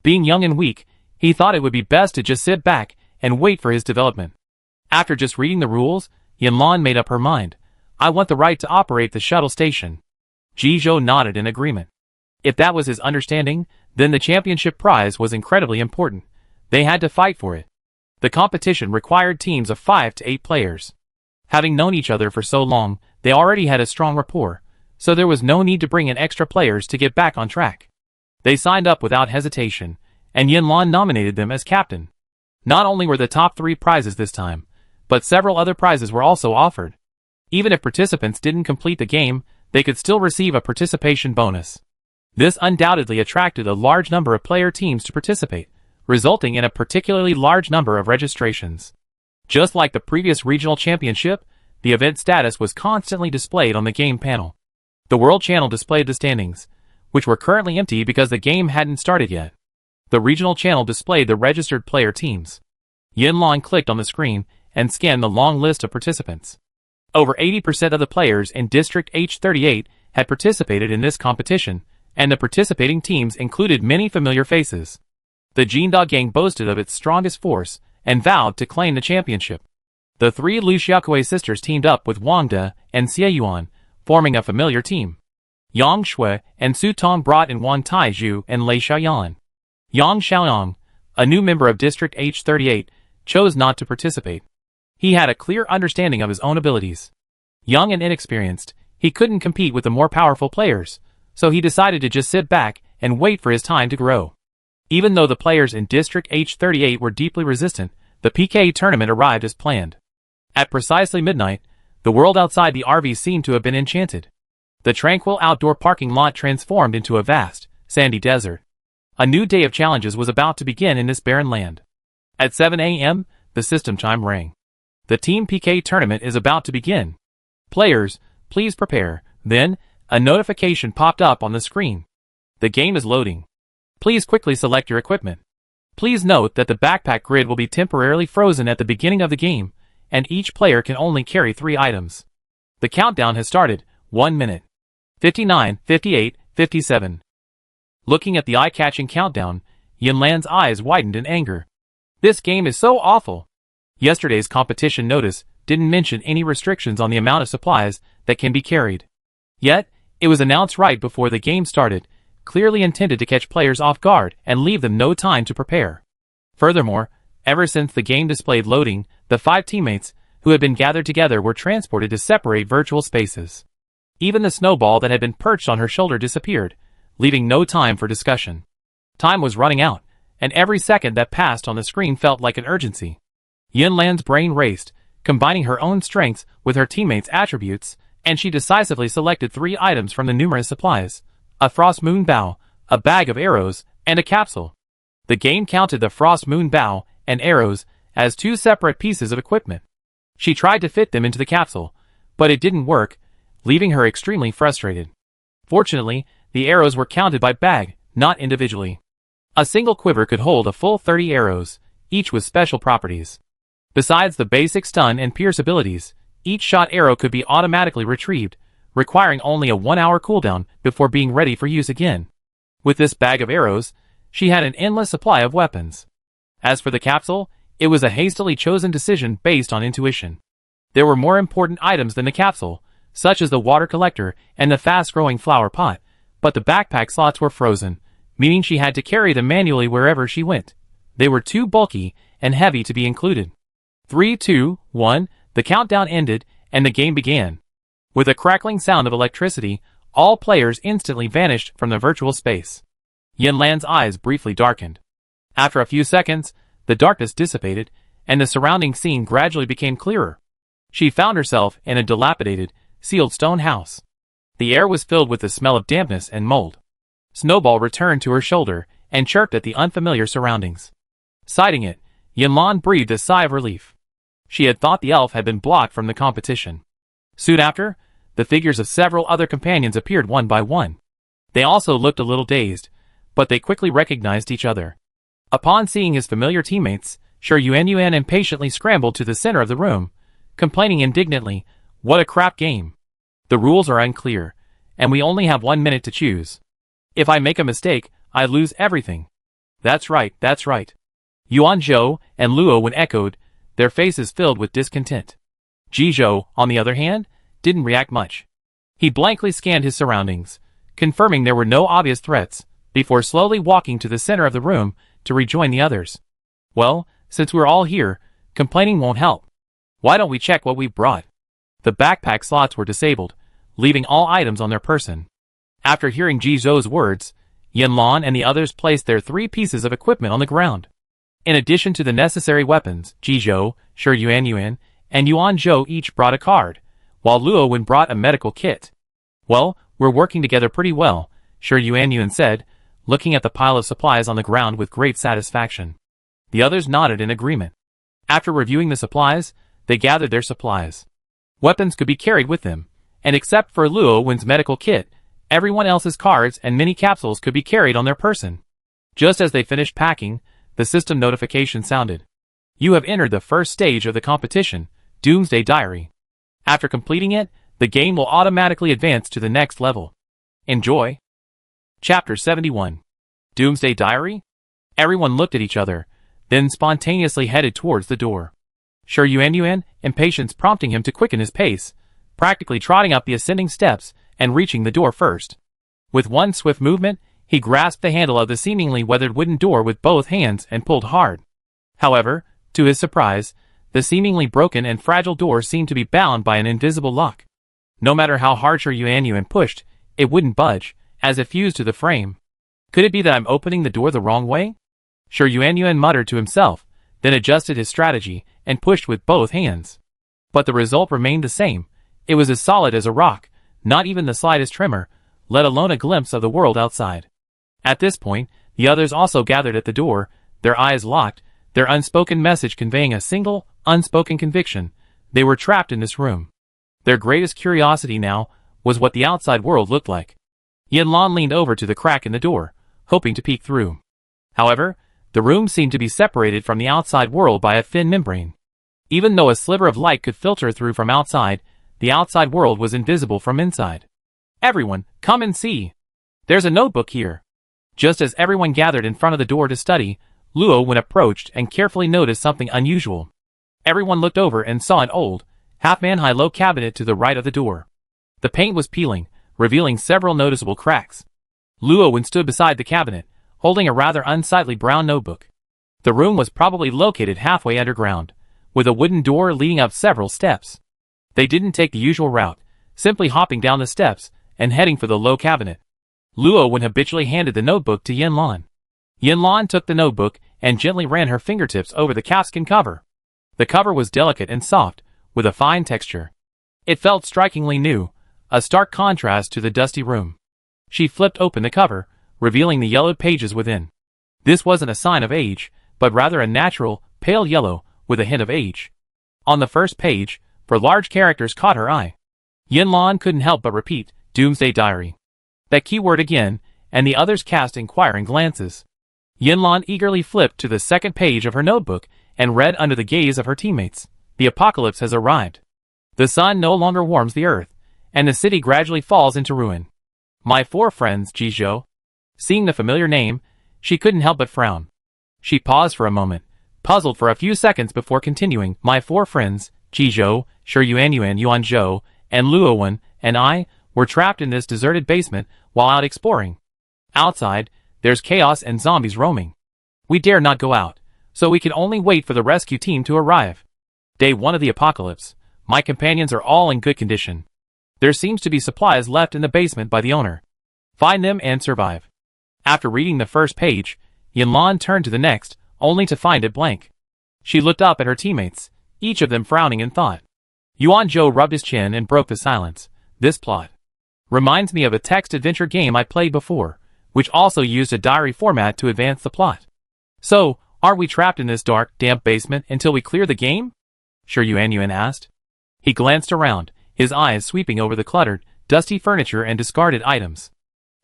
Being young and weak, he thought it would be best to just sit back and wait for his development. After just reading the rules, Yinlan made up her mind. I want the right to operate the shuttle station. Ji Zhou nodded in agreement. If that was his understanding, then the championship prize was incredibly important. They had to fight for it. The competition required teams of 5 to 8 players. Having known each other for so long, they already had a strong rapport, so there was no need to bring in extra players to get back on track. They signed up without hesitation, and Yinlan nominated them as captain. Not only were the top 3 prizes this time, but several other prizes were also offered. Even if participants didn't complete the game, they could still receive a participation bonus. This undoubtedly attracted a large number of player teams to participate, resulting in a particularly large number of registrations. Just like the previous regional championship, the event status was constantly displayed on the game panel. The World Channel displayed the standings, which were currently empty because the game hadn't started yet. The Regional Channel displayed the registered player teams. Yinlan clicked on the screen and scanned the long list of participants. Over 80% of the players in District H38 had participated in this competition, and the participating teams included many familiar faces. The Jinda gang boasted of its strongest force and vowed to claim the championship. The 3 Lu Xiaokui sisters teamed up with Wang De and Xie Yuan, forming a familiar team. Yang Shui and Su Tong brought in Wang Taizhu and Lei Xiaoyan. Yang Xiaoyang, a new member of District H38, chose not to participate. He had a clear understanding of his own abilities. Young and inexperienced, he couldn't compete with the more powerful players, so he decided to just sit back and wait for his time to grow. Even though the players in District H38 were deeply resistant, the PK tournament arrived as planned. At precisely midnight, the world outside the RV seemed to have been enchanted. The tranquil outdoor parking lot transformed into a vast, sandy desert. A new day of challenges was about to begin in this barren land. At 7 a.m., the system chime rang. The Team PK tournament is about to begin. Players, please prepare. Then, a notification popped up on the screen. The game is loading. Please quickly select your equipment. Please note that the backpack grid will be temporarily frozen at the beginning of the game, and each player can only carry 3 items. The countdown has started. 1 minute. 59, 58, 57. Looking at the eye-catching countdown, Yinlan's eyes widened in anger. This game is so awful. Yesterday's competition notice didn't mention any restrictions on the amount of supplies that can be carried. Yet, it was announced right before the game started, clearly intended to catch players off guard and leave them no time to prepare. Furthermore, ever since the game displayed loading, the 5 teammates who had been gathered together were transported to separate virtual spaces. Even the snowball that had been perched on her shoulder disappeared, leaving no time for discussion. Time was running out, and every second that passed on the screen felt like an urgency. Yin Lan's brain raced, combining her own strengths with her teammates' attributes, and she decisively selected 3 items from the numerous supplies: a Frost Moon Bow, a bag of arrows, and a capsule. The game counted the Frost Moon Bow and arrows as 2 separate pieces of equipment. She tried to fit them into the capsule, but it didn't work, leaving her extremely frustrated. Fortunately, the arrows were counted by bag, not individually. A single quiver could hold a full 30 arrows, each with special properties. Besides the basic stun and pierce abilities, each shot arrow could be automatically retrieved, requiring only a 1-hour cooldown before being ready for use again. With this bag of arrows, she had an endless supply of weapons. As for the capsule, it was a hastily chosen decision based on intuition. There were more important items than the capsule, such as the water collector and the fast-growing flower pot, but the backpack slots were frozen, meaning she had to carry them manually wherever she went. They were too bulky and heavy to be included. 3, 2, 1, the countdown ended, and the game began. With a crackling sound of electricity, all players instantly vanished from the virtual space. Yin Lan's eyes briefly darkened. After a few seconds, the darkness dissipated, and the surrounding scene gradually became clearer. She found herself in a dilapidated, sealed stone house. The air was filled with the smell of dampness and mold. Snowball returned to her shoulder and chirped at the unfamiliar surroundings. Sighting it, Yin Lan breathed a sigh of relief. She had thought the elf had been blocked from the competition. Soon after, the figures of several other companions appeared one by one. They also looked a little dazed, but they quickly recognized each other. Upon seeing his familiar teammates, Shi Yuan impatiently scrambled to the center of the room, complaining indignantly, "What a crap game. The rules are unclear, and we only have 1 minute to choose. If I make a mistake, I lose everything." That's right, that's right. Yuan Zhou and Luo Wen echoed, their faces filled with discontent. Ji Zhou, on the other hand, didn't react much. He blankly scanned his surroundings, confirming there were no obvious threats, before slowly walking to the center of the room to rejoin the others. "Well, since we're all here, complaining won't help. Why don't we check what we brought?" The backpack slots were disabled, leaving all items on their person. After hearing Ji Zhou's words, Yin Lan and the others placed their 3 pieces of equipment on the ground. In addition to the necessary weapons, Ji Zhou, Shi Yuan, and Yuan Zhou each brought a card, while Luo Wen brought a medical kit. "Well, we're working together pretty well," Shi Yuan said, looking at the pile of supplies on the ground with great satisfaction. The others nodded in agreement. After reviewing the supplies, they gathered their supplies. Weapons could be carried with them, and except for Luo Wen's medical kit, everyone else's cards and mini capsules could be carried on their person. Just as they finished packing, the system notification sounded. "You have entered the first stage of the competition, Doomsday Diary. After completing it, the game will automatically advance to the next level. Enjoy." Chapter 71. Doomsday Diary? Everyone looked at each other, then spontaneously headed towards the door. Shi Yuan, impatience prompting him to quicken his pace, practically trotting up the ascending steps and reaching the door first. With one swift movement, he grasped the handle of the seemingly weathered wooden door with both hands and pulled hard. However, to his surprise, the seemingly broken and fragile door seemed to be bound by an invisible lock. No matter how hard Shi Yuan pushed, it wouldn't budge, as it fused to the frame. "Could it be that I'm opening the door the wrong way?" Shi Yuan muttered to himself, then adjusted his strategy and pushed with both hands. But the result remained the same. It was as solid as a rock, not even the slightest tremor, let alone a glimpse of the world outside. At this point, the others also gathered at the door, their eyes locked, their unspoken message conveying a single, unspoken conviction: they were trapped in this room. Their greatest curiosity now was what the outside world looked like. Yin Lan leaned over to the crack in the door, hoping to peek through. However, the room seemed to be separated from the outside world by a thin membrane. Even though a sliver of light could filter through from outside, the outside world was invisible from inside. "Everyone, come and see. There's a notebook here." Just as everyone gathered in front of the door to study, Luo Wen approached and carefully noticed something unusual. Everyone looked over and saw an old, half-man high-low cabinet to the right of the door. The paint was peeling, revealing several noticeable cracks. Luo Wen stood beside the cabinet, holding a rather unsightly brown notebook. The room was probably located halfway underground, with a wooden door leading up several steps. They didn't take the usual route, simply hopping down the steps and heading for the low cabinet. Luo Wen habitually handed the notebook to Yin Lan. Yinlan took the notebook and gently ran her fingertips over the calfskin cover. The cover was delicate and soft, with a fine texture. It felt strikingly new, a stark contrast to the dusty room. She flipped open the cover, revealing the yellowed pages within. This wasn't a sign of age, but rather a natural, pale yellow, with a hint of age. On the first page, for large characters caught her eye. Yinlan couldn't help but repeat, Doomsday Diary. That keyword again, and the others cast inquiring glances. Yinlan eagerly flipped to the second page of her notebook and read under the gaze of her teammates, the apocalypse has arrived. The sun no longer warms the earth, and the city gradually falls into ruin. My four friends, Jizhou. Seeing the familiar name, she couldn't help but frown. She paused for a moment, puzzled for a few seconds before continuing, my four friends, Jizhou, Shiyuan Yuanzhou, and Luowen, and I, were trapped in this deserted basement while out exploring. Outside, there's chaos and zombies roaming. We dare not go out, so we can only wait for the rescue team to arrive. Day 1 of the apocalypse. My companions are all in good condition. There seems to be supplies left in the basement by the owner. Find them and survive. After reading the first page, Yinlan turned to the next, only to find it blank. She looked up at her teammates, each of them frowning in thought. Yuanzhou rubbed his chin and broke the silence. This plot reminds me of a text-adventure game I played before, which also used a diary format to advance the plot. So, are we trapped in this dark, damp basement until we clear the game? Shiyuan asked. He glanced around, his eyes sweeping over the cluttered, dusty furniture and discarded items.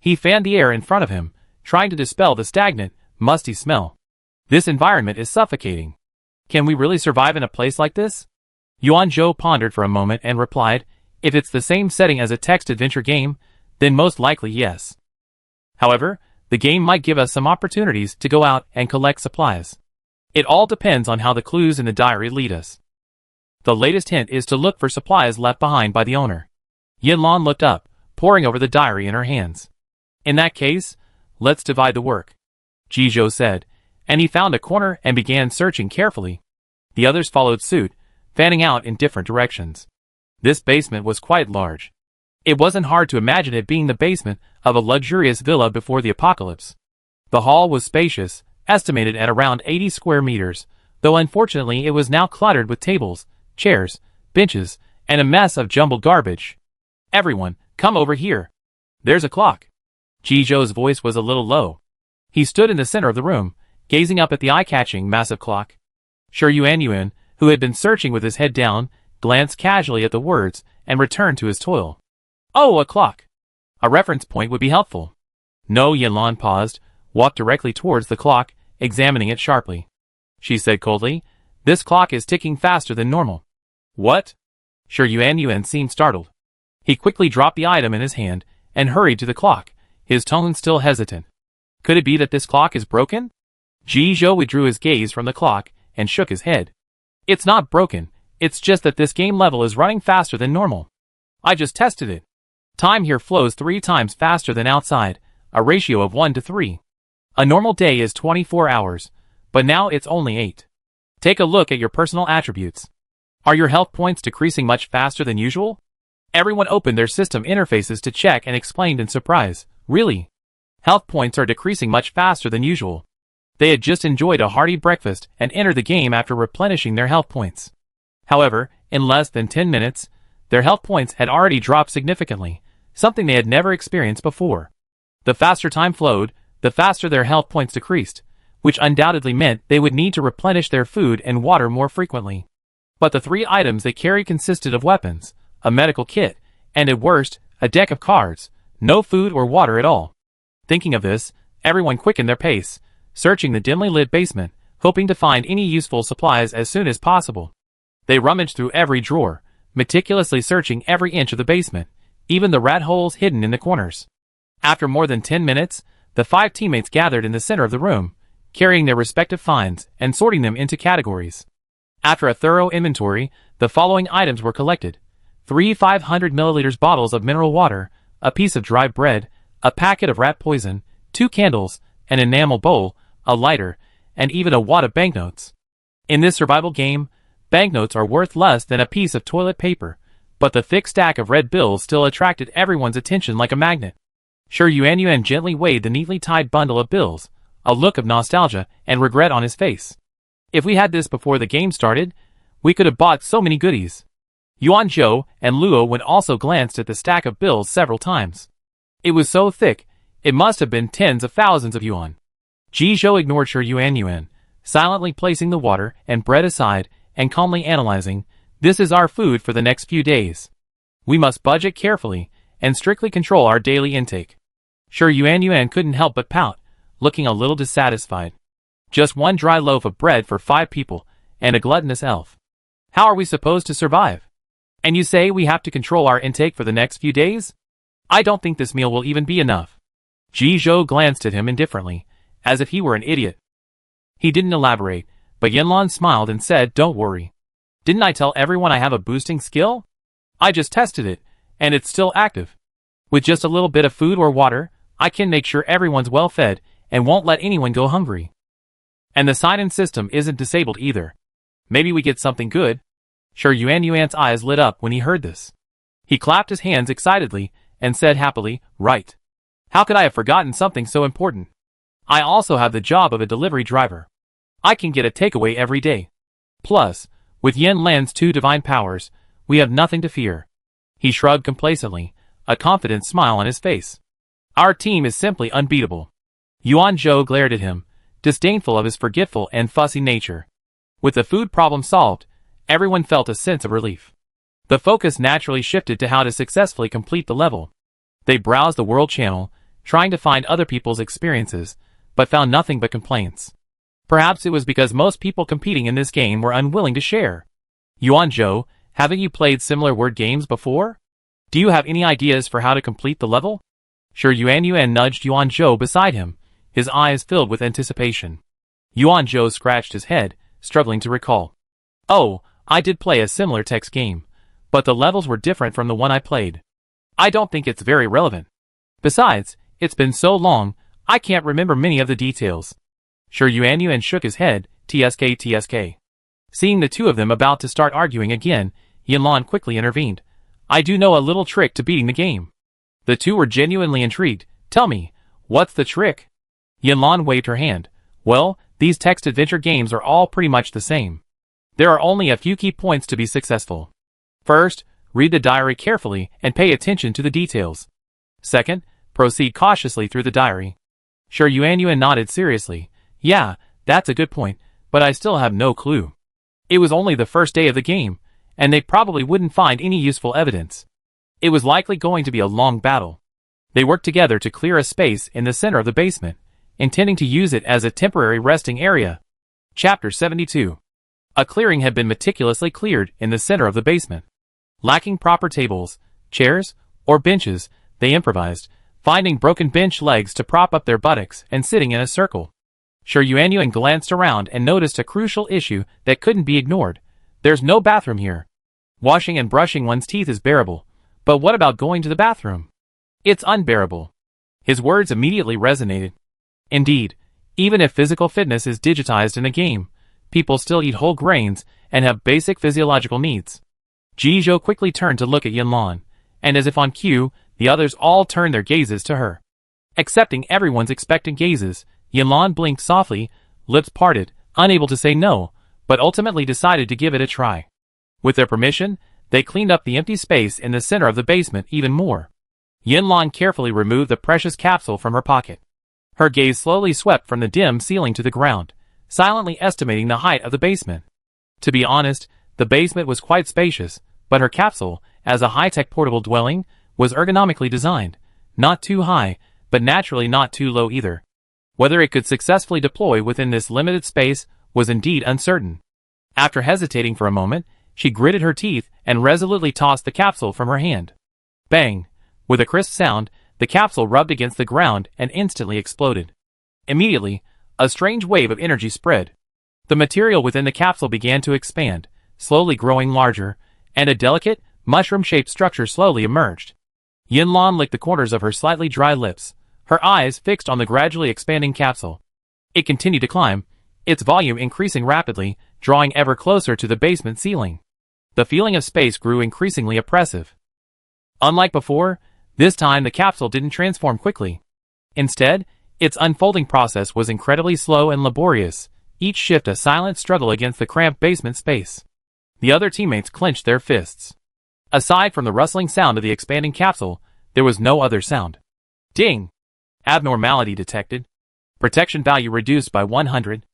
He fanned the air in front of him, trying to dispel the stagnant, musty smell. This environment is suffocating. Can we really survive in a place like this? Yuanzhou pondered for a moment and replied, if it's the same setting as a text-adventure game, then most likely yes. However, the game might give us some opportunities to go out and collect supplies. It all depends on how the clues in the diary lead us. The latest hint is to look for supplies left behind by the owner. Yinlan looked up, poring over the diary in her hands. In that case, let's divide the work, Jizhou said, and he found a corner and began searching carefully. The others followed suit, fanning out in different directions. This basement was quite large. It wasn't hard to imagine it being the basement of a luxurious villa before the apocalypse. The hall was spacious, estimated at around 80 square meters, though unfortunately it was now cluttered with tables, chairs, benches, and a mess of jumbled garbage. Everyone, come over here. There's a clock. Jizhou's voice was a little low. He stood in the center of the room, gazing up at the eye-catching, massive clock. Shiyuan, who had been searching with his head down, glanced casually at the words and returned to his toil. Oh, a clock. A reference point would be helpful. No, Yinlan paused, walked directly towards the clock, examining it sharply. She said coldly, this clock is ticking faster than normal. What? Shiyuan seemed startled. He quickly dropped the item in his hand and hurried to the clock, his tone still hesitant. Could it be that this clock is broken? Jizhou withdrew his gaze from the clock and shook his head. It's not broken, it's just that this game level is running faster than normal. I just tested it. Time here flows 3 times faster than outside, a ratio of 1 to 3. A normal day is 24 hours, but now it's only 8. Take a look at your personal attributes. Are your health points decreasing much faster than usual? Everyone opened their system interfaces to check and exclaimed in surprise, really? Health points are decreasing much faster than usual. They had just enjoyed a hearty breakfast and entered the game after replenishing their health points. However, in less than 10 minutes, their health points had already dropped significantly, something they had never experienced before. The faster time flowed, the faster their health points decreased, which undoubtedly meant they would need to replenish their food and water more frequently. But the 3 items they carried consisted of weapons, a medical kit, and at worst, a deck of cards, no food or water at all. Thinking of this, everyone quickened their pace, searching the dimly lit basement, hoping to find any useful supplies as soon as possible. They rummaged through every drawer, meticulously searching every inch of the basement, even the rat holes hidden in the corners. After more than 10 minutes, the 5 teammates gathered in the center of the room, carrying their respective finds and sorting them into categories. After a thorough inventory, the following items were collected: 3 500 milliliters bottles of mineral water, a piece of dry bread, a packet of rat poison, 2 candles, an enamel bowl, a lighter, and even a wad of banknotes. In this survival game, banknotes are worth less than a piece of toilet paper, but the thick stack of red bills still attracted everyone's attention like a magnet. Shiyuan gently weighed the neatly tied bundle of bills, a look of nostalgia and regret on his face. If we had this before the game started, we could have bought so many goodies. Yuan Zhou and Luo Wen also glanced at the stack of bills several times. It was so thick, it must have been tens of thousands of yuan. Ji Zhou ignored Shi Yuan, silently placing the water and bread aside and calmly analyzing, "This is our food for the next few days. We must budget carefully and strictly control our daily intake." Shi Yuan couldn't help but pout, looking a little dissatisfied. Just one dry loaf of bread for 5 people, and a gluttonous elf. How are we supposed to survive? And you say we have to control our intake for the next few days? I don't think this meal will even be enough. Ji Zhou glanced at him indifferently, as if he were an idiot. He didn't elaborate, but Yanlan smiled and said, "Don't worry. Didn't I tell everyone I have a boosting skill? I just tested it, and it's still active. With just a little bit of food or water, I can make sure everyone's well fed and won't let anyone go hungry. And the sign-in system isn't disabled either. Maybe we get something good." Shi Yuan's eyes lit up when he heard this. He clapped his hands excitedly and said happily, "Right. How could I have forgotten something so important? I also have the job of a delivery driver. I can get a takeaway every day. Plus, with Yanlan's 2 divine powers, we have nothing to fear." He shrugged complacently, a confident smile on his face. "Our team is simply unbeatable." Yuan Zhou glared at him, disdainful of his forgetful and fussy nature. With the food problem solved, everyone felt a sense of relief. The focus naturally shifted to how to successfully complete the level. They browsed the world channel, trying to find other people's experiences, but found nothing but complaints. Perhaps it was because most people competing in this game were unwilling to share. "Yuan Zhou, haven't you played similar word games before? Do you have any ideas for how to complete the level?" Shi Yuan nudged Yuan Zhou beside him, his eyes filled with anticipation. Yuan Zhou scratched his head, struggling to recall. "Oh, I did play a similar text game, but the levels were different from the one I played. I don't think it's very relevant. Besides, it's been so long, I can't remember many of the details." Shi Yuan shook his head, TSK. Seeing the two of them about to start arguing again, Yanlan quickly intervened. "I do know a little trick to beating the game." The two were genuinely intrigued. "Tell me, what's the trick?" Yanlan waved her hand. "Well, these text adventure games are all pretty much the same. There are only a few key points to be successful. First, read the diary carefully and pay attention to the details. Second, proceed cautiously through the diary." Shi Yuan nodded seriously. "Yeah, that's a good point, but I still have no clue. It was only the first day of the game, and they probably wouldn't find any useful evidence. It was likely going to be a long battle." They worked together to clear a space in the center of the basement, intending to use it as a temporary resting area. Chapter 72. A clearing had been meticulously cleared in the center of the basement. Lacking proper tables, chairs, or benches, they improvised, finding broken bench legs to prop up their buttocks and sitting in a circle. Shi Yuan glanced around and noticed a crucial issue that couldn't be ignored. There's no bathroom here. Washing and brushing one's teeth is bearable, but what about going to the bathroom? It's unbearable. His words immediately resonated. Indeed, even if physical fitness is digitized in a game, people still eat whole grains and have basic physiological needs. Ji Zhou quickly turned to look at Yanlan, and as if on cue, the others all turned their gazes to her. Accepting everyone's expectant gazes, Yanlan blinked softly, lips parted, unable to say no, but ultimately decided to give it a try. With their permission, they cleaned up the empty space in the center of the basement even more. Yanlan carefully removed the precious capsule from her pocket. Her gaze slowly swept from the dim ceiling to the ground, silently estimating the height of the basement. To be honest, the basement was quite spacious, but her capsule, as a high-tech portable dwelling, was ergonomically designed, not too high, but naturally not too low either. Whether it could successfully deploy within this limited space was indeed uncertain. After hesitating for a moment, she gritted her teeth and resolutely tossed the capsule from her hand. Bang! With a crisp sound, the capsule rubbed against the ground and instantly exploded. Immediately, a strange wave of energy spread. The material within the capsule began to expand, slowly growing larger, and a delicate, mushroom-shaped structure slowly emerged. Yanlan licked the corners of her slightly dry lips, her eyes fixed on the gradually expanding capsule. It continued to climb, its volume increasing rapidly, drawing ever closer to the basement ceiling. The feeling of space grew increasingly oppressive. Unlike before, this time the capsule didn't transform quickly. Instead, Its unfolding process was incredibly slow and laborious, each shift a silent struggle against the cramped basement space. The other teammates clenched their fists. Aside from the rustling sound of the expanding capsule, there was no other sound. Ding! Abnormality detected. Protection value reduced by 100.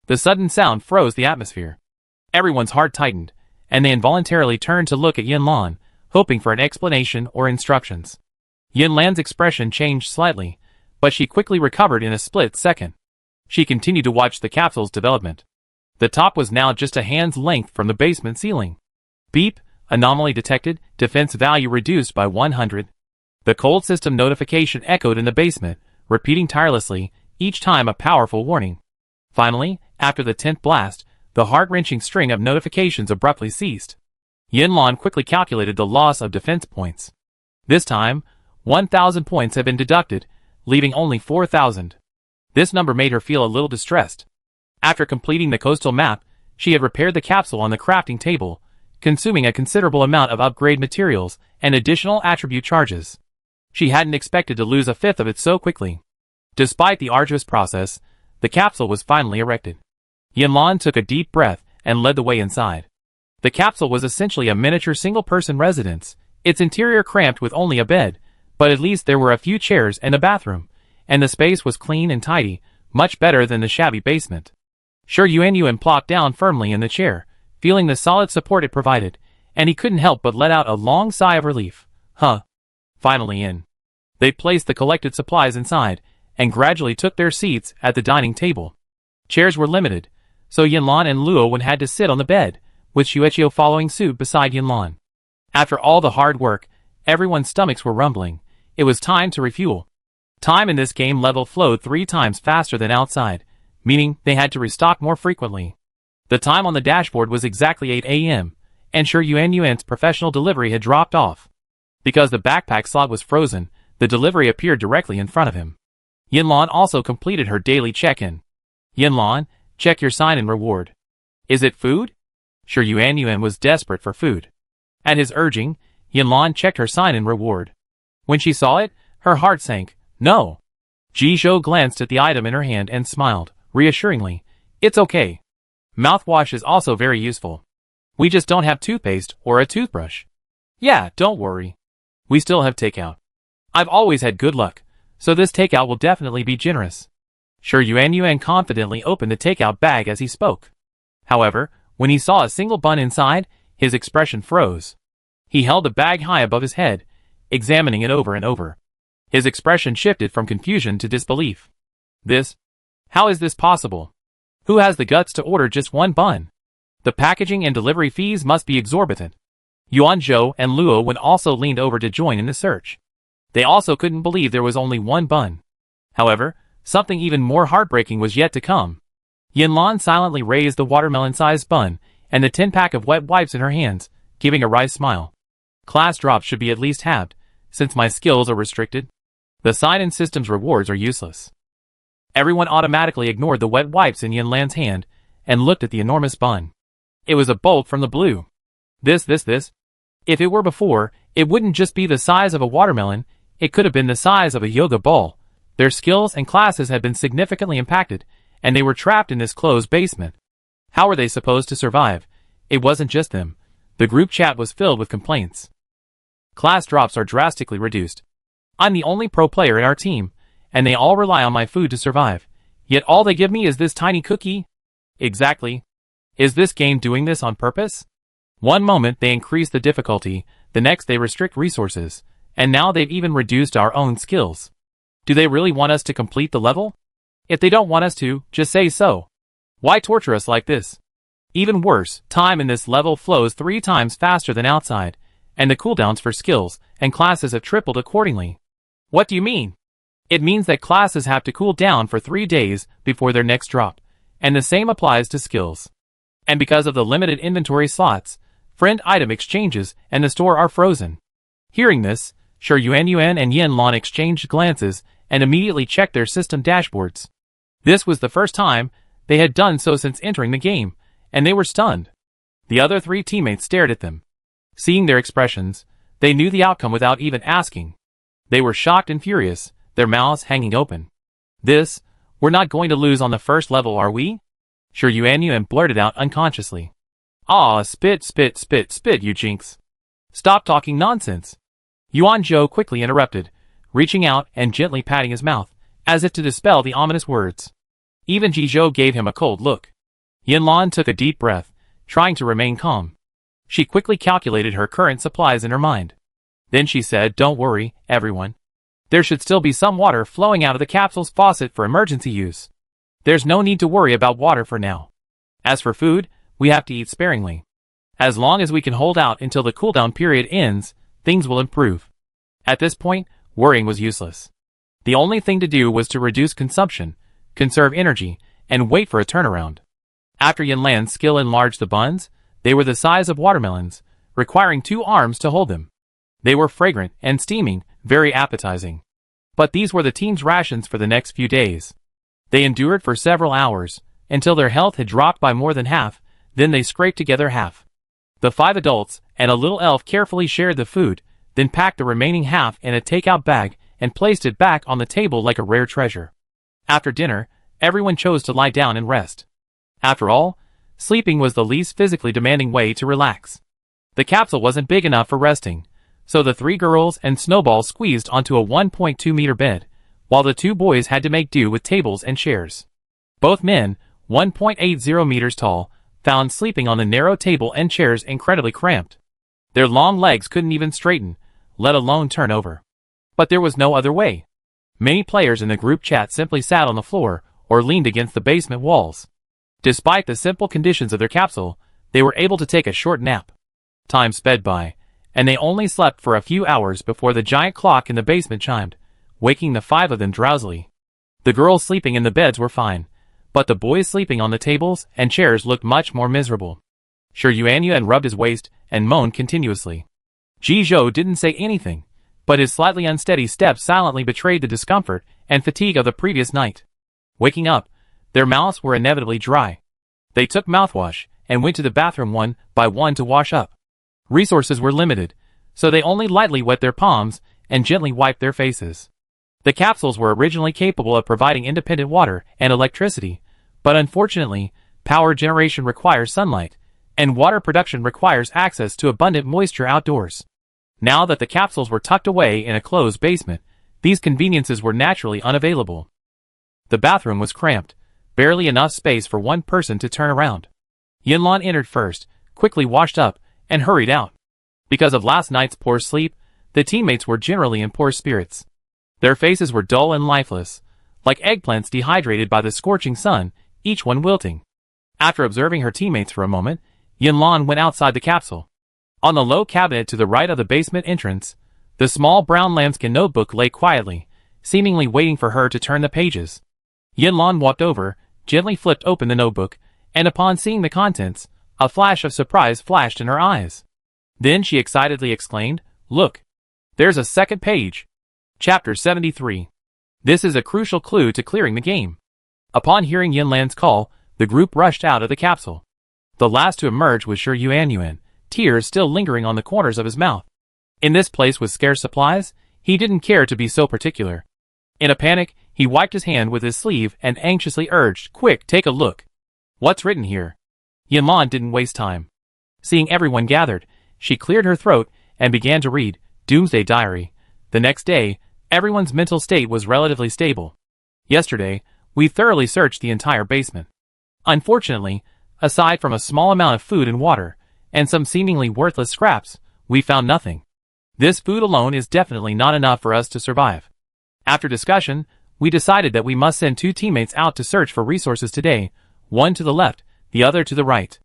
The sudden sound froze the atmosphere. Everyone's heart tightened, and they involuntarily turned to look at Yinlan, hoping for an explanation or instructions. Yinlan's expression changed slightly, but she quickly recovered in a split second. She continued to watch the capsule's development. The top was now just a hand's length from the basement ceiling. Beep, anomaly detected, defense value reduced by 100. The cold system notification echoed in the basement, repeating tirelessly, each time a powerful warning. Finally, after the 10th blast, the heart-wrenching string of notifications abruptly ceased. Yinlan quickly calculated the loss of defense points. This time, 1,000 points had been deducted, leaving only 4,000. This number made her feel a little distressed. After completing the coastal map, she had repaired the capsule on the crafting table, consuming a considerable amount of upgrade materials and additional attribute charges. She hadn't expected to lose a fifth of it so quickly. Despite the arduous process, the capsule was finally erected. Yinlan took a deep breath and led the way inside. The capsule was essentially a miniature single-person residence, its interior cramped with only a bed, but at least there were a few chairs and a bathroom, and the space was clean and tidy, much better than the shabby basement. Sure, Yuan plopped down firmly in the chair, feeling the solid support it provided, and he couldn't help but let out a long sigh of relief. Finally in. They placed the collected supplies inside, and gradually took their seats at the dining table. Chairs were limited, so Yinlan and Luo had to sit on the bed, with Xueqiu following suit beside Yinlan. After all the hard work, everyone's stomachs were rumbling. It was time to refuel. Time in this game level flowed 3 times faster than outside, meaning they had to restock more frequently. The time on the dashboard was exactly 8 a.m., and sure Yuan's professional delivery had dropped off. Because the backpack slot was frozen, the delivery appeared directly in front of him. Yinlan also completed her daily check-in. Yinlan, check your sign-in reward. Is it food? Sure Yuan was desperate for food. At his urging, Yinlan checked her sign-in reward. When she saw it, her heart sank. No. Jizhou glanced at the item in her hand and smiled, reassuringly. It's okay. Mouthwash is also very useful. We just don't have toothpaste or a toothbrush. Yeah, don't worry. We still have takeout. I've always had good luck, so this takeout will definitely be generous. Sure Yuan confidently opened the takeout bag as he spoke. However, when he saw a single bun inside, his expression froze. He held the bag high above his head, examining it over and over. His expression shifted from confusion to disbelief. How is this possible? Who has the guts to order just one bun? The packaging and delivery fees must be exorbitant. Yuanzhou and Luo also leaned over to join in the search. They also couldn't believe there was only one bun. However, something even more heartbreaking was yet to come. Yinlan silently raised the watermelon-sized bun and the 10-pack of wet wipes in her hands, giving a wry smile. Class drops should be at least halved, since my skills are restricted. The sign-in system's rewards are useless. Everyone automatically ignored the wet wipes in Yinlan's hand and looked at the enormous bun. It was a bolt from the blue. This. If it were before, it wouldn't just be the size of a watermelon, it could have been the size of a yoga ball. Their skills and classes had been significantly impacted, and they were trapped in this closed basement. How were they supposed to survive? It wasn't just them. The group chat was filled with complaints. Class drops are drastically reduced. I'm the only pro player in our team, and they all rely on my food to survive. Yet all they give me is this tiny cookie? Exactly. Is this game doing this on purpose? One moment they increase the difficulty, the next they restrict resources, and now they've even reduced our own skills. Do they really want us to complete the level? If they don't want us to, just say so. Why torture us like this? Even worse, time in this level flows 3 times faster than outside, and the cooldowns for skills and classes have tripled accordingly. What do you mean? It means that classes have to cool down for 3 days before their next drop, and the same applies to skills. And because of the limited inventory slots, friend item exchanges and the store are frozen. Hearing this, Sure Yuan and Yinlan exchanged glances and immediately checked their system dashboards. This was the first time they had done so since entering the game, and they were stunned. The other 3 teammates stared at them. Seeing their expressions, they knew the outcome without even asking. They were shocked and furious, their mouths hanging open. We're not going to lose on the first level, are we? Sure, Yuanyuan blurted out unconsciously. Aw, spit, spit, spit, spit, you jinx. Stop talking nonsense. Yuan Zhou quickly interrupted, reaching out and gently patting his mouth, as if to dispel the ominous words. Even Ji Zhou gave him a cold look. Yinlan took a deep breath, trying to remain calm. She quickly calculated her current supplies in her mind. Then she said, "Don't worry, everyone. There should still be some water flowing out of the capsule's faucet for emergency use. There's no need to worry about water for now. As for food, we have to eat sparingly. As long as we can hold out until the cooldown period ends, things will improve." At this point, worrying was useless. The only thing to do was to reduce consumption, conserve energy, and wait for a turnaround. After Yinlan's skill enlarged the buns, they were the size of watermelons, requiring 2 arms to hold them. They were fragrant and steaming, very appetizing. But these were the team's rations for the next few days. They endured for several hours, until their health had dropped by more than half, then they scraped together half. The 5 adults and a little elf carefully shared the food, then packed the remaining half in a takeout bag and placed it back on the table like a rare treasure. After dinner, everyone chose to lie down and rest. After all, sleeping was the least physically demanding way to relax. The capsule wasn't big enough for resting, so the 3 girls and Snowball squeezed onto a 1.2-meter bed, while the 2 boys had to make do with tables and chairs. Both men, 1.80 meters tall, found sleeping on the narrow table and chairs incredibly cramped. Their long legs couldn't even straighten, let alone turn over. But there was no other way. Many players in the group chat simply sat on the floor or leaned against the basement walls. Despite the simple conditions of their capsule, they were able to take a short nap. Time sped by, and they only slept for a few hours before the giant clock in the basement chimed, waking the 5 of them drowsily. The girls sleeping in the beds were fine, but the boys sleeping on the tables and chairs looked much more miserable. Sure, Yuanyuan rubbed his waist and moaned continuously. Ji Zhou didn't say anything, but his slightly unsteady steps silently betrayed the discomfort and fatigue of the previous night. Waking up, their mouths were inevitably dry. They took mouthwash and went to the bathroom one by one to wash up. Resources were limited, so they only lightly wet their palms and gently wiped their faces. The capsules were originally capable of providing independent water and electricity, but unfortunately, power generation requires sunlight, and water production requires access to abundant moisture outdoors. Now that the capsules were tucked away in a closed basement, these conveniences were naturally unavailable. The bathroom was cramped, barely enough space for one person to turn around. Yinlan entered first, quickly washed up, and hurried out. Because of last night's poor sleep, the teammates were generally in poor spirits. Their faces were dull and lifeless, like eggplants dehydrated by the scorching sun, each one wilting. After observing her teammates for a moment, Yinlan went outside the capsule. On the low cabinet to the right of the basement entrance, the small brown lambskin notebook lay quietly, seemingly waiting for her to turn the pages. Yinlan walked over, gently flipped open the notebook, and upon seeing the contents, a flash of surprise flashed in her eyes. Then she excitedly exclaimed, "Look! There's a second page! Chapter 73. This is a crucial clue to clearing the game." Upon hearing Yinlan's call, the group rushed out of the capsule. The last to emerge was Sure Yuanyuan, tears still lingering on the corners of his mouth. In this place with scarce supplies, he didn't care to be so particular. In a panic, he wiped his hand with his sleeve and anxiously urged, "Quick, take a look. What's written here?" Yinlan didn't waste time. Seeing everyone gathered, she cleared her throat and began to read Doomsday Diary. The next day, everyone's mental state was relatively stable. Yesterday, we thoroughly searched the entire basement. Unfortunately, aside from a small amount of food and water, and some seemingly worthless scraps, we found nothing. This food alone is definitely not enough for us to survive. After discussion, we decided that we must send 2 teammates out to search for resources today, one to the left, the other to the right.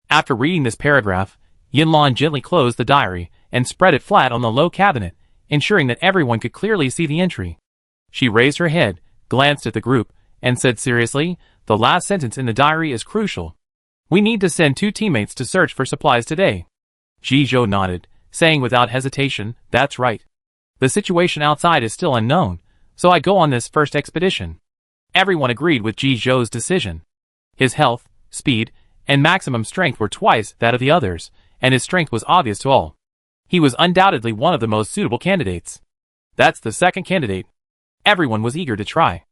After reading this paragraph, Yinlan gently closed the diary and spread it flat on the low cabinet, ensuring that everyone could clearly see the entry. She raised her head, glanced at the group, and said seriously, "The last sentence in the diary is crucial. We need to send 2 teammates to search for supplies today." Ji Zhou nodded, saying without hesitation, "That's right. The situation outside is still unknown, so I go on this first expedition." Everyone agreed with Ji Zhou's decision. His health, speed, and maximum strength were twice that of the others, and his strength was obvious to all. He was undoubtedly one of the most suitable candidates. That's the second candidate. Everyone was eager to try.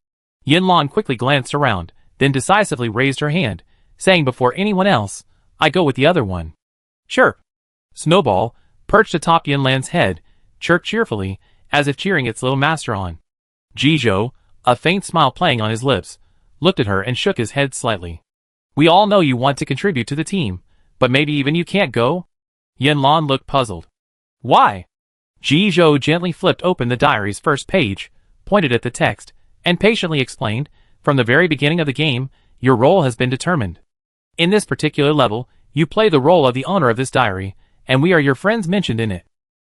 Yinlan quickly glanced around, then decisively raised her hand, saying before anyone else, "I go with the other one." "Sure." Snowball, perched atop Yinlan's head, chirped cheerfully, as if cheering its little master on. Jizhou, a faint smile playing on his lips, looked at her and shook his head slightly. "We all know you want to contribute to the team, but maybe even you can't go?" Yinlan looked puzzled. "Why?" Jizhou gently flipped open the diary's first page, pointed at the text, and patiently explained, "From the very beginning of the game, your role has been determined. In this particular level, you play the role of the owner of this diary, and we are your friends mentioned in it.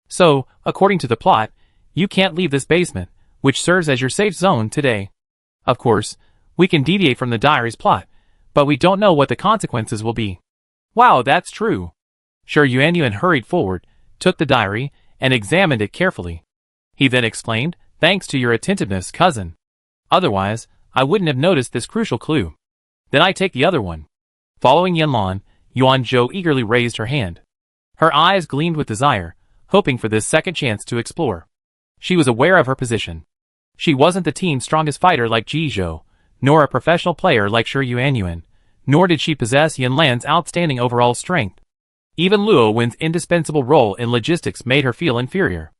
So, according to the plot, you can't leave this basement, which serves as your safe zone today. Of course, we can deviate from the diary's plot, but we don't know what the consequences will be." "Wow, that's true." Shi Yuanyuan hurried forward, took the diary, and examined it carefully. He then explained, "Thanks to your attentiveness, cousin. Otherwise, I wouldn't have noticed this crucial clue. Then I take the other one." Following Yinlan, Yuanzhou eagerly raised her hand. Her eyes gleamed with desire, hoping for this second chance to explore. She was aware of her position. She wasn't the team's strongest fighter like Jizhou, nor a professional player like Shi Yuanyuan, nor did she possess Yinlan's outstanding overall strength. Even Luo Wen's indispensable role in logistics made her feel inferior.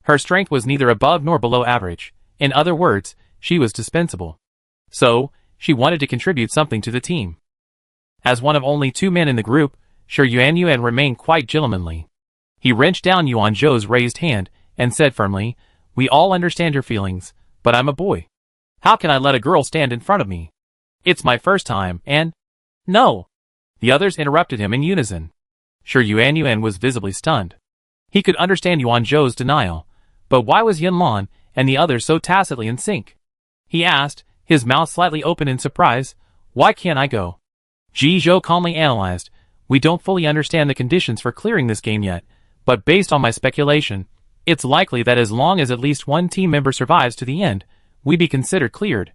Her strength was neither above nor below average. In other words, she was dispensable. So, she wanted to contribute something to the team. As one of only 2 men in the group, Shi Yuanyuan remained quite gentlemanly. He wrenched down Yuanzhou's raised hand and said firmly, "We all understand your feelings, but I'm a boy. How can I let a girl stand in front of me? It's my first time, and—" "No!" The others interrupted him in unison. Shi Yuanyuan was visibly stunned. He could understand Yuanzhou's denial, but why was Yinlan and the others so tacitly in sync? He asked, his mouth slightly open in surprise, "Why can't I go?" Jizhou calmly analyzed, "We don't fully understand the conditions for clearing this game yet, but based on my speculation, it's likely that as long as at least one team member survives to the end, we'd be considered cleared.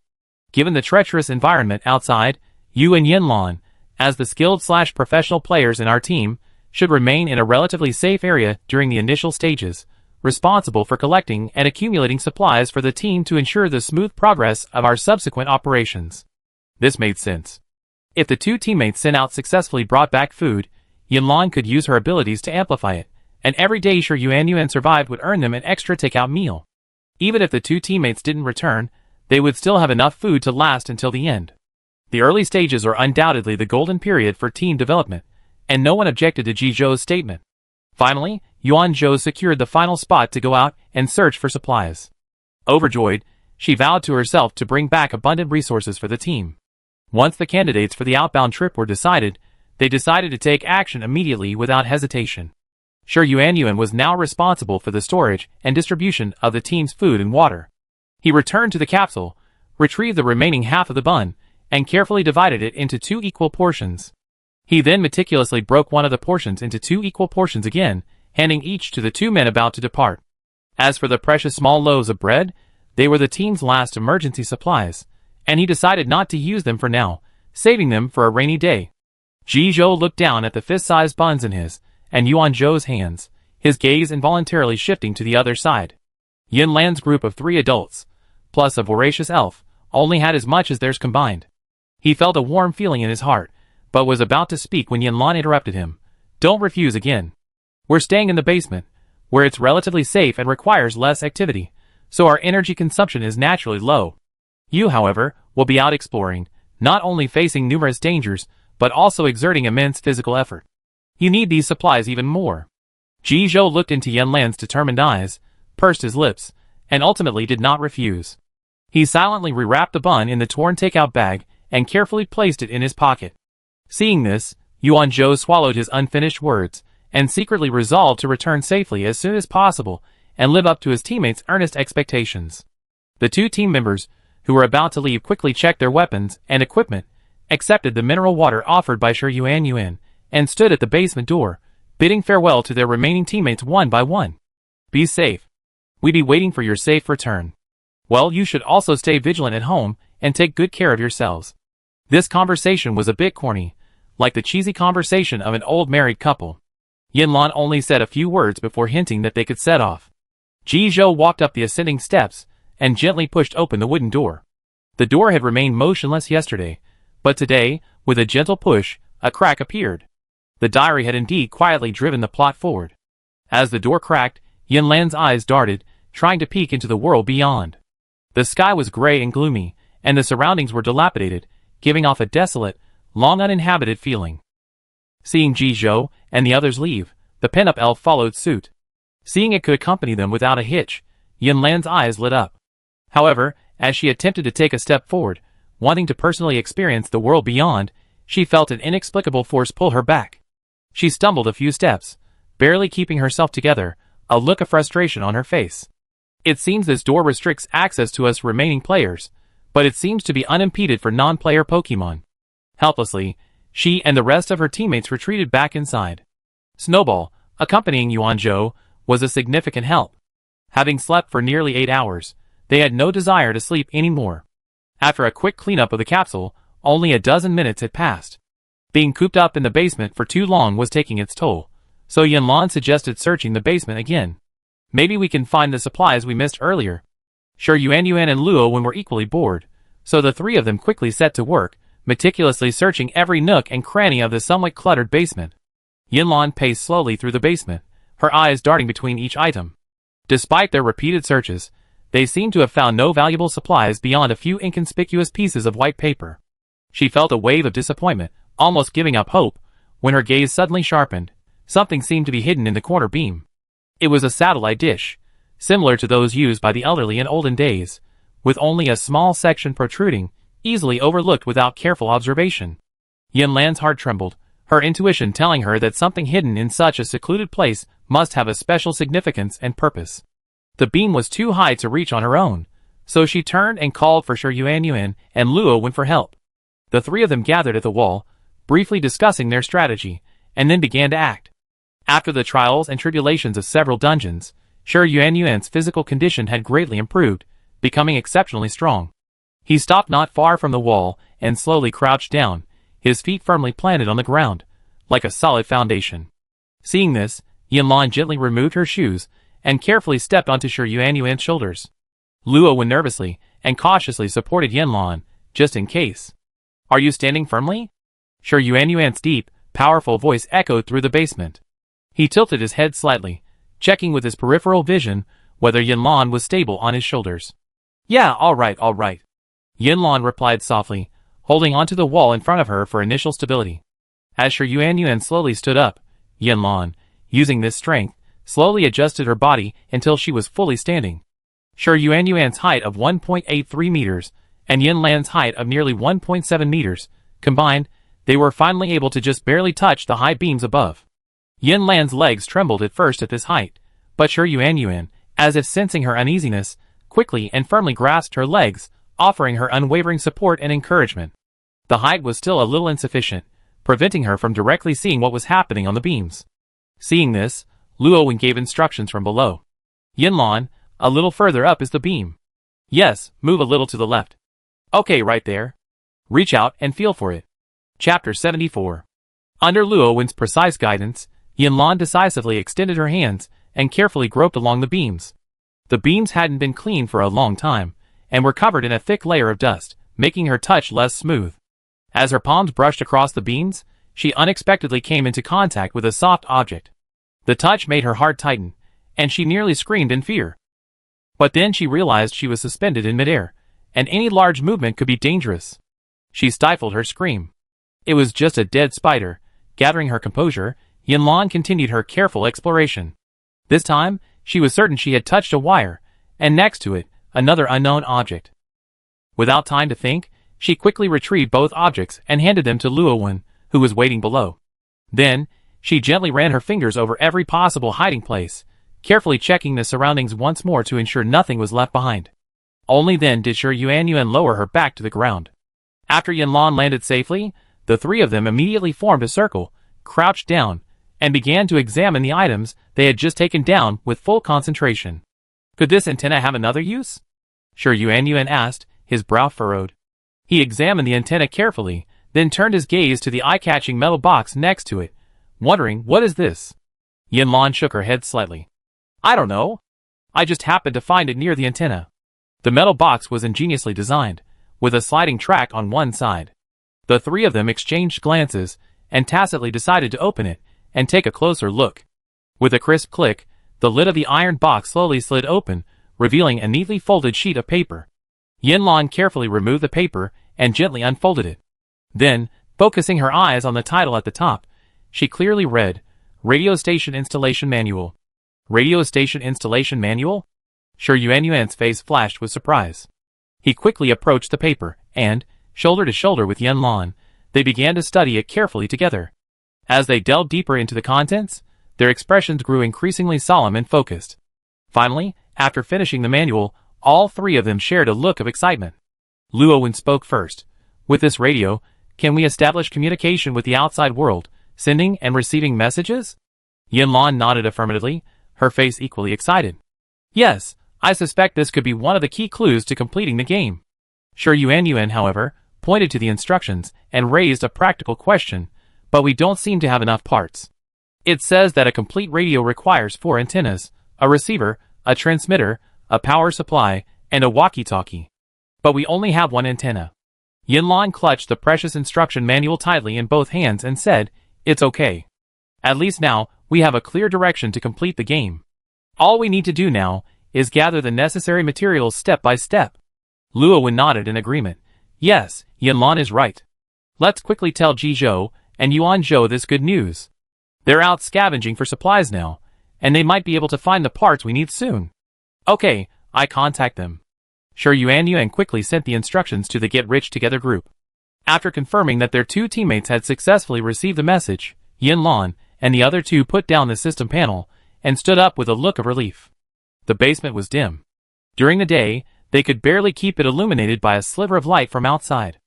Given the treacherous environment outside, you and Yinlan, as the skilled/professional players in our team, should remain in a relatively safe area during the initial stages, responsible for collecting and accumulating supplies for the team to ensure the smooth progress of our subsequent operations." This made sense. If the 2 teammates sent out successfully brought back food, Yinlan could use her abilities to amplify it, and every day Shi Yuanyuan survived would earn them an extra takeout meal. Even if the 2 teammates didn't return, they would still have enough food to last until the end. The early stages are undoubtedly the golden period for team development, and no one objected to Jizhou's statement. Finally, Yuanzhou secured the final spot to go out and search for supplies. Overjoyed, she vowed to herself to bring back abundant resources for the team. Once the candidates for the outbound trip were decided, they decided to take action immediately without hesitation. Shi Yuanyuan was now responsible for the storage and distribution of the team's food and water. He returned to the capsule, retrieved the remaining half of the bun, and carefully divided it into 2 equal portions. He then meticulously broke one of the portions into 2 equal portions again, handing each to the 2 men about to depart. As for the precious small loaves of bread, they were the team's last emergency supplies, and he decided not to use them for now, saving them for a rainy day. Jizhou looked down at the fist-sized buns in his and Yuanzhou's hands, his gaze involuntarily shifting to the other side. Yinlan's group of 3 adults, plus a voracious elf, only had as much as theirs combined. He felt a warm feeling in his heart, but was about to speak when Yinlan interrupted him. "Don't refuse again. We're staying in the basement, where it's relatively safe and requires less activity, so our energy consumption is naturally low. You, however, will be out exploring, not only facing numerous dangers, but also exerting immense physical effort. You need these supplies even more." Jizhou looked into Yinlan's determined eyes, pursed his lips, and ultimately did not refuse. He silently rewrapped the bun in the torn takeout bag and carefully placed it in his pocket. Seeing this, Yuanzhou swallowed his unfinished words, and secretly resolved to return safely as soon as possible and live up to his teammates' earnest expectations. The 2 team members, who were about to leave, quickly checked their weapons and equipment, accepted the mineral water offered by Shi Yuanyuan, and stood at the basement door, bidding farewell to their remaining teammates one by one. "Be safe. We'd be waiting for your safe return. Well, you should also stay vigilant at home and take good care of yourselves." This conversation was a bit corny, like the cheesy conversation of an old married couple. Yinlan only said a few words before hinting that they could set off. Jizhou walked up the ascending steps and gently pushed open the wooden door. The door had remained motionless yesterday, but today, with a gentle push, a crack appeared. The diary had indeed quietly driven the plot forward. As the door cracked, Yinlan's eyes darted, trying to peek into the world beyond. The sky was gray and gloomy, and the surroundings were dilapidated, giving off a desolate, long uninhabited feeling. Seeing Jizhou and the others leave, the pin-up elf followed suit. Seeing it could accompany them without a hitch, Yinlan's eyes lit up. However, as she attempted to take a step forward, wanting to personally experience the world beyond, she felt an inexplicable force pull her back. She stumbled a few steps, barely keeping herself together, a look of frustration on her face. It seems this door restricts access to us remaining players, but it seems to be unimpeded for non-player Pokemon. Helplessly, she and the rest of her teammates retreated back inside. Snowball, accompanying Yuanzhou, was a significant help. Having slept for nearly 8 hours, they had no desire to sleep anymore. After a quick cleanup of the capsule, only a dozen minutes had passed. Being cooped up in the basement for too long was taking its toll, so Yinlan suggested searching the basement again. Maybe we can find the supplies we missed earlier. Sure, Yuan and Luo were equally bored, so the three of them quickly set to work, meticulously searching every nook and cranny of the somewhat cluttered basement. Yinlan paced slowly through the basement, her eyes darting between each item. Despite their repeated searches, they seemed to have found no valuable supplies beyond a few inconspicuous pieces of white paper. She felt a wave of disappointment, almost giving up hope, when her gaze suddenly sharpened. Something seemed to be hidden in the corner beam. It was a satellite dish, similar to those used by the elderly in olden days, with only a small section protruding, easily overlooked without careful observation. Yinlan's heart trembled, her intuition telling her that something hidden in such a secluded place must have a special significance and purpose. The beam was too high to reach on her own, so she turned and called for Yuan and Luo for help. The three of them gathered at the wall, briefly discussing their strategy, and then began to act. After the trials and tribulations of several dungeons, Yuan's physical condition had greatly improved, becoming exceptionally strong. He stopped not far from the wall and slowly crouched down, his feet firmly planted on the ground, like a solid foundation. Seeing this, Yinlan gently removed her shoes and carefully stepped onto Yuan's shoulders. Luo went nervously and cautiously supported Yinlan, just in case. "Are you standing firmly?" Yuan's deep, powerful voice echoed through the basement. He tilted his head slightly, checking with his peripheral vision whether Yinlan was stable on his shoulders. "Yeah, all right. Yinlan replied softly, holding onto the wall in front of her for initial stability. As Yuan slowly stood up, Yinlan, using this strength, slowly adjusted her body until she was fully standing. Yuan's height of 1.83 meters and Yinlan's height of nearly 1.7 meters, combined, they were finally able to just barely touch the high beams above. Yinlan's legs trembled at first at this height, but Yuan, as if sensing her uneasiness, quickly and firmly grasped her legs, offering her unwavering support and encouragement. The height was still a little insufficient, preventing her from directly seeing what was happening on the beams. Seeing this, Luo gave instructions from below. "Yinlan, a little further up is the beam. Yes, move a little to the left. Okay, right there. Reach out and feel for it." Chapter 74. Under Luo's precise guidance, Yinlan decisively extended her hands and carefully groped along the beams. The beams hadn't been cleaned for a long time, and were covered in a thick layer of dust, making her touch less smooth. As her palms brushed across the beams, she unexpectedly came into contact with a soft object. The touch made her heart tighten, and she nearly screamed in fear. But then she realized she was suspended in midair, and any large movement could be dangerous. She stifled her scream. It was just a dead spider. Gathering her composure, Yinlan continued her careful exploration. This time, she was certain she had touched a wire, and next to it, another unknown object. Without time to think, she quickly retrieved both objects and handed them to Luo, who was waiting below. Then, she gently ran her fingers over every possible hiding place, carefully checking the surroundings once more to ensure nothing was left behind. Only then did Yuan lower her back to the ground. After Yinlan landed safely, the three of them immediately formed a circle, crouched down, and began to examine the items they had just taken down with full concentration. Could this antenna have another use? Yuan asked, his brow furrowed. He examined the antenna carefully, then turned his gaze to the eye-catching metal box next to it, wondering, what is this? Yinlan shook her head slightly. I don't know. I just happened to find it near the antenna. The metal box was ingeniously designed, with a sliding track on one side. The three of them exchanged glances, and tacitly decided to open it, and take a closer look. With a crisp click, the lid of the iron box slowly slid open, revealing a neatly folded sheet of paper. Yinlan carefully removed the paper, and gently unfolded it. Then, focusing her eyes on the title at the top, she clearly read, Radio Station Installation Manual. Radio Station Installation Manual? Sure Yuan's face flashed with surprise. He quickly approached the paper, and, shoulder to shoulder with Yinlan, they began to study it carefully together. As they delved deeper into the contents, their expressions grew increasingly solemn and focused. Finally, after finishing the manual, all three of them shared a look of excitement. Luowen spoke first. With this radio, can we establish communication with the outside world, sending and receiving messages? Yinlan nodded affirmatively, her face equally excited. Yes, I suspect this could be one of the key clues to completing the game. Sure Yuan, however, pointed to the instructions and raised a practical question, but we don't seem to have enough parts. It says that a complete radio requires 4 antennas, a receiver, a transmitter, a power supply, and a walkie-talkie. But we only have 1 antenna. Yinlan clutched the precious instruction manual tightly in both hands and said, It's okay. At least now, we have a clear direction to complete the game. All we need to do now is gather the necessary materials step by step. Luowen nodded in agreement. Yes, Yinlan is right. Let's quickly tell Jizhou and Yuanzhou this good news. They're out scavenging for supplies now, and they might be able to find the parts we need soon. Okay, I contact them. Sure Yuan quickly sent the instructions to the Get Rich Together group. After confirming that their 2 teammates had successfully received the message, Yinlan and the other 2 put down the system panel and stood up with a look of relief. The basement was dim. During the day, they could barely keep it illuminated by a sliver of light from outside.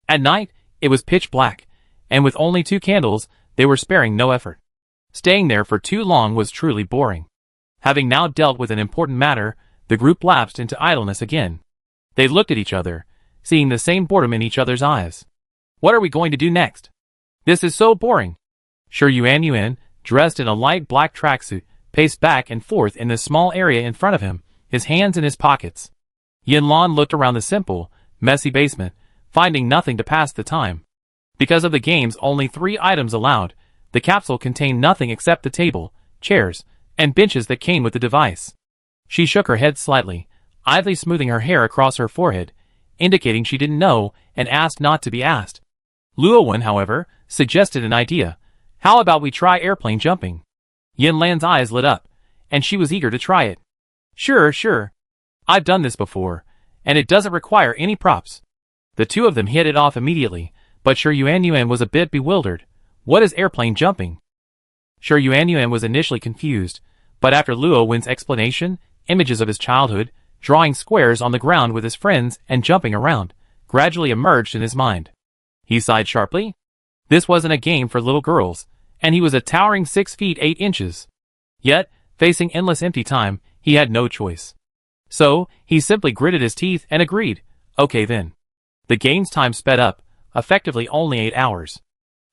At night, it was pitch black, and with only 2 candles, they were sparing no effort. Staying there for too long was truly boring. Having now dealt with an important matter, the group lapsed into idleness again. They looked at each other, seeing the same boredom in each other's eyes. What are we going to do next? This is so boring. Sure Yuan, dressed in a light black tracksuit, paced back and forth in the small area in front of him, his hands in his pockets. Yinlan looked around the simple, messy basement, finding nothing to pass the time. Because of the game's only 3 items allowed, the capsule contained nothing except the table, chairs, and benches that came with the device. She shook her head slightly, idly smoothing her hair across her forehead, indicating she didn't know and asked not to be asked. Luowen, however, suggested an idea. How about we try airplane jumping? Yinlan's eyes lit up, and she was eager to try it. Sure. I've done this before, and it doesn't require any props. The 2 of them hit it off immediately, but Sure Yuan was a bit bewildered. What is airplane jumping? Sure Yuan was initially confused, but after Luowen's explanation, images of his childhood, drawing squares on the ground with his friends and jumping around, gradually emerged in his mind. He sighed sharply. This wasn't a game for little girls, and he was a towering 6 feet 8 inches. Yet, facing endless empty time, he had no choice. So, he simply gritted his teeth and agreed. Okay then. The game's time sped up, effectively only 8 hours.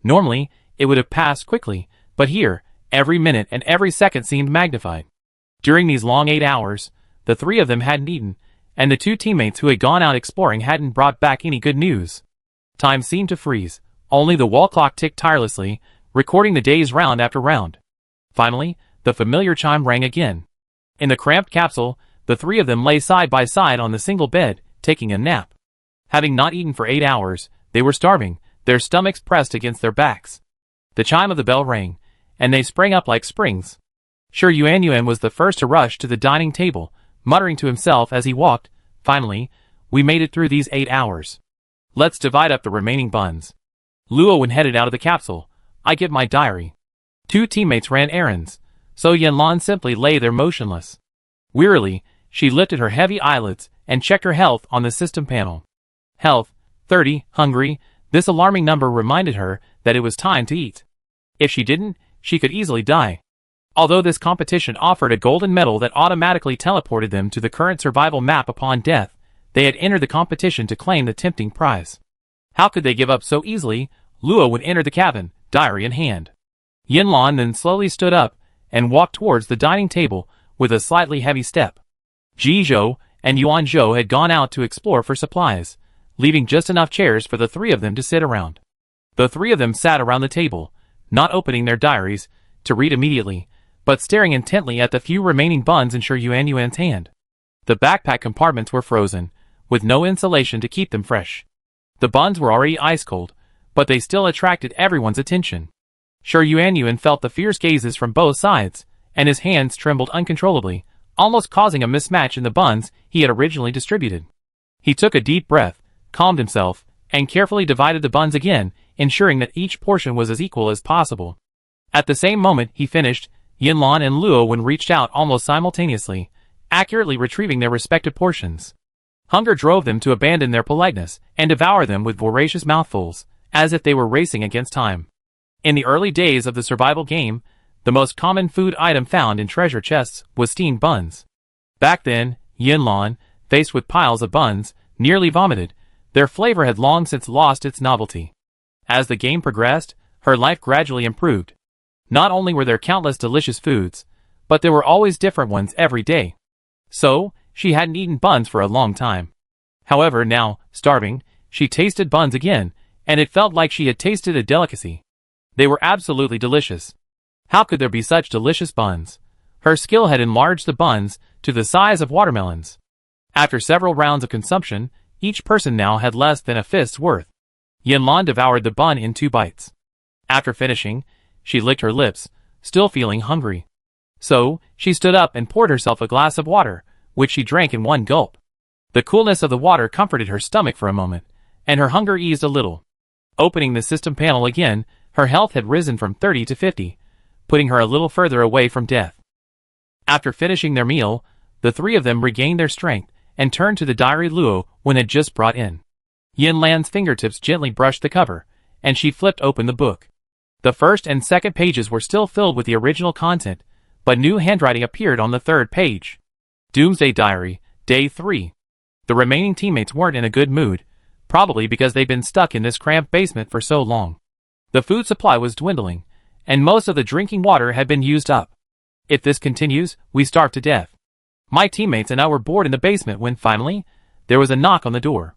Normally, it would have passed quickly, but here, every minute and every second seemed magnified. During these long 8 hours, the 3 of them hadn't eaten, and the 2 teammates who had gone out exploring hadn't brought back any good news. Time seemed to freeze. Only the wall clock ticked tirelessly, recording the days round after round. Finally, the familiar chime rang again. In the cramped capsule, the 3 of them lay side by side on the single bed, taking a nap. Having not eaten for 8 hours, they were starving, their stomachs pressed against their backs. The chime of the bell rang, and they sprang up like springs. Sure Yuan was the first to rush to the dining table, muttering to himself as he walked, Finally, we made it through these 8 hours. Let's divide up the remaining buns. Luowen headed out of the capsule. I get my diary. 2 teammates ran errands, so Yinlan simply lay there motionless. Wearily, she lifted her heavy eyelids and checked her health on the system panel. Health, 30, hungry. This alarming number reminded her that it was time to eat. If she didn't, she could easily die. Although this competition offered a golden medal that automatically teleported them to the current survival map upon death, they had entered the competition to claim the tempting prize. How could they give up so easily? Luo would enter the cabin, diary in hand. Yinlan then slowly stood up and walked towards the dining table with a slightly heavy step. Jizhou and Yuanzhou had gone out to explore for supplies, leaving just enough chairs for the three of them to sit around. The three of them sat around the table, not opening their diaries to read immediately, but staring intently at the few remaining buns in Sure Yuanyuan's hand. The backpack compartments were frozen, with no insulation to keep them fresh. The buns were already ice cold, but they still attracted everyone's attention. Sure Yuanyuan felt the fierce gazes from both sides, and his hands trembled uncontrollably, almost causing a mismatch in the buns he had originally distributed. He took a deep breath, calmed himself, and carefully divided the buns again, ensuring that each portion was as equal as possible. At the same moment he finished, Yinlan and Luo reached out almost simultaneously, accurately retrieving their respective portions. Hunger drove them to abandon their politeness and devour them with voracious mouthfuls, as if they were racing against time. In the early days of the survival game, the most common food item found in treasure chests was steamed buns. Back then, Yinlan, faced with piles of buns, nearly vomited. Their flavor had long since lost its novelty. As the game progressed, her life gradually improved. Not only were there countless delicious foods, but there were always different ones every day. So, she hadn't eaten buns for a long time. However, now, starving, she tasted buns again, and it felt like she had tasted a delicacy. They were absolutely delicious. How could there be such delicious buns? Her skill had enlarged the buns to the size of watermelons. After several rounds of consumption, each person now had less than a fist's worth. Yinlan devoured the bun in 2 bites. After finishing, she licked her lips, still feeling hungry. So, she stood up and poured herself a glass of water, which she drank in 1 gulp. The coolness of the water comforted her stomach for a moment, and her hunger eased a little. Opening the system panel again, her health had risen from 30 to 50, putting her a little further away from death. After finishing their meal, the three of them regained their strength and turned to the diary Luo had just brought in. Yinlan's fingertips gently brushed the cover, and she flipped open the book. The first and second pages were still filled with the original content, but new handwriting appeared on the 3rd page. Doomsday Diary, Day 3. The remaining teammates weren't in a good mood, probably because they'd been stuck in this cramped basement for so long. The food supply was dwindling, and most of the drinking water had been used up. If this continues, we starve to death. My teammates and I were bored in the basement when finally, there was a knock on the door.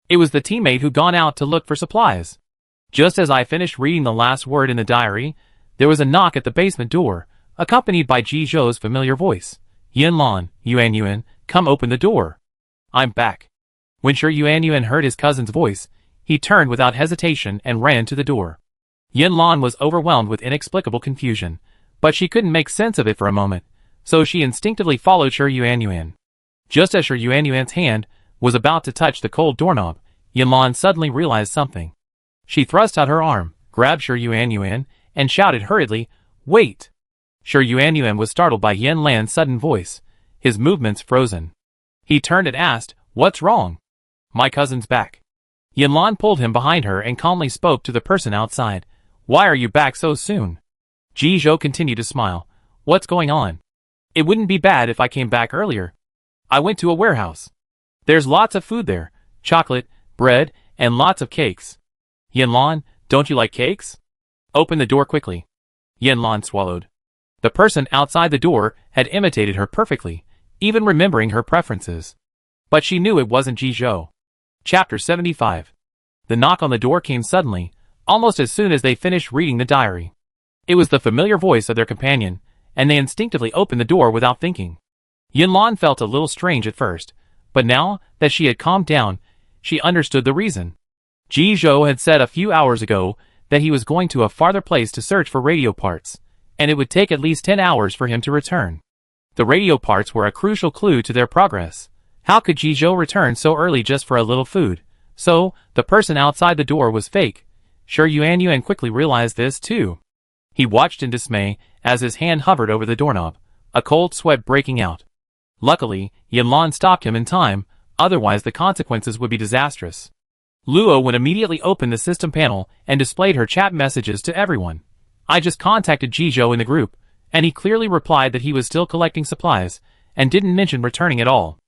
It was the teammate who'd gone out to look for supplies. Just as I finished reading the last word in the diary, there was a knock at the basement door, accompanied by Ji Zhou's familiar voice. Yinlan, Yuanyuan, come open the door. I'm back. When Sure Yuanyuan heard his cousin's voice, he turned without hesitation and ran to the door. Yinlan was overwhelmed with inexplicable confusion, but she couldn't make sense of it for a moment, so she instinctively followed Sure Yuanyuan. Just as Sure Yuanyuan's hand was about to touch the cold doorknob, Yinlan suddenly realized something. She thrust out her arm, grabbed Sure Yuanyuan, and shouted hurriedly, "Wait!" Sure Yuanyuan was startled by Yinlan's sudden voice, his movements frozen. He turned and asked, "What's wrong?" "My cousin's back." Yinlan pulled him behind her and calmly spoke to the person outside. "Why are you back so soon?" Ji Zhou continued to smile. "What's going on? It wouldn't be bad if I came back earlier. I went to a warehouse. There's lots of food there, chocolate, bread, and lots of cakes." "Yinlan, don't you like cakes? Open the door quickly." Yinlan swallowed. The person outside the door had imitated her perfectly, even remembering her preferences. But she knew it wasn't Ji Zhou. Chapter 75. The knock on the door came suddenly, almost as soon as they finished reading the diary. It was the familiar voice of their companion, and they instinctively opened the door without thinking. Yinlan felt a little strange at first, but now that she had calmed down, she understood the reason. Ji Zhou had said a few hours ago that he was going to a farther place to search for radio parts, and it would take at least 10 hours for him to return. The radio parts were a crucial clue to their progress. How could Ji Zhou return so early just for a little food? So, the person outside the door was fake. Sure Yuanyuan quickly realized this too. He watched in dismay as his hand hovered over the doorknob, a cold sweat breaking out. Luckily, Yinlan stopped him in time, otherwise the consequences would be disastrous. Luo would immediately open the system panel and displayed her chat messages to everyone. "I just contacted Ji Zhou in the group, and he clearly replied that he was still collecting supplies, and didn't mention returning at all."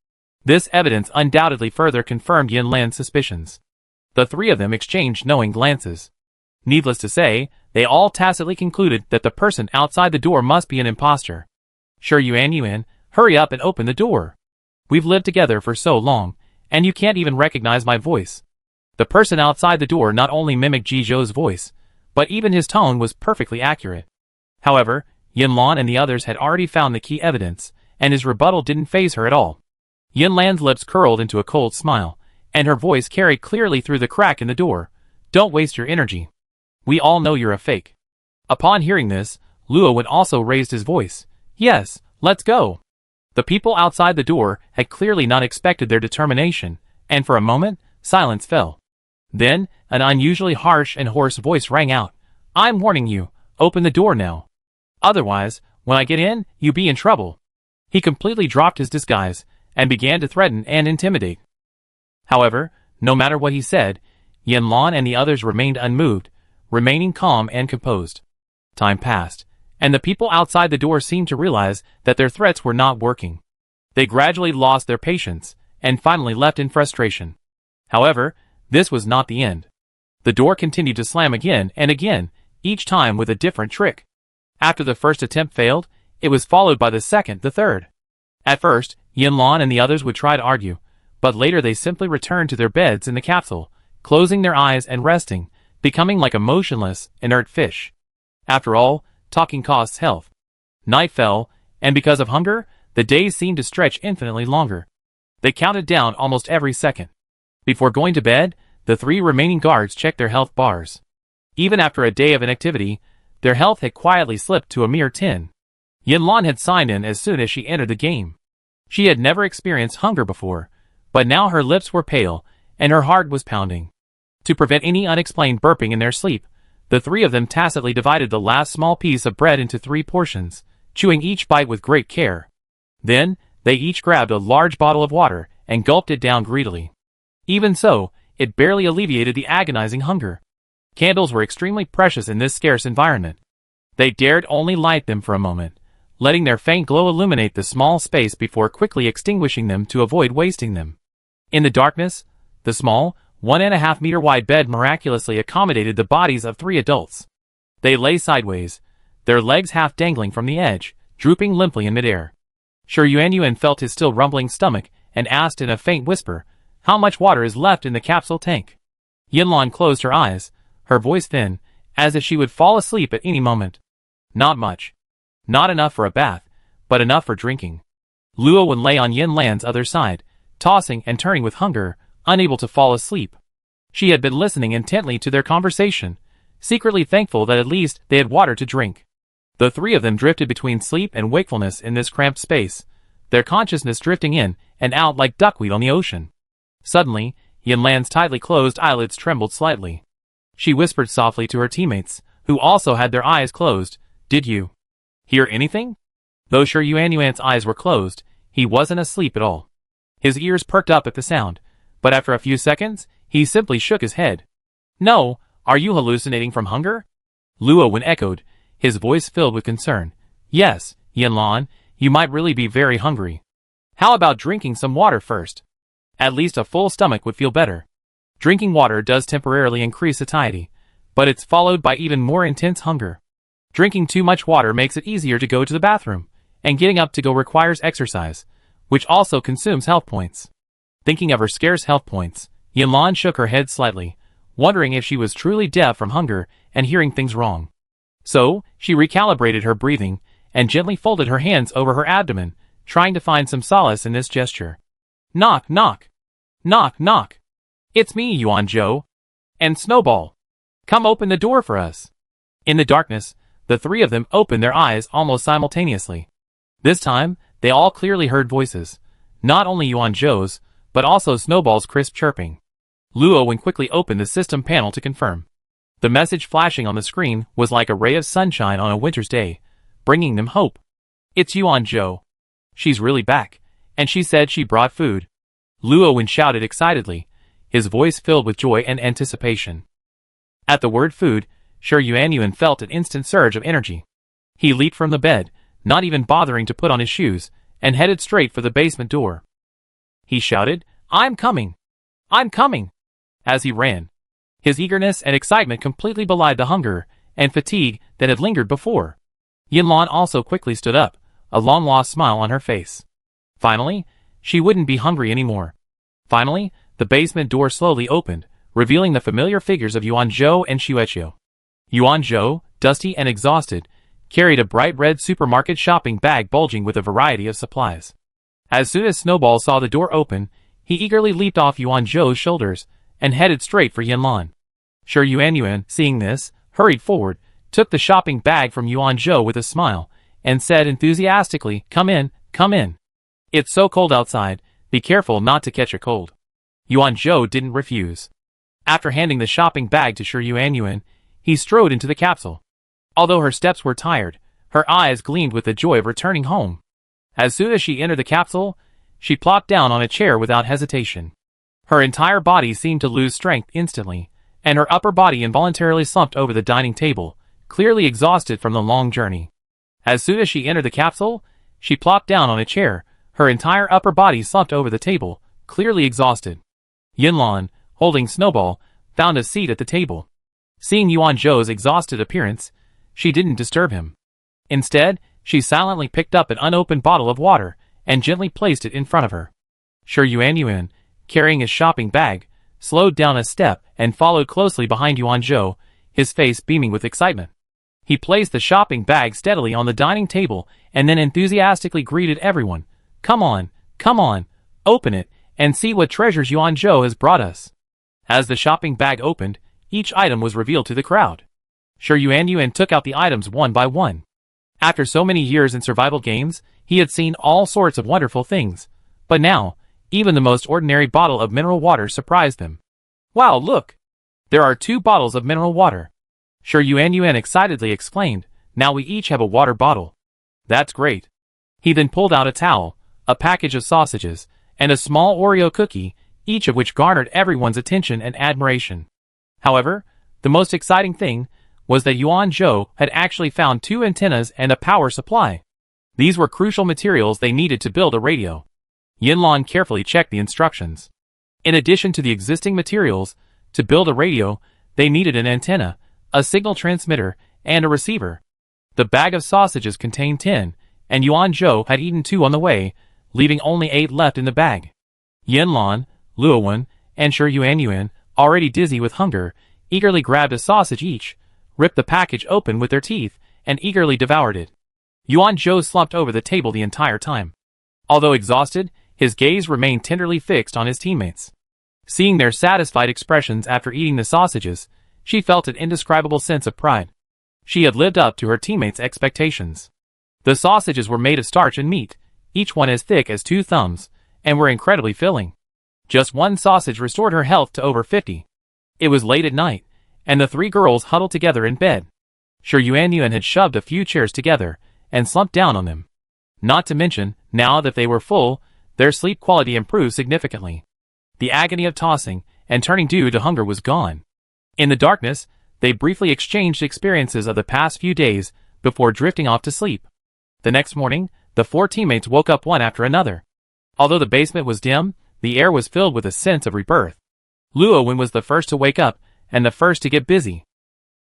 This evidence undoubtedly further confirmed Yinlan's suspicions. The three of them exchanged knowing glances. Needless to say, they all tacitly concluded that the person outside the door must be an imposter. "Sure Yuanyuan, hurry up and open the door. We've lived together for so long, and you can't even recognize my voice. The person outside the door not only mimicked Ji Zhou's voice, but even his tone was perfectly accurate. However, Yinlan and the others had already found the key evidence, and his rebuttal didn't faze her at all. Yinlan's lips curled into a cold smile, and her voice carried clearly through the crack in the door. Don't waste your energy. We all know you're a fake. Upon hearing this, Luo Wen also raised his voice. Yes, let's go. The people outside the door had clearly not expected their determination, and for a moment, silence fell. Then, an unusually harsh and hoarse voice rang out. I'm warning you, open the door now. Otherwise, when I get in, you be in trouble. He completely dropped his disguise, and began to threaten and intimidate. However, no matter what he said, Yinlan and the others remained unmoved, remaining calm and composed. Time passed, and the people outside the door seemed to realize that their threats were not working. They gradually lost their patience, and finally left in frustration. However, this was not the end. The door continued to slam again and again, each time with a different trick. After the first attempt failed, it was followed by the second, the third. At first, Yinlan and the others would try to argue, but later they simply returned to their beds in the capsule, closing their eyes and resting, becoming like a motionless, inert fish. After all, talking costs health. Night fell, and because of hunger, the days seemed to stretch infinitely longer. They counted down almost every second. Before going to bed, the 3 remaining guards checked their health bars. Even after a day of inactivity, their health had quietly slipped to a mere 10. Yinlan had signed in as soon as she entered the game. She had never experienced hunger before, but now her lips were pale, and her heart was pounding. To prevent any unexplained burping in their sleep, the 3 of them tacitly divided the last small piece of bread into 3 portions, chewing each bite with great care. Then, they each grabbed a large bottle of water and gulped it down greedily. Even so, it barely alleviated the agonizing hunger. Candles were extremely precious in this scarce environment. They dared only light them for a moment, letting their faint glow illuminate the small space before quickly extinguishing them to avoid wasting them. In the darkness, the small, 1.5 meter wide bed miraculously accommodated the bodies of 3 adults. They lay sideways, their legs half dangling from the edge, drooping limply in midair. Sure Yuanyuan felt his still rumbling stomach and asked in a faint whisper, how much water is left in the capsule tank? Yinlan closed her eyes, her voice thin, as if she would fall asleep at any moment. Not much. Not enough for a bath, but enough for drinking. Luo Wen lay on Yinlan's other side, tossing and turning with hunger, unable to fall asleep. She had been listening intently to their conversation, secretly thankful that at least they had water to drink. The 3 of them drifted between sleep and wakefulness in this cramped space, their consciousness drifting in and out like duckweed on the ocean. Suddenly, Yinlan's tightly closed eyelids trembled slightly. She whispered softly to her teammates, who also had their eyes closed, "Did you hear anything?" Though sure Yuanyuan's eyes were closed, he wasn't asleep at all. His ears perked up at the sound, but after a few seconds, he simply shook his head. "No, are you hallucinating from hunger?" Luo Wen echoed, his voice filled with concern. "Yes, Yinlan, you might really be very hungry. How about drinking some water first? At least a full stomach would feel better." Drinking water does temporarily increase satiety, but it's followed by even more intense hunger. Drinking too much water makes it easier to go to the bathroom, and getting up to go requires exercise, which also consumes health points. Thinking of her scarce health points, Yinlan shook her head slightly, wondering if she was truly deaf from hunger and hearing things wrong. So, she recalibrated her breathing, and gently folded her hands over her abdomen, trying to find some solace in this gesture. Knock, knock. Knock, knock. It's me, Yuan Zhou. And Snowball. Come open the door for us. In the darkness, the 3 of them opened their eyes almost simultaneously. This time, they all clearly heard voices, not only Yuan Zhou's, but also Snowball's crisp chirping. Luo Wen quickly opened the system panel to confirm. The message flashing on the screen was like a ray of sunshine on a winter's day, bringing them hope. It's Yuan Zhou. She's really back, and she said she brought food. Luo Wen shouted excitedly, his voice filled with joy and anticipation. At the word food, Sure Yuanyuan felt an instant surge of energy. He leaped from the bed, not even bothering to put on his shoes, and headed straight for the basement door. He shouted, I'm coming! I'm coming! As he ran. His eagerness and excitement completely belied the hunger and fatigue that had lingered before. Yinlan also quickly stood up, a long-lost smile on her face. Finally, she wouldn't be hungry anymore. Finally, the basement door slowly opened, revealing the familiar figures of Yuan Zhou and Xueqiu. Yuan Zhou, dusty and exhausted, carried a bright red supermarket shopping bag bulging with a variety of supplies. As soon as Snowball saw the door open, he eagerly leaped off Yuan Zhou's shoulders and headed straight for Yanlan. Sure Yuan, seeing this, hurried forward, took the shopping bag from Yuan Zhou with a smile, and said enthusiastically, "Come in, come in. It's so cold outside, be careful not to catch a cold." Yuan Zhou didn't refuse. After handing the shopping bag to Sure Yuan, he strode into the capsule. Although her steps were tired, her eyes gleamed with the joy of returning home. As soon as she entered the capsule, she plopped down on a chair without hesitation. Her entire body seemed to lose strength instantly, and her upper body involuntarily slumped over the dining table, clearly exhausted from the long journey. As soon as she entered the capsule, she plopped down on a chair, her entire upper body slumped over the table, clearly exhausted. Yanlan, holding Snowball, found a seat at the table. Seeing Yuan Zhou's exhausted appearance, she didn't disturb him. Instead, she silently picked up an unopened bottle of water and gently placed it in front of her. Sure Yuan, carrying his shopping bag, slowed down a step and followed closely behind Yuan Zhou, his face beaming with excitement. He placed the shopping bag steadily on the dining table and then enthusiastically greeted everyone. Come on, open it, and see what treasures Yuan Zhou has brought us." As the shopping bag opened, each item was revealed to the crowd. Sure Yuan took out the items one by one. After so many years in survival games, he had seen all sorts of wonderful things, but now, even the most ordinary bottle of mineral water surprised him. "Wow, look! There are 2 bottles of mineral water." Sure Yuan excitedly exclaimed, "Now we each have a water bottle." "That's great." He then pulled out a towel, a package of sausages, and a small Oreo cookie, each of which garnered everyone's attention and admiration. However, the most exciting thing was that Yuan Zhou had actually found 2 antennas and a power supply. These were crucial materials they needed to build a radio. Yanlan carefully checked the instructions. In addition to the existing materials, to build a radio, they needed an antenna, a signal transmitter, and a receiver. The bag of sausages contained 10, and Yuan Zhou had eaten 2 on the way, leaving only 8 left in the bag. Yanlan, Luowen, and Sure Yuan, already dizzy with hunger, eagerly grabbed a sausage each, ripped the package open with their teeth, and eagerly devoured it. Yuan Zhou slumped over the table the entire time. Although exhausted, his gaze remained tenderly fixed on his teammates. Seeing their satisfied expressions after eating the sausages, she felt an indescribable sense of pride. She had lived up to her teammates' expectations. The sausages were made of starch and meat, each one as thick as 2 thumbs, and were incredibly filling. Just one sausage restored her health to over 50. It was late at night, and the 3 girls huddled together in bed. Sure Yuan had shoved a few chairs together and slumped down on them. Not to mention, now that they were full, their sleep quality improved significantly. The agony of tossing and turning due to hunger was gone. In the darkness, they briefly exchanged experiences of the past few days before drifting off to sleep. The next morning, the 4 teammates woke up one after another. Although the basement was dim, the air was filled with a sense of rebirth. Luowen was the first to wake up and the first to get busy.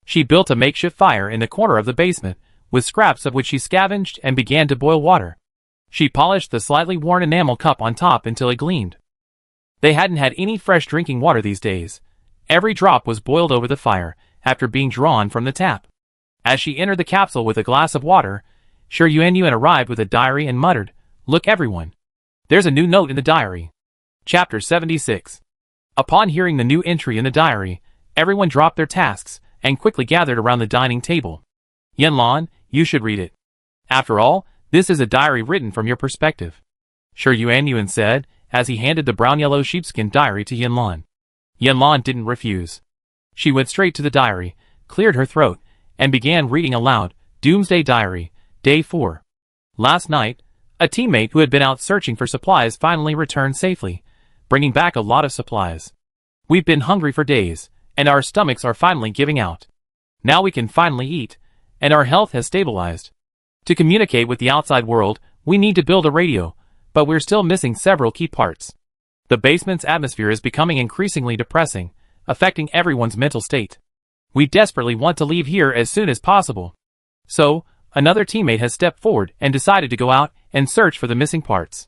She built a makeshift fire in the corner of the basement, with scraps of which she scavenged and began to boil water. She polished the slightly worn enamel cup on top until it gleamed. They hadn't had any fresh drinking water these days. Every drop was boiled over the fire after being drawn from the tap. As she entered the capsule with a glass of water, Sure Yuan arrived with a diary and muttered, "Look everyone. There's a new note in the diary." Chapter 76. Upon hearing the new entry in the diary, everyone dropped their tasks and quickly gathered around the dining table. "Yanlan, you should read it. After all, this is a diary written from your perspective," Sure Yuan said, as he handed the brown-yellow sheepskin diary to Yanlan. Yanlan didn't refuse. She went straight to the diary, cleared her throat, and began reading aloud, "Doomsday Diary, Day 4. Last night, a teammate who had been out searching for supplies finally returned safely, bringing back a lot of supplies. We've been hungry for days, and our stomachs are finally giving out. Now we can finally eat, and our health has stabilized. To communicate with the outside world, we need to build a radio, but we're still missing several key parts. The basement's atmosphere is becoming increasingly depressing, affecting everyone's mental state. We desperately want to leave here as soon as possible." So, another teammate has stepped forward and decided to go out and search for the missing parts.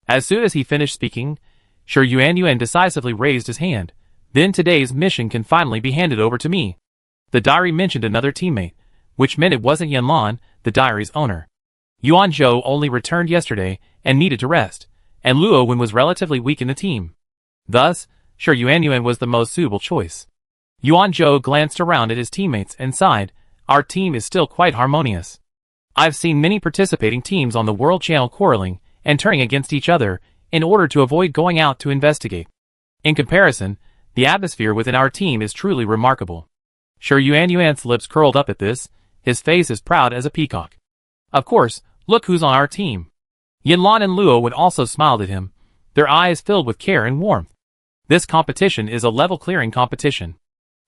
As soon as he finished speaking, Sure Yuan decisively raised his hand, Then today's mission can finally be handed over to me. The diary mentioned another teammate, which meant it wasn't Yanlan, the diary's owner. Yuan Zhou only returned yesterday and needed to rest, and Luo Wen was relatively weak in the team. Thus, Shi Yuanyuan was the most suitable choice. Yuan Zhou glanced around at his teammates and sighed, "Our team is still quite harmonious. I've seen many participating teams on the World Channel quarreling and turning against each other in order to avoid going out to investigate. In comparison, the atmosphere within our team is truly remarkable." Shi Yuanyuan's lips curled up at this, his face as proud as a peacock. "Of course, look who's on our team." Yanlan and Luo Wen also smiled at him, their eyes filled with care and warmth. This competition is a level-clearing competition.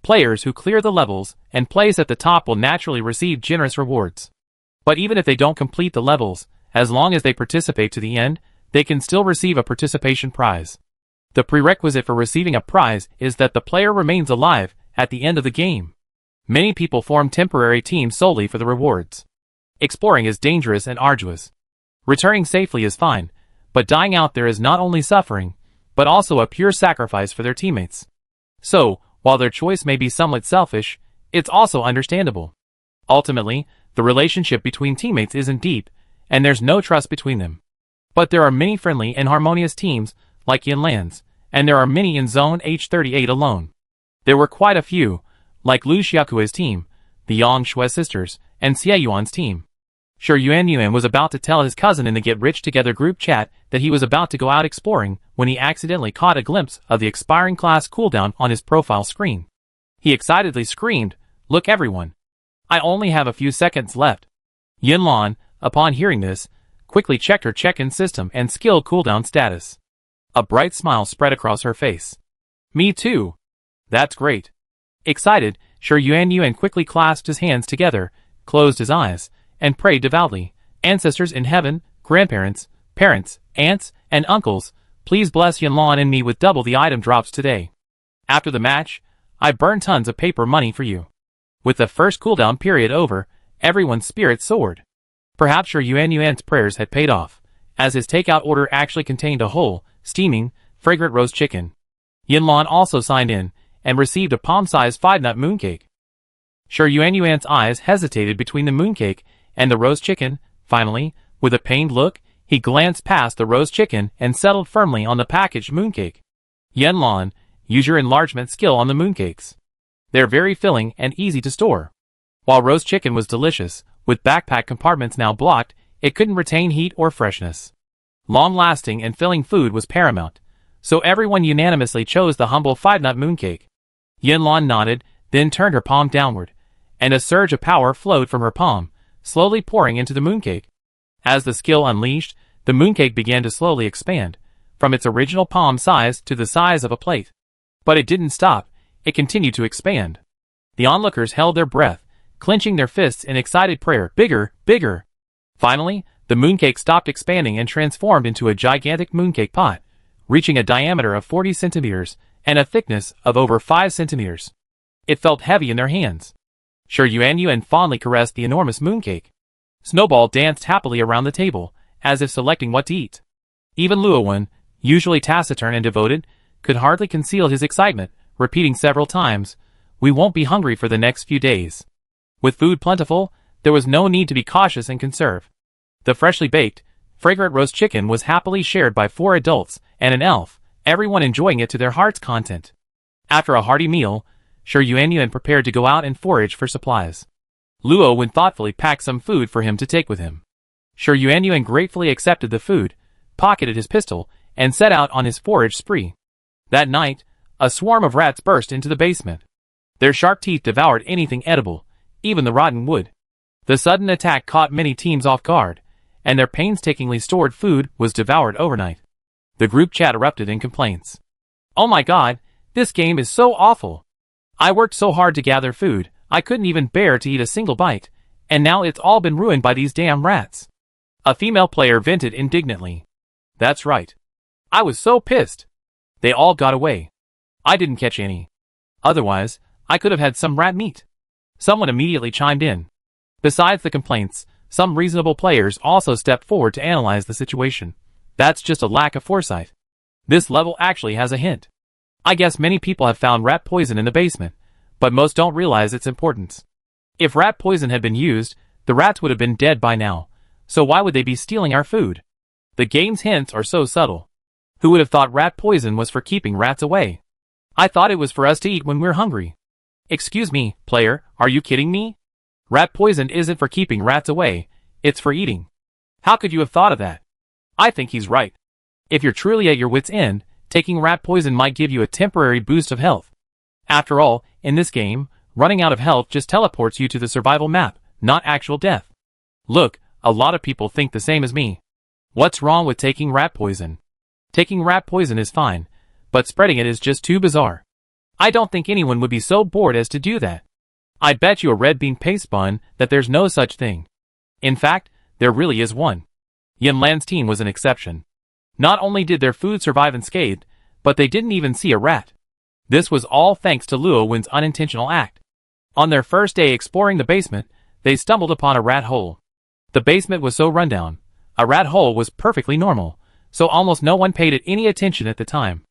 Players who clear the levels and place at the top will naturally receive generous rewards. But even if they don't complete the levels, as long as they participate to the end, they can still receive a participation prize. The prerequisite for receiving a prize is that the player remains alive at the end of the game. Many people form temporary teams solely for the rewards. Exploring is dangerous and arduous. Returning safely is fine, but dying out there is not only suffering, but also a pure sacrifice for their teammates. So, while their choice may be somewhat selfish, it's also understandable. Ultimately, the relationship between teammates isn't deep, and there's no trust between them. But there are many friendly and harmonious teams, like Yanlan's, and there are many in Zone H38 alone. There were quite a few, like Lu Xiaokui's team, the Yang Shui sisters, and Xie Yuan's team. Shi Yuanyuan was about to tell his cousin in the Get Rich Together group chat that he was about to go out exploring when he accidentally caught a glimpse of the expiring class cooldown on his profile screen. He excitedly screamed, "Look everyone! I only have a few seconds left." Yanlan, upon hearing this, quickly checked her check-in system and skill cooldown status. A bright smile spread across her face. "Me too. That's great." Excited, Shi Yuanyuan quickly clasped his hands together, closed his eyes, and prayed devoutly, "Ancestors in heaven, grandparents, parents, aunts, and uncles, please bless Yanlan and me with double the item drops today. After the match, I burned tons of paper money for you." With the first cooldown period over, everyone's spirits soared. Perhaps Shi Yuanyuan's prayers had paid off, as his takeout order actually contained a whole, steaming, fragrant roast chicken. Yanlan also signed in, and received a palm-sized 5-nut mooncake. Shi Yuanyuan's eyes hesitated between the mooncake and the roast chicken. Finally, with a pained look, he glanced past the roast chicken and settled firmly on the packaged mooncake. "Yanlan, use your enlargement skill on the mooncakes. They're very filling and easy to store." While roast chicken was delicious, with backpack compartments now blocked, it couldn't retain heat or freshness. Long-lasting and filling food was paramount, so everyone unanimously chose the humble 5-nut mooncake. Yanlan nodded, then turned her palm downward, and a surge of power flowed from her palm, slowly pouring into the mooncake. As the skill unleashed, the mooncake began to slowly expand, from its original palm size to the size of a plate. But it didn't stop, it continued to expand. The onlookers held their breath, clenching their fists in excited prayer, "Bigger, bigger!" Finally, the mooncake stopped expanding and transformed into a gigantic mooncake pot, reaching a diameter of 40 centimeters and a thickness of over 5 centimeters. It felt heavy in their hands. Shi Yuanyuan fondly caressed the enormous mooncake. Snowball danced happily around the table, as if selecting what to eat. Even Luo Wen, usually taciturn and devoted, could hardly conceal his excitement, repeating several times, "We won't be hungry for the next few days." With food plentiful, there was no need to be cautious and conserve. The freshly baked, fragrant roast chicken was happily shared by 4 adults and an elf, everyone enjoying it to their heart's content. After a hearty meal, Shi Yuanyuan prepared to go out and forage for supplies. Luo Wen thoughtfully packed some food for him to take with him. Shi Yuanyuan gratefully accepted the food, pocketed his pistol, and set out on his forage spree. That night, a swarm of rats burst into the basement. Their sharp teeth devoured anything edible, even the rotten wood. The sudden attack caught many teams off guard, and their painstakingly stored food was devoured overnight. The group chat erupted in complaints. "Oh my god, this game is so awful! I worked so hard to gather food, I couldn't even bear to eat a single bite, and now it's all been ruined by these damn rats." A female player vented indignantly. "That's right. I was so pissed. They all got away. I didn't catch any. Otherwise, I could have had some rat meat." Someone immediately chimed in. Besides the complaints, some reasonable players also stepped forward to analyze the situation. "That's just a lack of foresight. This level actually has a hint. I guess many people have found rat poison in the basement, but most don't realize its importance. If rat poison had been used, the rats would have been dead by now, so why would they be stealing our food? The game's hints are so subtle. Who would have thought rat poison was for keeping rats away? I thought it was for us to eat when we're hungry. Excuse me, player, are you kidding me? Rat poison isn't for keeping rats away, it's for eating. How could you have thought of that? I think he's right. If you're truly at your wit's end, taking rat poison might give you a temporary boost of health. After all, in this game, running out of health just teleports you to the survival map, not actual death. Look, a lot of people think the same as me. What's wrong with taking rat poison? Taking rat poison is fine, but spreading it is just too bizarre. I don't think anyone would be so bored as to do that. I bet you a red bean paste bun that there's no such thing. In fact, there really is one. Yinlan's team was an exception. Not only did their food survive unscathed, but they didn't even see a rat. This was all thanks to Luo Wen's unintentional act. On their first day exploring the basement, they stumbled upon a rat hole. The basement was so rundown. A rat hole was perfectly normal, so almost no one paid it any attention at the time.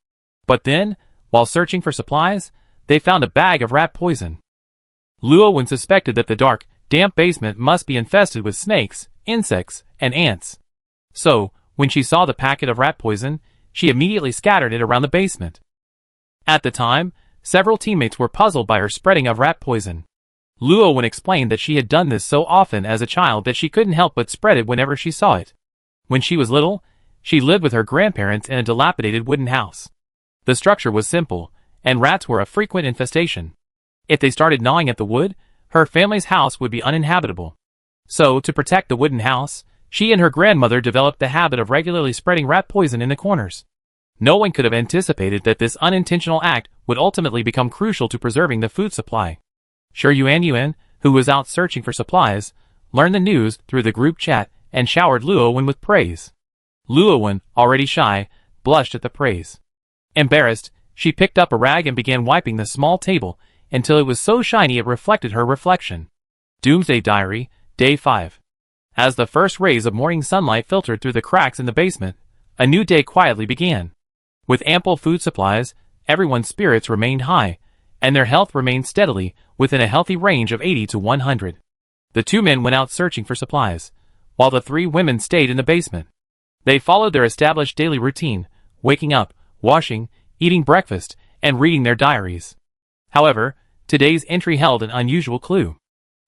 But then, while searching for supplies, they found a bag of rat poison. Luo Wen suspected that the dark, damp basement must be infested with snakes, insects, and ants. So, when she saw the packet of rat poison, she immediately scattered it around the basement. At the time, several teammates were puzzled by her spreading of rat poison. Luo Wen explained that she had done this so often as a child that she couldn't help but spread it whenever she saw it. When she was little, she lived with her grandparents in a dilapidated wooden house. The structure was simple, and rats were a frequent infestation. If they started gnawing at the wood, her family's house would be uninhabitable. So, to protect the wooden house, she and her grandmother developed the habit of regularly spreading rat poison in the corners. No one could have anticipated that this unintentional act would ultimately become crucial to preserving the food supply. Shi Yuan, who was out searching for supplies, learned the news through the group chat and showered Luo Wen with praise. Luo Wen, already shy, blushed at the praise. Embarrassed, she picked up a rag and began wiping the small table until it was so shiny it reflected her reflection. Doomsday Diary, Day 5. As the first rays of morning sunlight filtered through the cracks in the basement, a new day quietly began. With ample food supplies, everyone's spirits remained high, and their health remained steadily within a healthy range of 80 to 100. The two men went out searching for supplies, while the three women stayed in the basement. They followed their established daily routine, waking up, washing, eating breakfast, and reading their diaries. However, today's entry held an unusual clue.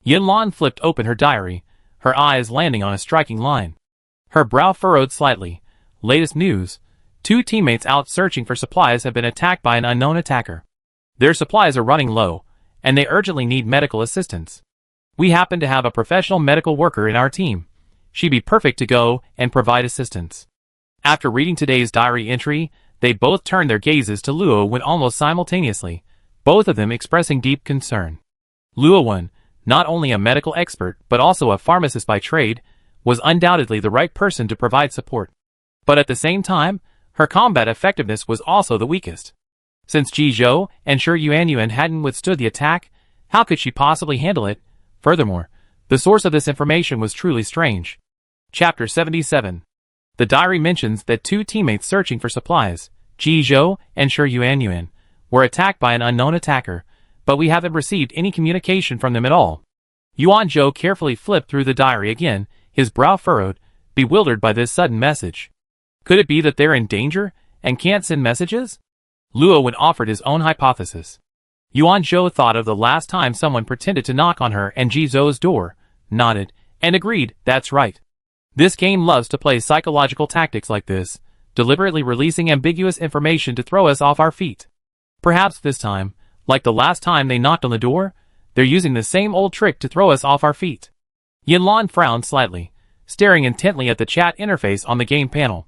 Yinlan flipped open her diary, her eyes landing on a striking line. Her brow furrowed slightly. Latest news: 2 teammates out searching for supplies have been attacked by an unknown attacker. Their supplies are running low, and they urgently need medical assistance. We happen to have a professional medical worker in our team. She'd be perfect to go and provide assistance. After reading today's diary entry, they both turned their gazes to Luo Wen almost simultaneously, both of them expressing deep concern. Luo Wen, not only a medical expert but also a pharmacist by trade, was undoubtedly the right person to provide support. But at the same time, her combat effectiveness was also the weakest. Since Ji Zhou and Shi Yuan hadn't withstood the attack, how could she possibly handle it? Furthermore, the source of this information was truly strange. Chapter 77. The diary mentions that 2 teammates searching for supplies, Ji Zhou and Shi Yuan, were attacked by an unknown attacker, but we haven't received any communication from them at all. Yuan Zhou carefully flipped through the diary again, his brow furrowed, bewildered by this sudden message. Could it be that they're in danger and can't send messages? Luo Wen offered his own hypothesis. Yuan Zhou thought of the last time someone pretended to knock on her and Ji Zhou's door, nodded, and agreed, that's right. This game loves to play psychological tactics like this, deliberately releasing ambiguous information to throw us off our feet. Perhaps this time, like the last time they knocked on the door, they're using the same old trick to throw us off our feet. Yinlan frowned slightly, staring intently at the chat interface on the game panel.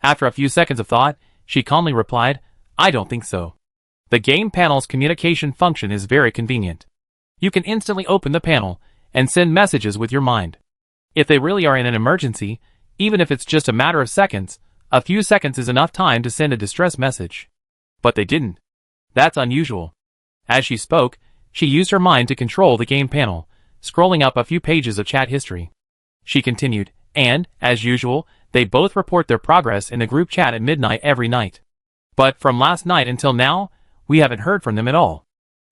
After a few seconds of thought, she calmly replied, I don't think so. The game panel's communication function is very convenient. You can instantly open the panel and send messages with your mind. If they really are in an emergency, even if it's just a matter of seconds, a few seconds is enough time to send a distress message. But they didn't. That's unusual. As she spoke, she used her mind to control the game panel, scrolling up a few pages of chat history. She continued, and, as usual, they both report their progress in the group chat at midnight every night. But from last night until now, we haven't heard from them at all.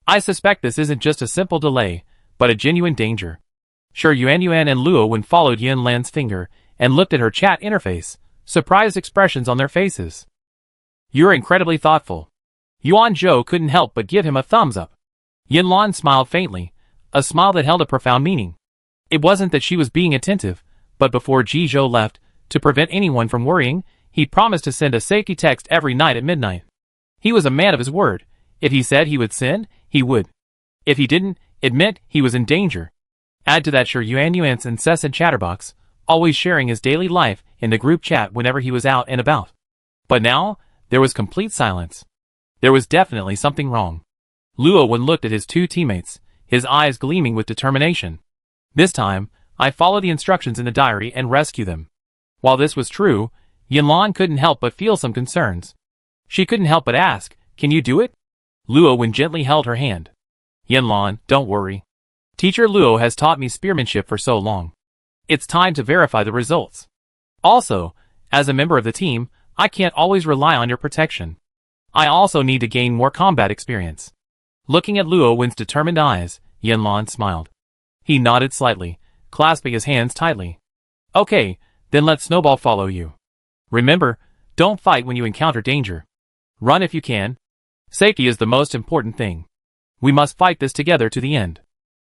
I suspect this isn't just a simple delay, but a genuine danger. Sure, Yuan and Luo Wen followed Yin Lan's finger and looked at her chat interface, surprised expressions on their faces. You're incredibly thoughtful. Yuan Zhou couldn't help but give him a thumbs up. Yin Lan smiled faintly, a smile that held a profound meaning. It wasn't that she was being attentive, but before Ji Zhou left, to prevent anyone from worrying, he promised to send a safety text every night at midnight. He was a man of his word. If he said he would send, he would. If he didn't, it meant he was in danger. Add to that sure Yuan's incessant chatterbox, always sharing his daily life in the group chat whenever he was out and about. But now, there was complete silence. There was definitely something wrong. Luo Wen looked at his two teammates, his eyes gleaming with determination. This time, I follow the instructions in the diary and rescue them. While this was true, Yinlan couldn't help but feel some concerns. She couldn't help but ask, "Can you do it?" Luo Wen gently held her hand. "Yinlan, don't worry. Teacher Luo has taught me spearmanship for so long. It's time to verify the results. Also, as a member of the team, I can't always rely on your protection. I also need to gain more combat experience." Looking at Luo Wen's determined eyes, Yinlan smiled. He nodded slightly, clasping his hands tightly. "Okay, then let Snowball follow you. Remember, don't fight when you encounter danger. Run if you can. Safety is the most important thing. We must fight this together to the end."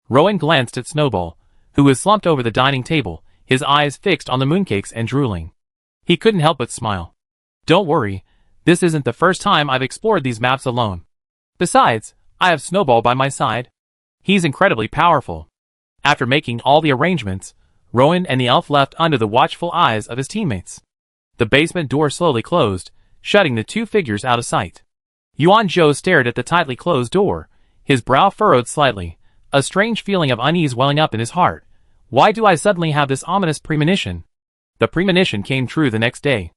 Rowan glanced at Snowball, who was slumped over the dining table, his eyes fixed on the mooncakes and drooling. He couldn't help but smile. "Don't worry, this isn't the first time I've explored these maps alone. Besides, I have Snowball by my side. He's incredibly powerful." After making all the arrangements, Rowan and the elf left under the watchful eyes of his teammates. The basement door slowly closed, shutting the two figures out of sight. Yuan Zhou stared at the tightly closed door, his brow furrowed slightly, a strange feeling of unease welling up in his heart. Why do I suddenly have this ominous premonition? The premonition came true the next day.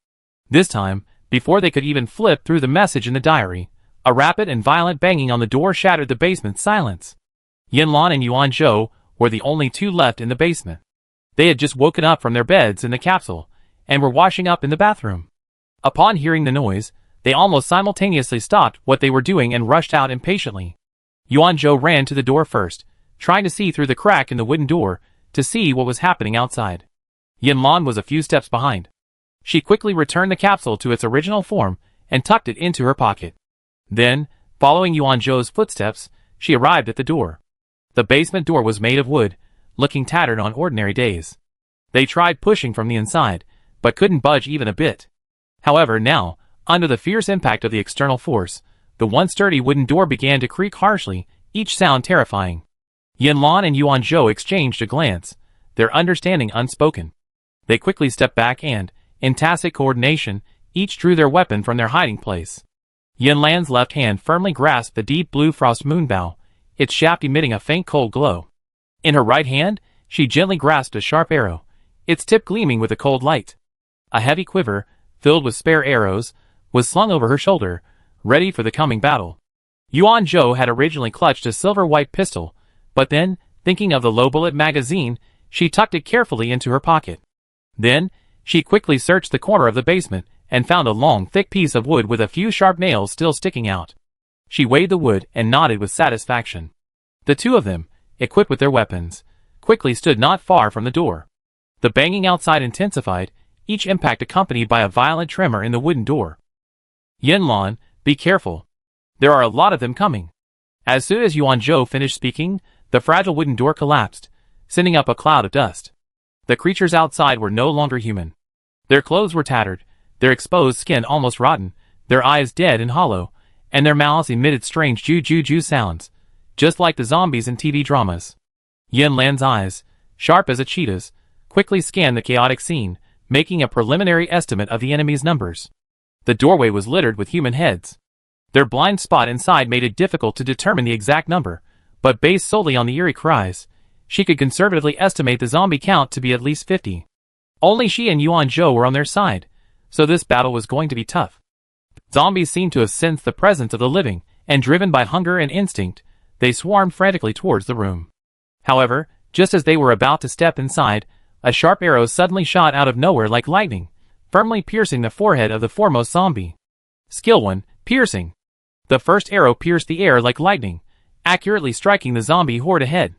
This time, before they could even flip through the message in the diary, a rapid and violent banging on the door shattered the basement's silence. Yinlan and Yuan Zhou were the only two left in the basement. They had just woken up from their beds in the capsule, and were washing up in the bathroom. Upon hearing the noise, they almost simultaneously stopped what they were doing and rushed out impatiently. Yuan Zhou ran to the door first, trying to see through the crack in the wooden door to see what was happening outside. Yinlan was a few steps behind. She quickly returned the capsule to its original form and tucked it into her pocket. Then, following Yuan Zhou's footsteps, she arrived at the door. The basement door was made of wood, looking tattered on ordinary days. They tried pushing from the inside, but couldn't budge even a bit. However, now, under the fierce impact of the external force, the once sturdy wooden door began to creak harshly, each sound terrifying. Yinlan and Yuan Zhou exchanged a glance, their understanding unspoken. They quickly stepped back and, in tacit coordination, each drew their weapon from their hiding place. Yinlan's left hand firmly grasped the deep blue frost moonbow, its shaft emitting a faint cold glow. In her right hand, she gently grasped a sharp arrow, its tip gleaming with a cold light. A heavy quiver, filled with spare arrows, was slung over her shoulder, ready for the coming battle. Yuan Zhou had originally clutched a silver-white pistol, but then, thinking of the low-bullet magazine, she tucked it carefully into her pocket. Then, she quickly searched the corner of the basement and found a long, thick piece of wood with a few sharp nails still sticking out. She weighed the wood and nodded with satisfaction. The two of them, equipped with their weapons, quickly stood not far from the door. The banging outside intensified, each impact accompanied by a violent tremor in the wooden door. "Yinlan, be careful. There are a lot of them coming." As soon as Yuan Zhou finished speaking, the fragile wooden door collapsed, sending up a cloud of dust. The creatures outside were no longer human. Their clothes were tattered, their exposed skin almost rotten, their eyes dead and hollow, and their mouths emitted strange ju-ju-ju sounds, just like the zombies in TV dramas. Yinlan's eyes, sharp as a cheetah's, quickly scanned the chaotic scene, making a preliminary estimate of the enemy's numbers. The doorway was littered with human heads. Their blind spot inside made it difficult to determine the exact number, but based solely on the eerie cries, she could conservatively estimate the zombie count to be at least 50. Only she and Yuan Zhou were on their side, so this battle was going to be tough. Zombies seemed to have sensed the presence of the living, and driven by hunger and instinct, they swarmed frantically towards the room. However, just as they were about to step inside, a sharp arrow suddenly shot out of nowhere like lightning, firmly piercing the forehead of the foremost zombie. Skill 1, Piercing. The first arrow pierced the air like lightning, accurately striking the zombie horde ahead.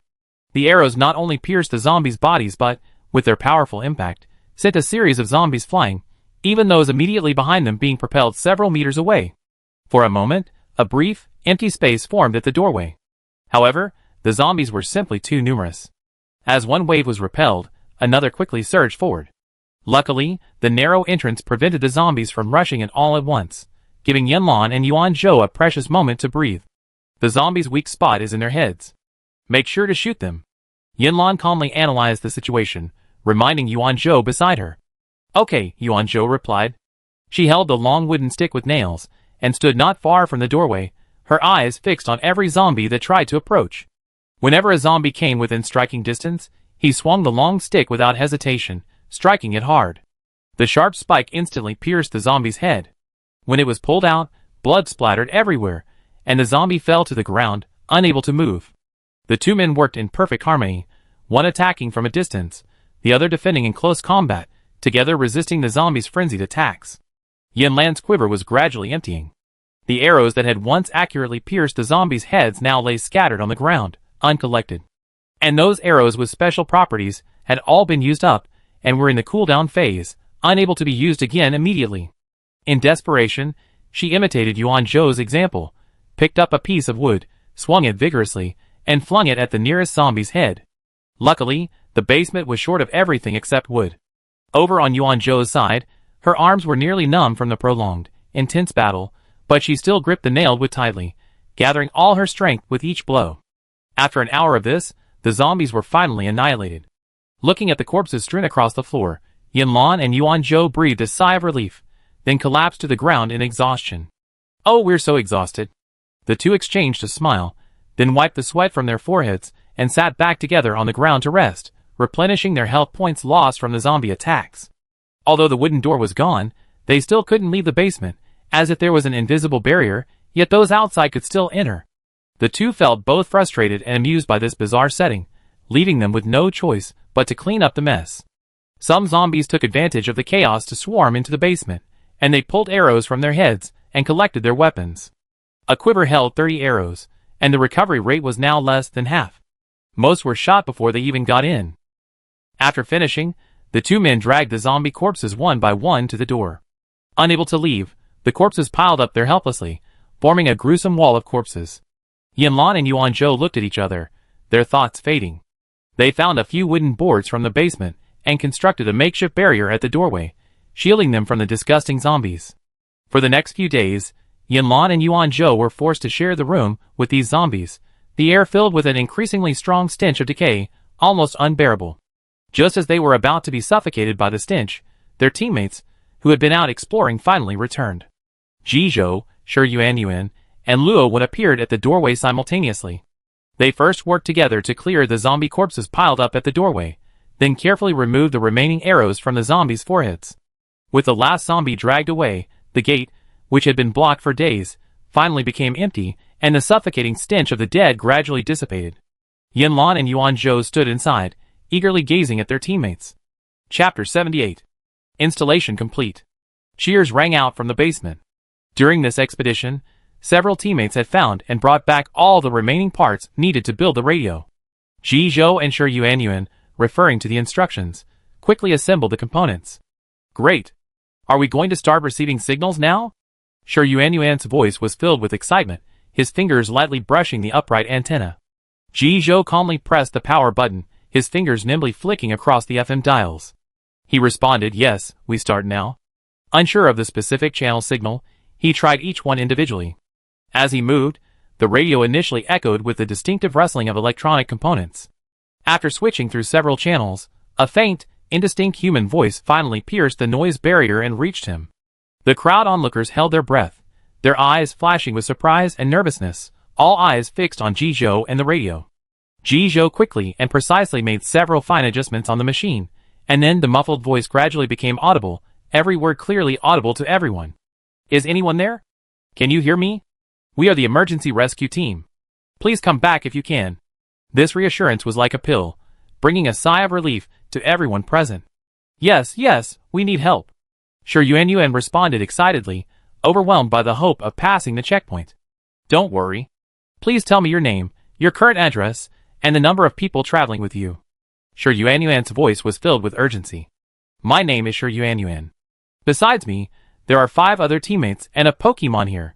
The arrows not only pierced the zombies' bodies but, with their powerful impact, sent a series of zombies flying, even those immediately behind them being propelled several meters away. For a moment, a brief, empty space formed at the doorway. However, the zombies were simply too numerous. As one wave was repelled, another quickly surged forward. Luckily, the narrow entrance prevented the zombies from rushing in all at once, giving Yanlan and Yuanzhou a precious moment to breathe. The zombies' weak spot is in their heads. Make sure to shoot them. Yanlan calmly analyzed the situation, reminding Yuanzhou beside her. Okay, Yuanzhou replied. She held the long wooden stick with nails, and stood not far from the doorway, her eyes fixed on every zombie that tried to approach. Whenever a zombie came within striking distance, he swung the long stick without hesitation, striking it hard. The sharp spike instantly pierced the zombie's head. When it was pulled out, blood splattered everywhere, and the zombie fell to the ground, unable to move. The two men worked in perfect harmony, one attacking from a distance, the other defending in close combat, together resisting the zombie's frenzied attacks. Yanlan's quiver was gradually emptying. The arrows that had once accurately pierced the zombies' heads now lay scattered on the ground, uncollected. And those arrows with special properties had all been used up, and were in the cooldown phase, unable to be used again immediately. In desperation, she imitated Yuanzhou's example, picked up a piece of wood, swung it vigorously, and flung it at the nearest zombie's head. Luckily, the basement was short of everything except wood. Over on Yuanzhou's side, her arms were nearly numb from the prolonged, intense battle, but she still gripped the nailed wood tightly, gathering all her strength with each blow. After an hour of this, the zombies were finally annihilated. Looking at the corpses strewn across the floor, Yanlan and Yuanzhou breathed a sigh of relief, then collapsed to the ground in exhaustion. Oh, we're so exhausted. The two exchanged a smile, then wiped the sweat from their foreheads, and sat back together on the ground to rest, replenishing their health points lost from the zombie attacks. Although the wooden door was gone, they still couldn't leave the basement, as if there was an invisible barrier, yet those outside could still enter. The two felt both frustrated and amused by this bizarre setting, leaving them with no choice but to clean up the mess. Some zombies took advantage of the chaos to swarm into the basement, and they pulled arrows from their heads and collected their weapons. A quiver held 30 arrows, and the recovery rate was now less than half. Most were shot before they even got in. After finishing, the two men dragged the zombie corpses one by one to the door. Unable to leave, the corpses piled up there helplessly, forming a gruesome wall of corpses. Yanlan and Yuanzhou looked at each other, their thoughts fading. They found a few wooden boards from the basement and constructed a makeshift barrier at the doorway, shielding them from the disgusting zombies. For the next few days, Yanlan and Yuanzhou were forced to share the room with these zombies, the air filled with an increasingly strong stench of decay, almost unbearable. Just as they were about to be suffocated by the stench, their teammates, who had been out exploring, finally returned. Jizhou, Shi Yuanyuan, and Luo Wen appeared at the doorway simultaneously. They first worked together to clear the zombie corpses piled up at the doorway, then carefully removed the remaining arrows from the zombies' foreheads. With the last zombie dragged away, the gate, which had been blocked for days, finally became empty, and the suffocating stench of the dead gradually dissipated. Yanlan and Yuanzhou stood inside, eagerly gazing at their teammates. Chapter 78. Installation complete. Cheers rang out from the basement. During this expedition, several teammates had found and brought back all the remaining parts needed to build the radio. Jizhou and Shi Yuanyuan, referring to the instructions, quickly assembled the components. Great! Are we going to start receiving signals now? Shi Yuanyuan's voice was filled with excitement, his fingers lightly brushing the upright antenna. Jizhou calmly pressed the power button, his fingers nimbly flicking across the FM dials. He responded, yes, we start now. Unsure of the specific channel signal, he tried each one individually. As he moved, the radio initially echoed with the distinctive rustling of electronic components. After switching through several channels, a faint, indistinct human voice finally pierced the noise barrier and reached him. The crowd onlookers held their breath, their eyes flashing with surprise and nervousness, all eyes fixed on Jizhou and the radio. Jizhou quickly and precisely made several fine adjustments on the machine, and then the muffled voice gradually became audible, every word clearly audible to everyone. Is anyone there? Can you hear me? We are the emergency rescue team. Please come back if you can. This reassurance was like a pill, bringing a sigh of relief to everyone present. Yes, yes, we need help. Shi Yuanyuan responded excitedly, overwhelmed by the hope of passing the checkpoint. Don't worry. Please tell me your name, your current address, and the number of people traveling with you. Shi Yuanyuan's voice was filled with urgency. My name is Shi Yuanyuan. Besides me, there are 5 other teammates and a Pokemon here.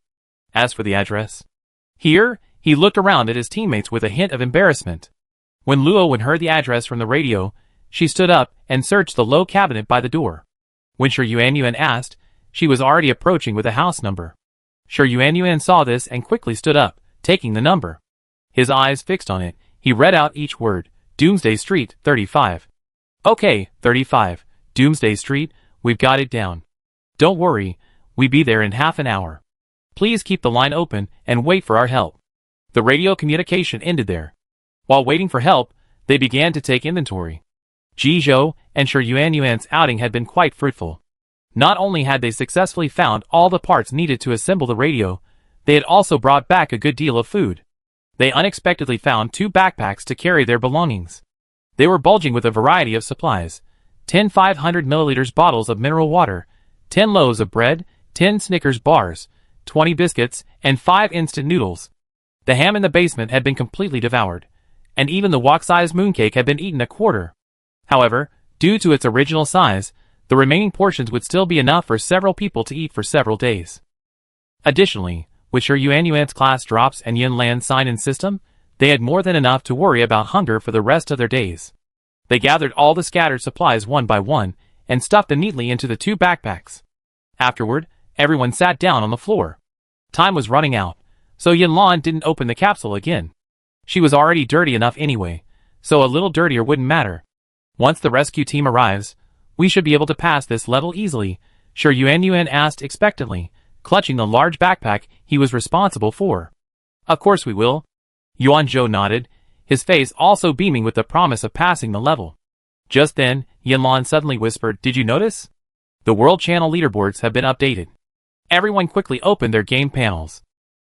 As for the address. Here, he looked around at his teammates with a hint of embarrassment. When Luo heard the address from the radio, she stood up and searched the low cabinet by the door. When Shi Yuanyuan asked, she was already approaching with a house number. Shi Yuanyuan saw this and quickly stood up, taking the number. His eyes fixed on it, he read out each word. Doomsday Street, 35. Okay, 35. Doomsday Street, we've got it down. Don't worry, we'll be there in half an hour. Please keep the line open and wait for our help. The radio communication ended there. While waiting for help, they began to take inventory. Jizhou and Shi Yuanyuan's outing had been quite fruitful. Not only had they successfully found all the parts needed to assemble the radio, they had also brought back a good deal of food. They unexpectedly found 2 backpacks to carry their belongings. They were bulging with a variety of supplies. 10 500 milliliters bottles of mineral water, 10 loaves of bread, 10 Snickers bars, 20 biscuits, and 5 instant noodles. The ham in the basement had been completely devoured, and even the wok-sized mooncake had been eaten a quarter. However, due to its original size, the remaining portions would still be enough for several people to eat for several days. Additionally, with Shi Yuanyuan's class drops and Yinlan's sign-in system, they had more than enough to worry about hunger for the rest of their days. They gathered all the scattered supplies one by one, and stuffed them neatly into the 2 backpacks. Afterward, everyone sat down on the floor. Time was running out, so Yinlan didn't open the capsule again. She was already dirty enough anyway, so a little dirtier wouldn't matter. Once the rescue team arrives, we should be able to pass this level easily, Shi Yuanyuan asked expectantly, clutching the large backpack he was responsible for. Of course we will. Yuanzhou nodded, his face also beaming with the promise of passing the level. Just then, Yinlan suddenly whispered, "Did you notice? The World Channel leaderboards have been updated." Everyone quickly opened their game panels.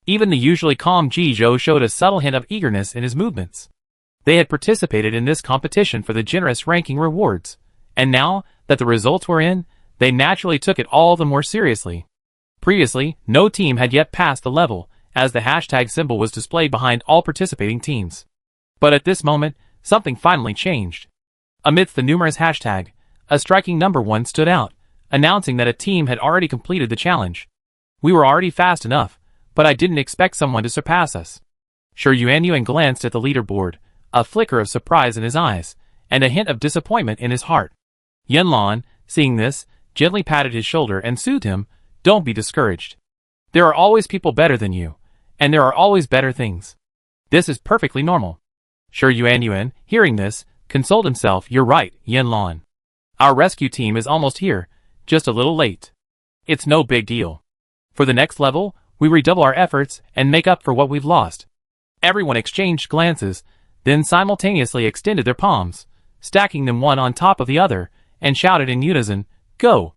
Even the usually calm Jizhou showed a subtle hint of eagerness in his movements. They had participated in this competition for the generous ranking rewards, and now that the results were in, they naturally took it all the more seriously. Previously, no team had yet passed the level, as the hashtag symbol was displayed behind all participating teams. But at this moment, something finally changed. Amidst the numerous hashtag, a striking number 1 stood out, announcing that a team had already completed the challenge. We were already fast enough, but I didn't expect someone to surpass us. Shi Yuanyuan glanced at the leaderboard, a flicker of surprise in his eyes, and a hint of disappointment in his heart. Yinlan, seeing this, gently patted his shoulder and soothed him, "Don't be discouraged. There are always people better than you, and there are always better things. This is perfectly normal." Shi Yuanyuan, hearing this, consoled himself, "You're right, Yinlan. Our rescue team is almost here, just a little late. It's no big deal. For the next level, we redouble our efforts and make up for what we've lost." Everyone exchanged glances, then simultaneously extended their palms, stacking them one on top of the other, and shouted in unison, "Go!"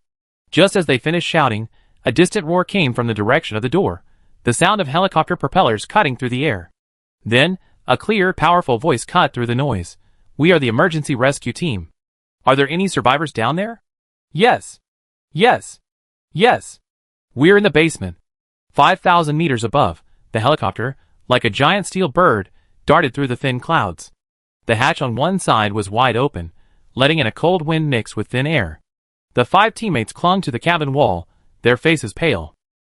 Just as they finished shouting, a distant roar came from the direction of the door, the sound of helicopter propellers cutting through the air. Then, a clear, powerful voice cut through the noise. "We are the emergency rescue team. Are there any survivors down there?" "Yes. Yes. Yes. We're in the basement." 5,000 meters above, the helicopter, like a giant steel bird, darted through the thin clouds. The hatch on one side was wide open, letting in a cold wind mixed with thin air. The 5 teammates clung to the cabin wall, their faces pale.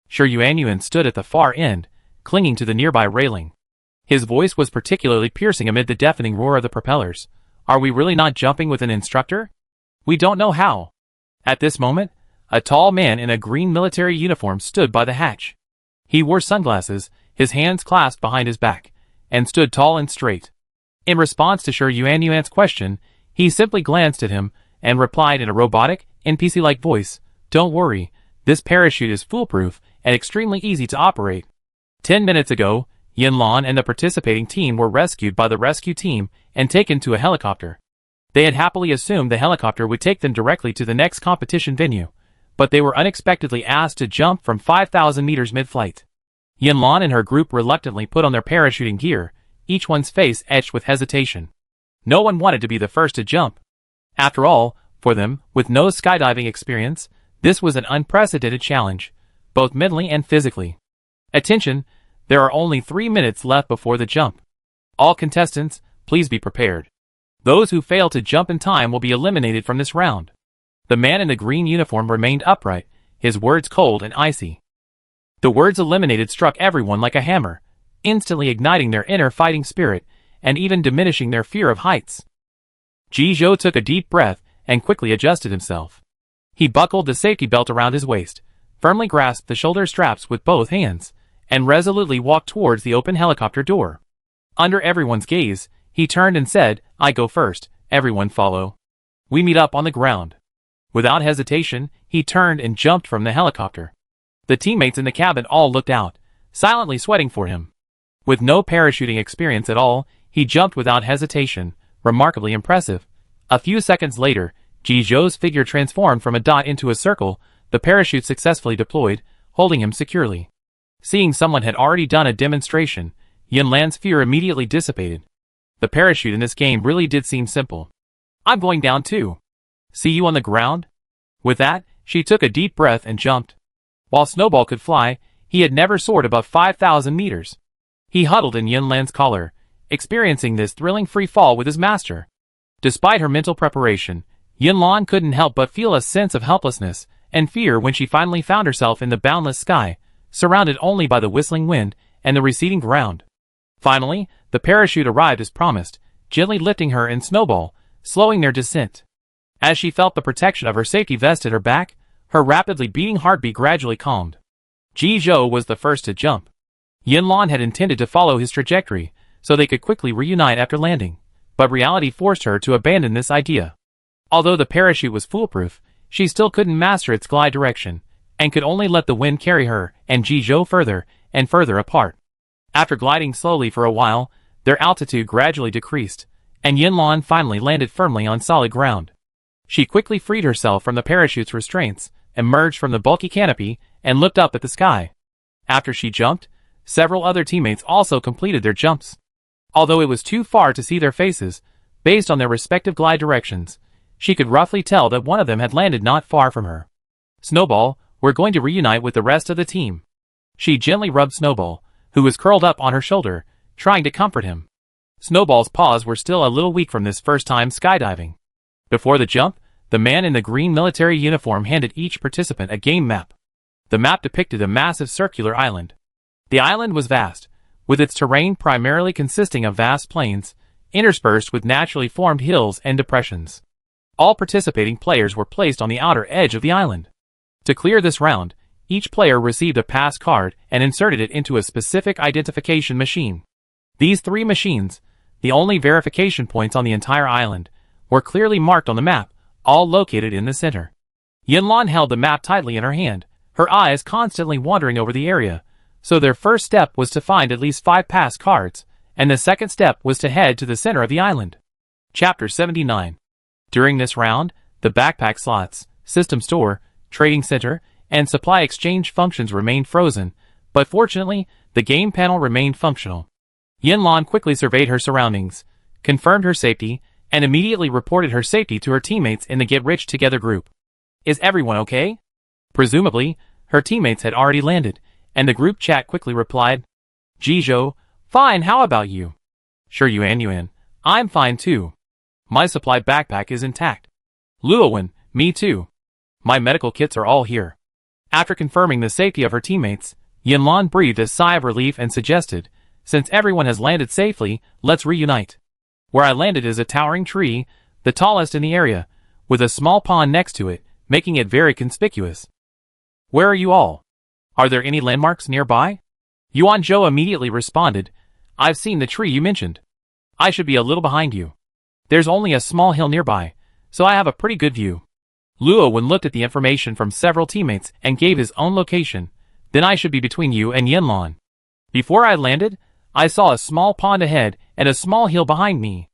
Shi Yuanyuan stood at the far end, clinging to the nearby railing. His voice was particularly piercing amid the deafening roar of the propellers. "Are we really not jumping with an instructor? We don't know how." At this moment, a tall man in a green military uniform stood by the hatch. He wore sunglasses, his hands clasped behind his back, and stood tall and straight. In response to Shi Yuanyuan's question, he simply glanced at him and replied in a robotic, NPC-like voice, "Don't worry, this parachute is foolproof and extremely easy to operate." 10 minutes ago, Yinlan and the participating team were rescued by the rescue team and taken to a helicopter. They had happily assumed the helicopter would take them directly to the next competition venue, but they were unexpectedly asked to jump from 5,000 meters mid-flight. Yinlan and her group reluctantly put on their parachuting gear, each one's face etched with hesitation. No one wanted to be the first to jump. After all, for them, with no skydiving experience, this was an unprecedented challenge, both mentally and physically. "Attention, There are only 3 minutes left before the jump. All contestants, please be prepared. Those who fail to jump in time will be eliminated from this round. The man in the green uniform remained upright, his words cold and icy. The words eliminated struck everyone like a hammer, instantly igniting their inner fighting spirit and even diminishing their fear of heights. Jizhou took a deep breath and quickly adjusted himself. He buckled the safety belt around his waist, firmly grasped the shoulder straps with both hands, and resolutely walked towards the open helicopter door. Under everyone's gaze, he turned and said, "I go first, everyone follow. We meet up on the ground." Without hesitation, he turned and jumped from the helicopter. The teammates in the cabin all looked out, silently sweating for him. With no parachuting experience at all, he jumped without hesitation, remarkably impressive. A few seconds later, Jizhou's figure transformed from a dot into a circle, the parachute successfully deployed, holding him securely. Seeing someone had already done a demonstration, Yinlan's fear immediately dissipated. The parachute in this game really did seem simple. "I'm going down too. See you on the ground?" With that, she took a deep breath and jumped. While Snowball could fly, he had never soared above 5,000 meters. He huddled in Yinlan's collar, experiencing this thrilling free fall with his master. Despite her mental preparation, Yinlan couldn't help but feel a sense of helplessness and fear when she finally found herself in the boundless sky, surrounded only by the whistling wind and the receding ground. Finally, the parachute arrived as promised, gently lifting her and Snowball, slowing their descent. As she felt the protection of her safety vest at her back, her rapidly beating heartbeat gradually calmed. Jizhou was the first to jump. Yinlan had intended to follow his trajectory, so they could quickly reunite after landing, but reality forced her to abandon this idea. Although the parachute was foolproof, she still couldn't master its glide direction, and could only let the wind carry her and Jizhou further and further apart. After gliding slowly for a while, their altitude gradually decreased, and Yinlan finally landed firmly on solid ground. She quickly freed herself from the parachute's restraints, emerged from the bulky canopy, and looked up at the sky. After she jumped, several other teammates also completed their jumps. Although it was too far to see their faces, based on their respective glide directions, she could roughly tell that one of them had landed not far from her. "Snowball, we're going to reunite with the rest of the team." She gently rubbed Snowball, who was curled up on her shoulder, trying to comfort him. Snowball's paws were still a little weak from this first time skydiving. Before the jump, the man in the green military uniform handed each participant a game map. The map depicted a massive circular island. The island was vast, with its terrain primarily consisting of vast plains, interspersed with naturally formed hills and depressions. All participating players were placed on the outer edge of the island. To clear this round, each player received a pass card and inserted it into a specific identification machine. These 3 machines, the only verification points on the entire island, were clearly marked on the map, all located in the center. Yinlan held the map tightly in her hand, her eyes constantly wandering over the area, so their first step was to find at least 5 pass cards, and the second step was to head to the center of the island. Chapter 79. During this round, the backpack slots, system store, trading center, and supply exchange functions remained frozen, but fortunately, the game panel remained functional. Yinlan quickly surveyed her surroundings, confirmed her safety, and immediately reported her safety to her teammates in the Get Rich Together group. "Is everyone okay?" Presumably, her teammates had already landed, and the group chat quickly replied, "Jizhou, fine, how about you?" "Sure Yuan, I'm fine too. My supply backpack is intact." "Luowen, me too. My medical kits are all here." After confirming the safety of her teammates, Yinlan breathed a sigh of relief and suggested, "Since everyone has landed safely, let's reunite. Where I landed is a towering tree, the tallest in the area, with a small pond next to it, making it very conspicuous." "Where are you all? Are there any landmarks nearby?" Yuan Zhou immediately responded, "I've seen the tree you mentioned. I should be a little behind you. There's only a small hill nearby, so I have a pretty good view." Luowen looked at the information from several teammates and gave his own location. "Then I should be between you and Yinlan. Before I landed, I saw a small pond ahead and a small hill behind me."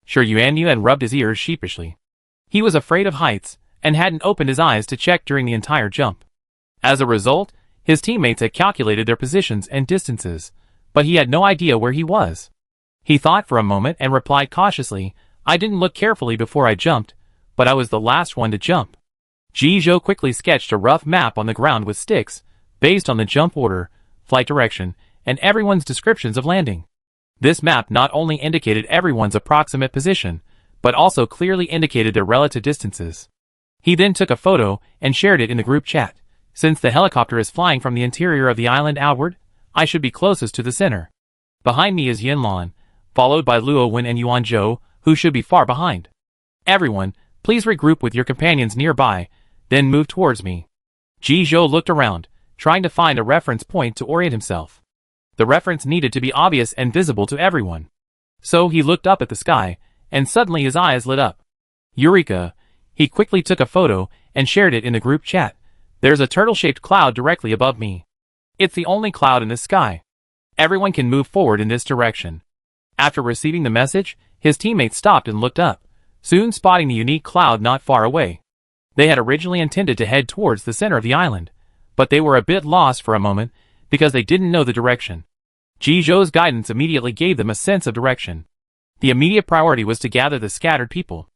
Sure Yuan rubbed his ears sheepishly. He was afraid of heights and hadn't opened his eyes to check during the entire jump. As a result, his teammates had calculated their positions and distances, but he had no idea where he was. He thought for a moment and replied cautiously, "I didn't look carefully before I jumped, but I was the last one to jump." Jizhou quickly sketched a rough map on the ground with sticks, based on the jump order, flight direction, and everyone's descriptions of landing. This map not only indicated everyone's approximate position, but also clearly indicated their relative distances. He then took a photo and shared it in the group chat. Since the helicopter is flying from the interior of the island outward, I should be closest to the center. Behind me is Yinlan, followed by Luo Wen and Yuan Zhou, who should be far behind. Everyone, please regroup with your companions nearby, then move towards me. Ji Zhou looked around, trying to find a reference point to orient himself. The reference needed to be obvious and visible to everyone. So he looked up at the sky, and suddenly his eyes lit up. Eureka! He quickly took a photo and shared it in the group chat. There's a turtle-shaped cloud directly above me. It's the only cloud in the sky. Everyone can move forward in this direction. After receiving the message, his teammates stopped and looked up, soon spotting the unique cloud not far away. They had originally intended to head towards the center of the island, but they were a bit lost for a moment because they didn't know the direction. Ji Zhou's guidance immediately gave them a sense of direction. The immediate priority was to gather the scattered people.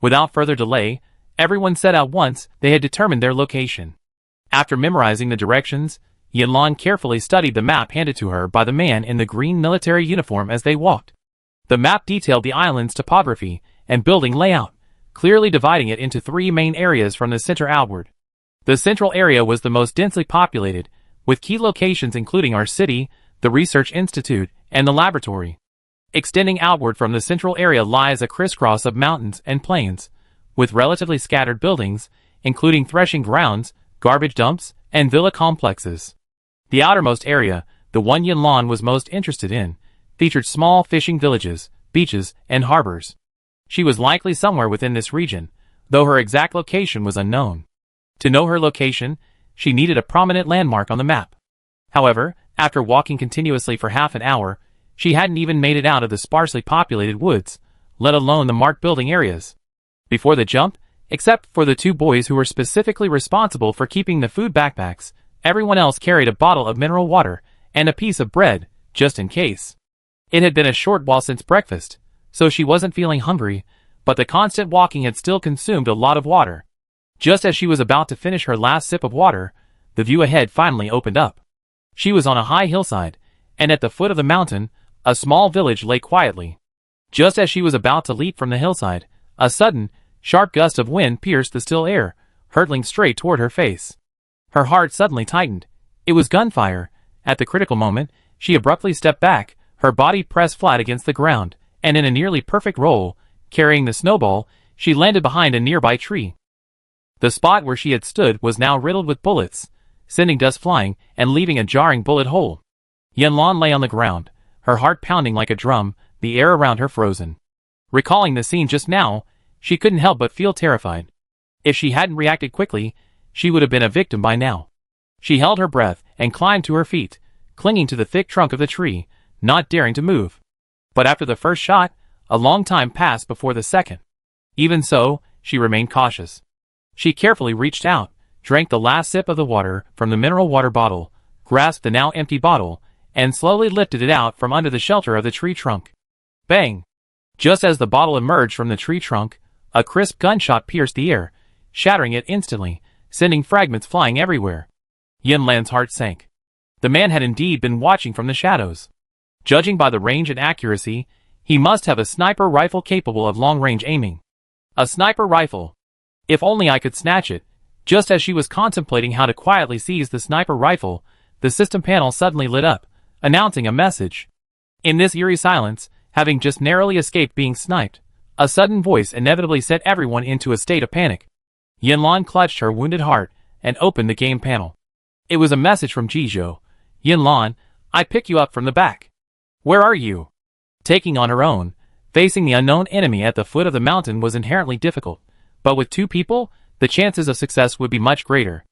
Without further delay, everyone set out once they had determined their location. After memorizing the directions, Yinlan carefully studied the map handed to her by the man in the green military uniform as they walked. The map detailed the island's topography and building layout, clearly dividing it into 3 main areas from the center outward. The central area was the most densely populated, with key locations including our city, the research institute, and the laboratory. Extending outward from the central area lies a crisscross of mountains and plains, with relatively scattered buildings, including threshing grounds, garbage dumps, and villa complexes. The outermost area, the one Yinlan was most interested in, featured small fishing villages, beaches, and harbors. She was likely somewhere within this region, though her exact location was unknown. To know her location, she needed a prominent landmark on the map. However, after walking continuously for half an hour, she hadn't even made it out of the sparsely populated woods, let alone the marked building areas. Before the jump, except for the 2 boys who were specifically responsible for keeping the food backpacks, everyone else carried a bottle of mineral water and a piece of bread, just in case. It had been a short while since breakfast, so she wasn't feeling hungry, but the constant walking had still consumed a lot of water. Just as she was about to finish her last sip of water, the view ahead finally opened up. She was on a high hillside, and at the foot of the mountain, a small village lay quietly. Just as she was about to leap from the hillside, a sudden, sharp gust of wind pierced the still air, hurtling straight toward her face. Her heart suddenly tightened. It was gunfire. At the critical moment, she abruptly stepped back, her body pressed flat against the ground, and in a nearly perfect roll, carrying the snowball, she landed behind a nearby tree. The spot where she had stood was now riddled with bullets, sending dust flying and leaving a jarring bullet hole. Yinlan lay on the ground, her heart pounding like a drum, the air around her frozen. Recalling the scene just now, she couldn't help but feel terrified. If she hadn't reacted quickly, she would have been a victim by now. She held her breath and climbed to her feet, clinging to the thick trunk of the tree, not daring to move. But after the first shot, a long time passed before the second. Even so, she remained cautious. She carefully reached out, drank the last sip of the water from the mineral water bottle, grasped the now empty bottle, and slowly lifted it out from under the shelter of the tree trunk. Bang! Just as the bottle emerged from the tree trunk, a crisp gunshot pierced the air, shattering it instantly, sending fragments flying everywhere. Yinlan's heart sank. The man had indeed been watching from the shadows. Judging by the range and accuracy, he must have a sniper rifle capable of long-range aiming. A sniper rifle! If only I could snatch it. Just as she was contemplating how to quietly seize the sniper rifle, the system panel suddenly lit up, announcing a message. In this eerie silence, having just narrowly escaped being sniped, a sudden voice inevitably set everyone into a state of panic. Yinlan clutched her wounded heart and opened the game panel. It was a message from Ji Zhou. Yinlan, I pick you up from the back. Where are you? Taking on her own, facing the unknown enemy at the foot of the mountain was inherently difficult, but with 2 people, the chances of success would be much greater.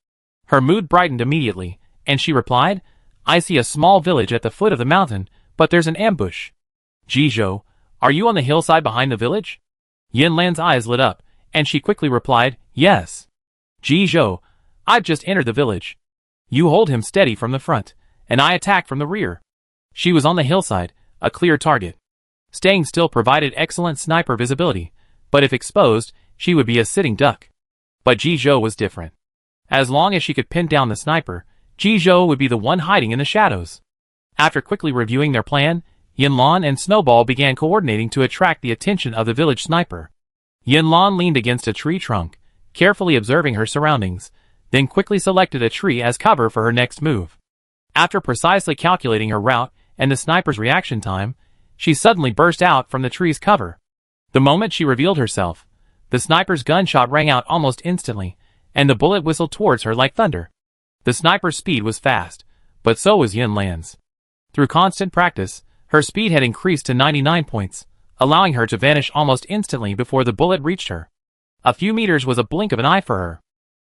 Her mood brightened immediately, and she replied, I see a small village at the foot of the mountain, but there's an ambush. Ji Zhou, are you on the hillside behind the village? Yinlan's eyes lit up, and she quickly replied, yes. Ji Zhou, I've just entered the village. You hold him steady from the front, and I attack from the rear. She was on the hillside, a clear target. Staying still provided excellent sniper visibility, but if exposed, she would be a sitting duck. But Ji Zhou was different. As long as she could pin down the sniper, Ji Zhou would be the one hiding in the shadows. After quickly reviewing their plan, Yinlan and Snowball began coordinating to attract the attention of the village sniper. Yinlan leaned against a tree trunk, carefully observing her surroundings, then quickly selected a tree as cover for her next move. After precisely calculating her route and the sniper's reaction time, she suddenly burst out from the tree's cover. The moment she revealed herself, the sniper's gunshot rang out almost instantly, and the bullet whistled towards her like thunder. The sniper's speed was fast, but so was Yinlan's. Through constant practice, her speed had increased to 99 points, allowing her to vanish almost instantly before the bullet reached her. A few meters was a blink of an eye for her.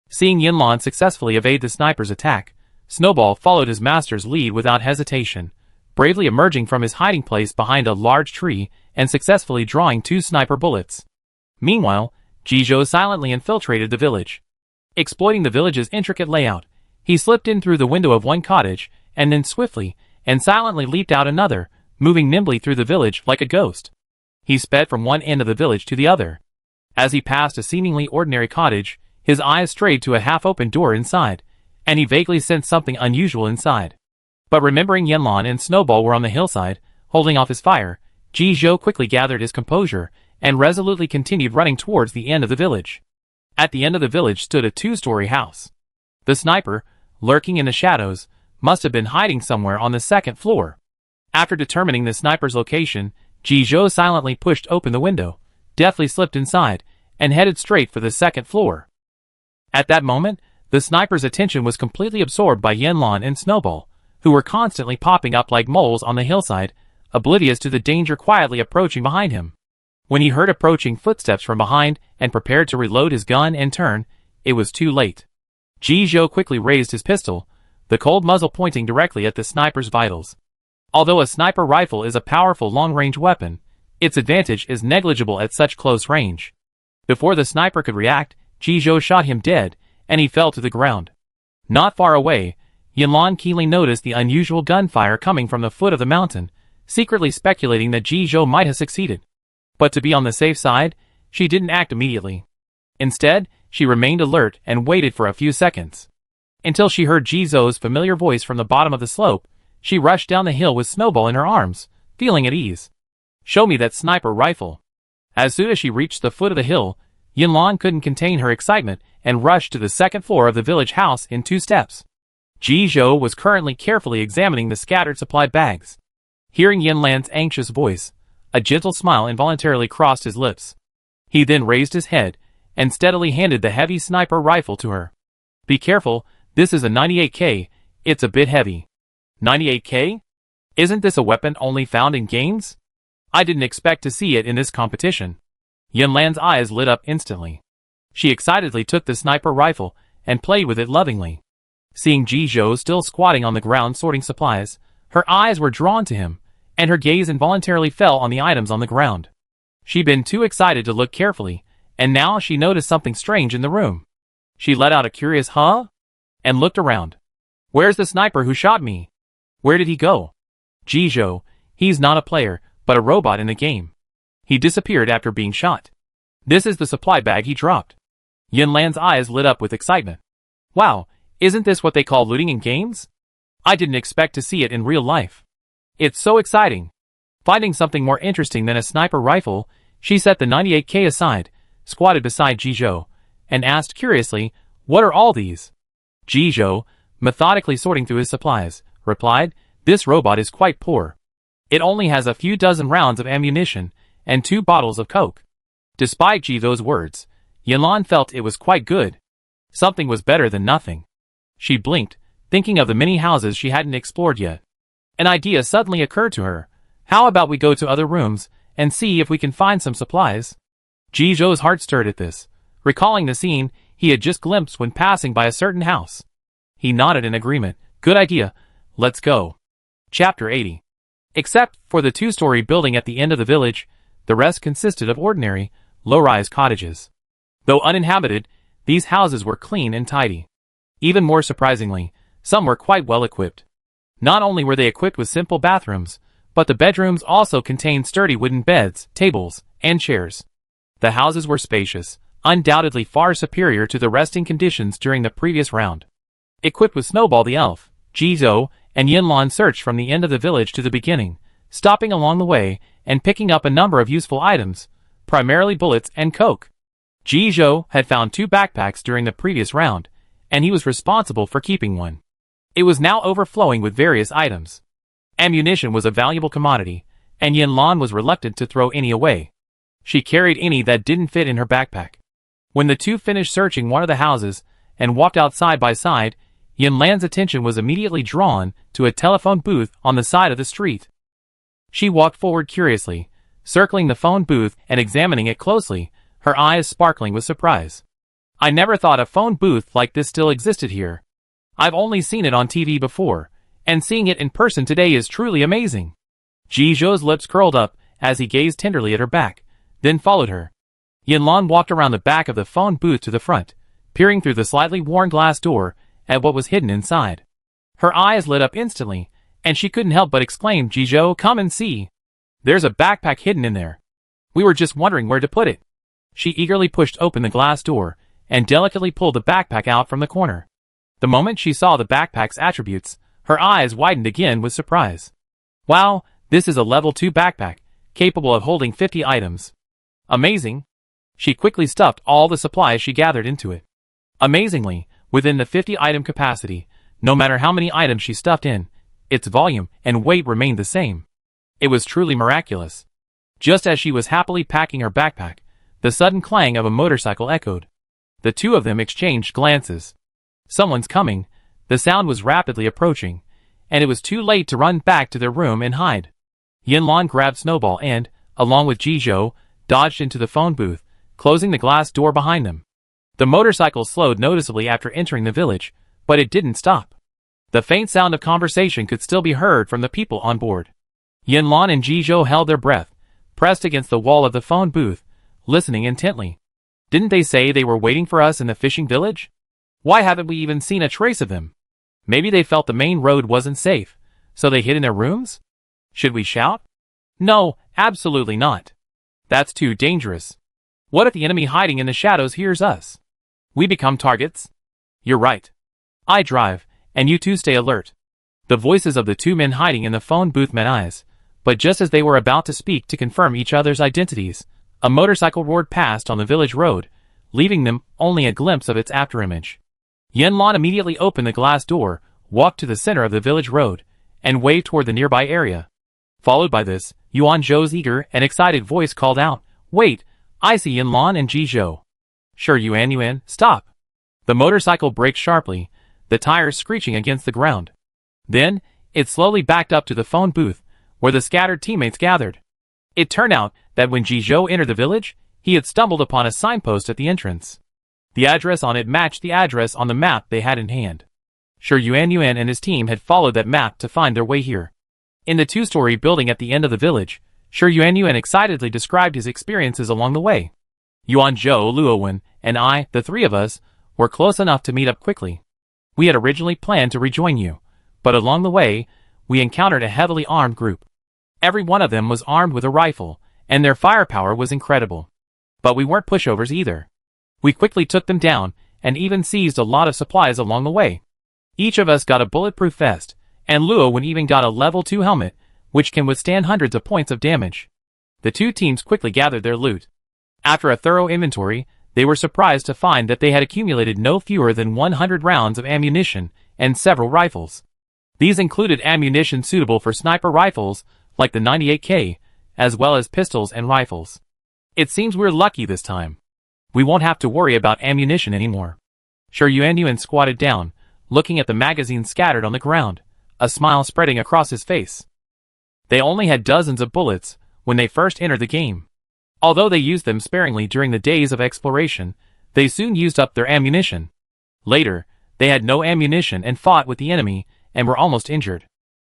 Seeing Yinlan successfully evade the sniper's attack, Snowball followed his master's lead without hesitation, bravely emerging from his hiding place behind a large tree and successfully drawing 2 sniper bullets. Meanwhile, Jizhou silently infiltrated the village. Exploiting the village's intricate layout, he slipped in through the window of one cottage, and then swiftly and silently leaped out another, moving nimbly through the village like a ghost. He sped from one end of the village to the other. As he passed a seemingly ordinary cottage, his eyes strayed to a half-open door inside, and he vaguely sensed something unusual inside. But remembering Yinlan and Snowball were on the hillside, holding off his fire, Jizhou quickly gathered his composure and resolutely continued running towards the end of the village. At the end of the village stood a 2-story house. The sniper, lurking in the shadows, must have been hiding somewhere on the 2nd floor. After determining the sniper's location, Jizhou silently pushed open the window, deftly slipped inside, and headed straight for the 2nd floor. At that moment, the sniper's attention was completely absorbed by Yinlan and Snowball, who were constantly popping up like moles on the hillside, oblivious to the danger quietly approaching behind him. When he heard approaching footsteps from behind and prepared to reload his gun and turn, it was too late. Jizhou quickly raised his pistol, the cold muzzle pointing directly at the sniper's vitals. Although a sniper rifle is a powerful long-range weapon, its advantage is negligible at such close range. Before the sniper could react, Jizhou shot him dead, and he fell to the ground. Not far away, Yinlan keenly noticed the unusual gunfire coming from the foot of the mountain, secretly speculating that Jizhou might have succeeded. But to be on the safe side, she didn't act immediately. Instead, she remained alert and waited for a few seconds. Until she heard Jizhou's familiar voice from the bottom of the slope, she rushed down the hill with Snowball in her arms, feeling at ease. "Show me that sniper rifle." As soon as she reached the foot of the hill, Yinlan couldn't contain her excitement and rushed to the 2nd floor of the village house in 2 steps. Jizhou was currently carefully examining the scattered supply bags. Hearing Yinlan's anxious voice, a gentle smile involuntarily crossed his lips. He then raised his head and steadily handed the heavy sniper rifle to her. "Be careful, this is a 98K, it's a bit heavy." 98K? Isn't this a weapon only found in games? I didn't expect to see it in this competition. Yinlan's eyes lit up instantly. She excitedly took the sniper rifle and played with it lovingly. Seeing Jizhou still squatting on the ground sorting supplies, her eyes were drawn to him, and her gaze involuntarily fell on the items on the ground. She'd been too excited to look carefully, and now she noticed something strange in the room. She let out a curious "huh?" and looked around. "Where's the sniper who shot me? Where did he go?" "Jizhou, he's not a player, but a robot in the game. He disappeared after being shot. This is the supply bag he dropped." Yinlan's eyes lit up with excitement. "Wow, isn't this what they call looting in games? I didn't expect to see it in real life. It's so exciting." Finding something more interesting than a sniper rifle, she set the 98K aside, squatted beside Jizhou, and asked curiously, "What are all these?" Jizhou, methodically sorting through his supplies, replied, "This robot is quite poor. It only has a few dozen rounds of ammunition and 2 bottles of Coke." Despite Jizhou's words, Yinlan felt it was quite good. Something was better than nothing. She blinked, thinking of the many houses she hadn't explored yet. An idea suddenly occurred to her. "How about we go to other rooms and see if we can find some supplies?" Jizhou's heart stirred at this, recalling the scene he had just glimpsed when passing by a certain house. He nodded in agreement. "Good idea, let's go." Chapter 80. Except for the 2-story building at the end of the village, the rest consisted of ordinary, low-rise cottages. Though uninhabited, these houses were clean and tidy. Even more surprisingly, some were quite well equipped. Not only were they equipped with simple bathrooms, but the bedrooms also contained sturdy wooden beds, tables, and chairs. The houses were spacious, undoubtedly far superior to the resting conditions during the previous round. Equipped with Snowball the elf, Jizhou, and Yinlan searched from the end of the village to the beginning, stopping along the way and picking up a number of useful items, primarily bullets and coke. Jizhou had found 2 backpacks during the previous round, and he was responsible for keeping one. It was now overflowing with various items. Ammunition was a valuable commodity, and Yinlan was reluctant to throw any away. She carried any that didn't fit in her backpack. When the two finished searching one of the houses and walked out side by side, Yinlan's attention was immediately drawn to a telephone booth on the side of the street. She walked forward curiously, circling the phone booth and examining it closely, her eyes sparkling with surprise. I never thought a phone booth like this still existed here. I've only seen it on TV before, and seeing it in person today is truly amazing. Jizhou's lips curled up as he gazed tenderly at her back, then followed her. Yinlan walked around the back of the phone booth to the front, peering through the slightly worn glass door at what was hidden inside. Her eyes lit up instantly, and she couldn't help but exclaim, "Jizhou, come and see. There's a backpack hidden in there. We were just wondering where to put it." She eagerly pushed open the glass door and delicately pulled the backpack out from the corner. The moment she saw the backpack's attributes, her eyes widened again with surprise. Wow, this is a level 2 backpack, capable of holding 50 items. Amazing. She quickly stuffed all the supplies she gathered into it. Amazingly, within the 50-item capacity, no matter how many items she stuffed in, its volume and weight remained the same. It was truly miraculous. Just as she was happily packing her backpack, the sudden clang of a motorcycle echoed. The two of them exchanged glances. Someone's coming. The sound was rapidly approaching, and it was too late to run back to their room and hide. Yinlan grabbed Snowball and, along with Jizhou, dodged into the phone booth, closing the glass door behind them. The motorcycle slowed noticeably after entering the village, but it didn't stop. The faint sound of conversation could still be heard from the people on board. Yinlan and Jizhou held their breath, pressed against the wall of the phone booth, listening intently. Didn't they say they were waiting for us in the fishing village? Why haven't we even seen a trace of them? Maybe they felt the main road wasn't safe, so they hid in their rooms? Should we shout? No, absolutely not. That's too dangerous. What if the enemy hiding in the shadows hears us? We become targets? You're right. I drive, and you two stay alert. The voices of the two men hiding in the phone booth met eyes, but just as they were about to speak to confirm each other's identities, a motorcycle roared past on the village road, leaving them only a glimpse of its afterimage. Yinlan immediately opened the glass door, walked to the center of the village road, and waved toward the nearby area. Followed by this, Yuanzhou's eager and excited voice called out, "Wait, I see Yinlan and Jizhou." "Sure, Yuan, stop." The motorcycle braked sharply, the tires screeching against the ground. Then, it slowly backed up to the phone booth, where the scattered teammates gathered. It turned out that when Jizhou entered the village, he had stumbled upon a signpost at the entrance. The address on it matched the address on the map they had in hand. Sure, Yuan and his team had followed that map to find their way here. In the 2-story building at the end of the village, Sure Yuan excitedly described his experiences along the way. Yuanzhou, Luowen, and I, the three of us, were close enough to meet up quickly. We had originally planned to rejoin you, but along the way, we encountered a heavily armed group. Every one of them was armed with a rifle, and their firepower was incredible. But we weren't pushovers either. We quickly took them down, and even seized a lot of supplies along the way. Each of us got a bulletproof vest, and Luowen even got a level 2 helmet, which can withstand hundreds of points of damage. The two teams quickly gathered their loot. After a thorough inventory, they were surprised to find that they had accumulated no fewer than 100 rounds of ammunition and several rifles. These included ammunition suitable for sniper rifles, like the 98K, as well as pistols and rifles. It seems we're lucky this time. We won't have to worry about ammunition anymore. Sure Yuan squatted down, looking at the magazines scattered on the ground, a smile spreading across his face. They only had dozens of bullets when they first entered the game. Although they used them sparingly during the days of exploration, they soon used up their ammunition. Later, they had no ammunition and fought with the enemy and were almost injured.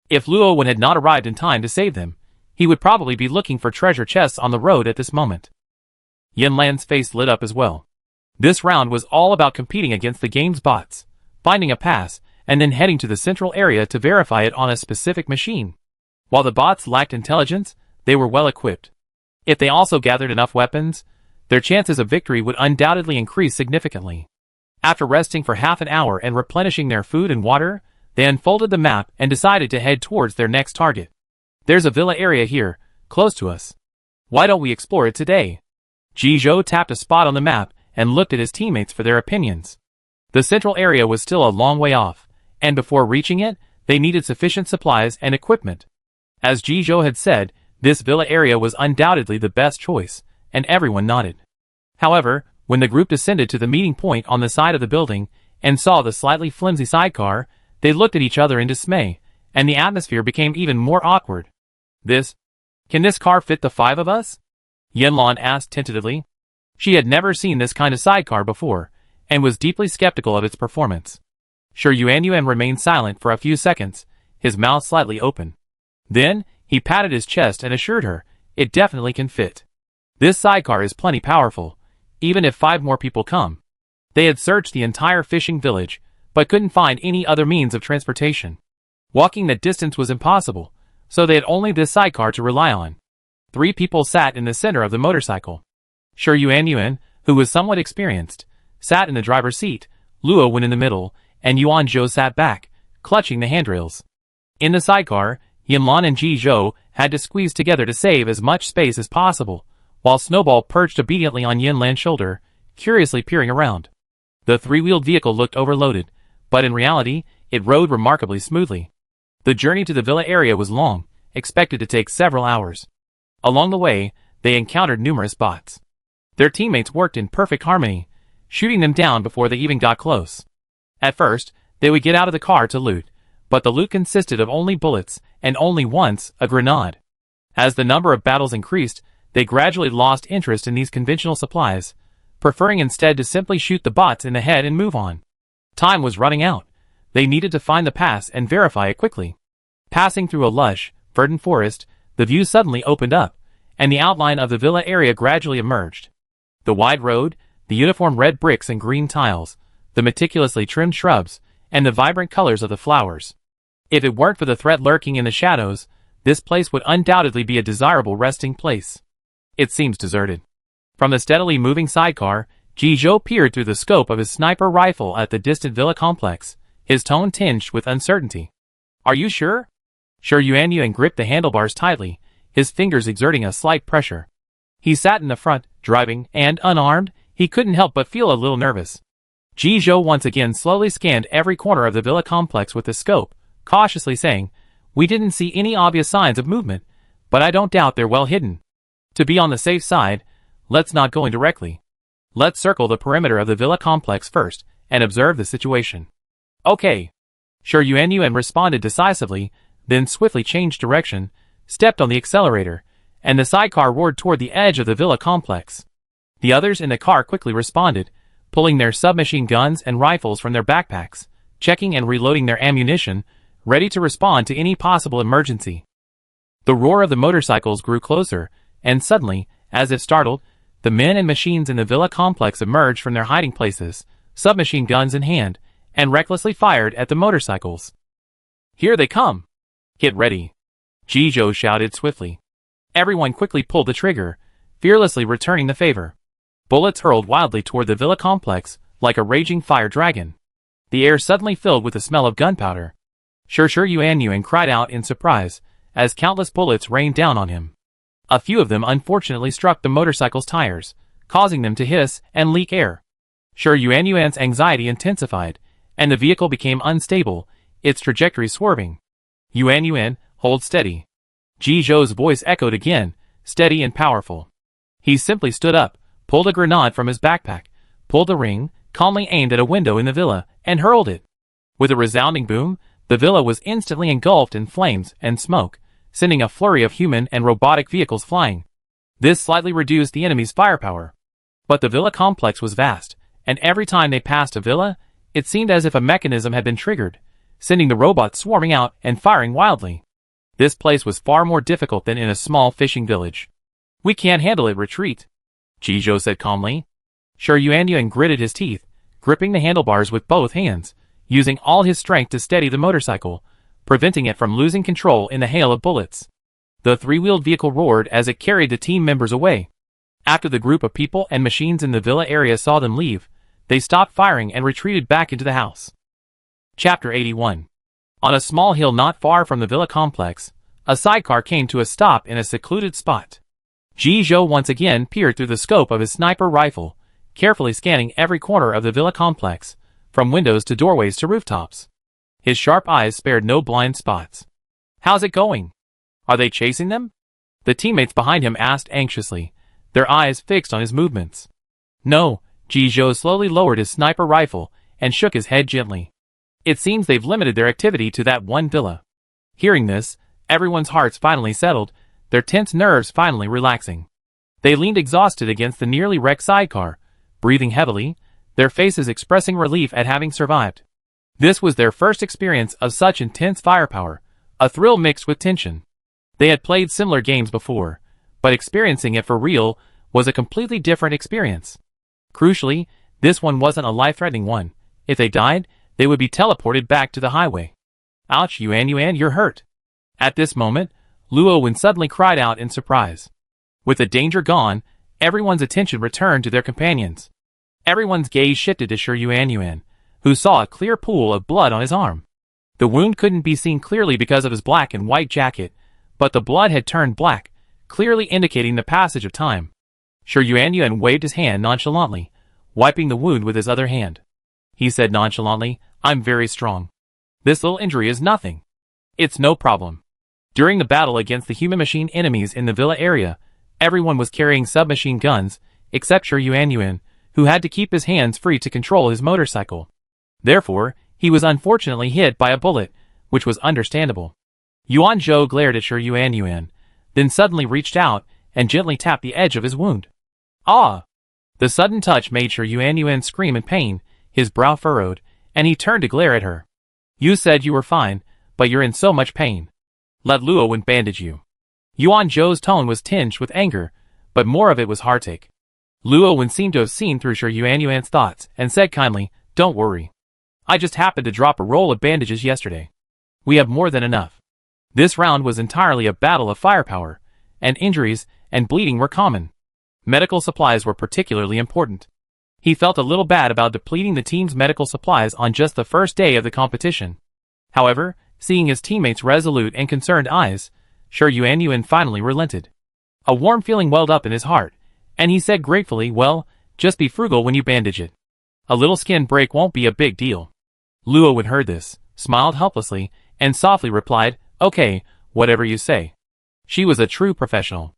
If Luowen had not arrived in time to save them, he would probably be looking for treasure chests on the road at this moment. Yinlan's face lit up as well. This round was all about competing against the game's bots, finding a pass, and then heading to the central area to verify it on a specific machine. While the bots lacked intelligence, they were well equipped. If they also gathered enough weapons, their chances of victory would undoubtedly increase significantly. After resting for half an hour and replenishing their food and water, they unfolded the map and decided to head towards their next target. There's a villa area here, close to us. Why don't we explore it today? Jizhou tapped a spot on the map and looked at his teammates for their opinions. The central area was still a long way off, and before reaching it, they needed sufficient supplies and equipment. As Jizhou had said, this villa area was undoubtedly the best choice, and everyone nodded. However, when the group descended to the meeting point on the side of the building and saw the slightly flimsy sidecar, they looked at each other in dismay, and the atmosphere became even more awkward. Can this car fit the 5 of us? Yanlan asked tentatively. She had never seen this kind of sidecar before, and was deeply skeptical of its performance. Sure, Yuan remained silent for a few seconds, his mouth slightly open. Then, he patted his chest and assured her, it definitely can fit. This sidecar is plenty powerful, even if 5 more people come. They had searched the entire fishing village, but couldn't find any other means of transportation. Walking that distance was impossible, so they had only this sidecar to rely on. 3 people sat in the center of the motorcycle. Sure, Yuan, who was somewhat experienced, sat in the driver's seat, Luo went in the middle, and Yuan Zhou sat back, clutching the handrails. In the sidecar, Yanlan and Jizhou had to squeeze together to save as much space as possible, while Snowball perched obediently on Yanlan's shoulder, curiously peering around. The 3-wheeled vehicle looked overloaded, but in reality, it rode remarkably smoothly. The journey to the villa area was long, expected to take several hours. Along the way, they encountered numerous bots. Their teammates worked in perfect harmony, shooting them down before they even got close. At first, they would get out of the car to loot, but the loot consisted of only bullets and only once a grenade. As the number of battles increased, they gradually lost interest in these conventional supplies, preferring instead to simply shoot the bots in the head and move on. Time was running out. They needed to find the pass and verify it quickly. Passing through a lush, verdant forest, the view suddenly opened up, and the outline of the villa area gradually emerged. The wide road, the uniform red bricks and green tiles, the meticulously trimmed shrubs, and the vibrant colors of the flowers. If it weren't for the threat lurking in the shadows, this place would undoubtedly be a desirable resting place. It seems deserted. From the steadily moving sidecar, Jizhou peered through the scope of his sniper rifle at the distant villa complex, his tone tinged with uncertainty. Are you sure? Sure, Yuan gripped the handlebars tightly, his fingers exerting a slight pressure. He sat in the front, driving, and, unarmed, he couldn't help but feel a little nervous. Jizhou once again slowly scanned every corner of the villa complex with the scope, cautiously saying, "We didn't see any obvious signs of movement, but I don't doubt they're well hidden. To be on the safe side, let's not go in directly. Let's circle the perimeter of the villa complex first, and observe the situation." "Okay." Sure, Yuan responded decisively, then swiftly changed direction, stepped on the accelerator, and the sidecar roared toward the edge of the villa complex. The others in the car quickly responded, pulling their submachine guns and rifles from their backpacks, checking and reloading their ammunition, ready to respond to any possible emergency. The roar of the motorcycles grew closer, and suddenly, as if startled, the men and machines in the villa complex emerged from their hiding places, submachine guns in hand, and recklessly fired at the motorcycles. "Here they come! Get ready!" Jizhou shouted swiftly. Everyone quickly pulled the trigger, fearlessly returning the favor. Bullets hurled wildly toward the villa complex, like a raging fire dragon. The air suddenly filled with the smell of gunpowder. Sure, Yuan cried out in surprise, as countless bullets rained down on him. A few of them unfortunately struck the motorcycle's tires, causing them to hiss and leak air. Sure, Yuan's anxiety intensified, and the vehicle became unstable, its trajectory swerving. "Yuan, hold steady." Jizhou's voice echoed again, steady and powerful. He simply stood up, pulled a grenade from his backpack, pulled the ring, calmly aimed at a window in the villa, and hurled it. With a resounding boom, the villa was instantly engulfed in flames and smoke, sending a flurry of human and robotic vehicles flying. This slightly reduced the enemy's firepower. But the villa complex was vast, and every time they passed a villa, it seemed as if a mechanism had been triggered, sending the robots swarming out and firing wildly. This place was far more difficult than in a small fishing village. "We can't handle it, retreat," Jizhou said calmly. Sure, Yuan gritted his teeth, gripping the handlebars with both hands, using all his strength to steady the motorcycle, preventing it from losing control in the hail of bullets. The 3-wheeled vehicle roared as it carried the team members away. After the group of people and machines in the villa area saw them leave, they stopped firing and retreated back into the house. Chapter 81. On a small hill not far from the villa complex, a sidecar came to a stop in a secluded spot. Ji Zhou once again peered through the scope of his sniper rifle, carefully scanning every corner of the villa complex, from windows to doorways to rooftops. His sharp eyes spared no blind spots. "How's it going? Are they chasing them?" the teammates behind him asked anxiously, their eyes fixed on his movements. "No," Ji Zhou slowly lowered his sniper rifle and shook his head gently. "It seems they've limited their activity to that one villa." Hearing this, everyone's hearts finally settled, their tense nerves finally relaxing. They leaned exhausted against the nearly wrecked sidecar, breathing heavily, their faces expressing relief at having survived. This was their first experience of such intense firepower, a thrill mixed with tension. They had played similar games before, but experiencing it for real was a completely different experience. Crucially, this one wasn't a life-threatening one. If they died, they would be teleported back to the highway. "Ouch, Yuan, you're hurt." At this moment, Luo Wen suddenly cried out in surprise. With the danger gone, everyone's attention returned to their companions. Everyone's gaze shifted to Shi Yuan, who saw a clear pool of blood on his arm. The wound couldn't be seen clearly because of his black and white jacket, but the blood had turned black, clearly indicating the passage of time. Shi Yuan waved his hand nonchalantly, wiping the wound with his other hand. He said nonchalantly, "I'm very strong. This little injury is nothing. It's no problem." During the battle against the human-machine enemies in the villa area, everyone was carrying submachine guns, except Shi Yuan, who had to keep his hands free to control his motorcycle. Therefore, he was unfortunately hit by a bullet, which was understandable. Yuan Zhou glared at Shi Yuan, then suddenly reached out and gently tapped the edge of his wound. "Ah!" The sudden touch made Shi Yuan scream in pain, his brow furrowed, and he turned to glare at her. "You said you were fine, but you're in so much pain. Let Luo Wen bandage you." Yuan Zhou's tone was tinged with anger, but more of it was heartache. Luo Wen seemed to have seen through Shi Yuan's thoughts and said kindly, "Don't worry. I just happened to drop a roll of bandages yesterday. We have more than enough." This round was entirely a battle of firepower, and injuries and bleeding were common. Medical supplies were particularly important. He felt a little bad about depleting the team's medical supplies on just the first day of the competition. However, seeing his teammates' resolute and concerned eyes, Shi Yuan finally relented. A warm feeling welled up in his heart, and he said gratefully, "Well, just be frugal when you bandage it. A little skin break won't be a big deal." Luo Wen heard this, smiled helplessly, and softly replied, "Okay, whatever you say." She was a true professional.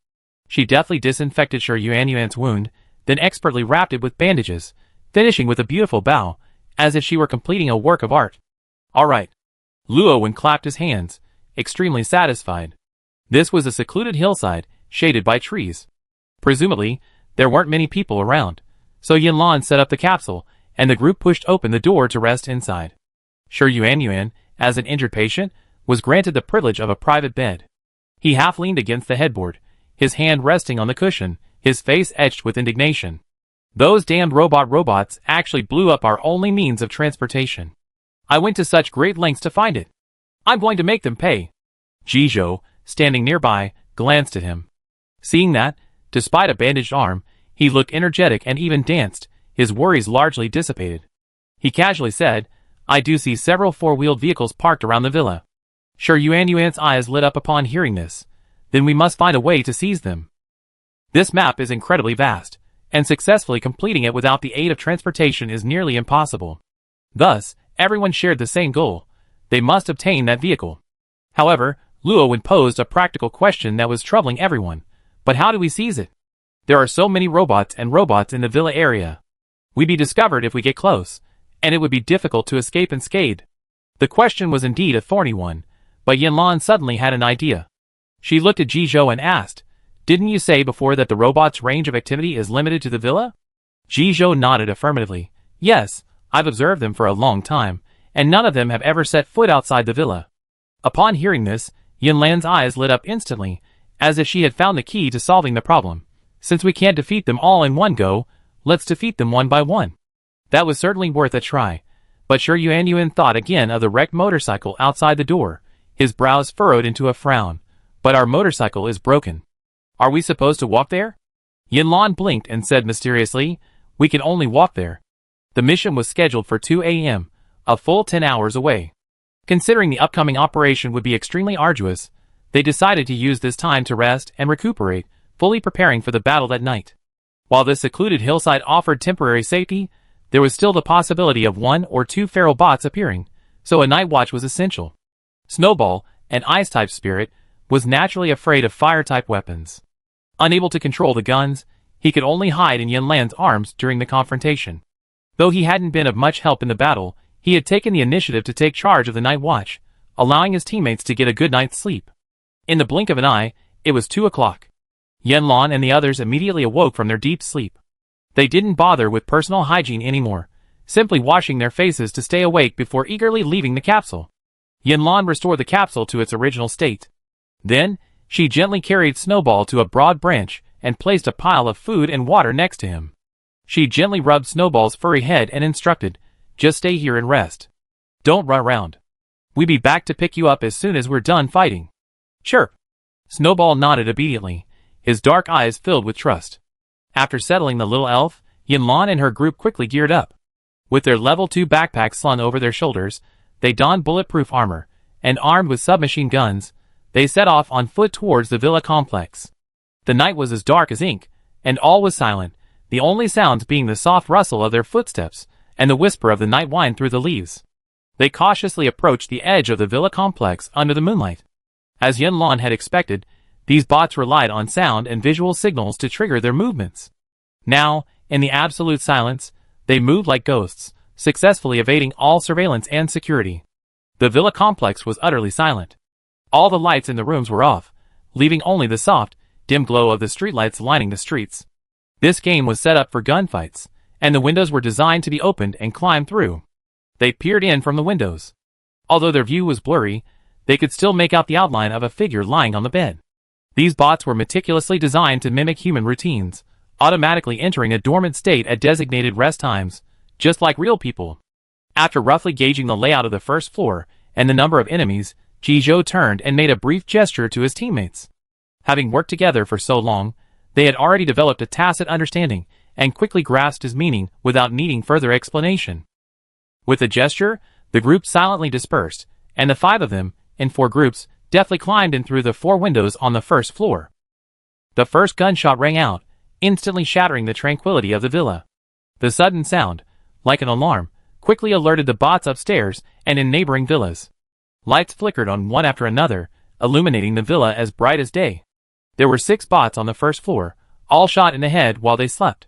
She deftly disinfected Shi Yuan's wound, then expertly wrapped it with bandages, finishing with a beautiful bow, as if she were completing a work of art. "All right." Luo Wen clapped his hands, extremely satisfied. This was a secluded hillside, shaded by trees. Presumably, there weren't many people around, so Yanlan set up the capsule, and the group pushed open the door to rest inside. Shi Yuan, as an injured patient, was granted the privilege of a private bed. He half leaned against the headboard, his hand resting on the cushion, his face etched with indignation. "Those damned robots actually blew up our only means of transportation. I went to such great lengths to find it. I'm going to make them pay." Ji Zhou, standing nearby, glanced at him. Seeing that, despite a bandaged arm, he looked energetic and even danced, his worries largely dissipated. He casually said, "I do see several four-wheeled vehicles parked around the villa." Shi Yuan's eyes lit up upon hearing this. "Then we must find a way to seize them. This map is incredibly vast, and successfully completing it without the aid of transportation is nearly impossible. Thus, everyone shared the same goal. They must obtain that vehicle." However, Luo Wen posed a practical question that was troubling everyone. "But how do we seize it? There are so many robots in the villa area. We'd be discovered if we get close, and it would be difficult to escape unscathed." The question was indeed a thorny one, but Yanlan suddenly had an idea. She looked at Ji Zhou and asked, "Didn't you say before that the robot's range of activity is limited to the villa?" Ji Zhou nodded affirmatively. "Yes, I've observed them for a long time, and none of them have ever set foot outside the villa." Upon hearing this, Yanlan's eyes lit up instantly, as if she had found the key to solving the problem. "Since we can't defeat them all in one go, let's defeat them one by one." That was certainly worth a try, but Shi Yuan thought again of the wrecked motorcycle outside the door, his brows furrowed into a frown. "But our motorcycle is broken. Are we supposed to walk there?" Yanlan blinked and said mysteriously, "We can only walk there. The mission was scheduled for 2 a.m., a full 10 hours away. Considering the upcoming operation would be extremely arduous, they decided to use this time to rest and recuperate, fully preparing for the battle that night. While this secluded hillside offered temporary safety, there was still the possibility of 1 or 2 feral bots appearing, so a night watch was essential. Snowball, an ice-type spirit, was naturally afraid of fire-type weapons. Unable to control the guns, he could only hide in Yanlan's arms during the confrontation. Though he hadn't been of much help in the battle, he had taken the initiative to take charge of the night watch, allowing his teammates to get a good night's sleep. In the blink of an eye, it was 2 o'clock. Yanlan and the others immediately awoke from their deep sleep. They didn't bother with personal hygiene anymore, simply washing their faces to stay awake before eagerly leaving the capsule. Yanlan restored the capsule to its original state. Then, she gently carried Snowball to a broad branch and placed a pile of food and water next to him. She gently rubbed Snowball's furry head and instructed, "Just stay here and rest. Don't run around. We'll be back to pick you up as soon as we're done fighting." "Chirp." Snowball nodded obediently, his dark eyes filled with trust. After settling the little elf, Yanlan and her group quickly geared up. With their level 2 backpacks slung over their shoulders, they donned bulletproof armor, and armed with submachine guns, they set off on foot towards the villa complex. The night was as dark as ink, and all was silent, the only sounds being the soft rustle of their footsteps and the whisper of the night wind through the leaves. They cautiously approached the edge of the villa complex under the moonlight. As Yanlan had expected, these bots relied on sound and visual signals to trigger their movements. Now, in the absolute silence, they moved like ghosts, successfully evading all surveillance and security. The villa complex was utterly silent. All the lights in the rooms were off, leaving only the soft, dim glow of the streetlights lining the streets. This game was set up for gunfights, and the windows were designed to be opened and climbed through. They peered in from the windows. Although their view was blurry, they could still make out the outline of a figure lying on the bed. These bots were meticulously designed to mimic human routines, automatically entering a dormant state at designated rest times, just like real people. After roughly gauging the layout of the first floor and the number of enemies, Jizhou turned and made a brief gesture to his teammates. Having worked together for so long, they had already developed a tacit understanding and quickly grasped his meaning without needing further explanation. With a gesture, the group silently dispersed, and the 5 of them, in 4 groups, deftly climbed in through the 4 windows on the first floor. The first gunshot rang out, instantly shattering the tranquility of the villa. The sudden sound, like an alarm, quickly alerted the bots upstairs and in neighboring villas. Lights flickered on one after another, illuminating the villa as bright as day. There were 6 bots on the first floor, all shot in the head while they slept.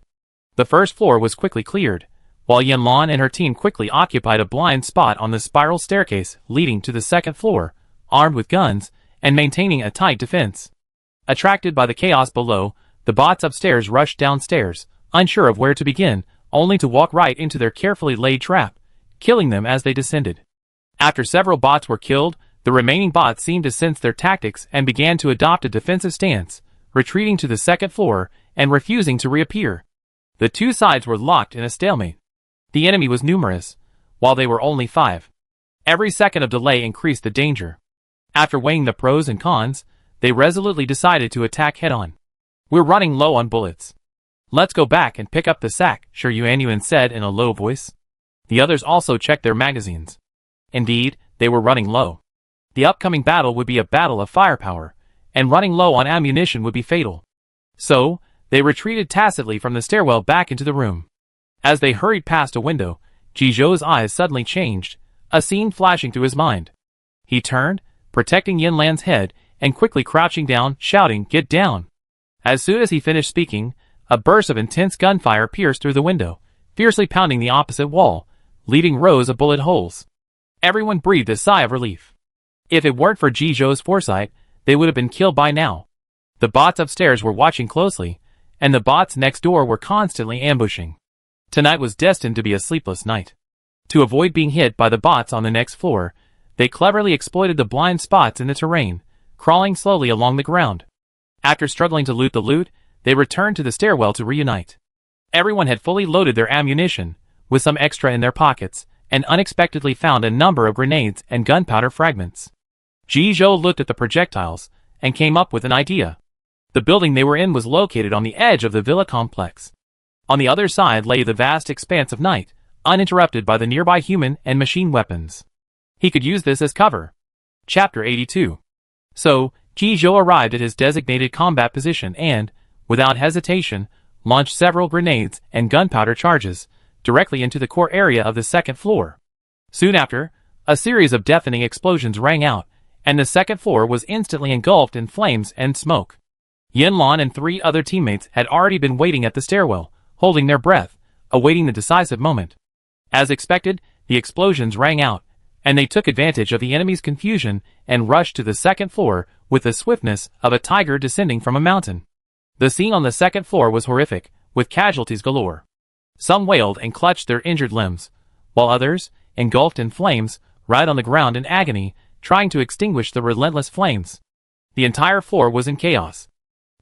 The first floor was quickly cleared, while Yanlan and her team quickly occupied a blind spot on the spiral staircase leading to the second floor, armed with guns, and maintaining a tight defense. Attracted by the chaos below, the bots upstairs rushed downstairs, unsure of where to begin, only to walk right into their carefully laid trap, killing them as they descended. After several bots were killed, the remaining bots seemed to sense their tactics and began to adopt a defensive stance, retreating to the second floor and refusing to reappear. The 2 sides were locked in a stalemate. The enemy was numerous, while they were only 5. Every second of delay increased the danger. After weighing the pros and cons, they resolutely decided to attack head-on. "We're running low on bullets. Let's go back and pick up the sack," Shi Yuanyuan said in a low voice. The others also checked their magazines. Indeed, they were running low. The upcoming battle would be a battle of firepower, and running low on ammunition would be fatal. So, they retreated tacitly from the stairwell back into the room. As they hurried past a window, Jizhou's eyes suddenly changed, a scene flashing through his mind. He turned, protecting Yanlan's head, and quickly crouching down, shouting, "Get down!" As soon as he finished speaking, a burst of intense gunfire pierced through the window, fiercely pounding the opposite wall, leaving rows of bullet holes. Everyone breathed a sigh of relief. If it weren't for Jizhou's foresight, they would have been killed by now. The bots upstairs were watching closely, and the bots next door were constantly ambushing. Tonight was destined to be a sleepless night. To avoid being hit by the bots on the next floor, they cleverly exploited the blind spots in the terrain, crawling slowly along the ground. After struggling to loot the loot, they returned to the stairwell to reunite. Everyone had fully loaded their ammunition, with some extra in their pockets, and unexpectedly found a number of grenades and gunpowder fragments. Jizhou looked at the projectiles, and came up with an idea. The building they were in was located on the edge of the villa complex. On the other side lay the vast expanse of night, uninterrupted by the nearby human and machine weapons. He could use this as cover. Chapter 82. So, Jizhou arrived at his designated combat position and, without hesitation, launched several grenades and gunpowder charges directly into the core area of the second floor. Soon after, a series of deafening explosions rang out, and the second floor was instantly engulfed in flames and smoke. Yanlan and 3 other teammates had already been waiting at the stairwell, holding their breath, awaiting the decisive moment. As expected, the explosions rang out, and they took advantage of the enemy's confusion and rushed to the second floor with the swiftness of a tiger descending from a mountain. The scene on the second floor was horrific, with casualties galore. Some wailed and clutched their injured limbs, while others, engulfed in flames, writhed on the ground in agony, trying to extinguish the relentless flames. The entire floor was in chaos.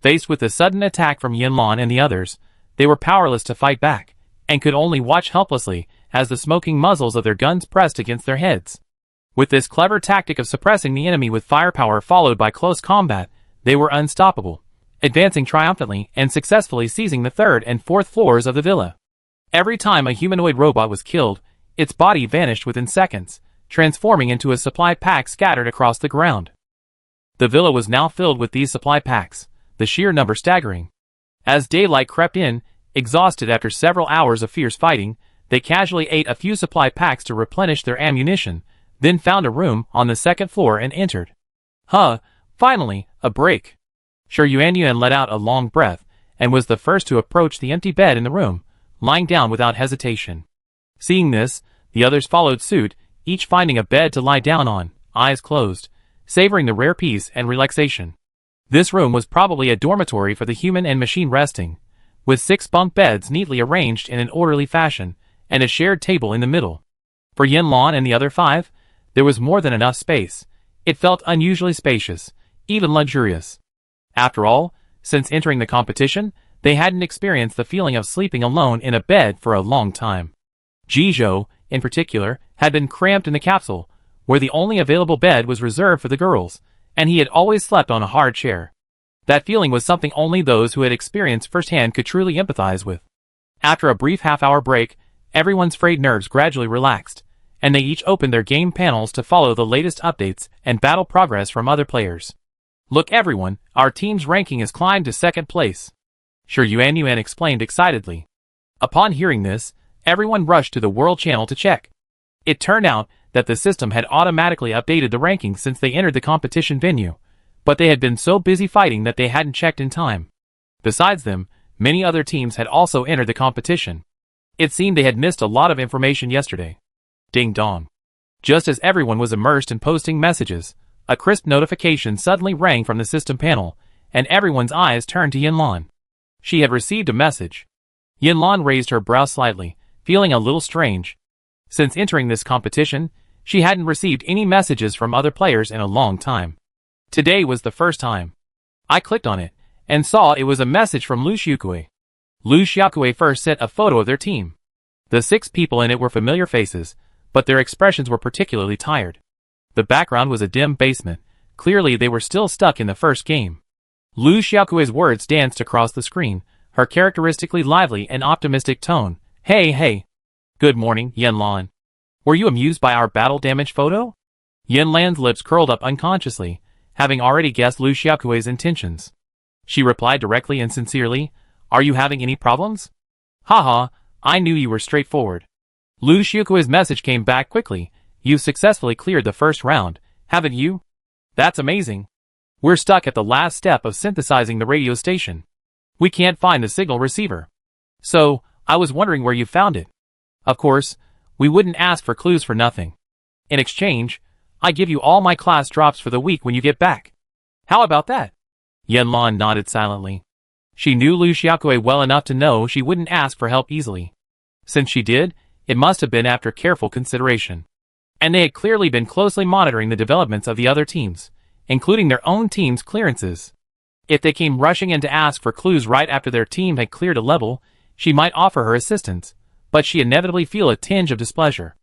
Faced with the sudden attack from Yanlan and the others, they were powerless to fight back, and could only watch helplessly as the smoking muzzles of their guns pressed against their heads. With this clever tactic of suppressing the enemy with firepower followed by close combat, they were unstoppable, advancing triumphantly and successfully seizing the 3rd and 4th floors of the villa. Every time a humanoid robot was killed, its body vanished within seconds, transforming into a supply pack scattered across the ground. The villa was now filled with these supply packs, the sheer number staggering. As daylight crept in, exhausted after several hours of fierce fighting, they casually ate a few supply packs to replenish their ammunition, then found a room on the second floor and entered. Finally, a break. Shi Yuanyuan let out a long breath, and was the first to approach the empty bed in the room, lying down without hesitation. Seeing this, the others followed suit, each finding a bed to lie down on, eyes closed, savoring the rare peace and relaxation. This room was probably a dormitory for the human and machine resting, with 6 bunk beds neatly arranged in an orderly fashion, and a shared table in the middle. For Yanlan and the other 5, there was more than enough space. It felt unusually spacious, even luxurious. After all, since entering the competition, they hadn't experienced the feeling of sleeping alone in a bed for a long time. Jizhou, in particular, had been cramped in the capsule, where the only available bed was reserved for the girls, and he had always slept on a hard chair. That feeling was something only those who had experienced firsthand could truly empathize with. After a brief half-hour break, everyone's frayed nerves gradually relaxed, and they each opened their game panels to follow the latest updates and battle progress from other players. Look everyone, our team's ranking has climbed to 2nd place. Shi Yuanyuan explained excitedly. Upon hearing this, everyone rushed to the World Channel to check. It turned out that the system had automatically updated the rankings since they entered the competition venue, but they had been so busy fighting that they hadn't checked in time. Besides them, many other teams had also entered the competition. It seemed they had missed a lot of information yesterday. Ding dong. Just as everyone was immersed in posting messages, a crisp notification suddenly rang from the system panel, and everyone's eyes turned to Yanlan. She had received a message. Yanlan raised her brow slightly, feeling a little strange. Since entering this competition, she hadn't received any messages from other players in a long time. Today was the first time. I clicked on it, and saw it was a message from Lu Xiaokui. Lu Xiaokui first sent a photo of their team. The 6 people in it were familiar faces, but their expressions were particularly tired. The background was a dim basement. Clearly they were still stuck in the first game. Lu Xiaokui's words danced across the screen, her characteristically lively and optimistic tone. Hey. Good morning, Yanlan. Were you amused by our battle damage photo? Yanlan's lips curled up unconsciously, having already guessed Lu Xiaokui's intentions. She replied directly and sincerely, Are you having any problems? Haha, I knew you were straightforward. Lu Xiaokui's message came back quickly. You've successfully cleared the first round, haven't you? That's amazing. We're stuck at the last step of synthesizing the radio station. We can't find the signal receiver. So, I was wondering where you found it. Of course, we wouldn't ask for clues for nothing. In exchange, I give you all my class drops for the week when you get back. How about that? Yanlan nodded silently. She knew Lu Xiaokui well enough to know she wouldn't ask for help easily. Since she did, it must have been after careful consideration. And they had clearly been closely monitoring the developments of the other teams, including their own team's clearances. If they came rushing in to ask for clues right after their team had cleared a level, she might offer her assistance, but she'd inevitably feel a tinge of displeasure.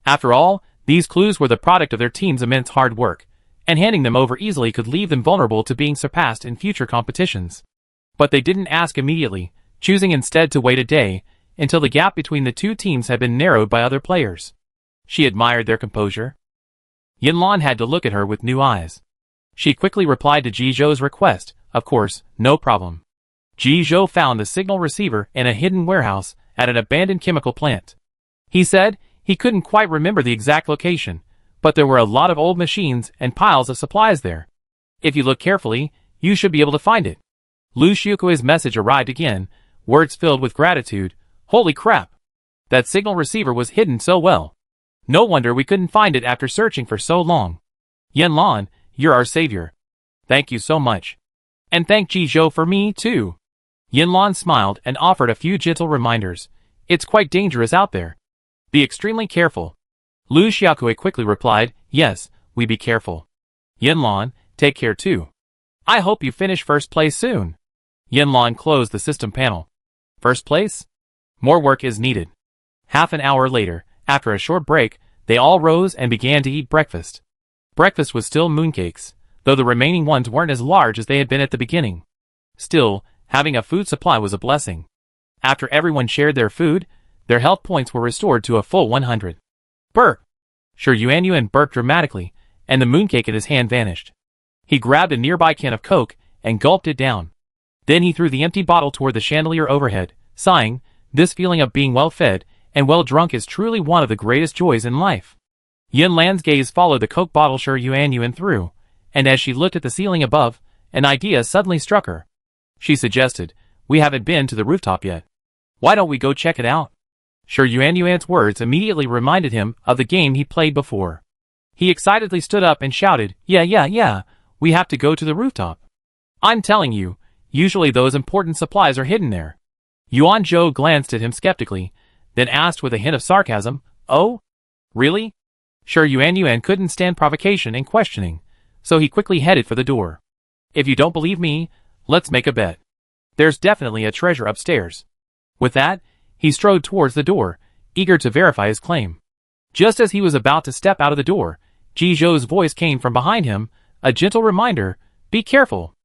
After all, these clues were the product of their team's immense hard work, and handing them over easily could leave them vulnerable to being surpassed in future competitions. But they didn't ask immediately, choosing instead to wait a day, until the gap between the two teams had been narrowed by other players. She admired their composure. Yinlan had to look at her with new eyes. She quickly replied to Ji Zhou's request, of course, no problem. Ji Zhou found the signal receiver in a hidden warehouse at an abandoned chemical plant. He said he couldn't quite remember the exact location, but there were a lot of old machines and piles of supplies there. If you look carefully, you should be able to find it. Lu Xiuquo's message arrived again, words filled with gratitude. Holy crap! That signal receiver was hidden so well. No wonder we couldn't find it after searching for so long. Yinlan, you're our savior. Thank you so much. And thank Ji Zhou for me, too. Yinlan smiled and offered a few gentle reminders. It's quite dangerous out there. Be extremely careful. Lu Xiaoque quickly replied, yes, we be careful. Yinlan, take care too. I hope you finish first place soon. Yinlan closed the system panel. First place? More work is needed. Half an hour later, after a short break, they all rose and began to eat breakfast. Breakfast was still mooncakes, though the remaining ones weren't as large as they had been at the beginning. Still, having a food supply was a blessing. After everyone shared their food, their health points were restored to a full 100. Burp! Shi Yuanyuan burped dramatically, and the mooncake in his hand vanished. He grabbed a nearby can of Coke and gulped it down. Then he threw the empty bottle toward the chandelier overhead, sighing, this feeling of being well-fed and well-drunk is truly one of the greatest joys in life. Yinlan's gaze followed the Coke bottle Shi Yuanyuan threw, and as she looked at the ceiling above, an idea suddenly struck her. She suggested, we haven't been to the rooftop yet. Why don't we go check it out? Shi Yuanyuan's words immediately reminded him of the game he played before. He excitedly stood up and shouted, yeah, we have to go to the rooftop. I'm telling you, usually those important supplies are hidden there. Yuan Zhou glanced at him skeptically, then asked with a hint of sarcasm, oh? Really? Shi Yuanyuan couldn't stand provocation and questioning, so he quickly headed for the door. If you don't believe me, let's make a bet. There's definitely a treasure upstairs. With that, he strode towards the door, eager to verify his claim. Just as he was about to step out of the door, Ji Zhou's voice came from behind him, a gentle reminder, be careful.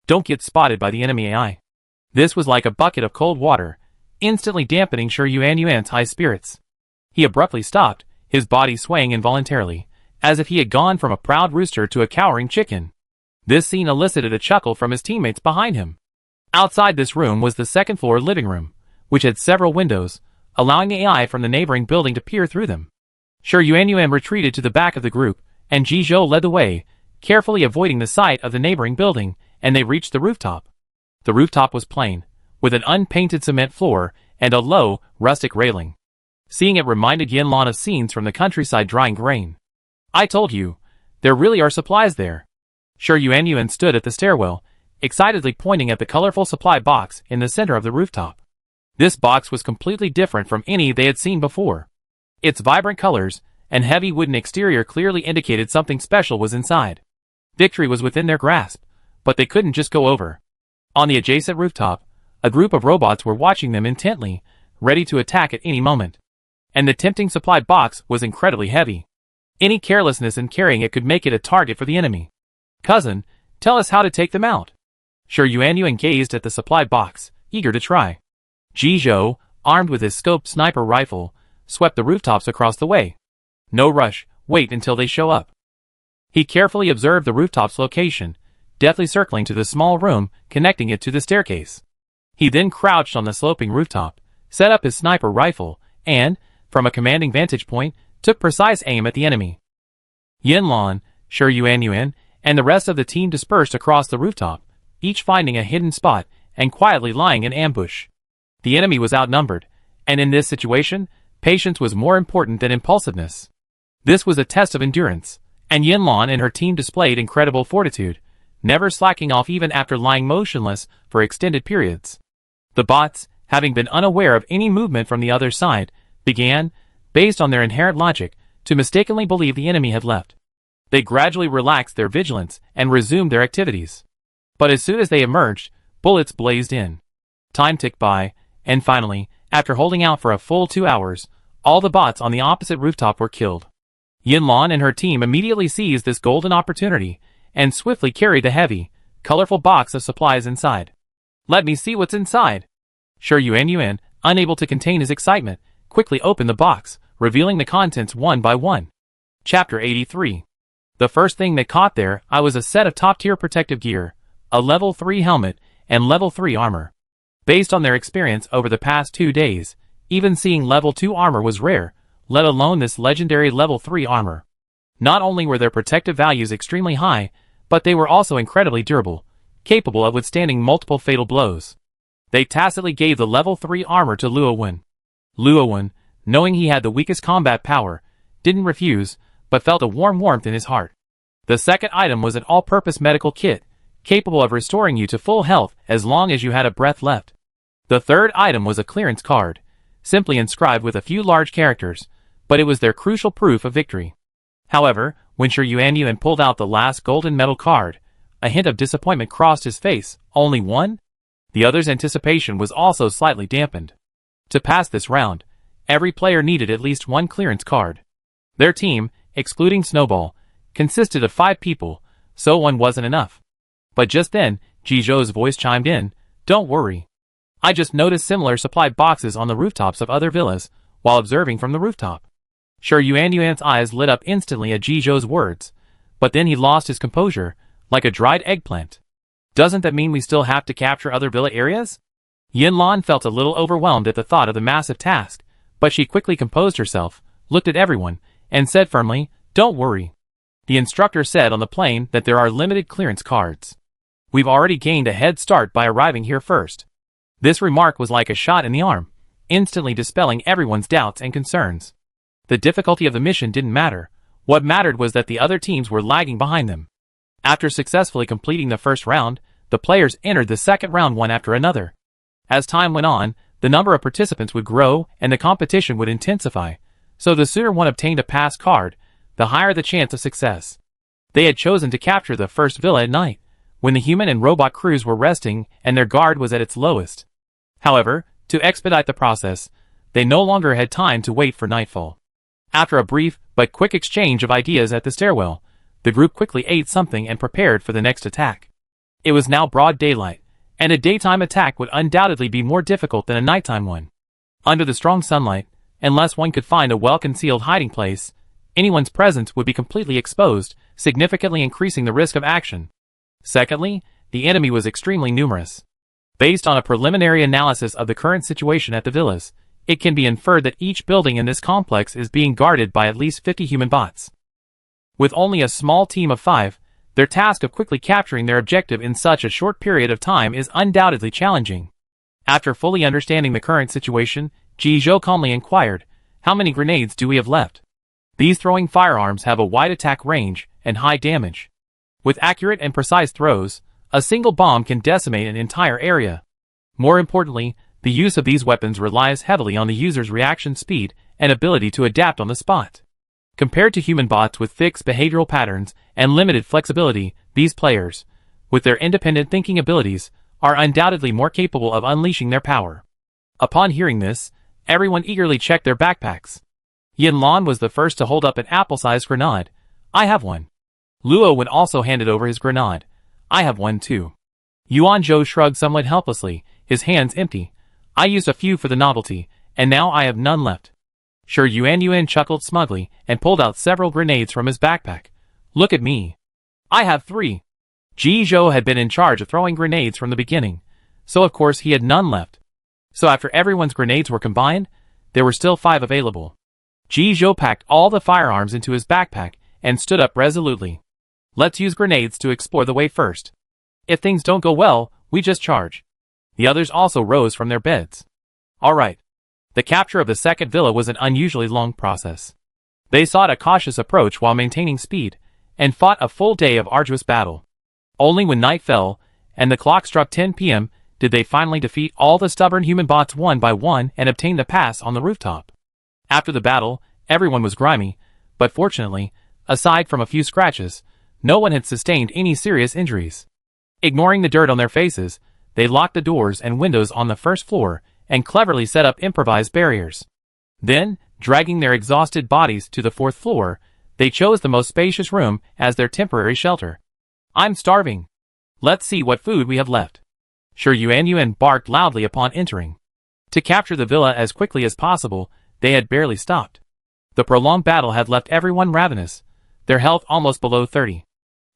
Don't get spotted by the enemy AI. This was like a bucket of cold water, instantly dampening Shi Yuanyuan's high spirits. He abruptly stopped, his body swaying involuntarily, as if he had gone from a proud rooster to a cowering chicken. This scene elicited a chuckle from his teammates behind him. Outside this room was the second-floor living room, which had several windows, allowing the AI from the neighboring building to peer through them. Shi Yuanyuan retreated to the back of the group, and Ji Zhou led the way, carefully avoiding the sight of the neighboring building, and they reached the rooftop. The rooftop was plain, with an unpainted cement floor and a low, rustic railing. Seeing it reminded Yinlan of scenes from the countryside drying grain. I told you, there really are supplies there. Shi Yuanyuan stood at the stairwell, excitedly pointing at the colorful supply box in the center of the rooftop. This box was completely different from any they had seen before. Its vibrant colors and heavy wooden exterior clearly indicated something special was inside. Victory was within their grasp, but they couldn't just go over. On the adjacent rooftop, a group of robots were watching them intently, ready to attack at any moment. And the tempting supply box was incredibly heavy. Any carelessness in carrying it could make it a target for the enemy. Cousin, tell us how to take them out. Shi Yuanyuan gazed at the supply box, eager to try. Ji Zhou, armed with his scoped sniper rifle, swept the rooftops across the way. No rush, wait until they show up. He carefully observed the rooftops' location, deftly circling to the small room connecting it to the staircase. He then crouched on the sloping rooftop, set up his sniper rifle, and, from a commanding vantage point, took precise aim at the enemy. Yinlan, Shi Yuanyuan, and the rest of the team dispersed across the rooftop, each finding a hidden spot and quietly lying in ambush. The enemy was outnumbered, and in this situation, patience was more important than impulsiveness. This was a test of endurance, and Yinlan and her team displayed incredible fortitude, never slacking off even after lying motionless for extended periods. The bots, having been unaware of any movement from the other side, began, based on their inherent logic, to mistakenly believe the enemy had left. They gradually relaxed their vigilance and resumed their activities. But as soon as they emerged, bullets blazed in. Time ticked by, and finally, after holding out for a full 2 hours, all the bots on the opposite rooftop were killed. Yinlan and her team immediately seized this golden opportunity, and swiftly carried the heavy, colorful box of supplies inside. Let me see what's inside. Shi Yuanyuan, unable to contain his excitement, quickly opened the box, revealing the contents one by one. Chapter 83. The first thing they caught there I was a set of top-tier protective gear, a level 3 helmet, and level 3 armor. Based on their experience over the past 2 days, even seeing level 2 armor was rare, let alone this legendary level 3 armor. Not only were their protective values extremely high, but they were also incredibly durable, capable of withstanding multiple fatal blows. They tacitly gave the level 3 armor to Luowen. Luowen, knowing he had the weakest combat power, didn't refuse, but felt a warm warmth in his heart. The second item was an all-purpose medical kit, capable of restoring you to full health as long as you had a breath left. The third item was a clearance card, simply inscribed with a few large characters, but it was their crucial proof of victory. However, when Shi Yuanyuan pulled out the last golden medal card, a hint of disappointment crossed his face. Only one? The other's anticipation was also slightly dampened. To pass this round, every player needed at least one clearance card. Their team, excluding Snowball, consisted of 5 people, so one wasn't enough. But just then, Jizhou's voice chimed in, "Don't worry. I just noticed similar supply boxes on the rooftops of other villas, while observing from the rooftop." Shi Yuanyuan's eyes lit up instantly at Jizhou's words, but then he lost his composure, like a dried eggplant. "Doesn't that mean we still have to capture other villa areas?" Yinlan felt a little overwhelmed at the thought of the massive task, but she quickly composed herself, looked at everyone, and said firmly, "Don't worry. The instructor said on the plane that there are limited clearance cards. We've already gained a head start by arriving here first." This remark was like a shot in the arm, instantly dispelling everyone's doubts and concerns. The difficulty of the mission didn't matter. What mattered was that the other teams were lagging behind them. After successfully completing the first round, the players entered the second round one after another. As time went on, the number of participants would grow and the competition would intensify, so the sooner one obtained a pass card, the higher the chance of success. They had chosen to capture the first villa at night, when the human and robot crews were resting and their guard was at its lowest. However, to expedite the process, they no longer had time to wait for nightfall. After a brief but quick exchange of ideas at the stairwell, the group quickly ate something and prepared for the next attack. It was now broad daylight, and a daytime attack would undoubtedly be more difficult than a nighttime one. Under the strong sunlight, unless one could find a well-concealed hiding place, anyone's presence would be completely exposed, significantly increasing the risk of action. Secondly, the enemy was extremely numerous. Based on a preliminary analysis of the current situation at the villas, it can be inferred that each building in this complex is being guarded by at least 50 human bots. With only a small team of 5, their task of quickly capturing their objective in such a short period of time is undoubtedly challenging. After fully understanding the current situation, Jizhou calmly inquired, "How many grenades do we have left?" These throwing firearms have a wide attack range and high damage. With accurate and precise throws, a single bomb can decimate an entire area. More importantly, the use of these weapons relies heavily on the user's reaction speed and ability to adapt on the spot. Compared to human bots with fixed behavioral patterns and limited flexibility, these players, with their independent thinking abilities, are undoubtedly more capable of unleashing their power. Upon hearing this, everyone eagerly checked their backpacks. Yinlan was the first to hold up an apple-sized grenade. "I have one." Luowen also handed over his grenade. "I have one too." Yuanzhou shrugged somewhat helplessly, his hands empty. "I used a few for the novelty, and now I have none left." Shi Yuanyuan chuckled smugly and pulled out several grenades from his backpack. "Look at me. I have 3. Jizhou had been in charge of throwing grenades from the beginning, so of course he had none left. So after everyone's grenades were combined, there were still 5 available. Jizhou packed all the firearms into his backpack and stood up resolutely. "Let's use grenades to explore the way first. If things don't go well, we just charge." The others also rose from their beds. All right. The capture of the second villa was an unusually long process. They sought a cautious approach while maintaining speed, and fought a full day of arduous battle. Only when night fell, and the clock struck 10 p.m., did they finally defeat all the stubborn human bots one by one and obtain the pass on the rooftop. After the battle, everyone was grimy, but fortunately, aside from a few scratches, no one had sustained any serious injuries. Ignoring the dirt on their faces, they locked the doors and windows on the first floor and cleverly set up improvised barriers. Then, dragging their exhausted bodies to the 4th floor, they chose the most spacious room as their temporary shelter. "I'm starving. Let's see what food we have left." Shi Yuanyuan barked loudly upon entering. To capture the villa as quickly as possible, they had barely stopped. The prolonged battle had left everyone ravenous. their health almost below 30.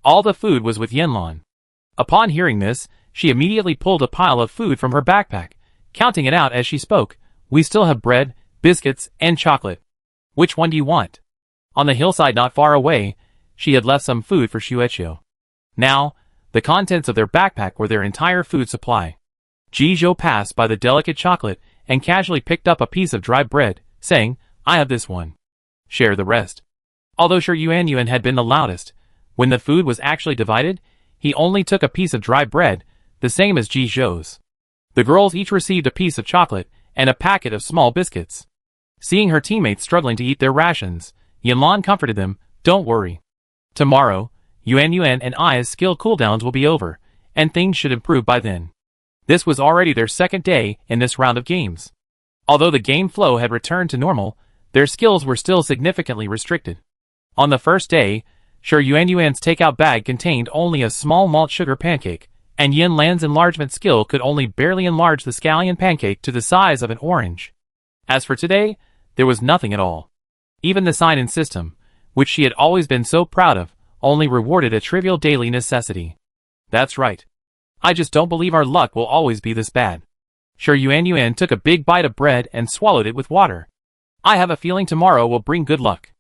All the food was with Yanlan. Upon hearing this, she immediately pulled a pile of food from her backpack, counting it out as she spoke. We still have bread, biscuits, and chocolate. Which one do you want? On the hillside not far away, she had left some food for Shueqiu. Now, the contents of their backpack were their entire food supply. Jizhou passed by the delicate chocolate and casually picked up a piece of dry bread, saying, I have this one. Share the rest. Although Shi Yuanyuan had been the loudest, when the food was actually divided, he only took a piece of dry bread, the same as Jizhou's. The girls each received a piece of chocolate and a packet of small biscuits. Seeing her teammates struggling to eat their rations, Yanlan comforted them, don't worry. Tomorrow, Yuanyuan and I's skill cooldowns will be over, and things should improve by then. This was already their second day in this round of games. Although the game flow had returned to normal, their skills were still significantly restricted. On the first day, Shi Yuanyuan's takeout bag contained only a small malt sugar pancake, and Yanlan's enlargement skill could only barely enlarge the scallion pancake to the size of an orange. As for today, there was nothing at all. Even the sign-in system, which she had always been so proud of, only rewarded a trivial daily necessity. That's right. I just don't believe our luck will always be this bad. Shi Yuanyuan took a big bite of bread and swallowed it with water. I have a feeling tomorrow will bring good luck.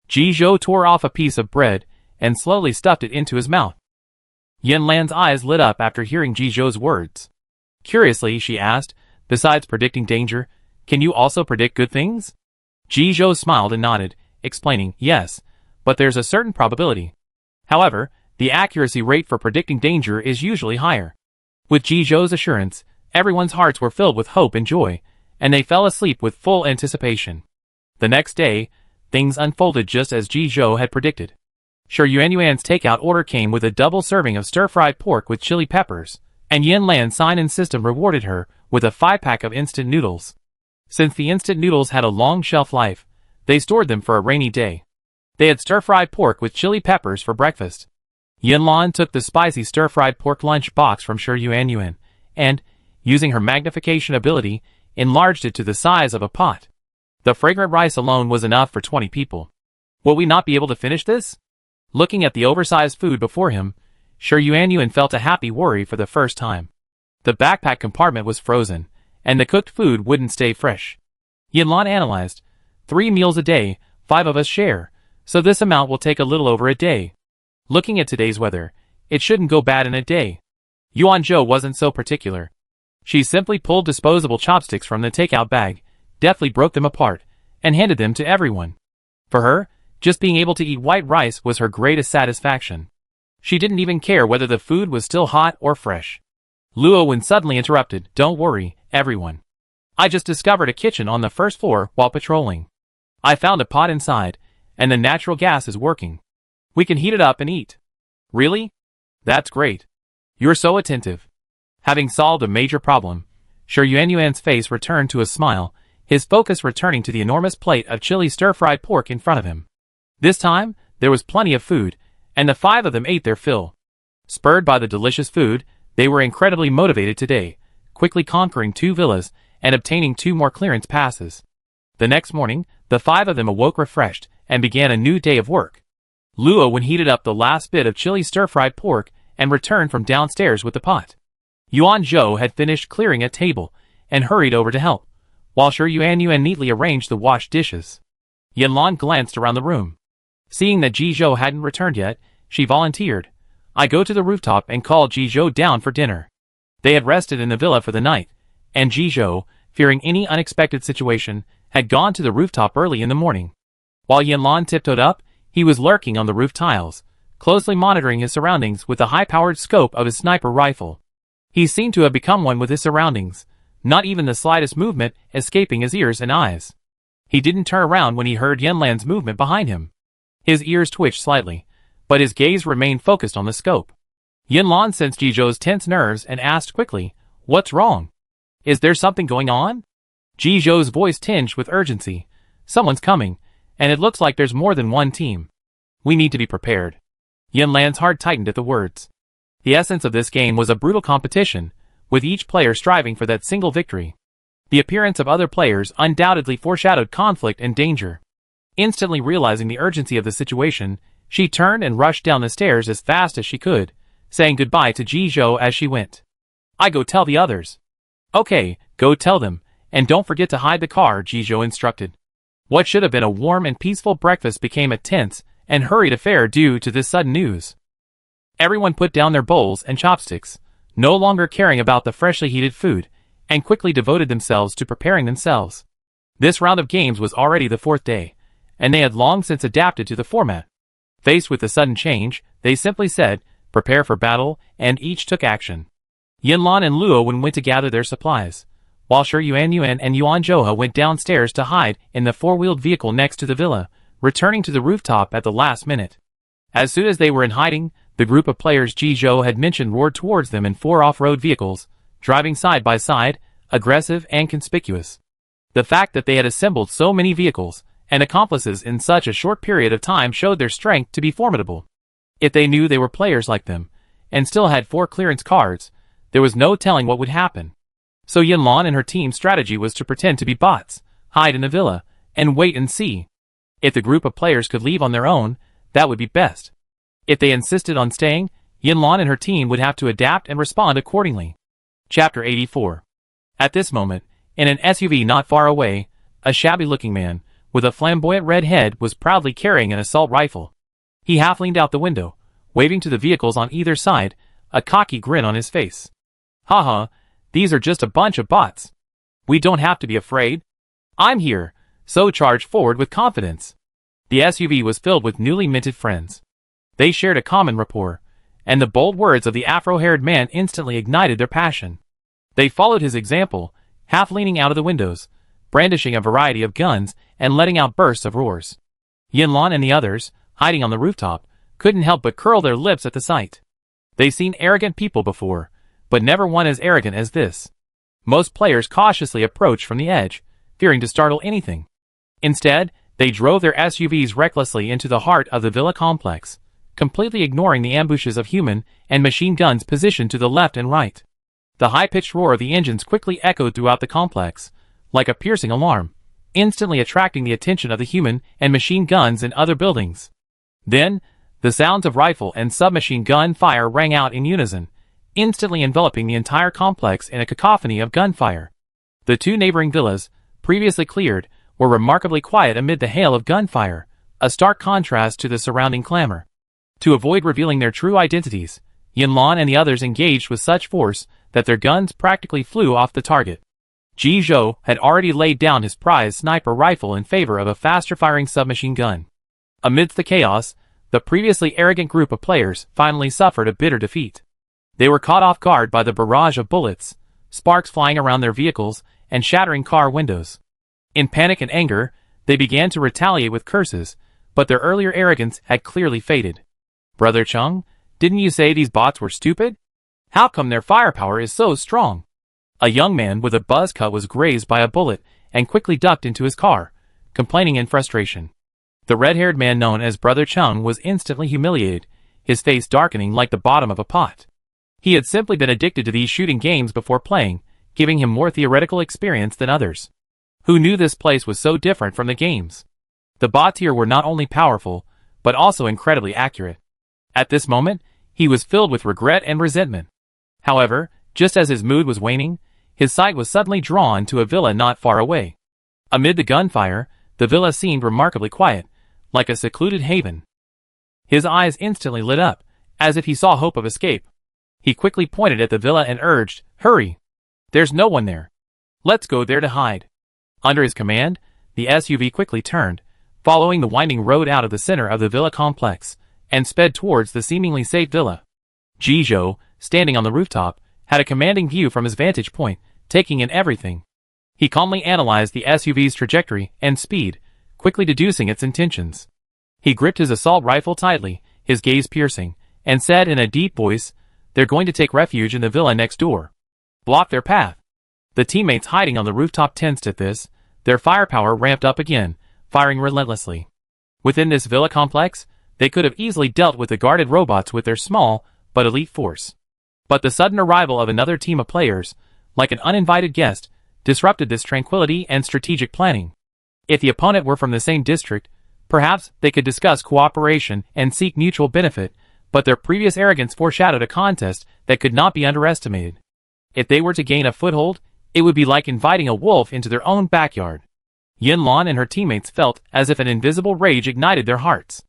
Jizhou tore off a piece of bread and slowly stuffed it into his mouth. Yanlan's eyes lit up after hearing Jizhou's words. Curiously, she asked, besides predicting danger, can you also predict good things? Jizhou smiled and nodded, explaining, yes, but there's a certain probability. However, the accuracy rate for predicting danger is usually higher. With Jizhou's assurance, everyone's hearts were filled with hope and joy, and they fell asleep with full anticipation. The next day, things unfolded just as Jizhou had predicted. Shi Yuanyuan's takeout order came with a double serving of stir-fried pork with chili peppers, and Yanlan's sign-in system rewarded her with a 5-pack of instant noodles. Since the instant noodles had a long shelf life, they stored them for a rainy day. They had stir-fried pork with chili peppers for breakfast. Yanlan took the spicy stir-fried pork lunch box from Shi Yuanyuan, and, using her magnification ability, enlarged it to the size of a pot. The fragrant rice alone was enough for 20 people. Will we not be able to finish this? Looking at the oversized food before him, Shi Yuanyuan felt a happy worry for the first time. The backpack compartment was frozen, and the cooked food wouldn't stay fresh. Yanlan analyzed, 3 meals a day, 5 of us share, so this amount will take a little over a day. Looking at today's weather, it shouldn't go bad in a day. Yuanzhou wasn't so particular. She simply pulled disposable chopsticks from the takeout bag, deftly broke them apart, and handed them to everyone. For her, just being able to eat white rice was her greatest satisfaction. She didn't even care whether the food was still hot or fresh. Luowen suddenly interrupted, don't worry, everyone. I just discovered a kitchen on the first floor while patrolling. I found a pot inside, and the natural gas is working. We can heat it up and eat. Really? That's great. You're so attentive. Having solved a major problem, Shi Yuanyuan's face returned to a smile, his focus returning to the enormous plate of chili stir-fried pork in front of him. This time, there was plenty of food, and the 5 of them ate their fill. Spurred by the delicious food, they were incredibly motivated today, quickly conquering 2 villas and obtaining 2 more clearance passes. The next morning, the 5 of them awoke refreshed and began a new day of work. Luowen heated up the last bit of chili stir-fried pork and returned from downstairs with the pot. Yuanzhou had finished clearing a table and hurried over to help, while Shi Yuanyuan neatly arranged the washed dishes. Yanlan glanced around the room. Seeing that Jizhou hadn't returned yet, she volunteered, I go to the rooftop and call Jizhou down for dinner. They had rested in the villa for the night, and Jizhou, fearing any unexpected situation, had gone to the rooftop early in the morning. While Yanlan tiptoed up, he was lurking on the roof tiles, closely monitoring his surroundings with the high-powered scope of his sniper rifle. He seemed to have become one with his surroundings, not even the slightest movement escaping his ears and eyes. He didn't turn around when he heard Yanlan's movement behind him. His ears twitched slightly, but his gaze remained focused on the scope. Yanlan sensed Jizhou's tense nerves and asked quickly, What's wrong? Is there something going on? Jizhou's voice tinged with urgency. Someone's coming, and it looks like there's more than one team. We need to be prepared. Yanlan's heart tightened at the words. The essence of this game was a brutal competition, with each player striving for that single victory. The appearance of other players undoubtedly foreshadowed conflict and danger. Instantly realizing the urgency of the situation, She turned and rushed down the stairs as fast as she could, saying goodbye to Jizhou as she went. "I go tell the others." "Okay, go tell them, and don't forget to hide the car," Jizhou instructed. What should have been a warm and peaceful breakfast became a tense and hurried affair due to this sudden news. Everyone put down their bowls and chopsticks, no longer caring about the freshly heated food, and quickly devoted themselves to preparing themselves. This round of games was already the 4th day, and they had long since adapted to the format. Faced with the sudden change, they simply said, "Prepare for battle," and each took action. Yinlan and Luo Wen went to gather their supplies, while Shi Yuan and Yuan Zhouhe went downstairs to hide in the four-wheeled vehicle next to the villa, returning to the rooftop at the last minute. As soon as they were in hiding, the group of players Jizhou had mentioned roared towards them in 4 off-road vehicles, driving side by side, aggressive and conspicuous. The fact that they had assembled so many vehicles and accomplices in such a short period of time showed their strength to be formidable. If they knew they were players like them, and still had 4 clearance cards, there was no telling what would happen. So Yinlan and her team's strategy was to pretend to be bots, hide in the villa, and wait and see. If the group of players could leave on their own, that would be best. If they insisted on staying, Yinlan and her team would have to adapt and respond accordingly. Chapter 84. At this moment, in an SUV not far away, a shabby-looking man, with a flamboyant red head, was proudly carrying an assault rifle. He half leaned out the window, waving to the vehicles on either side, a cocky grin on his face. "Haha, these are just a bunch of bots. We don't have to be afraid. I'm here," so charged forward with confidence. The SUV was filled with newly minted friends. They shared a common rapport, and the bold words of the afro-haired man instantly ignited their passion. They followed his example, half leaning out of the windows, brandishing a variety of guns and letting out bursts of roars. Yinlan and the others, hiding on the rooftop, couldn't help but curl their lips at the sight. They'd seen arrogant people before, but never one as arrogant as this. Most players cautiously approached from the edge, fearing to startle anything. Instead, they drove their SUVs recklessly into the heart of the villa complex, completely ignoring the ambushes of human and machine guns positioned to the left and right. The high-pitched roar of the engines quickly echoed throughout the complex, like a piercing alarm, instantly attracting the attention of the human and machine guns in other buildings. Then, the sounds of rifle and submachine gun fire rang out in unison, instantly enveloping the entire complex in a cacophony of gunfire. The 2 neighboring villas, previously cleared, were remarkably quiet amid the hail of gunfire, a stark contrast to the surrounding clamor. To avoid revealing their true identities, Yinlan and the others engaged with such force that their guns practically flew off the target. Jizhou had already laid down his prized sniper rifle in favor of a faster-firing submachine gun. Amidst the chaos, the previously arrogant group of players finally suffered a bitter defeat. They were caught off guard by the barrage of bullets, sparks flying around their vehicles, and shattering car windows. In panic and anger, they began to retaliate with curses, but their earlier arrogance had clearly faded. "Brother Chung, didn't you say these bots were stupid? How come their firepower is so strong?" A young man with a buzz cut was grazed by a bullet and quickly ducked into his car, complaining in frustration. The red-haired man known as Brother Chung was instantly humiliated, his face darkening like the bottom of a pot. He had simply been addicted to these shooting games before playing, giving him more theoretical experience than others. Who knew this place was so different from the games? The bots here were not only powerful, but also incredibly accurate. At this moment, he was filled with regret and resentment. However, just as his mood was waning, his sight was suddenly drawn to a villa not far away. Amid the gunfire, the villa seemed remarkably quiet, like a secluded haven. His eyes instantly lit up, as if he saw hope of escape. He quickly pointed at the villa and urged, "Hurry! There's no one there. Let's go there to hide." Under his command, the SUV quickly turned, following the winding road out of the center of the villa complex, and sped towards the seemingly safe villa. Jizhou, standing on the rooftop, had a commanding view from his vantage point, taking in everything. He calmly analyzed the SUV's trajectory and speed, quickly deducing its intentions. He gripped his assault rifle tightly, his gaze piercing, and said in a deep voice, "They're going to take refuge in the villa next door. Block their path." The teammates hiding on the rooftop tensed at this, their firepower ramped up again, firing relentlessly. Within this villa complex, they could have easily dealt with the guarded robots with their small, but elite force. But the sudden arrival of another team of players, like an uninvited guest, disrupted this tranquility and strategic planning. If the opponent were from the same district, Perhaps they could discuss cooperation and seek mutual benefit, but their previous arrogance foreshadowed a contest that could not be underestimated. If they were to gain a foothold, it would be like inviting a wolf into their own backyard. Yinlan and her teammates felt as if an invisible rage ignited their hearts.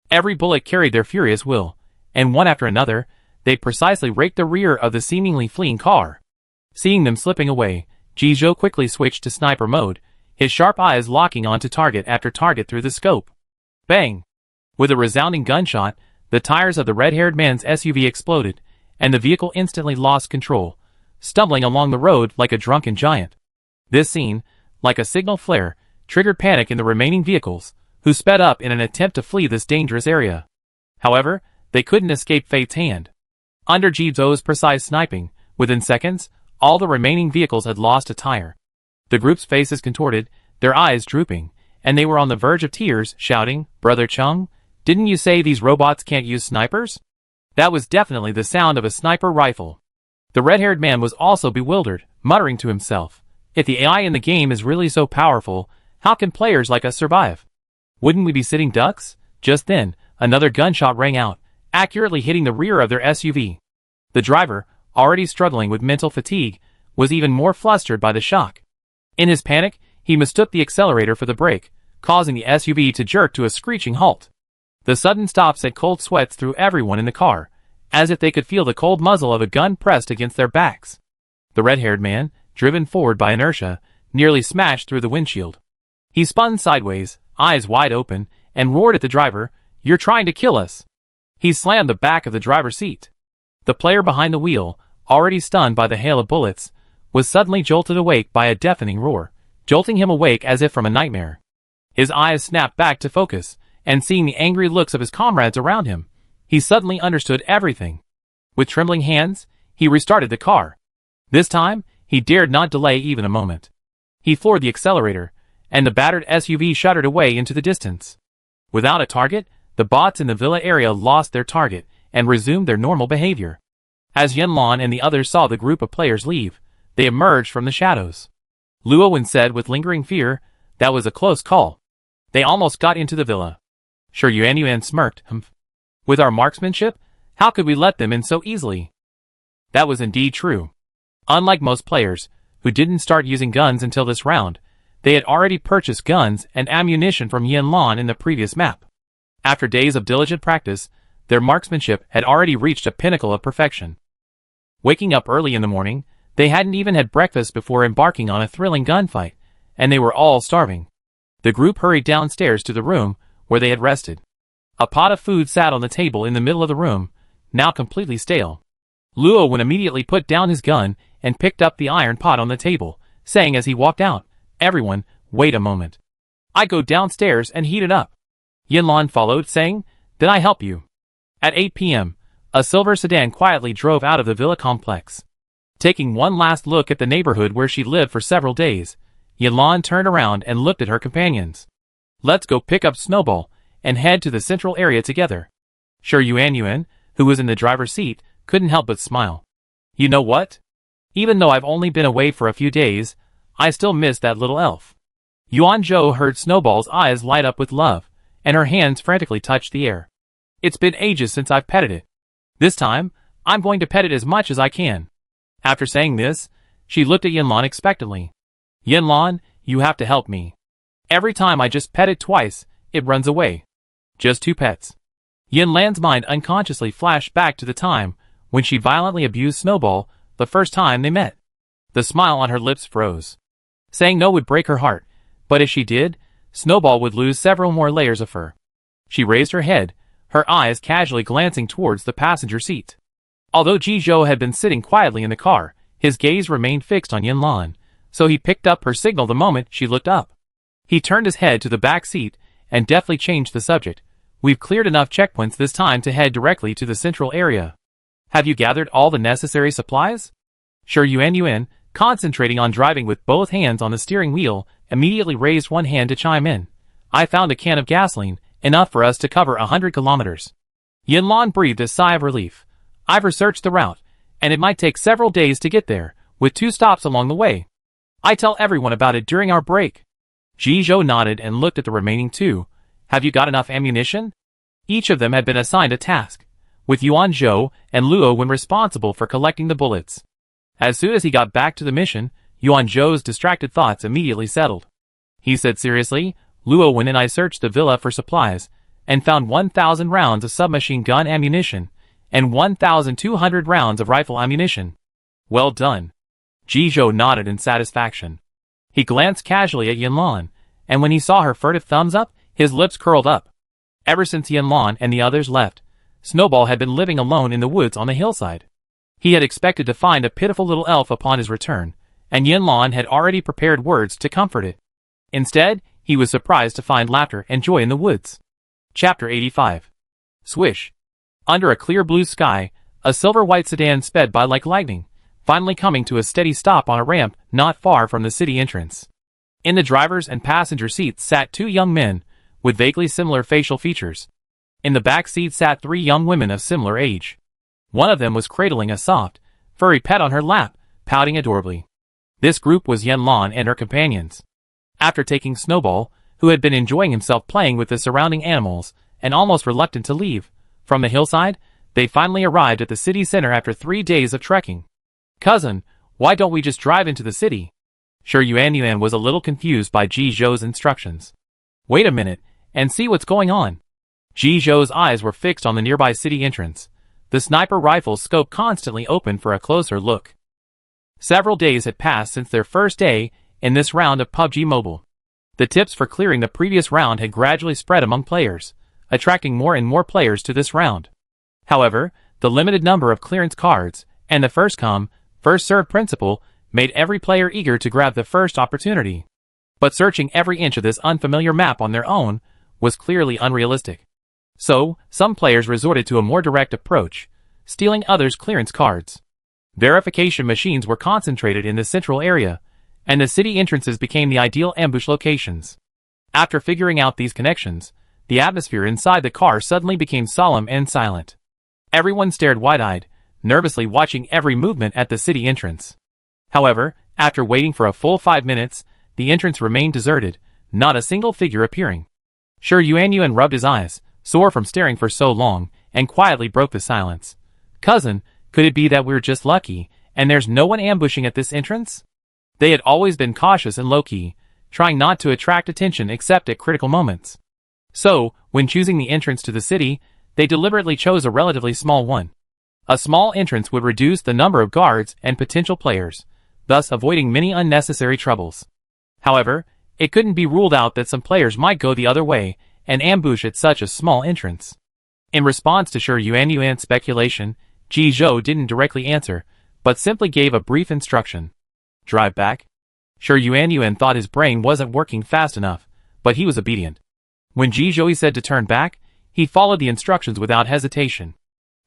Every bullet carried their furious will, and one after another, they precisely raked the rear of the seemingly fleeing car. Seeing them slipping away, Jizhou quickly switched to sniper mode, his sharp eyes locking onto target after target through the scope. Bang! With a resounding gunshot, the tires of the red-haired man's SUV exploded, and the vehicle instantly lost control, stumbling along the road like a drunken giant. This scene, like a signal flare, triggered panic in the remaining vehicles, who sped up in an attempt to flee this dangerous area. However, they couldn't escape fate's hand. Under Jizhou's precise sniping, within seconds, all the remaining vehicles had lost a tire. The group's faces contorted, their eyes drooping, and they were on the verge of tears, shouting, "Brother Chung, didn't you say these robots can't use snipers?" That was definitely the sound of a sniper rifle. The red-haired man was also bewildered, muttering to himself, "If the AI in the game is really so powerful, how can players like us survive? Wouldn't we be sitting ducks?" Just then, another gunshot rang out, accurately hitting the rear of their SUV. The driver, already struggling with mental fatigue, was even more flustered by the shock. In his panic, he mistook the accelerator for the brake, causing the SUV to jerk to a screeching halt. The sudden stop sent cold sweats through everyone in the car, as if they could feel the cold muzzle of a gun pressed against their backs. The red-haired man, driven forward by inertia, nearly smashed through the windshield. He spun sideways, eyes wide open, and roared at the driver, "You're trying to kill us!" He slammed the back of the driver's seat. The player behind the wheel, already stunned by the hail of bullets, was suddenly jolted awake by a deafening roar, jolting him awake as if from a nightmare. His eyes snapped back to focus, and seeing the angry looks of his comrades around him, he suddenly understood everything. With trembling hands, he restarted the car. This time, he dared not delay even a moment. He floored the accelerator, and the battered SUV shuddered away into the distance. Without a target, the bots in the villa area lost their target and resumed their normal behavior. As Yinlan and the others saw the group of players leave, they emerged from the shadows. Luowen said with lingering fear, "That was a close call. They almost got into the villa." Sure Yuan smirked, "Humph. With our marksmanship, how could we let them in so easily?" That was indeed true. Unlike most players, who didn't start using guns until this round, they had already purchased guns and ammunition from Yinlan in the previous map. After days of diligent practice, their marksmanship had already reached a pinnacle of perfection. Waking up early in the morning, they hadn't even had breakfast before embarking on a thrilling gunfight, and they were all starving. The group hurried downstairs to the room where they had rested. A pot of food sat on the table in the middle of the room, now completely stale. Luowen immediately put down his gun and picked up the iron pot on the table, saying as he walked out, "Everyone, wait a moment. I go downstairs and heat it up." Yinlan followed, saying, "Then I help you." At 8 p.m., a silver sedan quietly drove out of the villa complex. Taking one last look at the neighborhood where she lived for several days, Yinlan turned around and looked at her companions. "Let's go pick up Snowball and head to the central area together." Sure Yuan, who was in the driver's seat, couldn't help but smile. "You know what? Even though I've only been away for a few days, I still miss that little elf." Yuan Zhou heard Snowball's eyes light up with love, and her hands frantically touched the air. "It's been ages since I've petted it. This time, I'm going to pet it as much as I can." After saying this, she looked at Yinlan expectantly. "Yinlan, you have to help me. Every time I just pet it twice, it runs away." Just 2 pets. Yinlan's mind unconsciously flashed back to the time when she violently abused Snowball the first time they met. The smile on her lips froze. Saying no would break her heart, but if she did, Snowball would lose several more layers of fur. She raised her head, her eyes casually glancing towards the passenger seat. Although Jizhou had been sitting quietly in the car, his gaze remained fixed on Yinlan, so he picked up her signal the moment she looked up. He turned his head to the back seat and deftly changed the subject. "We've cleared enough checkpoints this time to head directly to the central area. Have you gathered all the necessary supplies?" Sure Yuan, concentrating on driving with both hands on the steering wheel, immediately raised one hand to chime in. "I found a can of gasoline, enough for us to cover 100 kilometers. Yinlan breathed a sigh of relief. "I've researched the route, and it might take several days to get there, with 2 stops along the way. I tell everyone about it during our break." Jizhou nodded and looked at the remaining 2, Have you got enough ammunition? Each of them had been assigned a task, with Yuan Zhou and Luo Wen responsible for collecting the bullets. As soon as he got back to the mission, Yuan Zhou's distracted thoughts immediately settled. He said seriously, Luo Wen and I searched the villa for supplies, and found 1,000 rounds of submachine gun ammunition, and 1,200 rounds of rifle ammunition. Well done. Ji Zhou nodded in satisfaction. He glanced casually at Yanlan, and when he saw her furtive thumbs up, his lips curled up. Ever since Yanlan and the others left, Snowball had been living alone in the woods on the hillside. He had expected to find a pitiful little elf upon his return, and Yanlan had already prepared words to comfort it. Instead, he was surprised to find laughter and joy in the woods. Chapter 85. Swish. Under a clear blue sky, a silver-white sedan sped by like lightning, finally coming to a steady stop on a ramp not far from the city entrance. In the driver's and passenger seats sat two young men, with vaguely similar facial features. In the back seat sat three young women of similar age. One of them was cradling a soft, furry pet on her lap, pouting adorably. This group was Yanlan and her companions. After taking Snowball, who had been enjoying himself playing with the surrounding animals, and almost reluctant to leave, from the hillside, they finally arrived at the city center after 3 days of trekking. Cousin, why don't we just drive into the city? Sure, Yuan was a little confused by Ji Zhou's instructions. Wait a minute, and see what's going on. Ji Zhou's eyes were fixed on the nearby city entrance, the sniper rifle's scope constantly open for a closer look. Several days had passed since their first day in this round of PUBG Mobile. The tips for clearing the previous round had gradually spread among players, attracting more and more players to this round. However, the limited number of clearance cards, and the first-come, first-served principle, made every player eager to grab the first opportunity. But searching every inch of this unfamiliar map on their own was clearly unrealistic. So, some players resorted to a more direct approach, stealing others' clearance cards. Verification machines were concentrated in the central area, and the city entrances became the ideal ambush locations. After figuring out these connections, the atmosphere inside the car suddenly became solemn and silent. Everyone stared wide-eyed, nervously watching every movement at the city entrance. However, after waiting for a full 5 minutes, the entrance remained deserted, not a single figure appearing. Sure, Yuan rubbed his eyes, sore from staring for so long, and quietly broke the silence. Cousin, could it be that we're just lucky, and there's no one ambushing at this entrance? They had always been cautious and low-key, trying not to attract attention except at critical moments. So, when choosing the entrance to the city, they deliberately chose a relatively small one. A small entrance would reduce the number of guards and potential players, thus avoiding many unnecessary troubles. However, it couldn't be ruled out that some players might go the other way and ambush at such a small entrance. In response to Sure Yuan's speculation, Ji Zhou didn't directly answer, but simply gave a brief instruction. Drive back. Sure Yuan thought his brain wasn't working fast enough, but he was obedient. When Ji Zhou said to turn back, he followed the instructions without hesitation.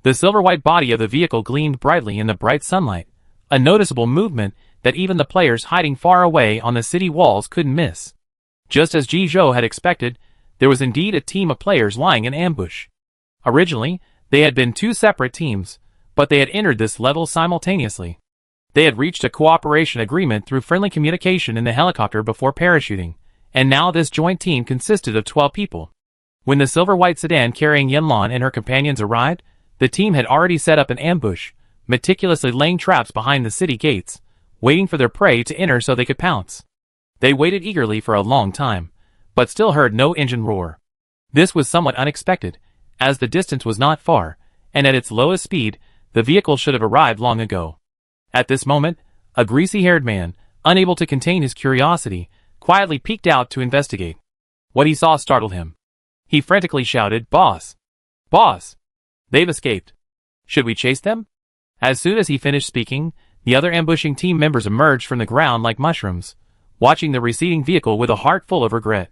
The silver-white body of the vehicle gleamed brightly in the bright sunlight, a noticeable movement that even the players hiding far away on the city walls couldn't miss. Just as Ji Zhou had expected, there was indeed a team of players lying in ambush. Originally, they had been two separate teams, but they had entered this level simultaneously. They had reached a cooperation agreement through friendly communication in the helicopter before parachuting, and now this joint team consisted of 12 people. When the silver-white sedan carrying Yanlan and her companions arrived, the team had already set up an ambush, meticulously laying traps behind the city gates, waiting for their prey to enter so they could pounce. They waited eagerly for a long time, but still heard no engine roar. This was somewhat unexpected, as the distance was not far, and at its lowest speed, the vehicle should have arrived long ago. At this moment, a greasy-haired man, unable to contain his curiosity, quietly peeked out to investigate. What he saw startled him. He frantically shouted, "Boss! Boss! They've escaped. Should we chase them?" As soon as he finished speaking, the other ambushing team members emerged from the ground like mushrooms, watching the receding vehicle with a heart full of regret.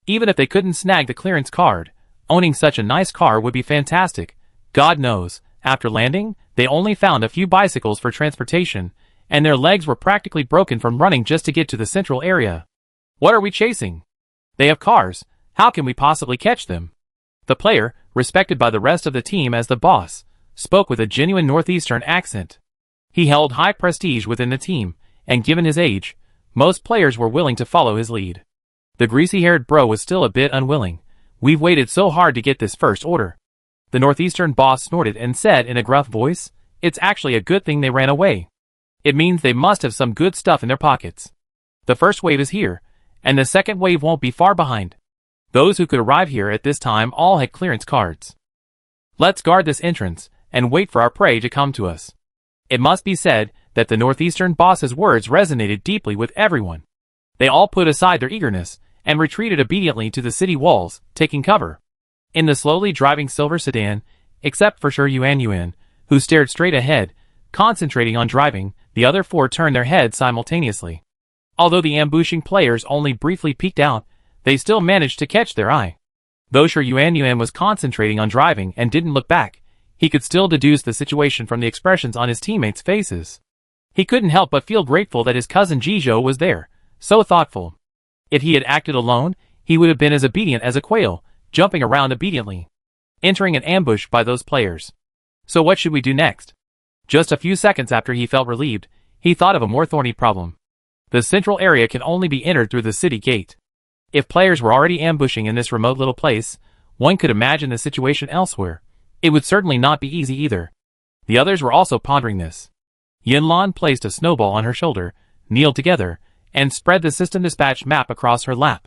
Even if they couldn't snag the clearance card, owning such a nice car would be fantastic. God knows, after landing, they only found a few bicycles for transportation, and their legs were practically broken from running just to get to the central area. What are we chasing? They have cars. How can we possibly catch them? The player, respected by the rest of the team as the boss, spoke with a genuine northeastern accent. He held high prestige within the team, and given his age, most players were willing to follow his lead. The greasy-haired bro was still a bit unwilling, We've waited so hard to get this first order. The Northeastern boss snorted and said in a gruff voice, "It's actually a good thing they ran away. It means they must have some good stuff in their pockets. The first wave is here, and the second wave won't be far behind. Those who could arrive here at this time all had clearance cards. Let's guard this entrance and wait for our prey to come to us." It must be said that the Northeastern boss's words resonated deeply with everyone. They all put aside their eagerness and retreated obediently to the city walls, taking cover. In the slowly driving silver sedan, except for Shi Yuan, who stared straight ahead, concentrating on driving, the other four turned their heads simultaneously. Although the ambushing players only briefly peeked out, they still managed to catch their eye. Though Shi Yuan was concentrating on driving and didn't look back, he could still deduce the situation from the expressions on his teammates' faces. He couldn't help but feel grateful that his cousin Jizhou was there, so thoughtful. If he had acted alone, he would have been as obedient as a quail, jumping around obediently, entering an ambush by those players. So what should we do next? Just a few seconds after he felt relieved, he thought of a more thorny problem. The central area can only be entered through the city gate. If players were already ambushing in this remote little place, one could imagine the situation elsewhere. It would certainly not be easy either. The others were also pondering this. Yinlan placed a snowball on her shoulder, kneeled together, and spread the system dispatch map across her lap.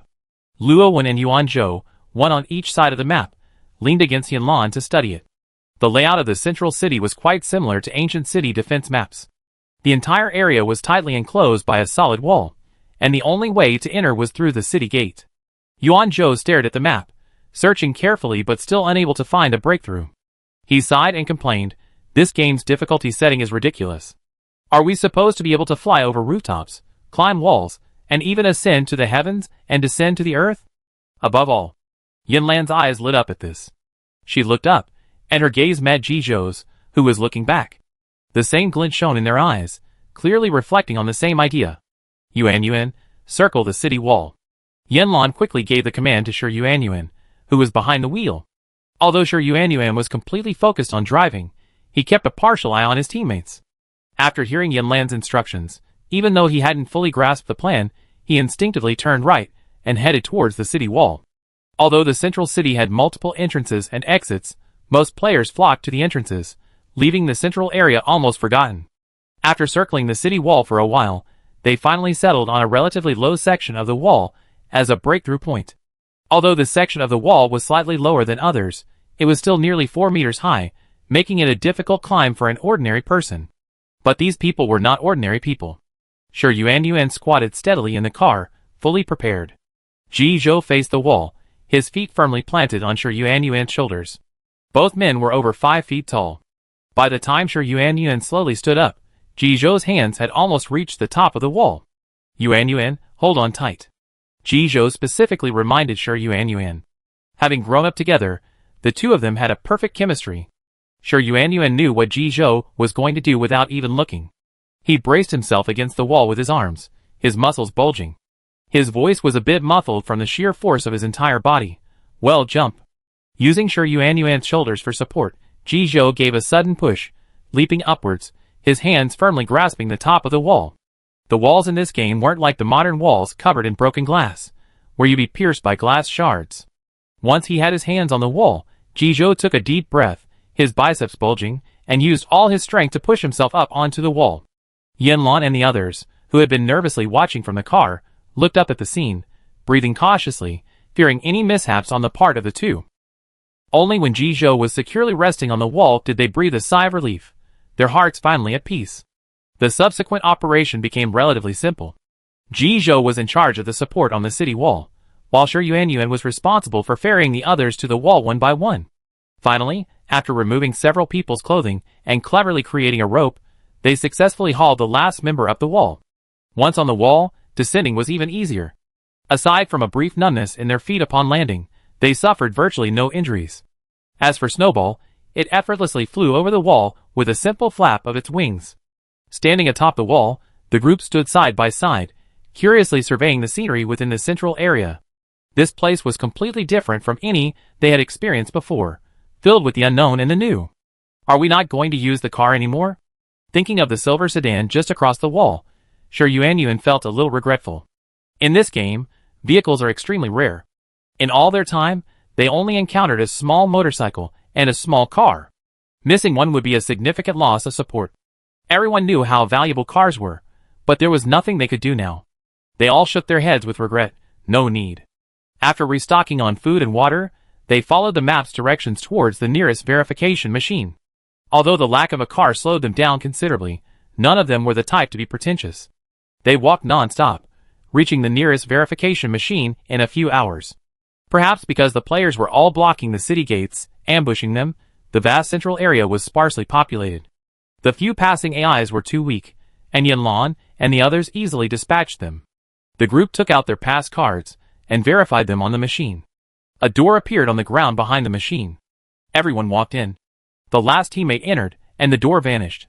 Luo Wen and Yuan Zhou, one on each side of the map, leaned against Yinlan to study it. The layout of the central city was quite similar to ancient city defense maps. The entire area was tightly enclosed by a solid wall, and the only way to enter was through the city gate. Yuan Zhou stared at the map, searching carefully but still unable to find a breakthrough. He sighed and complained, "This game's difficulty setting is ridiculous. Are we supposed to be able to fly over rooftops, climb walls, and even ascend to the heavens and descend to the earth?" Above all, Yinlan's eyes lit up at this. She looked up, and her gaze met Jizhou's, who was looking back. The same glint shone in their eyes, clearly reflecting on the same idea. Yuan, circle the city wall. Yinlan quickly gave the command to Shi Yuan, who was behind the wheel. Although Shi Yuan was completely focused on driving, he kept a partial eye on his teammates. After hearing Yinlan's instructions, even though he hadn't fully grasped the plan, he instinctively turned right and headed towards the city wall. Although the central city had multiple entrances and exits, most players flocked to the entrances, leaving the central area almost forgotten. After circling the city wall for a while, they finally settled on a relatively low section of the wall as a breakthrough point. Although this section of the wall was slightly lower than others, it was still nearly 4 meters high, making it a difficult climb for an ordinary person. But these people were not ordinary people. Shi Yuan squatted steadily in the car, fully prepared. Jizhou faced the wall, his feet firmly planted on Shi Yuan's shoulders. Both men were over 5 feet tall. By the time Shi Yuan slowly stood up, Jizhou's hands had almost reached the top of the wall. "Yuan, hold on tight." Jizhou specifically reminded Shi Yuan. Having grown up together, the two of them had a perfect chemistry. Shi Yuan knew what Jizhou was going to do without even looking. He braced himself against the wall with his arms, his muscles bulging. His voice was a bit muffled from the sheer force of his entire body. "Well, jump." Using Shi Yuan's shoulders for support, Jizhou gave a sudden push, leaping upwards, his hands firmly grasping the top of the wall. The walls in this game weren't like the modern walls covered in broken glass, where you'd be pierced by glass shards. Once he had his hands on the wall, Jizhou took a deep breath, his biceps bulging, and used all his strength to push himself up onto the wall. Yinlan and the others, who had been nervously watching from the car, looked up at the scene, breathing cautiously, fearing any mishaps on the part of the two. Only when Jizhou was securely resting on the wall did they breathe a sigh of relief, their hearts finally at peace. The subsequent operation became relatively simple. Jizhou was in charge of the support on the city wall, while Shi Yuan was responsible for ferrying the others to the wall one by one. Finally, after removing several people's clothing and cleverly creating a rope, they successfully hauled the last member up the wall. Once on the wall, descending was even easier. Aside from a brief numbness in their feet upon landing, they suffered virtually no injuries. As for Snowball, it effortlessly flew over the wall with a simple flap of its wings. Standing atop the wall, the group stood side by side, curiously surveying the scenery within the central area. This place was completely different from any they had experienced before, filled with the unknown and the new. "Are we not going to use the car anymore?" Thinking of the silver sedan just across the wall, Shi Yuan felt a little regretful. In this game, vehicles are extremely rare. In all their time, They only encountered a small motorcycle and a small car. Missing one would be a significant loss of support. Everyone knew how valuable cars were, but there was nothing they could do now. They all shook their heads with regret. No need. After restocking on food and water, they followed the map's directions towards the nearest verification machine. Although the lack of a car slowed them down considerably, none of them were the type to be pretentious. They walked non-stop, reaching the nearest verification machine in a few hours. Perhaps because the players were all blocking the city gates, ambushing them, the vast central area was sparsely populated. The few passing AIs were too weak, and Yanlan and the others easily dispatched them. The group took out their pass cards and verified them on the machine. A door appeared on the ground behind the machine. Everyone walked in. The last teammate entered, and the door vanished.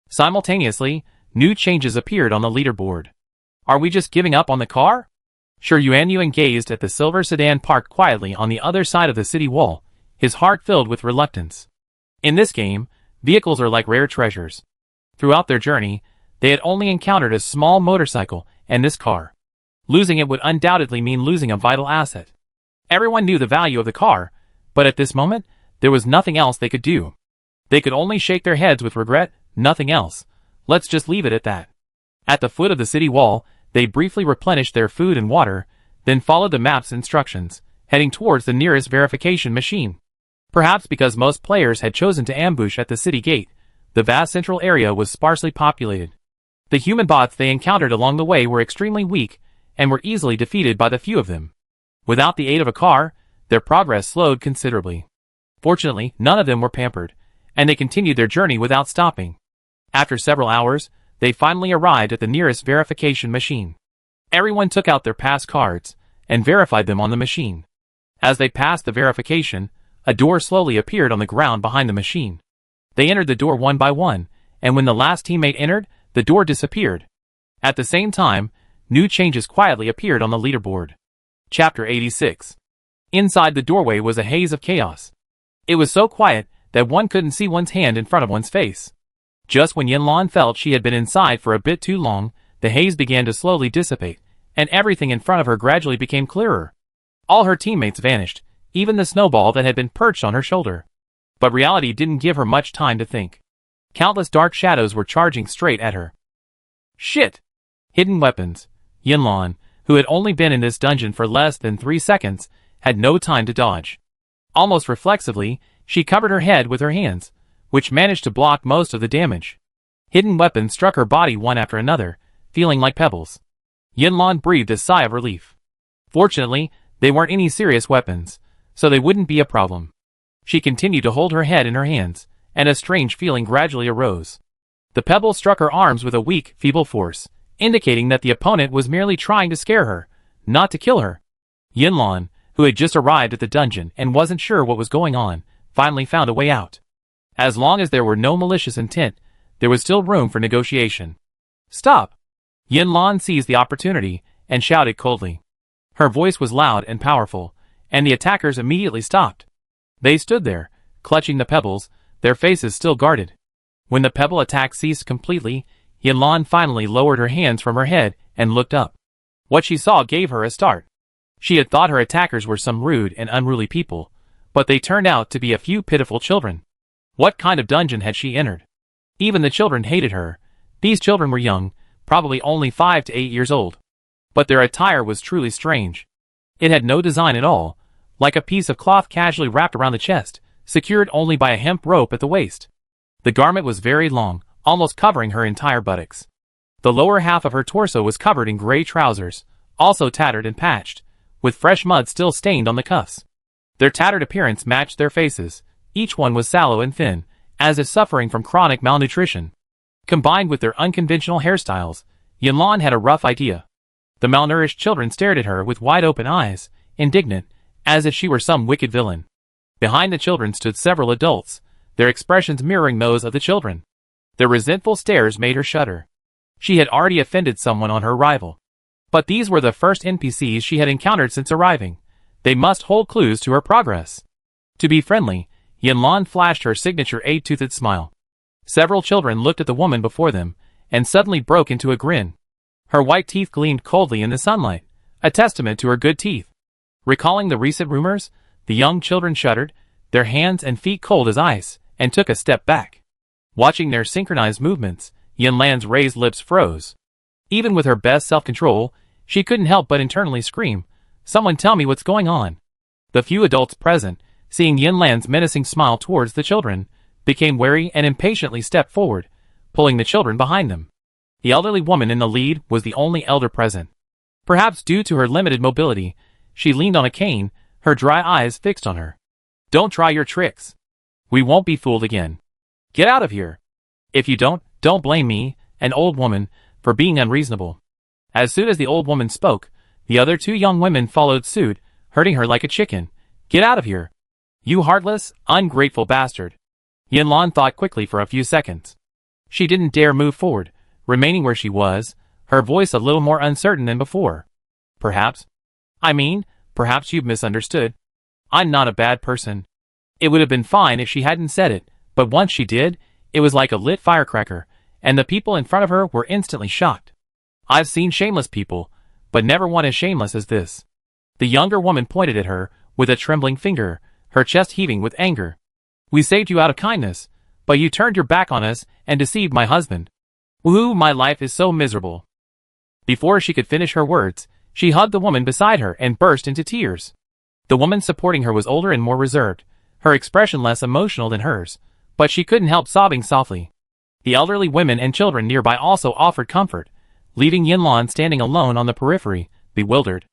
Simultaneously, new changes appeared on the leaderboard. Are we just giving up on the car? Sure, Yuan gazed at the silver sedan parked quietly on the other side of the city wall, his heart filled with reluctance. In this game, vehicles are like rare treasures. Throughout their journey, they had only encountered a small motorcycle and this car. Losing it would undoubtedly mean losing a vital asset. Everyone knew the value of the car, but at this moment, there was nothing else they could do. They could only shake their heads with regret, nothing else. Let's just leave it at that. At the foot of the city wall, they briefly replenished their food and water, then followed the map's instructions, heading towards the nearest verification machine. Perhaps because most players had chosen to ambush at the city gate, the vast central area was sparsely populated. The human bots they encountered along the way were extremely weak, and were easily defeated by the few of them. Without the aid of a car, their progress slowed considerably. Fortunately, none of them were pampered, and they continued their journey without stopping. After several hours, they finally arrived at the nearest verification machine. Everyone took out their pass cards and verified them on the machine. As they passed the verification, a door slowly appeared on the ground behind the machine. They entered the door one by one, and when the last teammate entered, the door disappeared. At the same time, new changes quietly appeared on the leaderboard. Chapter 86. Inside the doorway was a haze of chaos. It was so quiet that one couldn't see one's hand in front of one's face. Just when Yanlan felt she had been inside for a bit too long, the haze began to slowly dissipate, and everything in front of her gradually became clearer. All her teammates vanished, even the snowball that had been perched on her shoulder. But reality didn't give her much time to think. Countless dark shadows were charging straight at her. Shit! Hidden weapons. Yanlan, who had only been in this dungeon for less than 3 seconds, had no time to dodge. Almost reflexively, she covered her head with her hands, which managed to block most of the damage. Hidden weapons struck her body one after another, feeling like pebbles. Yanlan breathed a sigh of relief. Fortunately, they weren't any serious weapons, so they wouldn't be a problem. She continued to hold her head in her hands, and a strange feeling gradually arose. The pebbles struck her arms with a weak, feeble force, indicating that the opponent was merely trying to scare her, not to kill her. Yanlan, who had just arrived at the dungeon and wasn't sure what was going on, finally found a way out. As long as there were no malicious intent, there was still room for negotiation. Stop! Yanlan seized the opportunity and shouted coldly. Her voice was loud and powerful, and the attackers immediately stopped. They stood there, clutching the pebbles, their faces still guarded. When the pebble attack ceased completely, Yanlan finally lowered her hands from her head and looked up. What she saw gave her a start. She had thought her attackers were some rude and unruly people, but they turned out to be a few pitiful children. What kind of dungeon had she entered? Even the children hated her. These children were young, probably only 5 to 8 years old. But their attire was truly strange. It had no design at all, like a piece of cloth casually wrapped around the chest, secured only by a hemp rope at the waist. The garment was very long, almost covering her entire buttocks. The lower half of her torso was covered in gray trousers, also tattered and patched, with fresh mud still stained on the cuffs. Their tattered appearance matched their faces. Each one was sallow and thin, as if suffering from chronic malnutrition. Combined with their unconventional hairstyles, Yanlan had a rough idea. The malnourished children stared at her with wide-open eyes, indignant, as if she were some wicked villain. Behind the children stood several adults, their expressions mirroring those of the children. Their resentful stares made her shudder. She had already offended someone on her arrival. But these were the first NPCs she had encountered since arriving. They must hold clues to her progress. To be friendly, Yanlan flashed her signature 8-toothed smile. Several children looked at the woman before them, and suddenly broke into a grin. Her white teeth gleamed coldly in the sunlight, a testament to her good teeth. Recalling the recent rumors, The young children shuddered, their hands and feet cold as ice, and took a step back. Watching their synchronized movements, Yinlan's raised lips froze. Even with her best self-control, she couldn't help but internally scream, "Someone tell me what's going on." The few adults present, seeing Yinlan's menacing smile towards the children, became wary and impatiently stepped forward, pulling the children behind them. The elderly woman in the lead was the only elder present. Perhaps due to her limited mobility, she leaned on a cane, her dry eyes fixed on her. "Don't try your tricks. We won't be fooled again. Get out of here. If you don't blame me, an old woman, for being unreasonable." As soon as the old woman spoke, the other two young women followed suit, herding her like a chicken. "Get out of here. You heartless, ungrateful bastard." Yinlan thought quickly for a few seconds. She didn't dare move forward, remaining where she was, her voice a little more uncertain than before. Perhaps you've misunderstood. I'm not a bad person." It would have been fine if she hadn't said it, but once she did, it was like a lit firecracker, and the people in front of her were instantly shocked. "I've seen shameless people, but never one as shameless as this." The younger woman pointed at her, with a trembling finger, her chest heaving with anger. "We saved you out of kindness, but you turned your back on us and deceived my husband. Woohoo, my life is so miserable." Before she could finish her words, she hugged the woman beside her and burst into tears. The woman supporting her was older and more reserved, her expression less emotional than hers, but she couldn't help sobbing softly. The elderly women and children nearby also offered comfort, leaving Yinlan standing alone on the periphery, bewildered.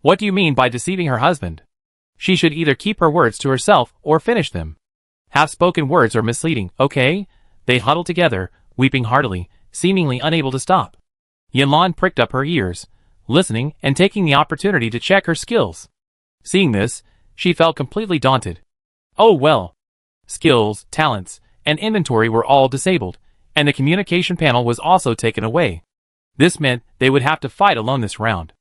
What do you mean by deceiving her husband? She should either keep her words to herself or finish them. Half-spoken words are misleading, okay? They huddled together, weeping heartily, seemingly unable to stop. Yinlan pricked up her ears, listening and taking the opportunity to check her skills. Seeing this, she felt completely daunted. Oh well. Skills, talents, and inventory were all disabled, and the communication panel was also taken away. This meant they would have to fight alone this round.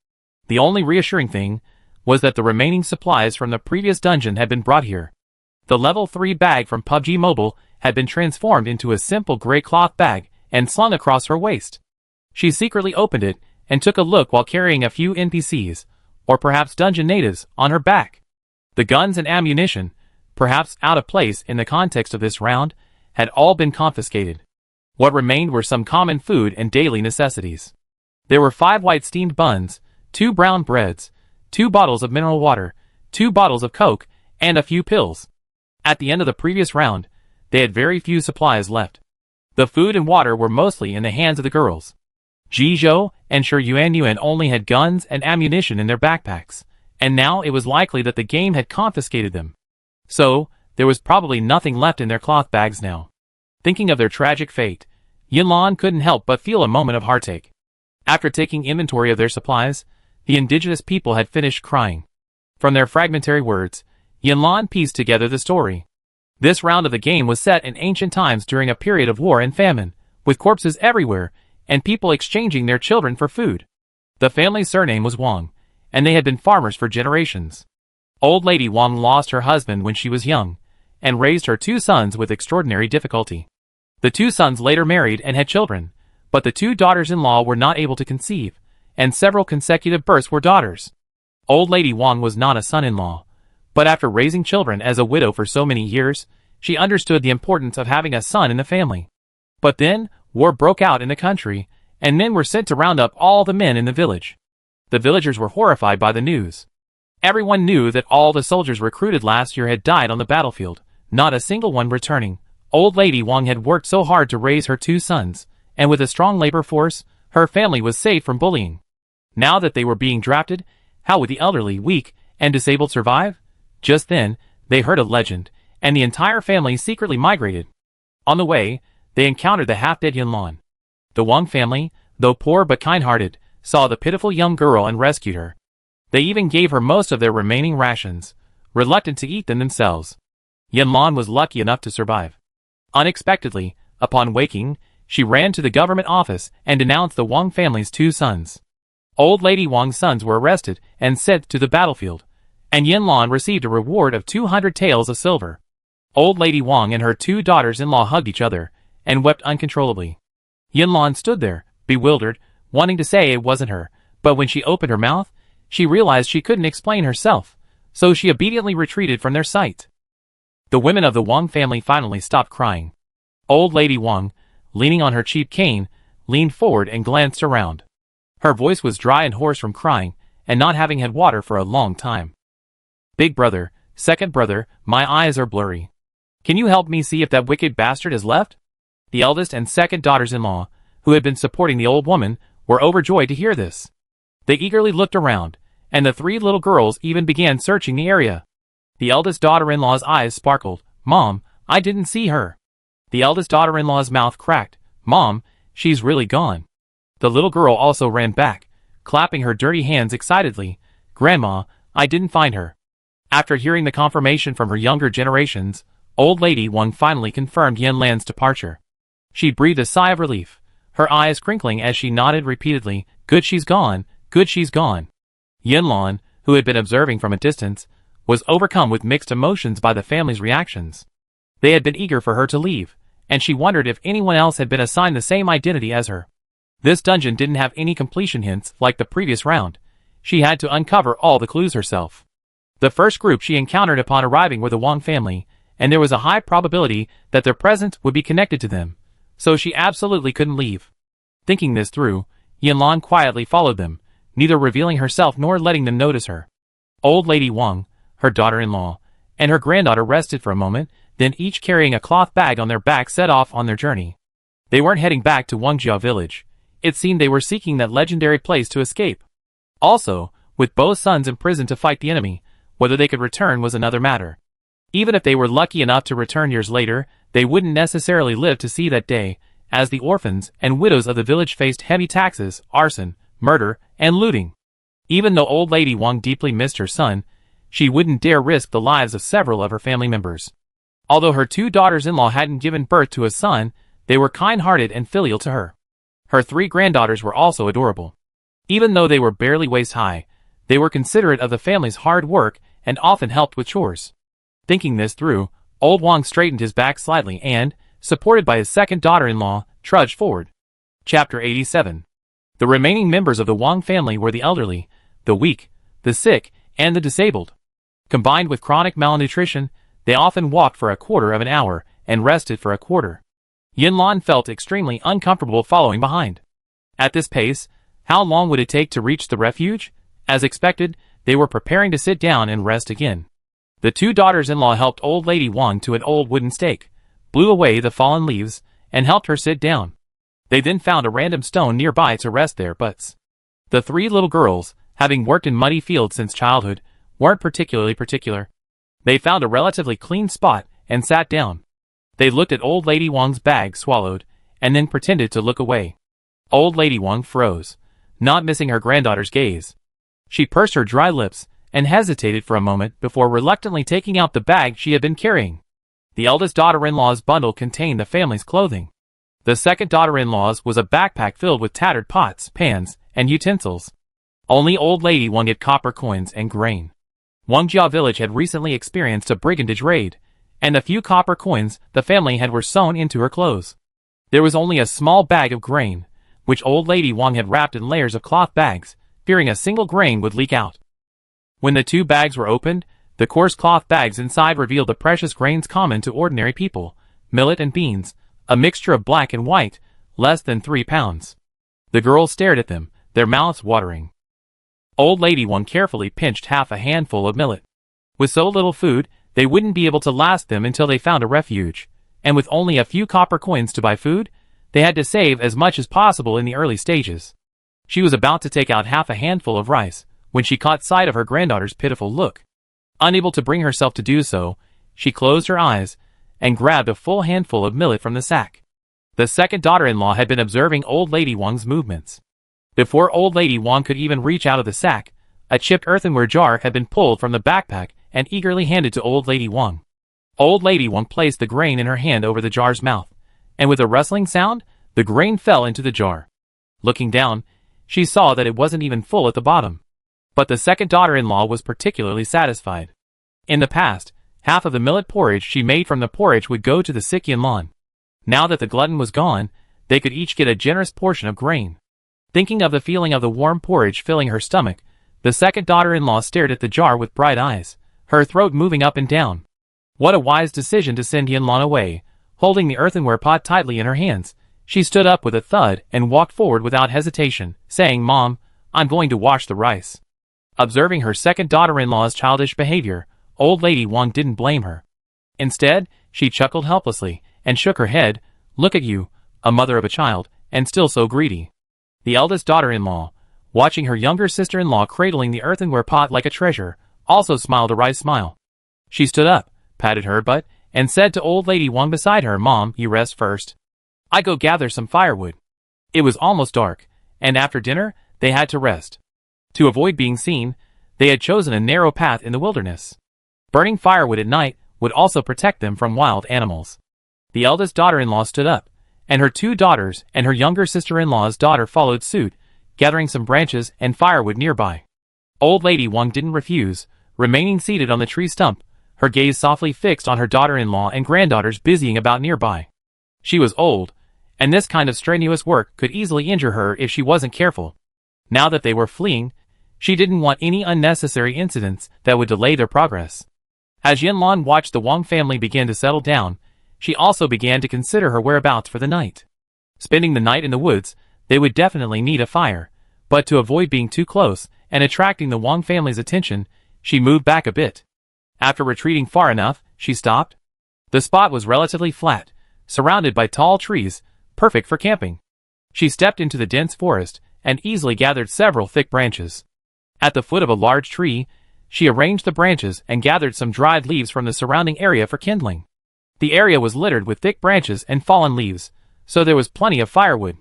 The only reassuring thing was that the remaining supplies from the previous dungeon had been brought here. The level 3 bag from PUBG Mobile had been transformed into a simple gray cloth bag and slung across her waist. She secretly opened it and took a look while carrying a few NPCs, or perhaps dungeon natives, on her back. The guns and ammunition, perhaps out of place in the context of this round, had all been confiscated. What remained were some common food and daily necessities. There were 5 white steamed buns, 2 brown breads, 2 bottles of mineral water, 2 bottles of Coke, and a few pills. At the end of the previous round, they had very few supplies left. The food and water were mostly in the hands of the girls. Jizhou and Yuan only had guns and ammunition in their backpacks, and now it was likely that the game had confiscated them. So, there was probably nothing left in their cloth bags now. Thinking of their tragic fate, Yinlan couldn't help but feel a moment of heartache. After taking inventory of their supplies, the indigenous people had finished crying. From their fragmentary words, Yinlan pieced together the story. This round of the game was set in ancient times during a period of war and famine, with corpses everywhere, and people exchanging their children for food. The family's surname was Wang, and they had been farmers for generations. Old Lady Wang lost her husband when she was young, and raised her 2 sons with extraordinary difficulty. The 2 sons later married and had children, but the 2 daughters-in-law were not able to conceive, and several consecutive births were daughters. Old Lady Wang was not a son-in-law, but after raising children as a widow for so many years, she understood the importance of having a son in the family. But then, war broke out in the country, and men were sent to round up all the men in the village. The villagers were horrified by the news. Everyone knew that all the soldiers recruited last year had died on the battlefield, not a single one returning. Old Lady Wang had worked so hard to raise her 2 sons, and with a strong labor force, her family was safe from bullying. Now that they were being drafted, how would the elderly, weak, and disabled survive? Just then, they heard a legend, and the entire family secretly migrated. On the way, they encountered the half-dead Yinlan. The Wang family, though poor but kind-hearted, saw the pitiful young girl and rescued her. They even gave her most of their remaining rations, reluctant to eat them themselves. Yinlan was lucky enough to survive. Unexpectedly, upon waking, she ran to the government office and denounced the Wang family's 2 sons. Old Lady Wang's sons were arrested and sent to the battlefield, and Yinlan received a reward of 200 taels of silver. Old Lady Wang and her 2 daughters-in-law hugged each other and wept uncontrollably. Yinlan stood there, bewildered, wanting to say it wasn't her, but when she opened her mouth, she realized she couldn't explain herself, so she obediently retreated from their sight. The women of the Wang family finally stopped crying. Old Lady Wang, leaning on her cheap cane, leaned forward and glanced around. Her voice was dry and hoarse from crying, and not having had water for a long time. "Big brother, second brother, my eyes are blurry. Can you help me see if that wicked bastard has left?" The eldest and second daughters-in-law, who had been supporting the old woman, were overjoyed to hear this. They eagerly looked around, and the three little girls even began searching the area. The eldest daughter-in-law's eyes sparkled. "Mom, I didn't see her." The eldest daughter-in-law's mouth cracked. "Mom, she's really gone." The little girl also ran back, clapping her dirty hands excitedly. "Grandma, I didn't find her." After hearing the confirmation from her younger generations, Old Lady Wang finally confirmed Yanlan's departure. She breathed a sigh of relief, her eyes crinkling as she nodded repeatedly. "Good she's gone, good she's gone." Yanlan, who had been observing from a distance, was overcome with mixed emotions by the family's reactions. They had been eager for her to leave, and she wondered if anyone else had been assigned the same identity as her. This dungeon didn't have any completion hints like the previous round. She had to uncover all the clues herself. The first group she encountered upon arriving were the Wang family, and there was a high probability that their presence would be connected to them, so she absolutely couldn't leave. Thinking this through, Yanlan quietly followed them, neither revealing herself nor letting them notice her. Old Lady Wang, her daughter-in-law, and her granddaughter rested for a moment, then each carrying a cloth bag on their back set off on their journey. They weren't heading back to Wangjia village. It seemed they were seeking that legendary place to escape. Also, with both sons imprisoned to fight the enemy, whether they could return was another matter. Even if they were lucky enough to return years later, they wouldn't necessarily live to see that day, as the orphans and widows of the village faced heavy taxes, arson, murder, and looting. Even though Old Lady Wang deeply missed her son, she wouldn't dare risk the lives of several of her family members. Although her two daughters-in-law hadn't given birth to a son, they were kind-hearted and filial to her. Her three granddaughters were also adorable. Even though they were barely waist-high, they were considerate of the family's hard work and often helped with chores. Thinking this through, Old Wang straightened his back slightly and, supported by his second daughter-in-law, trudged forward. Chapter 87. The remaining members of the Wang family were the elderly, the weak, the sick, and the disabled. Combined with chronic malnutrition, they often walked for a quarter of an hour and rested for a quarter. Yanlan felt extremely uncomfortable following behind. At this pace, how long would it take to reach the refuge? As expected, they were preparing to sit down and rest again. The two daughters-in-law helped Old Lady Wang to an old wooden stake, blew away the fallen leaves, and helped her sit down. They then found a random stone nearby to rest their butts. The three little girls, having worked in muddy fields since childhood, weren't particularly particular. They found a relatively clean spot and sat down. They looked at Old Lady Wang's bag, swallowed, and then pretended to look away. Old Lady Wang froze, not missing her granddaughter's gaze. She pursed her dry lips and hesitated for a moment before reluctantly taking out the bag she had been carrying. The eldest daughter-in-law's bundle contained the family's clothing. The second daughter-in-law's was a backpack filled with tattered pots, pans, and utensils. Only Old Lady Wang had copper coins and grain. Wangjia village had recently experienced a brigandage raid, and the few copper coins the family had were sewn into her clothes. There was only a small bag of grain, which Old Lady Wang had wrapped in layers of cloth bags, fearing a single grain would leak out. When the two bags were opened, the coarse cloth bags inside revealed the precious grains common to ordinary people, millet and beans, a mixture of black and white, less than 3 pounds. The girls stared at them, their mouths watering. Old Lady Wang carefully pinched half a handful of millet. With so little food, they wouldn't be able to last them until they found a refuge, and with only a few copper coins to buy food, they had to save as much as possible in the early stages. She was about to take out half a handful of rice, when she caught sight of her granddaughter's pitiful look. Unable to bring herself to do so, she closed her eyes and grabbed a full handful of millet from the sack. The second daughter-in-law had been observing Old Lady Wang's movements. Before Old Lady Wang could even reach out of the sack, a chipped earthenware jar had been pulled from the backpack and eagerly handed to Old Lady Wang. Old Lady Wang placed the grain in her hand over the jar's mouth, and with a rustling sound, the grain fell into the jar. Looking down, she saw that it wasn't even full at the bottom. But the second daughter-in-law was particularly satisfied. In the past, half of the millet porridge she made from the porridge would go to the sick Yanlan. Now that the glutton was gone, they could each get a generous portion of grain. Thinking of the feeling of the warm porridge filling her stomach, the second daughter-in-law stared at the jar with bright eyes, her throat moving up and down. What a wise decision to send Yanlan away. Holding the earthenware pot tightly in her hands, she stood up with a thud and walked forward without hesitation, saying, "Mom, I'm going to wash the rice." Observing her second daughter-in-law's childish behavior, old lady Wang didn't blame her. Instead, she chuckled helplessly and shook her head. "Look at you, a mother of a child, and still so greedy." The eldest daughter-in-law, watching her younger sister-in-law cradling the earthenware pot like a treasure, also smiled a wry smile. She stood up, patted her butt, and said to old lady Wang beside her, "Mom, you rest first. I go gather some firewood." It was almost dark, and after dinner, they had to rest. To avoid being seen, they had chosen a narrow path in the wilderness. Burning firewood at night would also protect them from wild animals. The eldest daughter-in-law stood up, and her two daughters and her younger sister-in-law's daughter followed suit, gathering some branches and firewood nearby. Old lady Wang didn't refuse, remaining seated on the tree stump, her gaze softly fixed on her daughter-in-law and granddaughters busying about nearby. She was old, and this kind of strenuous work could easily injure her if she wasn't careful. Now that they were fleeing, she didn't want any unnecessary incidents that would delay their progress. As Yanlan watched the Wang family begin to settle down, she also began to consider her whereabouts for the night. Spending the night in the woods, they would definitely need a fire, but to avoid being too close and attracting the Wang family's attention, she moved back a bit. After retreating far enough, she stopped. The spot was relatively flat, surrounded by tall trees, perfect for camping. She stepped into the dense forest and easily gathered several thick branches. At the foot of a large tree, she arranged the branches and gathered some dried leaves from the surrounding area for kindling. The area was littered with thick branches and fallen leaves, so there was plenty of firewood.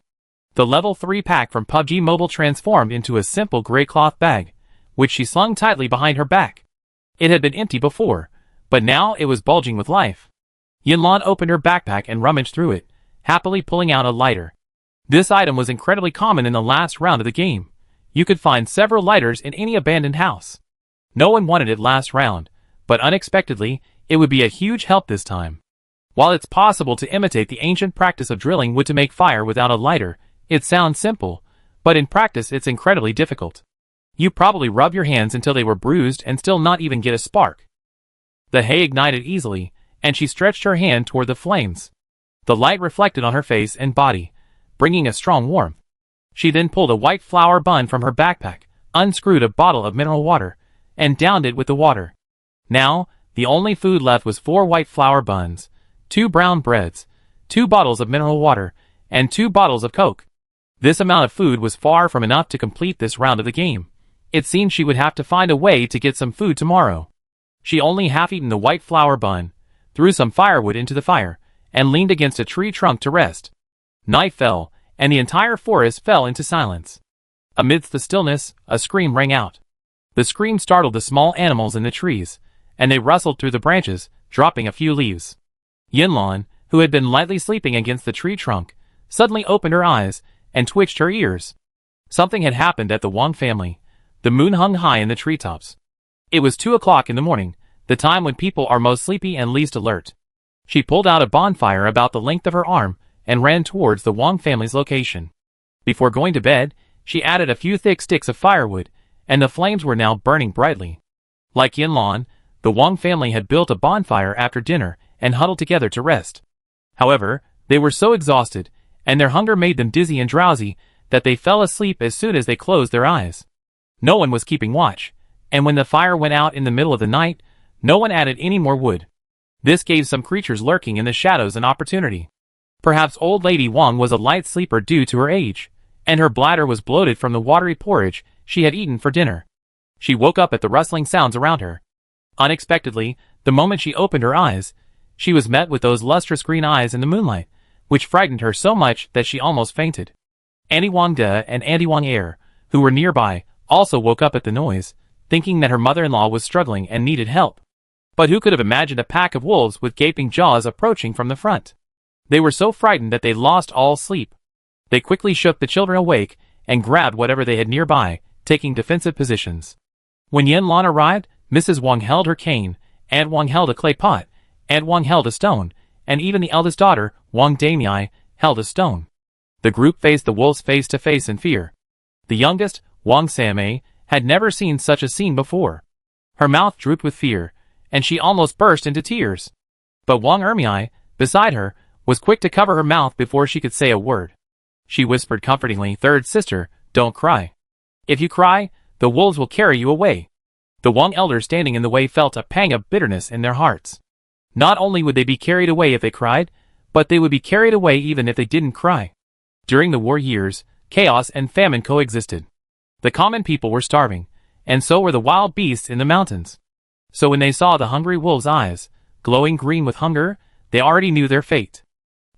The level 3 pack from PUBG Mobile transformed into a simple gray cloth bag, which she slung tightly behind her back. It had been empty before, but now it was bulging with life. Yanlan opened her backpack and rummaged through it, happily pulling out a lighter. This item was incredibly common in the last round of the game. You could find several lighters in any abandoned house. No one wanted it last round, but unexpectedly, it would be a huge help this time. While it's possible to imitate the ancient practice of drilling wood to make fire without a lighter, it sounds simple, but in practice it's incredibly difficult. You probably rub your hands until they were bruised and still not even get a spark. The hay ignited easily, and she stretched her hand toward the flames. The light reflected on her face and body, bringing a strong warmth. She then pulled a white flour bun from her backpack, unscrewed a bottle of mineral water, and downed it with the water. Now, the only food left was 4 white flour buns, 2 brown breads, 2 bottles of mineral water, and 2 bottles of Coke. This amount of food was far from enough to complete this round of the game. It seemed she would have to find a way to get some food tomorrow. She only half-eaten the white flour bun, threw some firewood into the fire, and leaned against a tree trunk to rest. Night fell, and the entire forest fell into silence. Amidst the stillness, a scream rang out. The scream startled the small animals in the trees, and they rustled through the branches, dropping a few leaves. Yanlan, who had been lightly sleeping against the tree trunk, suddenly opened her eyes and twitched her ears. Something had happened at the Wang family. The moon hung high in the treetops. It was 2 o'clock in the morning, the time when people are most sleepy and least alert. She pulled out a bonfire about the length of her arm and ran towards the Wang family's location. Before going to bed, she added a few thick sticks of firewood, and the flames were now burning brightly. Like Yanlan, the Wang family had built a bonfire after dinner and huddled together to rest. However, they were so exhausted, and their hunger made them dizzy and drowsy, that they fell asleep as soon as they closed their eyes. No one was keeping watch, and when the fire went out in the middle of the night, no one added any more wood. This gave some creatures lurking in the shadows an opportunity. Perhaps old lady Wang was a light sleeper due to her age, and her bladder was bloated from the watery porridge she had eaten for dinner. She woke up at the rustling sounds around her. Unexpectedly, the moment she opened her eyes, she was met with those lustrous green eyes in the moonlight, which frightened her so much that she almost fainted. Auntie Wang De and Auntie Wang Er, who were nearby, also woke up at the noise, thinking that her mother-in-law was struggling and needed help. But who could have imagined a pack of wolves with gaping jaws approaching from the front? They were so frightened that they lost all sleep. They quickly shook the children awake and grabbed whatever they had nearby, taking defensive positions. When Yanlan arrived, Mrs. Wang held her cane, Aunt Wang held a clay pot, Aunt Wang held a stone, and even the eldest daughter, Wang Damei, held a stone. The group faced the wolves face to face in fear. The youngest, Wang Samei, had never seen such a scene before. Her mouth drooped with fear, and she almost burst into tears. But Wang Ermei, beside her, was quick to cover her mouth before she could say a word. She whispered comfortingly, "Third sister, don't cry. If you cry, the wolves will carry you away." The Wang elders standing in the way felt a pang of bitterness in their hearts. Not only would they be carried away if they cried, but they would be carried away even if they didn't cry. During the war years, chaos and famine coexisted. The common people were starving, and so were the wild beasts in the mountains. So when they saw the hungry wolves' eyes, glowing green with hunger, they already knew their fate.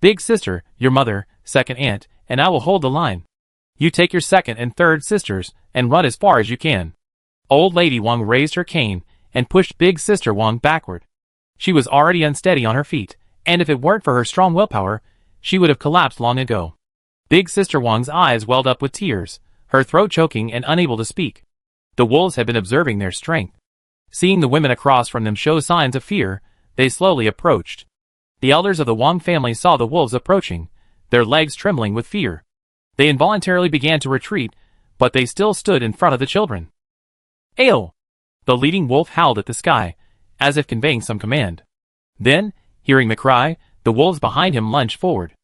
"Big sister, your mother, second aunt, and I will hold the line. You take your second and third sisters, and run as far as you can." Old Lady Wang raised her cane, and pushed Big Sister Wang backward. She was already unsteady on her feet, and if it weren't for her strong willpower, she would have collapsed long ago. Big Sister Wang's eyes welled up with tears, her throat choking and unable to speak. The wolves had been observing their strength. Seeing the women across from them show signs of fear, they slowly approached. The elders of the Wang family saw the wolves approaching, their legs trembling with fear. They involuntarily began to retreat, but they still stood in front of the children. "Ayo!" The leading wolf howled at the sky, as if conveying some command. Then, hearing the cry, the wolves behind him lunged forward.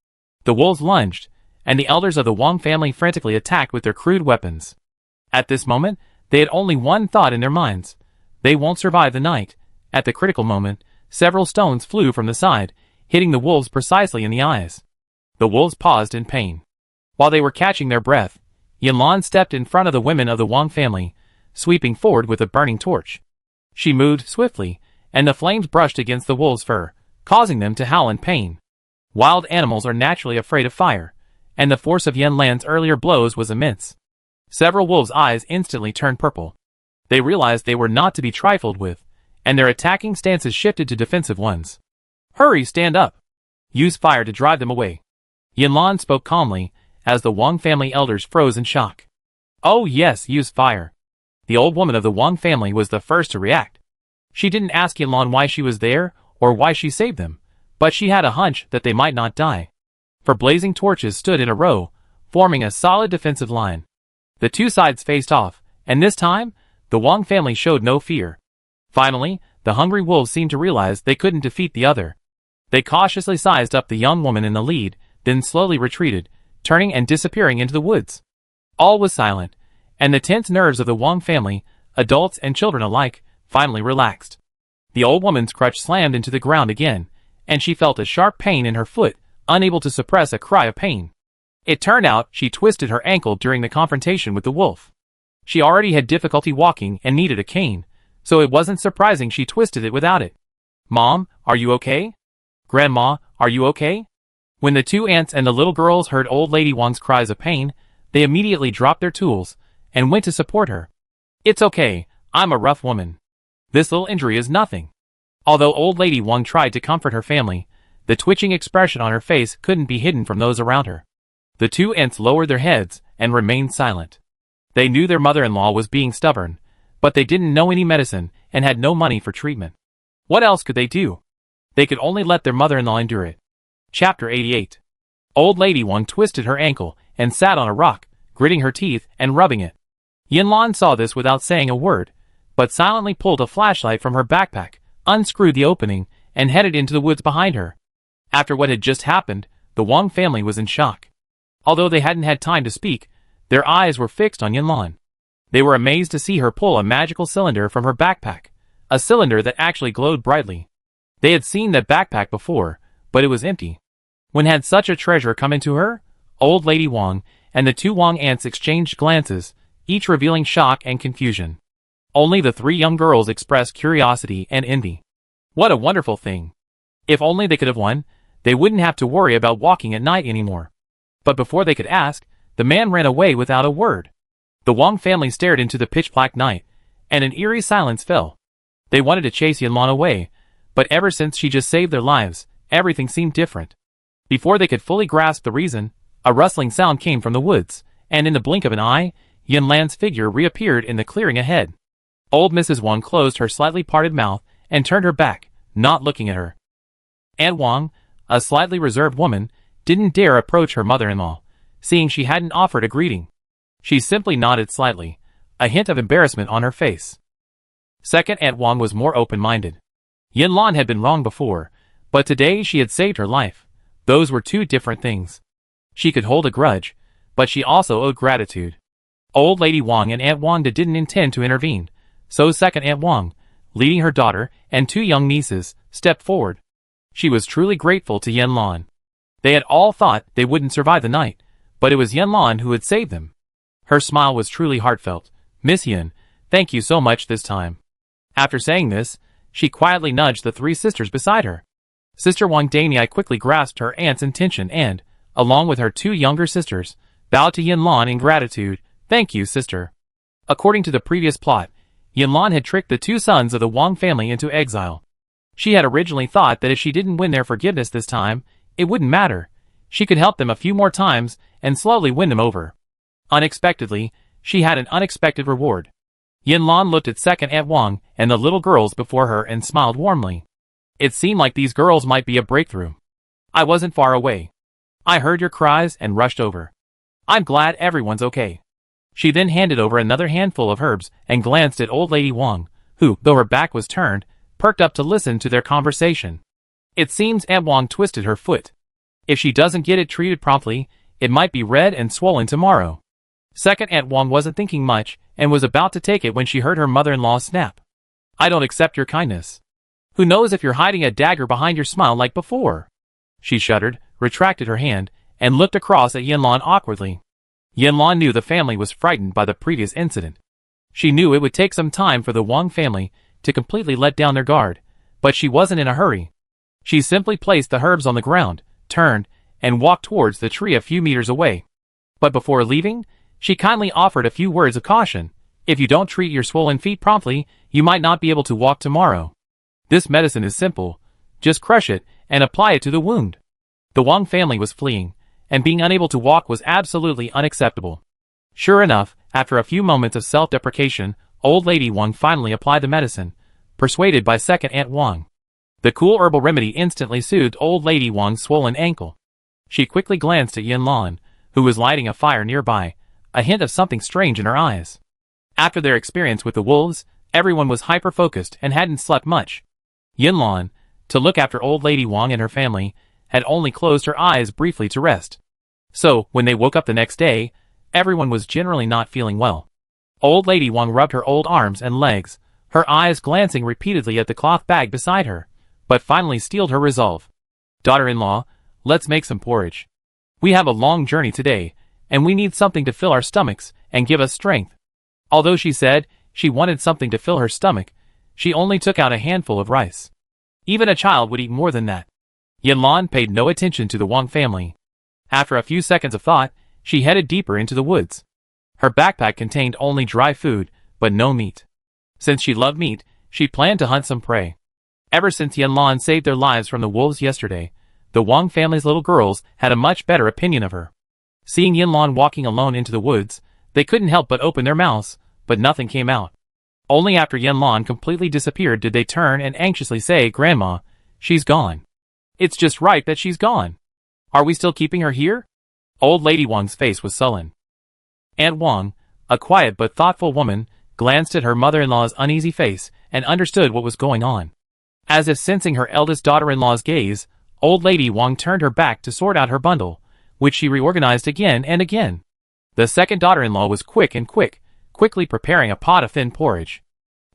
The wolves lunged, and the elders of the Wang family frantically attacked with their crude weapons. At this moment, they had only one thought in their minds: they won't survive the night. At the critical moment, several stones flew from the side, hitting the wolves precisely in the eyes. The wolves paused in pain. While they were catching their breath, Yanlan stepped in front of the women of the Wang family, sweeping forward with a burning torch. She moved swiftly, and the flames brushed against the wolves' fur, causing them to howl in pain. Wild animals are naturally afraid of fire, and the force of Yanlan's earlier blows was immense. Several wolves' eyes instantly turned purple. They realized they were not to be trifled with, and their attacking stances shifted to defensive ones. "Hurry, stand up! Use fire to drive them away." Yanlan spoke calmly, as the Wang family elders froze in shock. "Oh yes, use fire." The old woman of the Wang family was the first to react. She didn't ask Yanlan why she was there, or why she saved them, but she had a hunch that they might not die. For blazing torches stood in a row, forming a solid defensive line. The two sides faced off, and this time, the Wang family showed no fear. Finally, the hungry wolves seemed to realize they couldn't defeat the other. They cautiously sized up the young woman in the lead, then slowly retreated, turning and disappearing into the woods. All was silent, and the tense nerves of the Wang family, adults and children alike, finally relaxed. The old woman's crutch slammed into the ground again, and she felt a sharp pain in her foot, unable to suppress a cry of pain. It turned out she twisted her ankle during the confrontation with the wolf. She already had difficulty walking and needed a cane, so it wasn't surprising she twisted it without it. "Mom, are you okay? Grandma, are you okay?" When the two aunts and the little girls heard Old Lady Wang's cries of pain, they immediately dropped their tools and went to support her. "It's okay, I'm a rough woman. This little injury is nothing." Although Old Lady Wang tried to comfort her family, the twitching expression on her face couldn't be hidden from those around her. The two aunts lowered their heads and remained silent. They knew their mother-in-law was being stubborn, but they didn't know any medicine and had no money for treatment. What else could they do? They could only let their mother-in-law endure it. Chapter 88. Old Lady Wang twisted her ankle and sat on a rock, gritting her teeth and rubbing it. Yanlan saw this without saying a word, but silently pulled a flashlight from her backpack, unscrewed the opening, and headed into the woods behind her. After what had just happened, the Wang family was in shock. Although they hadn't had time to speak, their eyes were fixed on Yanlan. They were amazed to see her pull a magical cylinder from her backpack, a cylinder that actually glowed brightly. They had seen that backpack before, but it was empty. When had such a treasure come into her? Old Lady Wang and the two Wang aunts exchanged glances, each revealing shock and confusion. Only the three young girls expressed curiosity and envy. What a wonderful thing! If only they could have won, they wouldn't have to worry about walking at night anymore. But before they could ask, the man ran away without a word. The Wang family stared into the pitch-black night, and an eerie silence fell. They wanted to chase Yanlan away, but ever since she just saved their lives, everything seemed different. Before they could fully grasp the reason, a rustling sound came from the woods, and in the blink of an eye, Yanlan's figure reappeared in the clearing ahead. Old Mrs. Wang closed her slightly parted mouth and turned her back, not looking at her. Aunt Wang, a slightly reserved woman, didn't dare approach her mother-in-law, seeing she hadn't offered a greeting. She simply nodded slightly, a hint of embarrassment on her face. Second Aunt Wang was more open-minded. Lan had been wrong before, but today she had saved her life. Those were two different things. She could hold a grudge, but she also owed gratitude. Old Lady Wang and Aunt Wanda didn't intend to intervene, so second Aunt Wang, leading her daughter and two young nieces, stepped forward. She was truly grateful to Lan. They had all thought they wouldn't survive the night, but it was Lan who had saved them. Her smile was truly heartfelt. "Miss Yan, thank you so much this time." After saying this, she quietly nudged the three sisters beside her. Sister Wang Danyi quickly grasped her aunt's intention and, along with her two younger sisters, bowed to Lan in gratitude. "Thank you, sister." According to the previous plot, Lan had tricked the two sons of the Wang family into exile. She had originally thought that if she didn't win their forgiveness this time, it wouldn't matter. She could help them a few more times and slowly win them over. Unexpectedly, she had an unexpected reward. Lan looked at second Aunt Wang and the little girls before her and smiled warmly. It seemed like these girls might be a breakthrough. "I wasn't far away. I heard your cries and rushed over. I'm glad everyone's okay." She then handed over another handful of herbs and glanced at Old Lady Wang, who, though her back was turned, perked up to listen to their conversation. It seems Aunt Wang twisted her foot. If she doesn't get it treated promptly, it might be red and swollen tomorrow. Second Aunt Wang wasn't thinking much and was about to take it when she heard her mother-in-law snap. "I don't accept your kindness. Who knows if you're hiding a dagger behind your smile like before?" She shuddered, retracted her hand, and looked across at Lan awkwardly. Lan knew the family was frightened by the previous incident. She knew it would take some time for the Wang family to completely let down their guard, but she wasn't in a hurry. She simply placed the herbs on the ground, turned, and walked towards the tree a few meters away. But before leaving, she kindly offered a few words of caution. "If you don't treat your swollen feet promptly, you might not be able to walk tomorrow. This medicine is simple. Just crush it and apply it to the wound." The Wang family was fleeing, and being unable to walk was absolutely unacceptable. Sure enough, after a few moments of self-deprecation, Old Lady Wang finally applied the medicine, persuaded by second Aunt Wang. The cool herbal remedy instantly soothed Old Lady Wang's swollen ankle. She quickly glanced at Lan, who was lighting a fire nearby, a hint of something strange in her eyes. After their experience with the wolves, everyone was hyper-focused and hadn't slept much. Lan, to look after Old Lady Wang and her family, had only closed her eyes briefly to rest. So, when they woke up the next day, everyone was generally not feeling well. Old Lady Wang rubbed her old arms and legs, her eyes glancing repeatedly at the cloth bag beside her, but finally steeled her resolve. "Daughter-in-law, let's make some porridge. We have a long journey today, and we need something to fill our stomachs and give us strength." Although she said she wanted something to fill her stomach, she only took out a handful of rice. Even a child would eat more than that. Lan paid no attention to the Wang family. After a few seconds of thought, she headed deeper into the woods. Her backpack contained only dry food, but no meat. Since she loved meat, she planned to hunt some prey. Ever since Lan saved their lives from the wolves yesterday, the Wang family's little girls had a much better opinion of her. Seeing Lan walking alone into the woods, they couldn't help but open their mouths, but nothing came out. Only after Lan completely disappeared did they turn and anxiously say, "Grandma, she's gone. It's just right that she's gone. Are we still keeping her here?" Old Lady Wang's face was sullen. Aunt Wang, a quiet but thoughtful woman, glanced at her mother-in-law's uneasy face and understood what was going on. As if sensing her eldest daughter-in-law's gaze, Old Lady Wang turned her back to sort out her bundle, which she reorganized again and again. The second daughter-in-law was quickly preparing a pot of thin porridge.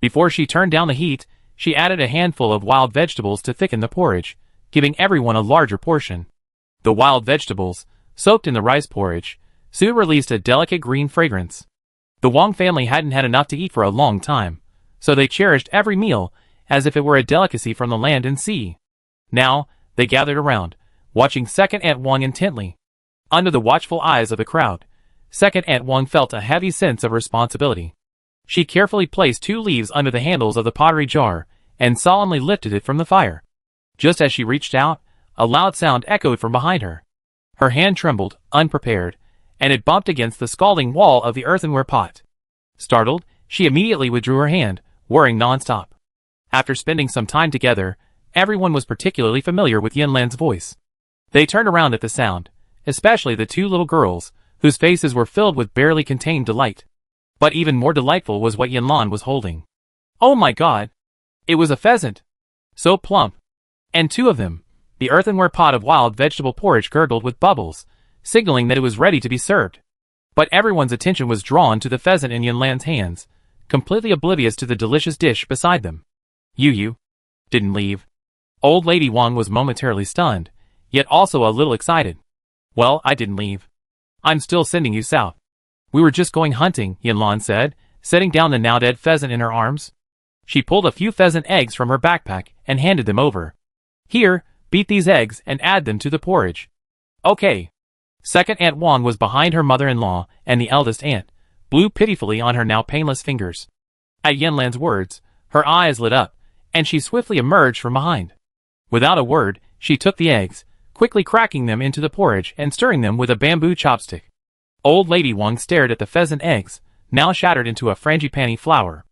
Before she turned down the heat, she added a handful of wild vegetables to thicken the porridge, giving everyone a larger portion. The wild vegetables, soaked in the rice porridge, soon released a delicate green fragrance. The Wang family hadn't had enough to eat for a long time, so they cherished every meal as if it were a delicacy from the land and sea. Now, they gathered around, watching second Aunt Wang intently. Under the watchful eyes of the crowd, second Aunt Wang felt a heavy sense of responsibility. She carefully placed 2 leaves under the handles of the pottery jar and solemnly lifted it from the fire. Just as she reached out, a loud sound echoed from behind her. Her hand trembled, unprepared, and it bumped against the scalding wall of the earthenware pot. Startled, she immediately withdrew her hand, whirring non-stop. After spending some time together, everyone was particularly familiar with Lan's voice. They turned around at the sound, especially the 2 little girls, whose faces were filled with barely contained delight. But even more delightful was what Lan was holding. "Oh my God! It was a pheasant!" So plump. And two of them. The earthenware pot of wild vegetable porridge gurgled with bubbles, signaling that it was ready to be served. But everyone's attention was drawn to the pheasant in Yinlan's hands, completely oblivious to the delicious dish beside them. You didn't leave. Old Lady Wang was momentarily stunned, yet also a little excited. Well, I didn't leave. I'm still sending you south. We were just going hunting, Yinlan said, setting down the now-dead pheasant in her arms. She pulled a few pheasant eggs from her backpack and handed them over. Here, beat these eggs and add them to the porridge. Okay. Second Aunt Wang was behind her mother-in-law, and the eldest aunt blew pitifully on her now painless fingers. At Yinlan's words, her eyes lit up, and she swiftly emerged from behind. Without a word, she took the eggs, quickly cracking them into the porridge and stirring them with a bamboo chopstick. Old Lady Wang stared at the pheasant eggs, now shattered into a frangipani flour.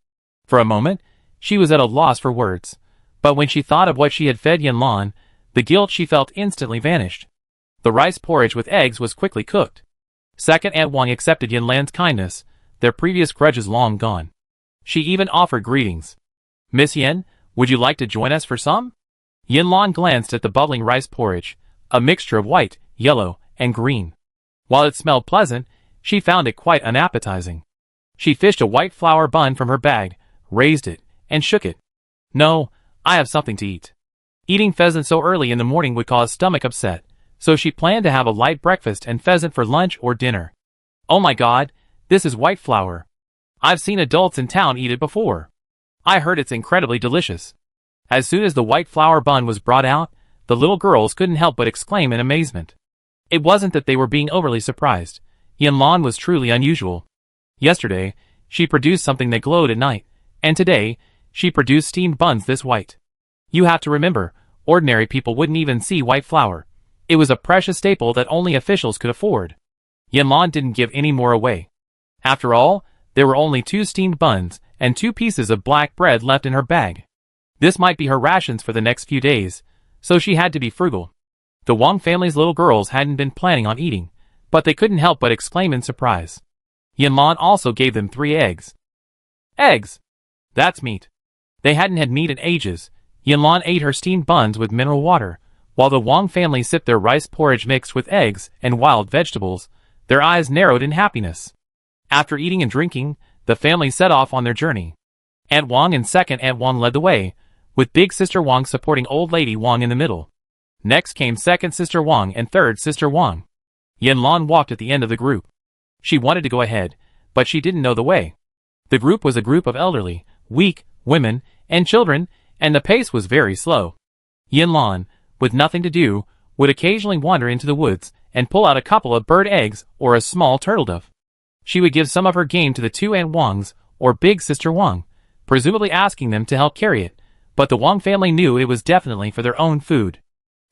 For a moment, she was at a loss for words, but when she thought of what she had fed Yinlan, the guilt she felt instantly vanished. The rice porridge with eggs was quickly cooked. Second Aunt Wang accepted Yinlan's kindness, their previous grudges long gone. She even offered greetings. Miss Yin, would you like to join us for some? Yinlan glanced at the bubbling rice porridge, a mixture of white, yellow, and green. While it smelled pleasant, she found it quite unappetizing. She fished a white flour bun from her bag, raised it, and shook it. No, I have something to eat. Eating pheasant so early in the morning would cause stomach upset, so she planned to have a light breakfast and pheasant for lunch or dinner. Oh my god, this is white flour. I've seen adults in town eat it before. I heard it's incredibly delicious. As soon as the white flour bun was brought out, the little girls couldn't help but exclaim in amazement. It wasn't that they were being overly surprised. Yinlan was truly unusual. Yesterday, she produced something that glowed at night, and today, she produced steamed buns this white. You have to remember, ordinary people wouldn't even see white flour. It was a precious staple that only officials could afford. Yinlan didn't give any more away. After all, there were only 2 steamed buns and 2 pieces of black bread left in her bag. This might be her rations for the next few days, so she had to be frugal. The Wang family's little girls hadn't been planning on eating, but they couldn't help but exclaim in surprise. Yinlan also gave them 3 eggs. Eggs! That's meat. They hadn't had meat in ages. Yinlan ate her steamed buns with mineral water, while the Wang family sipped their rice porridge mixed with eggs and wild vegetables, their eyes narrowed in happiness. After eating and drinking, the family set off on their journey. Aunt Wang and Second Aunt Wang led the way, with Big Sister Wang supporting Old Lady Wang in the middle. Next came Second Sister Wang and Third Sister Wang. Yinlan walked at the end of the group. She wanted to go ahead, but she didn't know the way. The group was a group of elderly, weak, women, and children, and the pace was very slow. Yinlan, with nothing to do, would occasionally wander into the woods and pull out a couple of bird eggs or a small turtle dove. She would give some of her game to the 2 Aunt Wangs or Big Sister Wang, presumably asking them to help carry it, but the Wang family knew it was definitely for their own food.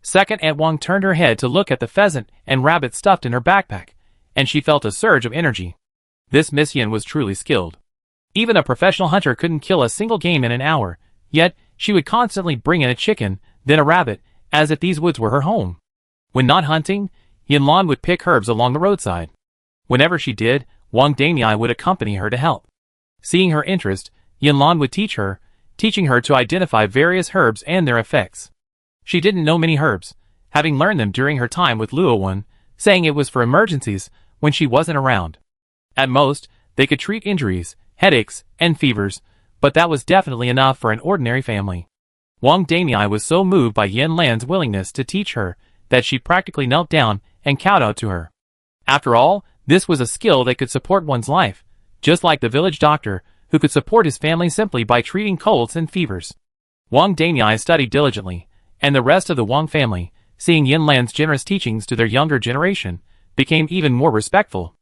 Second Aunt Wang turned her head to look at the pheasant and rabbit stuffed in her backpack, and she felt a surge of energy. This Miss Yin was truly skilled. Even a professional hunter couldn't kill a single game in an hour, yet she would constantly bring in a chicken, then a rabbit, as if these woods were her home. When not hunting, Yinlan would pick herbs along the roadside. Whenever she did, Wang Damei would accompany her to help. Seeing her interest, Yinlan would teach her, teaching her to identify various herbs and their effects. She didn't know many herbs, having learned them during her time with Luowan, saying it was for emergencies when she wasn't around. At most, they could treat injuries, headaches, and fevers, but that was definitely enough for an ordinary family. Wang Damei was so moved by Yinlan's willingness to teach her that she practically knelt down and kowtowed to her. After all, this was a skill that could support one's life, just like the village doctor who could support his family simply by treating colds and fevers. Wang Damei studied diligently, and the rest of the Wang family, seeing Yinlan's generous teachings to their younger generation, became even more respectful.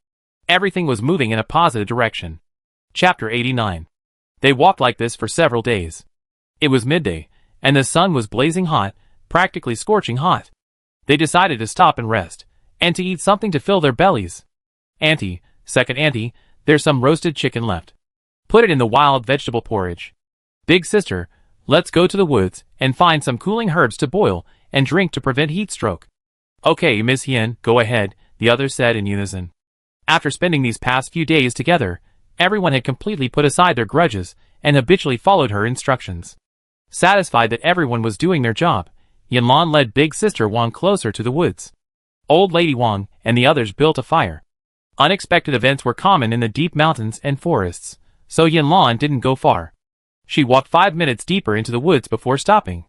Everything was moving in a positive direction. Chapter 89. They walked like this for several days. It was midday, and the sun was blazing hot, practically scorching hot. They decided to stop and rest, and to eat something to fill their bellies. Auntie, Second Auntie, there's some roasted chicken left. Put it in the wild vegetable porridge. Big Sister, let's go to the woods and find some cooling herbs to boil and drink to prevent heat stroke. Okay, Miss Yin, go ahead, the others said in unison. After spending these past few days together, everyone had completely put aside their grudges and habitually followed her instructions. Satisfied that everyone was doing their job, Yanlan led Big Sister Wang closer to the woods. Old Lady Wang and the others built a fire. Unexpected events were common in the deep mountains and forests, so Yanlan didn't go far. She walked 5 minutes deeper into the woods before stopping.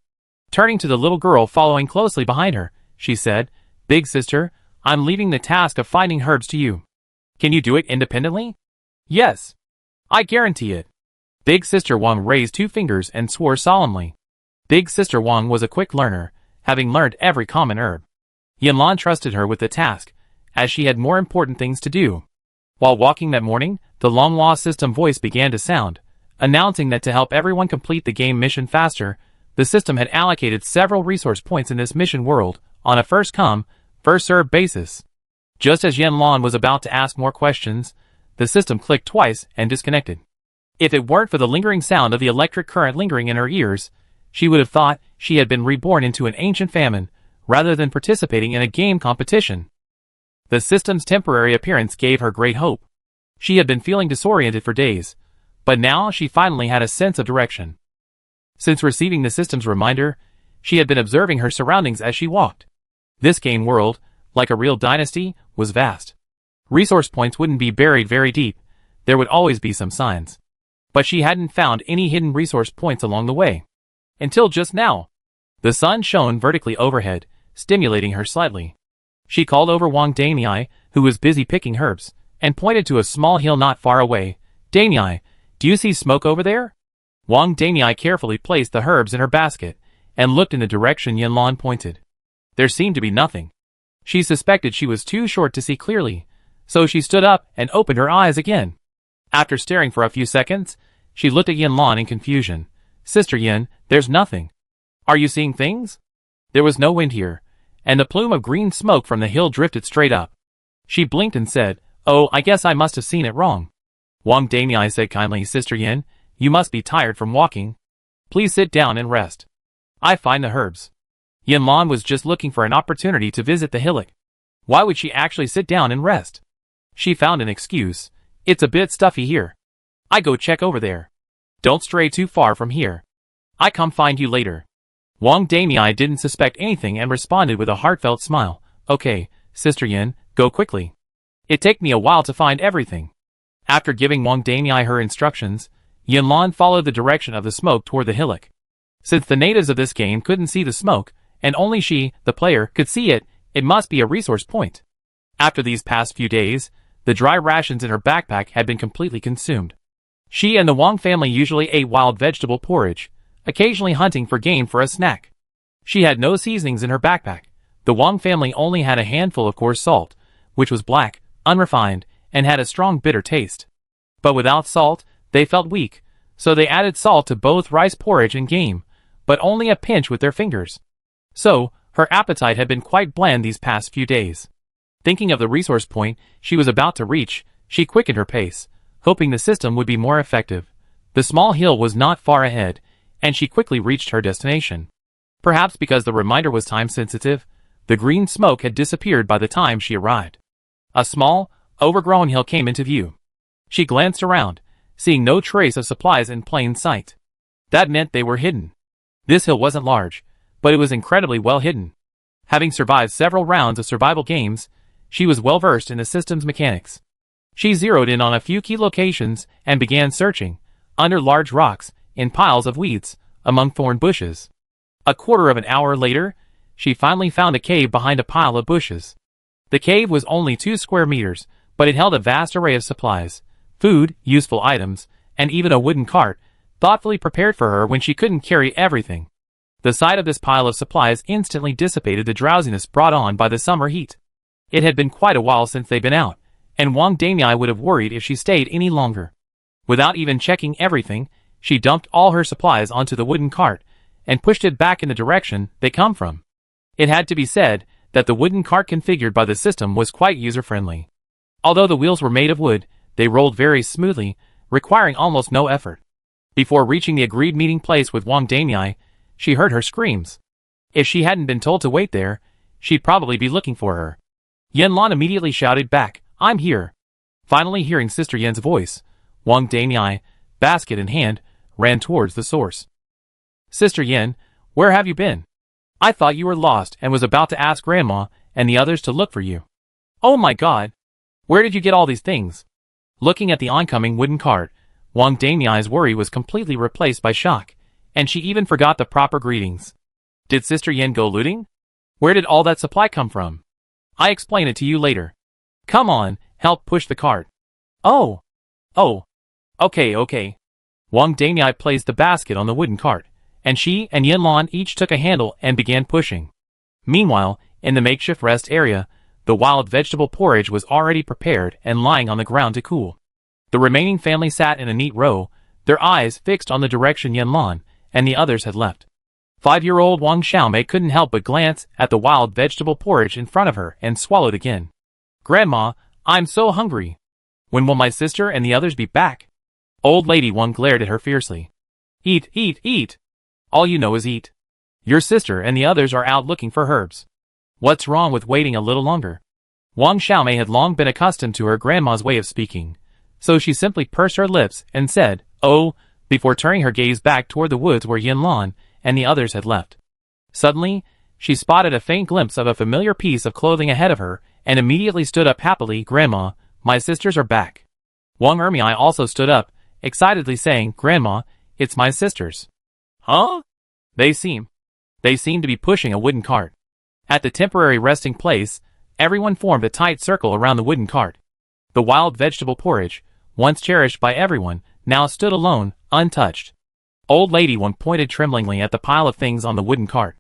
Turning to the little girl following closely behind her, she said, "Big Sister, I'm leaving the task of finding herbs to you. Can you do it independently?" "Yes. I guarantee it." Big Sister Wang raised 2 fingers and swore solemnly. Big Sister Wang was a quick learner, having learned every common herb. Yanlan trusted her with the task, as she had more important things to do. While walking that morning, the Longhua system voice began to sound, announcing that to help everyone complete the game mission faster, the system had allocated several resource points in this mission world on a first-come, first-served basis. Just as Yanlan was about to ask more questions, the system clicked twice and disconnected. If it weren't for the lingering sound of the electric current lingering in her ears, she would have thought she had been reborn into an ancient famine, rather than participating in a game competition. The system's temporary appearance gave her great hope. She had been feeling disoriented for days, but now she finally had a sense of direction. Since receiving the system's reminder, she had been observing her surroundings as she walked. This game world, like a real dynasty, was vast. Resource points wouldn't be buried very deep, there would always be some signs. But she hadn't found any hidden resource points along the way. Until just now. The sun shone vertically overhead, stimulating her slightly. She called over Wang Daniai, who was busy picking herbs, and pointed to a small hill not far away. "Daniai, do you see smoke over there?" Wang Daniai carefully placed the herbs in her basket, and looked in the direction Yanlan pointed. There seemed to be nothing. She suspected she was too short to see clearly, so she stood up and opened her eyes again. After staring for a few seconds, she looked at Yanlan in confusion. "Sister Yan, there's nothing. Are you seeing things?" There was no wind here, and the plume of green smoke from the hill drifted straight up. She blinked and said, "Oh, I guess I must have seen it wrong." Wang Daniai said kindly, "Sister Yan, you must be tired from walking. Please sit down and rest. I find the herbs." Yanlan was just looking for an opportunity to visit the hillock. Why would she actually sit down and rest? She found an excuse. "It's a bit stuffy here. I go check over there. Don't stray too far from here. I come find you later." Wang Daniai didn't suspect anything and responded with a heartfelt smile. "Okay, Sister Yan, go quickly. It take me a while to find everything." After giving Wang Daniai her instructions, Yanlan followed the direction of the smoke toward the hillock. Since the natives of this game couldn't see the smoke, and only she, the player, could see it, it must be a resource point. After these past few days, the dry rations in her backpack had been completely consumed. She and the Wang family usually ate wild vegetable porridge, occasionally hunting for game for a snack. She had no seasonings in her backpack. The Wang family only had a handful of coarse salt, which was black, unrefined, and had a strong bitter taste. But without salt, they felt weak, so they added salt to both rice porridge and game, but only a pinch with their fingers. So, her appetite had been quite bland these past few days. Thinking of the resource point she was about to reach, she quickened her pace, hoping the system would be more effective. The small hill was not far ahead, and she quickly reached her destination. Perhaps because the reminder was time-sensitive, the green smoke had disappeared by the time she arrived. A small, overgrown hill came into view. She glanced around, seeing no trace of supplies in plain sight. That meant they were hidden. This hill wasn't large, but it was incredibly well hidden. Having survived several rounds of survival games, she was well versed in the system's mechanics. She zeroed in on a few key locations and began searching, under large rocks, in piles of weeds, among thorn bushes. A quarter of an hour later, she finally found a cave behind a pile of bushes. The cave was only 2 square meters, but it held a vast array of supplies, food, useful items, and even a wooden cart, thoughtfully prepared for her when she couldn't carry everything. The sight of this pile of supplies instantly dissipated the drowsiness brought on by the summer heat. It had been quite a while since they'd been out, and Wang Daniai would have worried if she stayed any longer. Without even checking everything, she dumped all her supplies onto the wooden cart, and pushed it back in the direction they come from. It had to be said that the wooden cart configured by the system was quite user-friendly. Although the wheels were made of wood, they rolled very smoothly, requiring almost no effort. Before reaching the agreed meeting place with Wang Daniai, she heard her screams. If she hadn't been told to wait there, she'd probably be looking for her. Yanlan immediately shouted back, "I'm here." Finally hearing Sister Yan's voice, Wang Daniai, basket in hand, ran towards the source. Sister Yin, where have you been? I thought you were lost and was about to ask Grandma and the others to look for you. Oh my god! Where did you get all these things? Looking at the oncoming wooden cart, Wang Damiai's worry was completely replaced by shock, and she even forgot the proper greetings. Did Sister Yin go looting? Where did all that supply come from? I explain it to you later. Come on, help push the cart. Oh. Okay. Wang Damiai placed the basket on the wooden cart, and she and Yinlan each took a handle and began pushing. Meanwhile, in the makeshift rest area, the wild vegetable porridge was already prepared and lying on the ground to cool. The remaining family sat in a neat row, their eyes fixed on the direction Yinlan and the others had left. 5-year-old Wang Xiaomei couldn't help but glance at the wild vegetable porridge in front of her and swallowed again. Grandma, I'm so hungry. When will my sister and the others be back? Old Lady Wang glared at her fiercely. Eat. All you know is eat. Your sister and the others are out looking for herbs. What's wrong with waiting a little longer? Wang Xiaomei had long been accustomed to her grandma's way of speaking, so she simply pursed her lips and said, "Oh," before turning her gaze back toward the woods where Yinlan and the others had left. Suddenly, she spotted a faint glimpse of a familiar piece of clothing ahead of her and immediately stood up happily. "Grandma, my sisters are back." Wang Ermiai also stood up, excitedly saying, "Grandma, it's my sisters." Huh? They seem to be pushing a wooden cart. At the temporary resting place, everyone formed a tight circle around the wooden cart. The wild vegetable porridge, once cherished by everyone, now stood alone, untouched. Old Lady Wang pointed tremblingly at the pile of things on the wooden cart.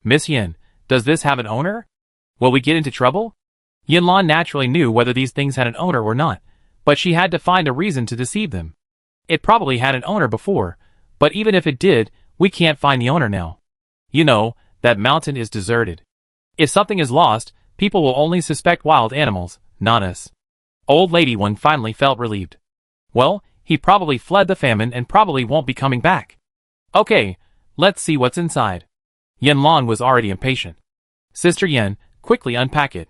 "Miss Yin, does this have an owner? Will we get into trouble?" Yinlan naturally knew whether these things had an owner or not, but she had to find a reason to deceive them. It probably had an owner before, but even if it did, we can't find the owner now. You know, that mountain is deserted. If something is lost, people will only suspect wild animals, not us. Old Lady Wang finally felt relieved. Well, he probably fled the famine and probably won't be coming back. Okay, let's see what's inside. Yinlan was already impatient. Sister Yin, quickly unpack it.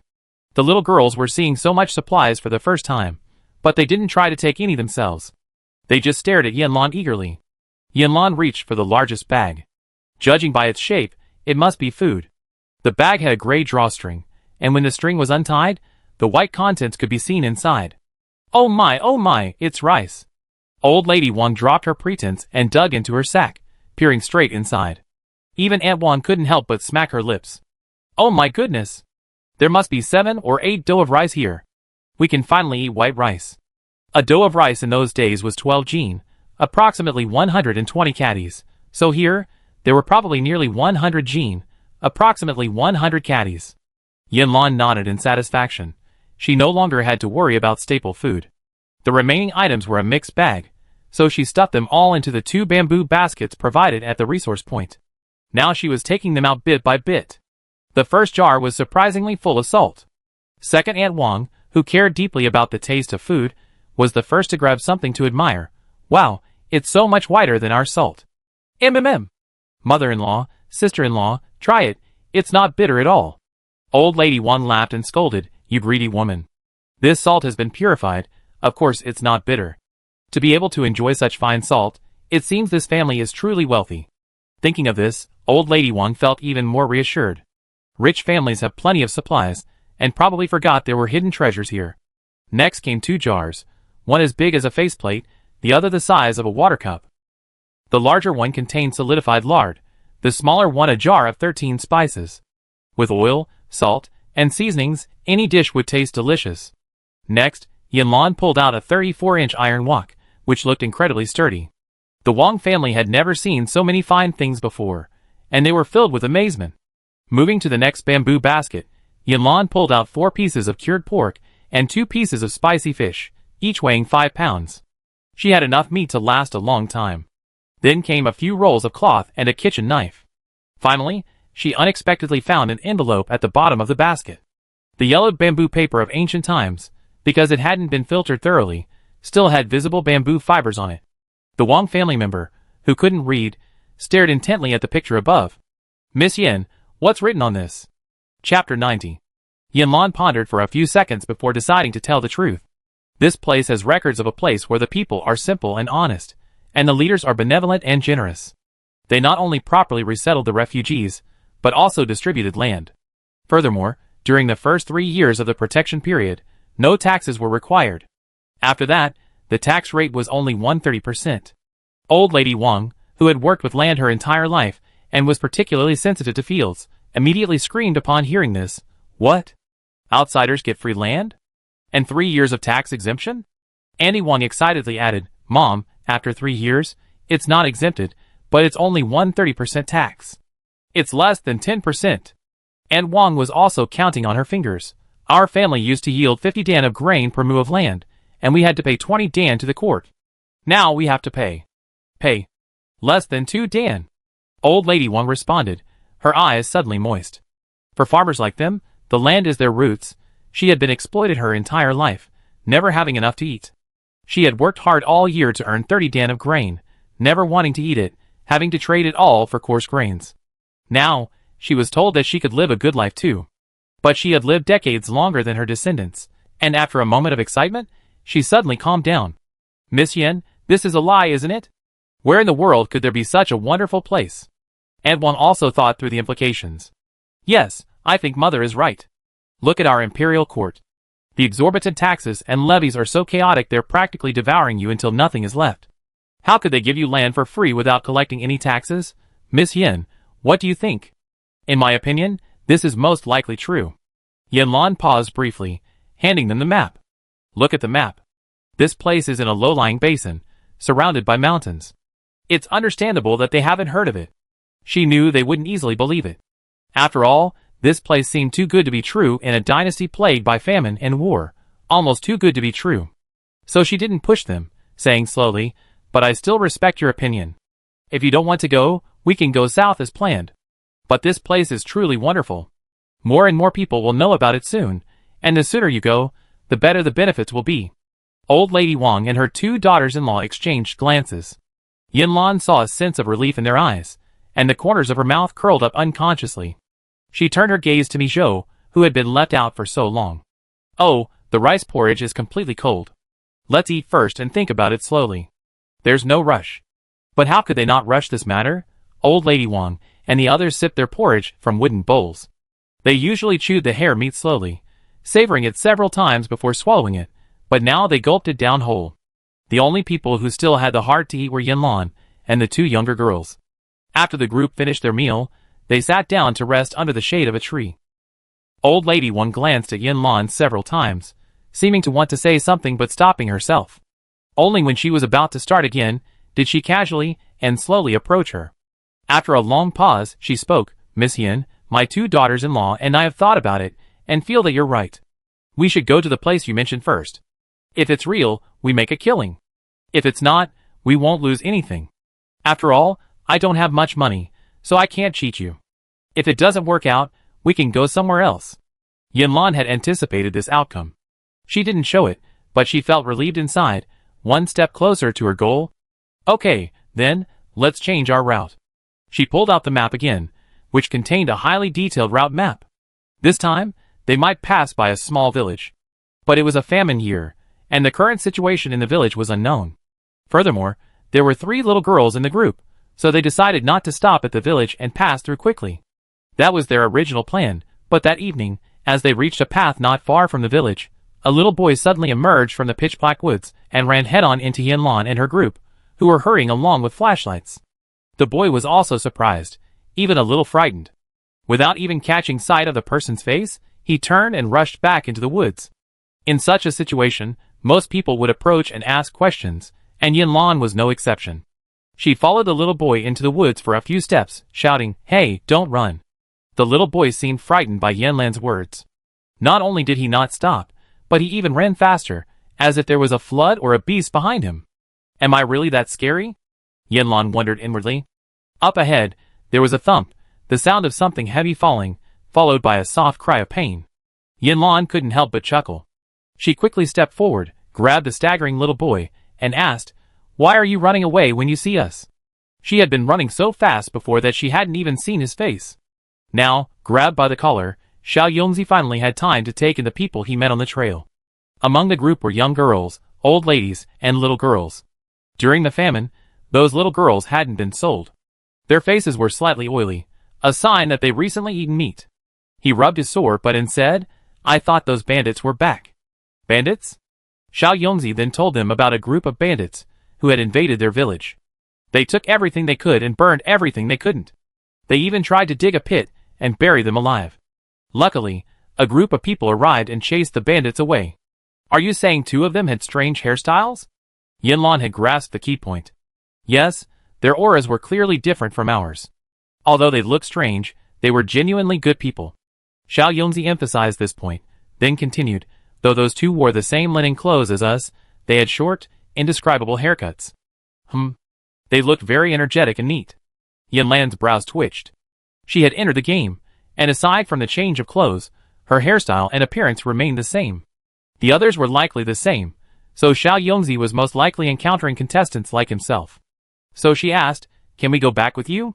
The little girls were seeing so much supplies for the first time, but they didn't try to take any themselves. They just stared at Yinlan eagerly. Yinlan reached for the largest bag. Judging by its shape, it must be food. The bag had a gray drawstring, and when the string was untied, the white contents could be seen inside. Oh my, it's rice. Old Lady Wang dropped her pretense and dug into her sack, peering straight inside. Even Aunt Wang couldn't help but smack her lips. Oh my goodness! There must be 7 or 8 dough of rice here. We can finally eat white rice. A dough of rice in those days was 12 jin, approximately 120 caddies, so here, there were probably nearly 100 jin, approximately 100 caddies. Yinlan nodded in satisfaction. She no longer had to worry about staple food. The remaining items were a mixed bag, so she stuffed them all into the 2 bamboo baskets provided at the resource point. Now she was taking them out bit by bit. The first jar was surprisingly full of salt. Second, Aunt Wang, who cared deeply about the taste of food, was the first to grab something to admire. Wow, it's so much whiter than our salt. Mother-in-law, sister-in-law, try it, it's not bitter at all. Old Lady Wang laughed and scolded, "You greedy woman. This salt has been purified, of course it's not bitter." To be able to enjoy such fine salt, it seems this family is truly wealthy. Thinking of this, Old Lady Wang felt even more reassured. Rich families have plenty of supplies, and probably forgot there were hidden treasures here. Next came 2 jars, one as big as a faceplate, the other the size of a water cup. The larger one contained solidified lard, the smaller one a jar of 13 spices. With oil, salt, and seasonings, any dish would taste delicious. Next, Yinlan pulled out a 34-inch iron wok, which looked incredibly sturdy. The Wang family had never seen so many fine things before, and they were filled with amazement. Moving to the next bamboo basket, Yinlan pulled out 4 pieces of cured pork and 2 pieces of spicy fish, each weighing 5 pounds. She had enough meat to last a long time. Then came a few rolls of cloth and a kitchen knife. Finally, she unexpectedly found an envelope at the bottom of the basket. The yellowed bamboo paper of ancient times, because it hadn't been filtered thoroughly, still had visible bamboo fibers on it. The Wang family member, who couldn't read, stared intently at the picture above. "Miss Yin, what's written on this?" Chapter 90. Yinlan pondered for a few seconds before deciding to tell the truth. This place has records of a place where the people are simple and honest, and the leaders are benevolent and generous. They not only properly resettled the refugees, but also distributed land. Furthermore, during the first 3 years of the protection period, no taxes were required. After that, the tax rate was only 130%. Old Lady Wang, who had worked with land her entire life and was particularly sensitive to fields, immediately screamed upon hearing this. What? Outsiders get free land? And 3 years of tax exemption? Annie Wang excitedly added, Mom, after 3 years, it's not exempted, but it's only 130% tax. It's less than 10%. And Wang was also counting on her fingers. Our family used to yield 50 dan of grain per mu of land, and we had to pay 20 dan to the court. Now we have to pay less than 2 dan. Old Lady Wang responded, her eyes suddenly moist. For farmers like them, the land is their roots. She had been exploited her entire life, never having enough to eat. She had worked hard all year to earn 30 dan of grain, never wanting to eat it, having to trade it all for coarse grains. Now, she was told that she could live a good life too. But she had lived decades longer than her descendants, and after a moment of excitement, she suddenly calmed down. Miss Yen, this is a lie, isn't it? Where in the world could there be such a wonderful place? And Wang also thought through the implications. Yes, I think Mother is right. Look at our imperial court. The exorbitant taxes and levies are so chaotic they're practically devouring you until nothing is left. How could they give you land for free without collecting any taxes? Miss Yen, what do you think? In my opinion, this is most likely true. Yanlan paused briefly, handing them the map. Look at the map. This place is in a low-lying basin, surrounded by mountains. It's understandable that they haven't heard of it. She knew they wouldn't easily believe it. After all, this place seemed too good to be true in a dynasty plagued by famine and war, almost too good to be true. So she didn't push them, saying slowly, but I still respect your opinion. If you don't want to go, we can go south as planned. But this place is truly wonderful. More and more people will know about it soon, and the sooner you go, the better the benefits will be. Old Lady Wang and her 2 daughters-in-law exchanged glances. Yanlan saw a sense of relief in their eyes, and the corners of her mouth curled up unconsciously. She turned her gaze to Mijo, who had been left out for so long. Oh, the rice porridge is completely cold. Let's eat first and think about it slowly. There's no rush. But how could they not rush this matter? Old Lady Wang and the others sipped their porridge from wooden bowls. They usually chewed the hare meat slowly, savoring it several times before swallowing it, but now they gulped it down whole. The only people who still had the heart to eat were Yanlan and the 2 younger girls. After the group finished their meal, they sat down to rest under the shade of a tree. Old Lady Wang glanced at Yanlan several times, seeming to want to say something but stopping herself. Only when she was about to start again, did she casually and slowly approach her. After a long pause, she spoke, Miss Yen, my 2 daughters-in-law and I have thought about it, and feel that you're right. We should go to the place you mentioned first. If it's real, we make a killing. If it's not, we won't lose anything. After all, I don't have much money, so I can't cheat you. If it doesn't work out, we can go somewhere else. Yanlan had anticipated this outcome. She didn't show it, but she felt relieved inside, one step closer to her goal. Okay, then, let's change our route. She pulled out the map again, which contained a highly detailed route map. This time, they might pass by a small village. But it was a famine year, and the current situation in the village was unknown. Furthermore, there were 3 little girls in the group, so they decided not to stop at the village and pass through quickly. That was their original plan, but that evening, as they reached a path not far from the village, a little boy suddenly emerged from the pitch-black woods and ran head-on into Yanlan and her group, who were hurrying along with flashlights. The boy was also surprised, even a little frightened. Without even catching sight of the person's face, he turned and rushed back into the woods. In such a situation, most people would approach and ask questions, and Yanlan was no exception. She followed the little boy into the woods for a few steps, shouting, Hey, don't run. The little boy seemed frightened by Yanlan's words. Not only did he not stop, but he even ran faster, as if there was a flood or a beast behind him. Am I really that scary? Yanlan wondered inwardly. Up ahead, there was a thump, the sound of something heavy falling, followed by a soft cry of pain. Yanlan couldn't help but chuckle. She quickly stepped forward, grabbed the staggering little boy, and asked, Why are you running away when you see us? She had been running so fast before that she hadn't even seen his face. Now, grabbed by the collar, Xiao Yongzi finally had time to take in the people he met on the trail. Among the group were young girls, old ladies, and little girls. During the famine, those little girls hadn't been sold. Their faces were slightly oily, a sign that they recently eaten meat. He rubbed his sore butt and said, "I thought those bandits were back." Bandits? Xiao Yongzi then told them about a group of bandits who had invaded their village. They took everything they could and burned everything they couldn't. They even tried to dig a pit and bury them alive. Luckily, a group of people arrived and chased the bandits away. Are you saying 2 of them had strange hairstyles? Yanlan had grasped the key point. Yes, their auras were clearly different from ours. Although they looked strange, they were genuinely good people. Xiao Yongzi emphasized this point, then continued, though those 2 wore the same linen clothes as us, they had short, indescribable haircuts. They looked very energetic and neat. Yanlan's brows twitched. She had entered the game, and aside from the change of clothes, her hairstyle and appearance remained the same. The others were likely the same, so Xiao Yongzi was most likely encountering contestants like himself. So she asked, "Can we go back with you?"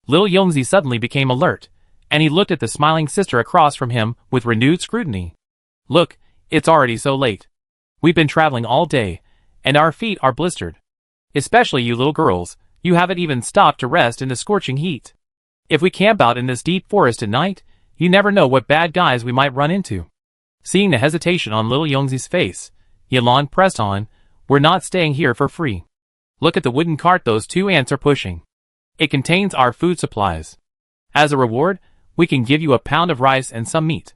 Little Yongzi suddenly became alert, and he looked at the smiling sister across from him with renewed scrutiny. "Look, it's already so late. We've been traveling all day, and our feet are blistered. Especially you little girls, you haven't even stopped to rest in the scorching heat. If we camp out in this deep forest at night, you never know what bad guys we might run into." Seeing the hesitation on little Yongzi's face, Yanlan pressed on, "We're not staying here for free. Look at the wooden cart those 2 ants are pushing. It contains our food supplies. As a reward, we can give you a pound of rice and some meat."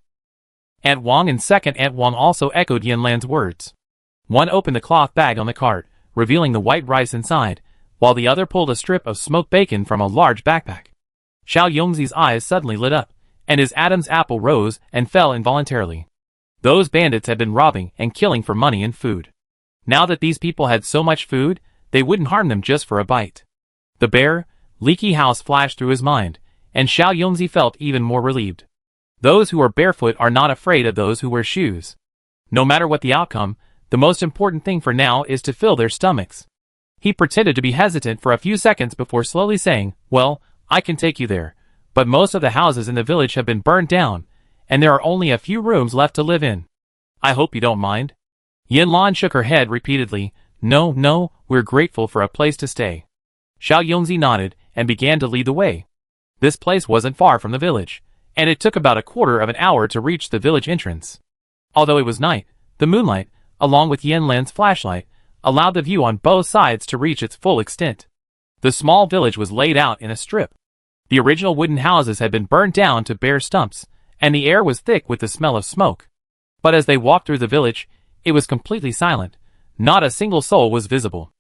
Aunt Wang and second Aunt Wang also echoed Yanlan's words. One opened the cloth bag on the cart, revealing the white rice inside, while the other pulled a strip of smoked bacon from a large backpack. Xiao Yongzi's eyes suddenly lit up, and his Adam's apple rose and fell involuntarily. Those bandits had been robbing and killing for money and food. Now that these people had so much food, they wouldn't harm them just for a bite. The bare, leaky house flashed through his mind, and Xiao Yongzi felt even more relieved. Those who are barefoot are not afraid of those who wear shoes. No matter what the outcome, the most important thing for now is to fill their stomachs. He pretended to be hesitant for a few seconds before slowly saying, "Well, I can take you there, but most of the houses in the village have been burned down, and there are only a few rooms left to live in. I hope you don't mind." Yanlan shook her head repeatedly. No, we're grateful for a place to stay." Xiao Yongzi nodded and began to lead the way. This place wasn't far from the village, and it took about a quarter of an hour to reach the village entrance. Although it was night, the moonlight, along with Yanlan's flashlight, allowed the view on both sides to reach its full extent. The small village was laid out in a strip. The original wooden houses had been burned down to bare stumps, and the air was thick with the smell of smoke. But as they walked through the village, it was completely silent. Not a single soul was visible.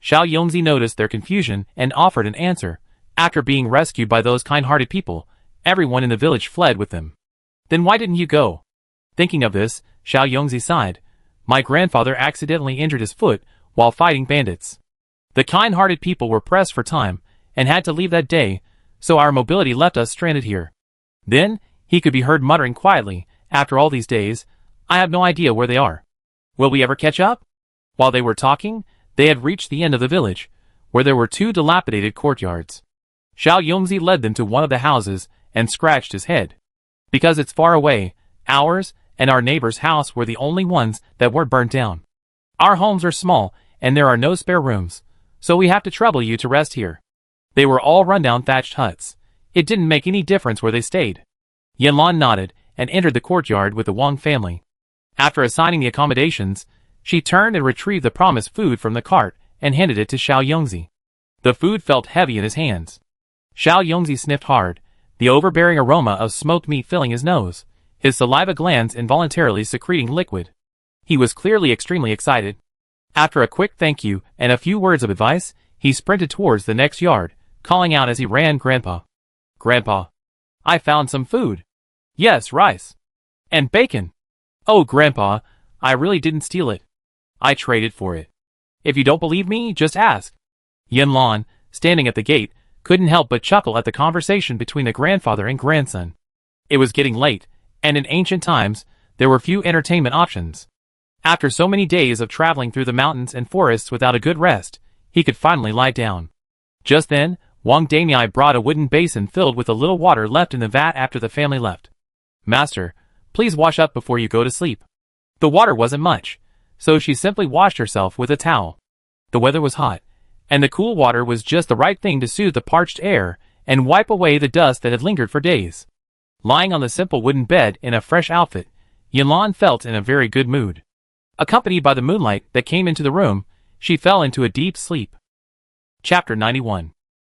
Xiao Yongzi noticed their confusion and offered an answer. After being rescued by those kind-hearted people, everyone in the village fled with them. "Then why didn't you go?" Thinking of this, Xiao Yongzi sighed. "My grandfather accidentally injured his foot while fighting bandits. The kind-hearted people were pressed for time and had to leave that day, so our mobility left us stranded here." Then, he could be heard muttering quietly, "After all these days, I have no idea where they are. Will we ever catch up?" While they were talking, they had reached the end of the village, where there were 2 dilapidated courtyards. Xiao Yongzi led them to one of the houses and scratched his head. "Because it's far away, ours and our neighbor's house were the only ones that weren't burnt down. Our homes are small, and there are no spare rooms, so we have to trouble you to rest here." They were all rundown thatched huts. It didn't make any difference where they stayed. Yanlan nodded and entered the courtyard with the Wang family. After assigning the accommodations, she turned and retrieved the promised food from the cart and handed it to Xiao Yongzi. The food felt heavy in his hands. Xiao Yongzi sniffed hard, the overbearing aroma of smoked meat filling his nose, his saliva glands involuntarily secreting liquid. He was clearly extremely excited. After a quick thank you and a few words of advice, he sprinted towards the next yard, calling out as he ran, "Grandpa! Grandpa! I found some food! Yes, rice! And bacon! Oh, Grandpa, I really didn't steal it. I traded for it. If you don't believe me, just ask." Yanlan, standing at the gate, couldn't help but chuckle at the conversation between the grandfather and grandson. It was getting late, and in ancient times, there were few entertainment options. After so many days of traveling through the mountains and forests without a good rest, he could finally lie down. Just then, Wang Damiai brought a wooden basin filled with a little water left in the vat after the family left. "Master, please wash up before you go to sleep." The water wasn't much, so she simply washed herself with a towel. The weather was hot, and the cool water was just the right thing to soothe the parched air and wipe away the dust that had lingered for days. Lying on the simple wooden bed in a fresh outfit, Yanlan felt in a very good mood. Accompanied by the moonlight that came into the room, she fell into a deep sleep. Chapter 91.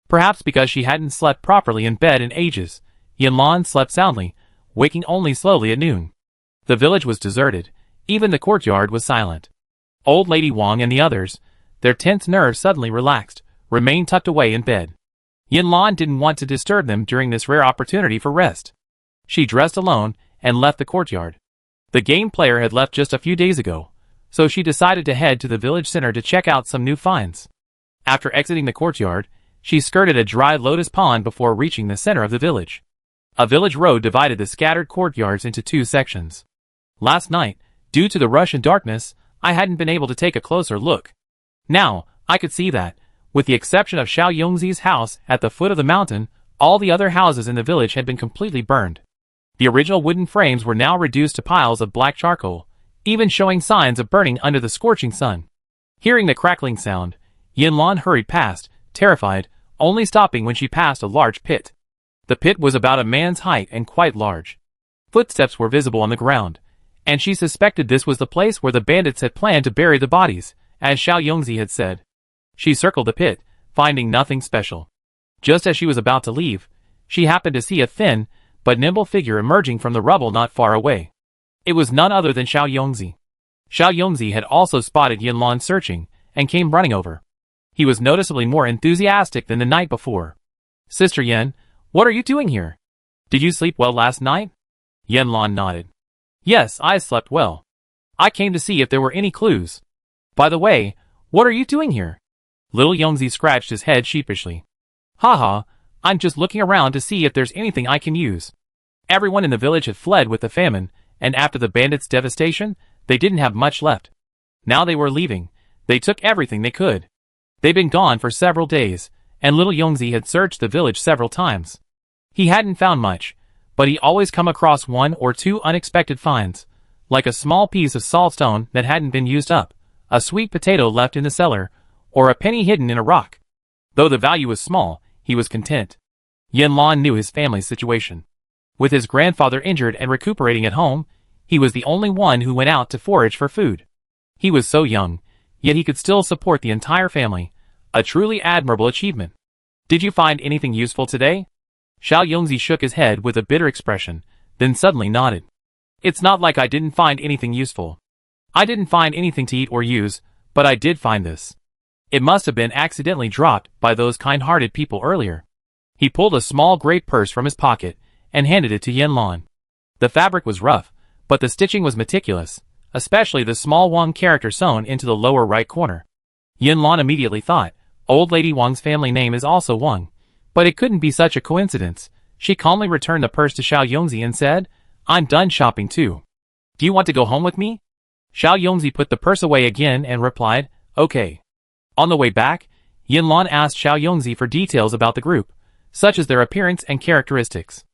Perhaps because she hadn't slept properly in bed in ages, Yanlan slept soundly, waking only slowly at noon. The village was deserted. Even the courtyard was silent. Old Lady Wang and the others, their tense nerves suddenly relaxed, remained tucked away in bed. Yanlan didn't want to disturb them during this rare opportunity for rest. She dressed alone and left the courtyard. The game player had left just a few days ago, so she decided to head to the village center to check out some new finds. After exiting the courtyard, she skirted a dry lotus pond before reaching the center of the village. A village road divided the scattered courtyards into two sections. Last night, due to the rush and darkness, I hadn't been able to take a closer look. Now, I could see that, with the exception of Xiao Yongzi's house at the foot of the mountain, all the other houses in the village had been completely burned. The original wooden frames were now reduced to piles of black charcoal, even showing signs of burning under the scorching sun. Hearing the crackling sound, Yanlan hurried past, terrified, only stopping when she passed a large pit. The pit was about a man's height and quite large. Footsteps were visible on the ground, and she suspected this was the place where the bandits had planned to bury the bodies, as Xiao Yongzi had said. She circled the pit, finding nothing special. Just as she was about to leave, she happened to see a thin, but nimble figure emerging from the rubble not far away. It was none other than Xiao Yongzi. Xiao Yongzi had also spotted Yanlan searching, and came running over. He was noticeably more enthusiastic than the night before. "Sister Yan, what are you doing here? Did you sleep well last night?" Yanlan nodded. "Yes, I slept well. I came to see if there were any clues. By the way, what are you doing here?" Little Yongzi scratched his head sheepishly. "Haha, I'm just looking around to see if there's anything I can use." Everyone in the village had fled with the famine, and after the bandits' devastation, they didn't have much left. Now they were leaving. They took everything they could. They'd been gone for several days, and little Yongzi had searched the village several times. He hadn't found much, but he always come across one or two unexpected finds, like a small piece of saltstone that hadn't been used up, a sweet potato left in the cellar, or a penny hidden in a rock. Though the value was small, he was content. Yanlan knew his family's situation. With his grandfather injured and recuperating at home, he was the only one who went out to forage for food. He was so young, yet he could still support the entire family, a truly admirable achievement. "Did you find anything useful today?" Xiao Yongzi shook his head with a bitter expression, then suddenly nodded. "It's not like I didn't find anything useful. I didn't find anything to eat or use, but I did find this. It must have been accidentally dropped by those kind-hearted people earlier." He pulled a small gray purse from his pocket and handed it to Yanlan. The fabric was rough, but the stitching was meticulous, especially the small Wang character sewn into the lower right corner. Yanlan immediately thought, Old Lady Wang's family name is also Wang, but it couldn't be such a coincidence. She calmly returned the purse to Xiao Yongzi and said, "I'm done shopping too. Do you want to go home with me?" Xiao Yongzi put the purse away again and replied, "Okay." On the way back, Yanlan asked Xiao Yongzi for details about the group, such as their appearance and characteristics.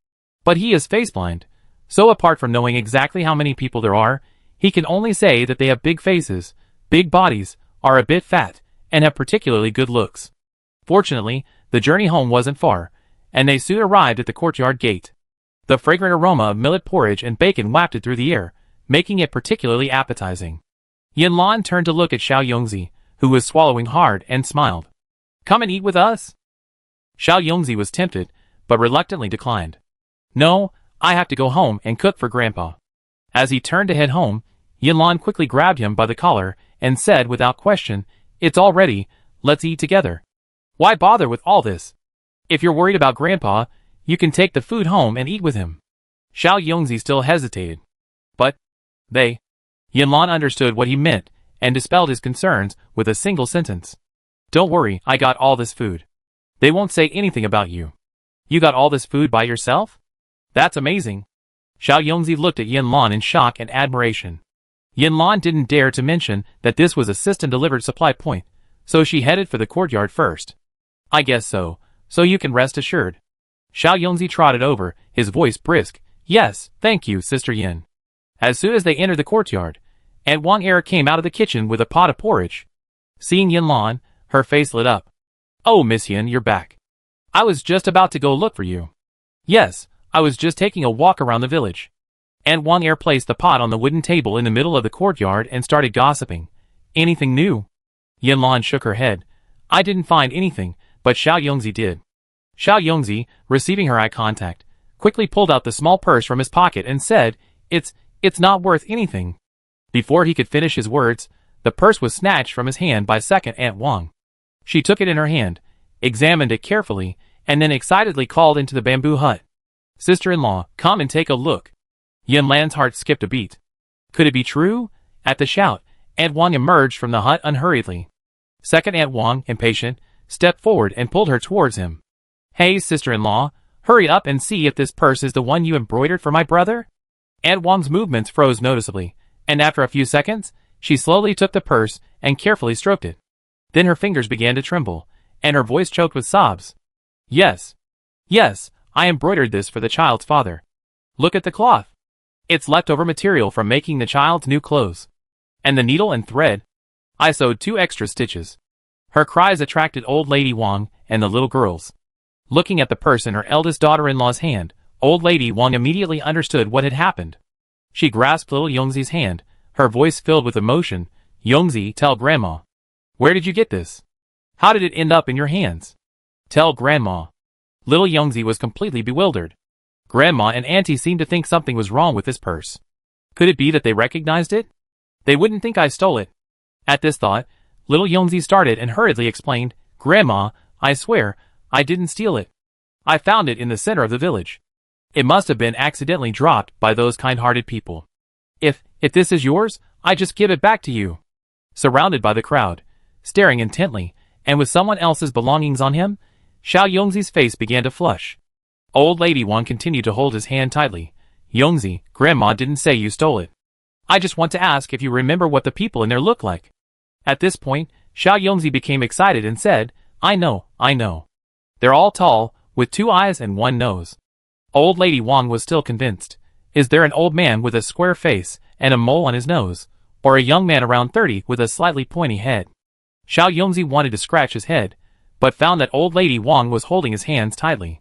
But he is face-blind, so apart from knowing exactly how many people there are, he can only say that they have big faces, big bodies, are a bit fat, and have particularly good looks. Fortunately, the journey home wasn't far, and they soon arrived at the courtyard gate. The fragrant aroma of millet porridge and bacon wafted through the air, making it particularly appetizing. Yanlan turned to look at Xiao Yongzi, who was swallowing hard, and smiled. "Come and eat with us?" Xiao Yongzi was tempted, but reluctantly declined. "No, I have to go home and cook for Grandpa." As he turned to head home, Yanlan quickly grabbed him by the collar and said without question, "It's all ready, let's eat together. Why bother with all this? If you're worried about Grandpa, you can take the food home and eat with him." Xiao Yongzi still hesitated. "But they..." Yanlan understood what he meant and dispelled his concerns with a single sentence. "Don't worry, I got all this food. They won't say anything about you." "You got all this food by yourself? That's amazing." Xiao Yongzi looked at Yanlan in shock and admiration. Yanlan didn't dare to mention that this was a system-delivered supply point, so she headed for the courtyard first. "I guess so you can rest assured." Xiao Yongzi trotted over, his voice brisk. "Yes, thank you, Sister Yin." As soon as they entered the courtyard, Aunt Wang came out of the kitchen with a pot of porridge. Seeing Yanlan, Her face lit up. "Oh, Miss Yin, you're back. I was just about to go look for you." "Yes, I was just taking a walk around the village." Aunt Wang Er placed the pot on the wooden table in the middle of the courtyard and started gossiping. "Anything new?" Yinlan shook her head. "I didn't find anything, but Xiao Yongzi did." Xiao Yongzi, receiving her eye contact, quickly pulled out the small purse from his pocket and said, It's not worth anything." Before he could finish his words, the purse was snatched from his hand by second Aunt Wang. She took it in her hand, examined it carefully, and then excitedly called into the bamboo hut. "Sister-in-law, come and take a look." Yin Lan's heart skipped a beat. Could it be true? At the shout, Aunt Wang emerged from the hut unhurriedly. Second Aunt Wang, impatient, stepped forward and pulled her towards him. "Hey, sister-in-law, hurry up and see if this purse is the one you embroidered for my brother." Aunt Wang's movements froze noticeably, and after a few seconds, she slowly took the purse and carefully stroked it. Then her fingers began to tremble, and her voice choked with sobs. Yes, I embroidered this for the child's father. Look at the cloth. It's leftover material from making the child's new clothes. And the needle and thread. I sewed 2 extra stitches." Her cries attracted Old Lady Wang and the little girls. Looking at the purse in her eldest daughter-in-law's hand, Old Lady Wang immediately understood what had happened. She grasped little Yongzi's hand, her voice filled with emotion. "Yongzi, tell Grandma. Where did you get this? How did it end up in your hands? Tell Grandma." Little Yongzi was completely bewildered. Grandma and Auntie seemed to think something was wrong with this purse. Could it be that they recognized it? They wouldn't think I stole it. At this thought, little Yongzi started and hurriedly explained, "Grandma, I swear, I didn't steal it. I found it in the center of the village. It must have been accidentally dropped by those kind-hearted people. If this is yours, I just give it back to you." Surrounded by the crowd, staring intently, and with someone else's belongings on him, Xiao Yongzi's face began to flush. Old Lady Wang continued to hold his hand tightly. "Yongzi, Grandma didn't say you stole it. I just want to ask if you remember what the people in there look like." At this point, Xiao Yongzi became excited and said, I know. They're all tall, with 2 eyes and 1 nose." Old Lady Wang was still convinced. Is there an old man with a square face and a mole on his nose, or a young man around 30 with a slightly pointy head? Xiao Yongzi wanted to scratch his head, but found that Old Lady Wang was holding his hands tightly.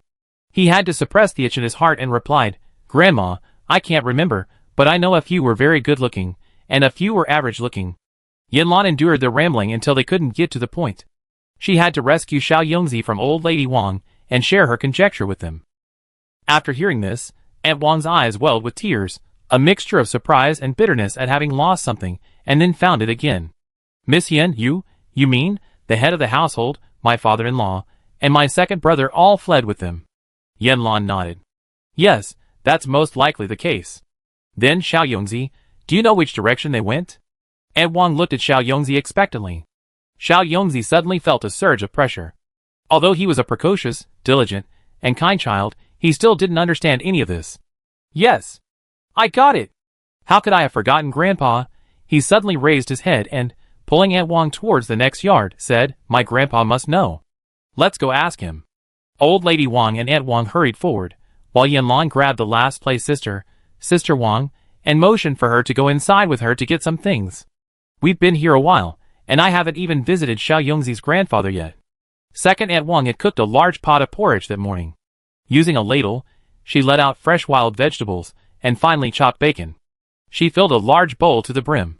He had to suppress the itch in his heart and replied, "Grandma, I can't remember, but I know a few were very good-looking, and a few were average-looking." Yinlan endured the rambling until they couldn't get to the point. She had to rescue Xiao Yongzi from Old Lady Wang and share her conjecture with them. After hearing this, Aunt Wang's eyes welled with tears, a mixture of surprise and bitterness at having lost something and then found it again. "Miss Yin, you mean, the head of the household, my father-in-law, and my second brother all fled with them?" Yinlan nodded. "Yes, that's most likely the case." Then Xiao Yongzi, "Do you know which direction they went?" Aunt Wang looked at Xiao Yongzi expectantly. Xiao Yongzi suddenly felt a surge of pressure. Although he was a precocious, diligent, and kind child, he still didn't understand any of this. "Yes, I got it. How could I have forgotten Grandpa?" He suddenly raised his head and, pulling Aunt Wang towards the next yard, said, "My grandpa must know. Let's go ask him." Old Lady Wang and Aunt Wang hurried forward, while Yinlan grabbed the last place Sister Wang, and motioned for her to go inside with her to get some things. "We've been here a while, and I haven't even visited Xiao Yongzi's grandfather yet." Second Aunt Wang had cooked a large pot of porridge that morning. Using a ladle, she let out fresh wild vegetables and finely chopped bacon. She filled a large bowl to the brim.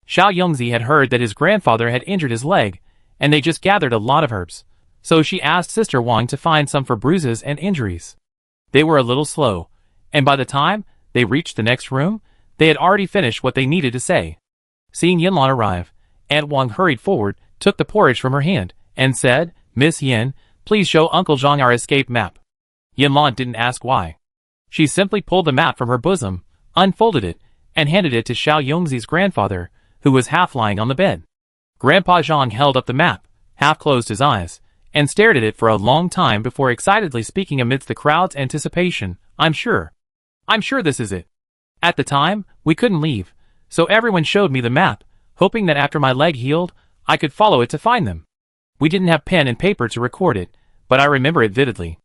Xiao Yongzi had heard that his grandfather had injured his leg, and they just gathered a lot of herbs, so she asked Sister Wang to find some for bruises and injuries. They were a little slow, and by the time they reached the next room, they had already finished what they needed to say. Seeing Yinlan arrive, Aunt Wang hurried forward, took the porridge from her hand, and said, "Miss Yin, please show Uncle Zhang our escape map." Yinlan didn't ask why. She simply pulled the map from her bosom, unfolded it, and handed it to Xiao Yongzi's grandfather, who was half lying on the bed. Grandpa Zhang held up the map, half closed his eyes, and stared at it for a long time before excitedly speaking amidst the crowd's anticipation, I'm sure this is it. At the time, we couldn't leave, so everyone showed me the map, hoping that after my leg healed, I could follow it to find them. We didn't have pen and paper to record it, but I remember it vividly."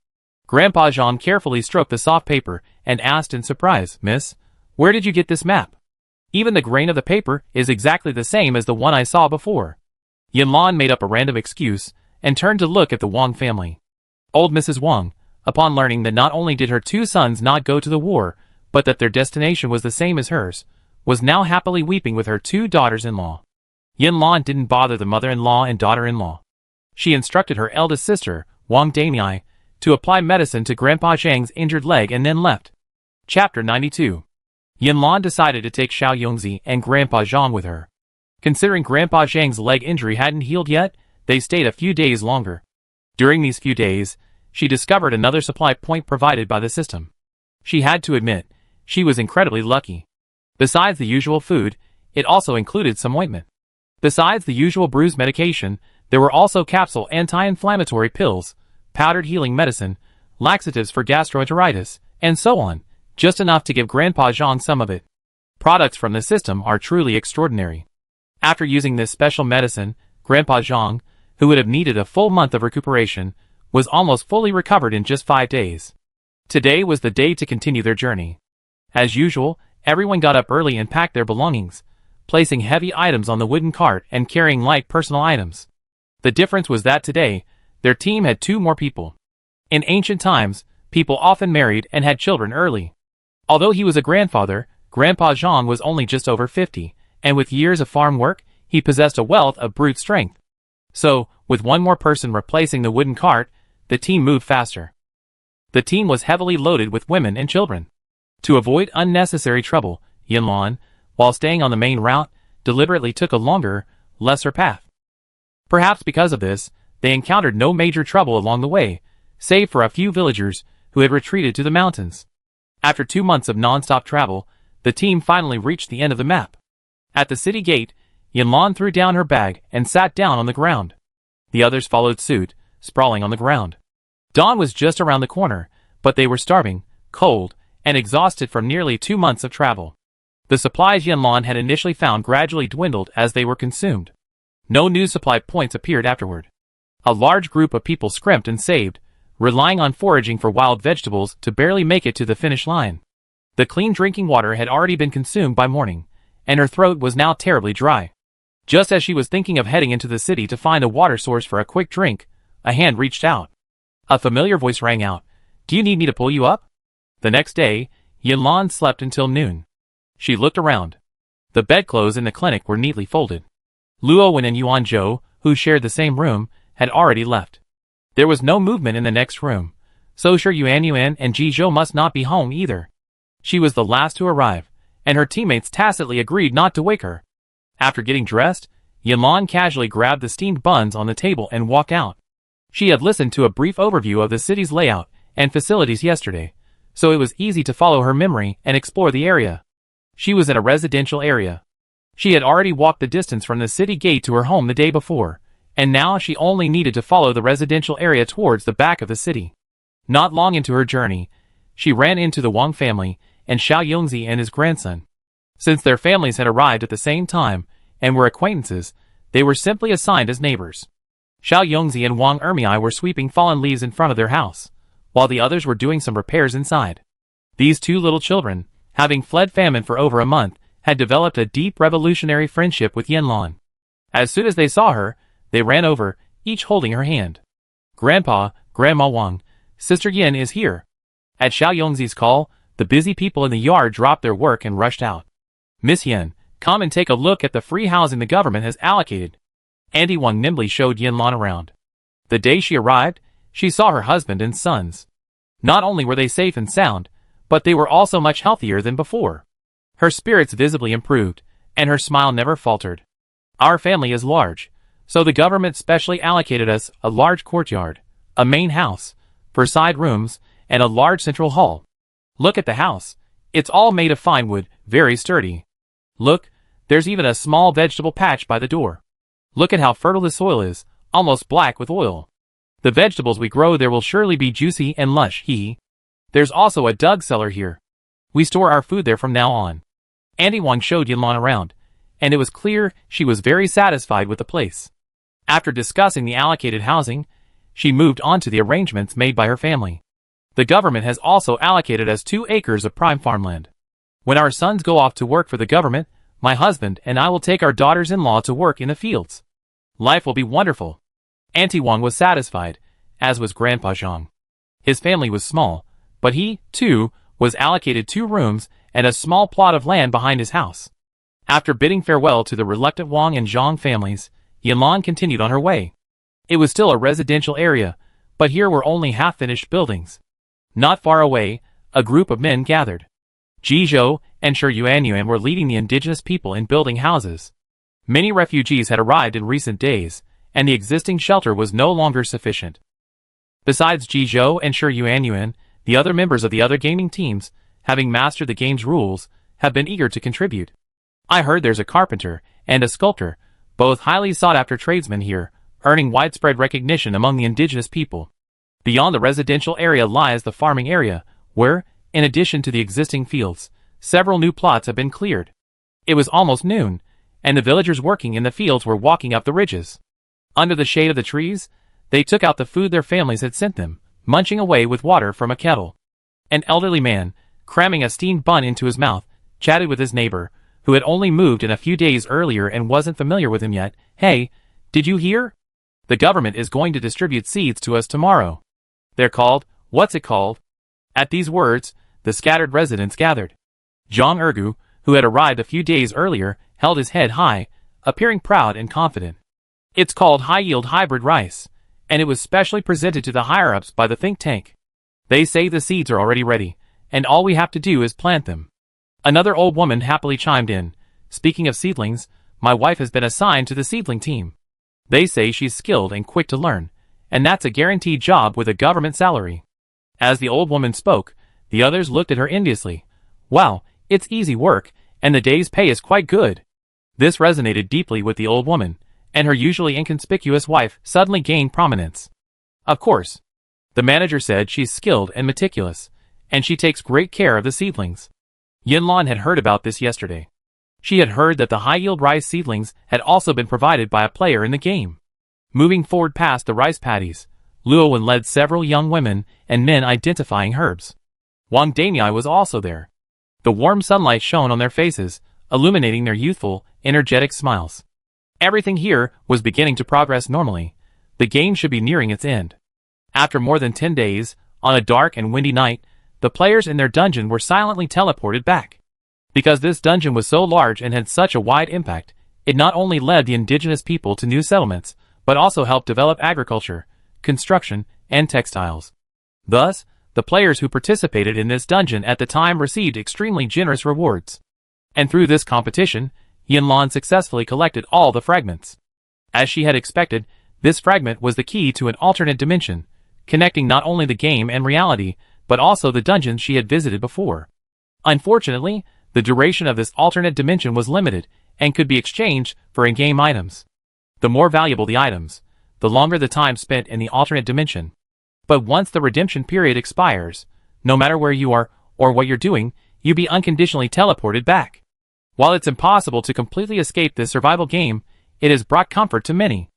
Grandpa Zhang carefully stroked the soft paper and asked in surprise, "Miss, where did you get this map? Even the grain of the paper is exactly the same as the one I saw before." Yanlan made up a random excuse and turned to look at the Wang family. Old Mrs. Wang, upon learning that not only did her 2 sons not go to the war, but that their destination was the same as hers, was now happily weeping with her 2 daughters-in-law. Yanlan didn't bother the mother-in-law and daughter-in-law. She instructed her eldest sister, Wang Damei, to apply medicine to Grandpa Zhang's injured leg and then left. Chapter 92. Yanlan decided to take Xiao Yongzi and Grandpa Zhang with her. Considering Grandpa Zhang's leg injury hadn't healed yet, they stayed a few days longer. During these few days, she discovered another supply point provided by the system. She had to admit, she was incredibly lucky. Besides the usual food, it also included some ointment. Besides the usual bruise medication, there were also capsule anti-inflammatory pills, powdered healing medicine, laxatives for gastroenteritis, and so on, just enough to give Grandpa Zhang some of it. Products from the system are truly extraordinary. After using this special medicine, Grandpa Zhang, who would have needed a full month of recuperation, was almost fully recovered in just 5 days. Today was the day to continue their journey. As usual, everyone got up early and packed their belongings, placing heavy items on the wooden cart and carrying light personal items. The difference was that today, their team had 2 more people. In ancient times, people often married and had children early. Although he was a grandfather, Grandpa Zhang was only just over 50, and with years of farm work, he possessed a wealth of brute strength. So, with 1 more person replacing the wooden cart, the team moved faster. The team was heavily loaded with women and children. To avoid unnecessary trouble, Yanlan, while staying on the main route, deliberately took a longer, lesser path. Perhaps because of this, they encountered no major trouble along the way, save for a few villagers who had retreated to the mountains. After 2 months of non-stop travel, the team finally reached the end of the map. At the city gate, Yanlan threw down her bag and sat down on the ground. The others followed suit, sprawling on the ground. Dawn was just around the corner, but they were starving, cold, and exhausted from nearly 2 months of travel. The supplies Yanlan had initially found gradually dwindled as they were consumed. No new supply points appeared afterward. A large group of people scrimped and saved, relying on foraging for wild vegetables to barely make it to the finish line. The clean drinking water had already been consumed by morning, and her throat was now terribly dry. Just as she was thinking of heading into the city to find a water source for a quick drink, a hand reached out. A familiar voice rang out, "Do you need me to pull you up?" The next day, Yanlan slept until noon. She looked around. The bedclothes in the clinic were neatly folded. Luo Wen and Yuan Zhou, who shared the same room, had already left. There was no movement in the next room, so sure Yuan and Ji Zhou must not be home either. She was the last to arrive, and her teammates tacitly agreed not to wake her. After getting dressed, Yanlan casually grabbed the steamed buns on the table and walked out. She had listened to a brief overview of the city's layout and facilities yesterday, so it was easy to follow her memory and explore the area. She was in a residential area. She had already walked the distance from the city gate to her home the day before, and now she only needed to follow the residential area towards the back of the city. Not long into her journey, she ran into the Wang family and Xiao Yongzi and his grandson. Since their families had arrived at the same time and were acquaintances, they were simply assigned as neighbors. Xiao Yongzi and Wang Ermei were sweeping fallen leaves in front of their house, while the others were doing some repairs inside. These 2 little children, having fled famine for over a month, had developed a deep revolutionary friendship with Yanlan. As soon as they saw her, they ran over, each holding her hand. "Grandpa, Grandma Wang, Sister Yin is here." At Xiao Yongzi's call, the busy people in the yard dropped their work and rushed out. "Miss Yin, come and take a look at the free housing the government has allocated." Auntie Wang nimbly showed Yanlan around. The day she arrived, she saw her husband and sons. Not only were they safe and sound, but they were also much healthier than before. Her spirits visibly improved, and her smile never faltered. "Our family is large, so the government specially allocated us a large courtyard, a main house, for side rooms, and a large central hall. Look at the house. It's all made of fine wood, very sturdy. Look, there's even a small vegetable patch by the door. Look at how fertile the soil is, almost black with oil. The vegetables we grow there will surely be juicy and lush, hee. There's also a dug cellar here. We store our food there from now on." Auntie Wang showed Yanlan around, and it was clear she was very satisfied with the place. After discussing the allocated housing, she moved on to the arrangements made by her family. "The government has also allocated us 2 acres of prime farmland. When our sons go off to work for the government, my husband and I will take our daughters-in-law to work in the fields. Life will be wonderful. Auntie Wang was satisfied, as was Grandpa Zhang. His family was small, but he, too, was allocated 2 rooms and a small plot of land behind his house. After bidding farewell to the reluctant Wang and Zhang families, Yanlan continued on her way. It was still a residential area, but here were only half-finished buildings. Not far away, a group of men gathered. Ji Zhou and Shi Yuanyuan were leading the indigenous people in building houses. Many refugees had arrived in recent days, and the existing shelter was no longer sufficient. Besides Ji Zhou and Shi Yuanyuan, the other members of the other gaming teams, having mastered the game's rules, have been eager to contribute. I heard there's a carpenter and a sculptor, both highly sought-after tradesmen here, earning widespread recognition among the indigenous people. Beyond the residential area lies the farming area, where, in addition to the existing fields, several new plots have been cleared. It was almost noon, and the villagers working in the fields were walking up the ridges. Under the shade of the trees, they took out the food their families had sent them, munching away with water from a kettle. An elderly man, cramming a steamed bun into his mouth, chatted with his neighbor, who had only moved in a few days earlier and wasn't familiar with him yet. "Hey, did you hear? The government is going to distribute seeds to us tomorrow. They're called, what's it called?" At these words, the scattered residents gathered. Zhang Ergu, who had arrived a few days earlier, held his head high, appearing proud and confident. "It's called high-yield hybrid rice, and it was specially presented to the higher-ups by the think tank. They say the seeds are already ready, and all we have to do is plant them." Another old woman happily chimed in. "Speaking of seedlings, my wife has been assigned to the seedling team. They say she's skilled and quick to learn, and that's a guaranteed job with a government salary." As the old woman spoke, the others looked at her enviously. "Wow, it's easy work, and the day's pay is quite good." This resonated deeply with the old woman, and her usually inconspicuous wife suddenly gained prominence. "Of course," the manager said, "she's skilled and meticulous, and she takes great care of the seedlings." Yanlan had heard about this yesterday. She had heard that the high-yield rice seedlings had also been provided by a player in the game. Moving forward past the rice paddies, Luowen led several young women and men identifying herbs. Wang Danyai was also there. The warm sunlight shone on their faces, illuminating their youthful, energetic smiles. Everything here was beginning to progress normally. The game should be nearing its end. After more than 10 days, on a dark and windy night, the players in their dungeon were silently teleported back. Because this dungeon was so large and had such a wide impact, it not only led the indigenous people to new settlements, but also helped develop agriculture, construction, and textiles. Thus, the players who participated in this dungeon at the time received extremely generous rewards. And through this competition, Yanlan successfully collected all the fragments. As she had expected, this fragment was the key to an alternate dimension, connecting not only the game and reality, but also the dungeons she had visited before. Unfortunately, the duration of this alternate dimension was limited, and could be exchanged for in-game items. The more valuable the items, the longer the time spent in the alternate dimension. But once the redemption period expires, no matter where you are, or what you're doing, you'll be unconditionally teleported back. While it's impossible to completely escape this survival game, it has brought comfort to many.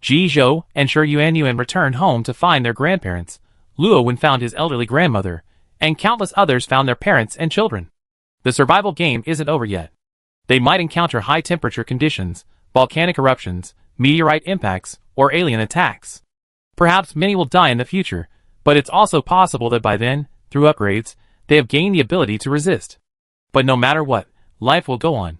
Ji Zhou and Shi Yuanyuan returned home to find their grandparents. Luowen found his elderly grandmother, and countless others found their parents and children. The survival game isn't over yet. They might encounter high-temperature conditions, volcanic eruptions, meteorite impacts, or alien attacks. Perhaps many will die in the future, but it's also possible that by then, through upgrades, they have gained the ability to resist. But no matter what, life will go on.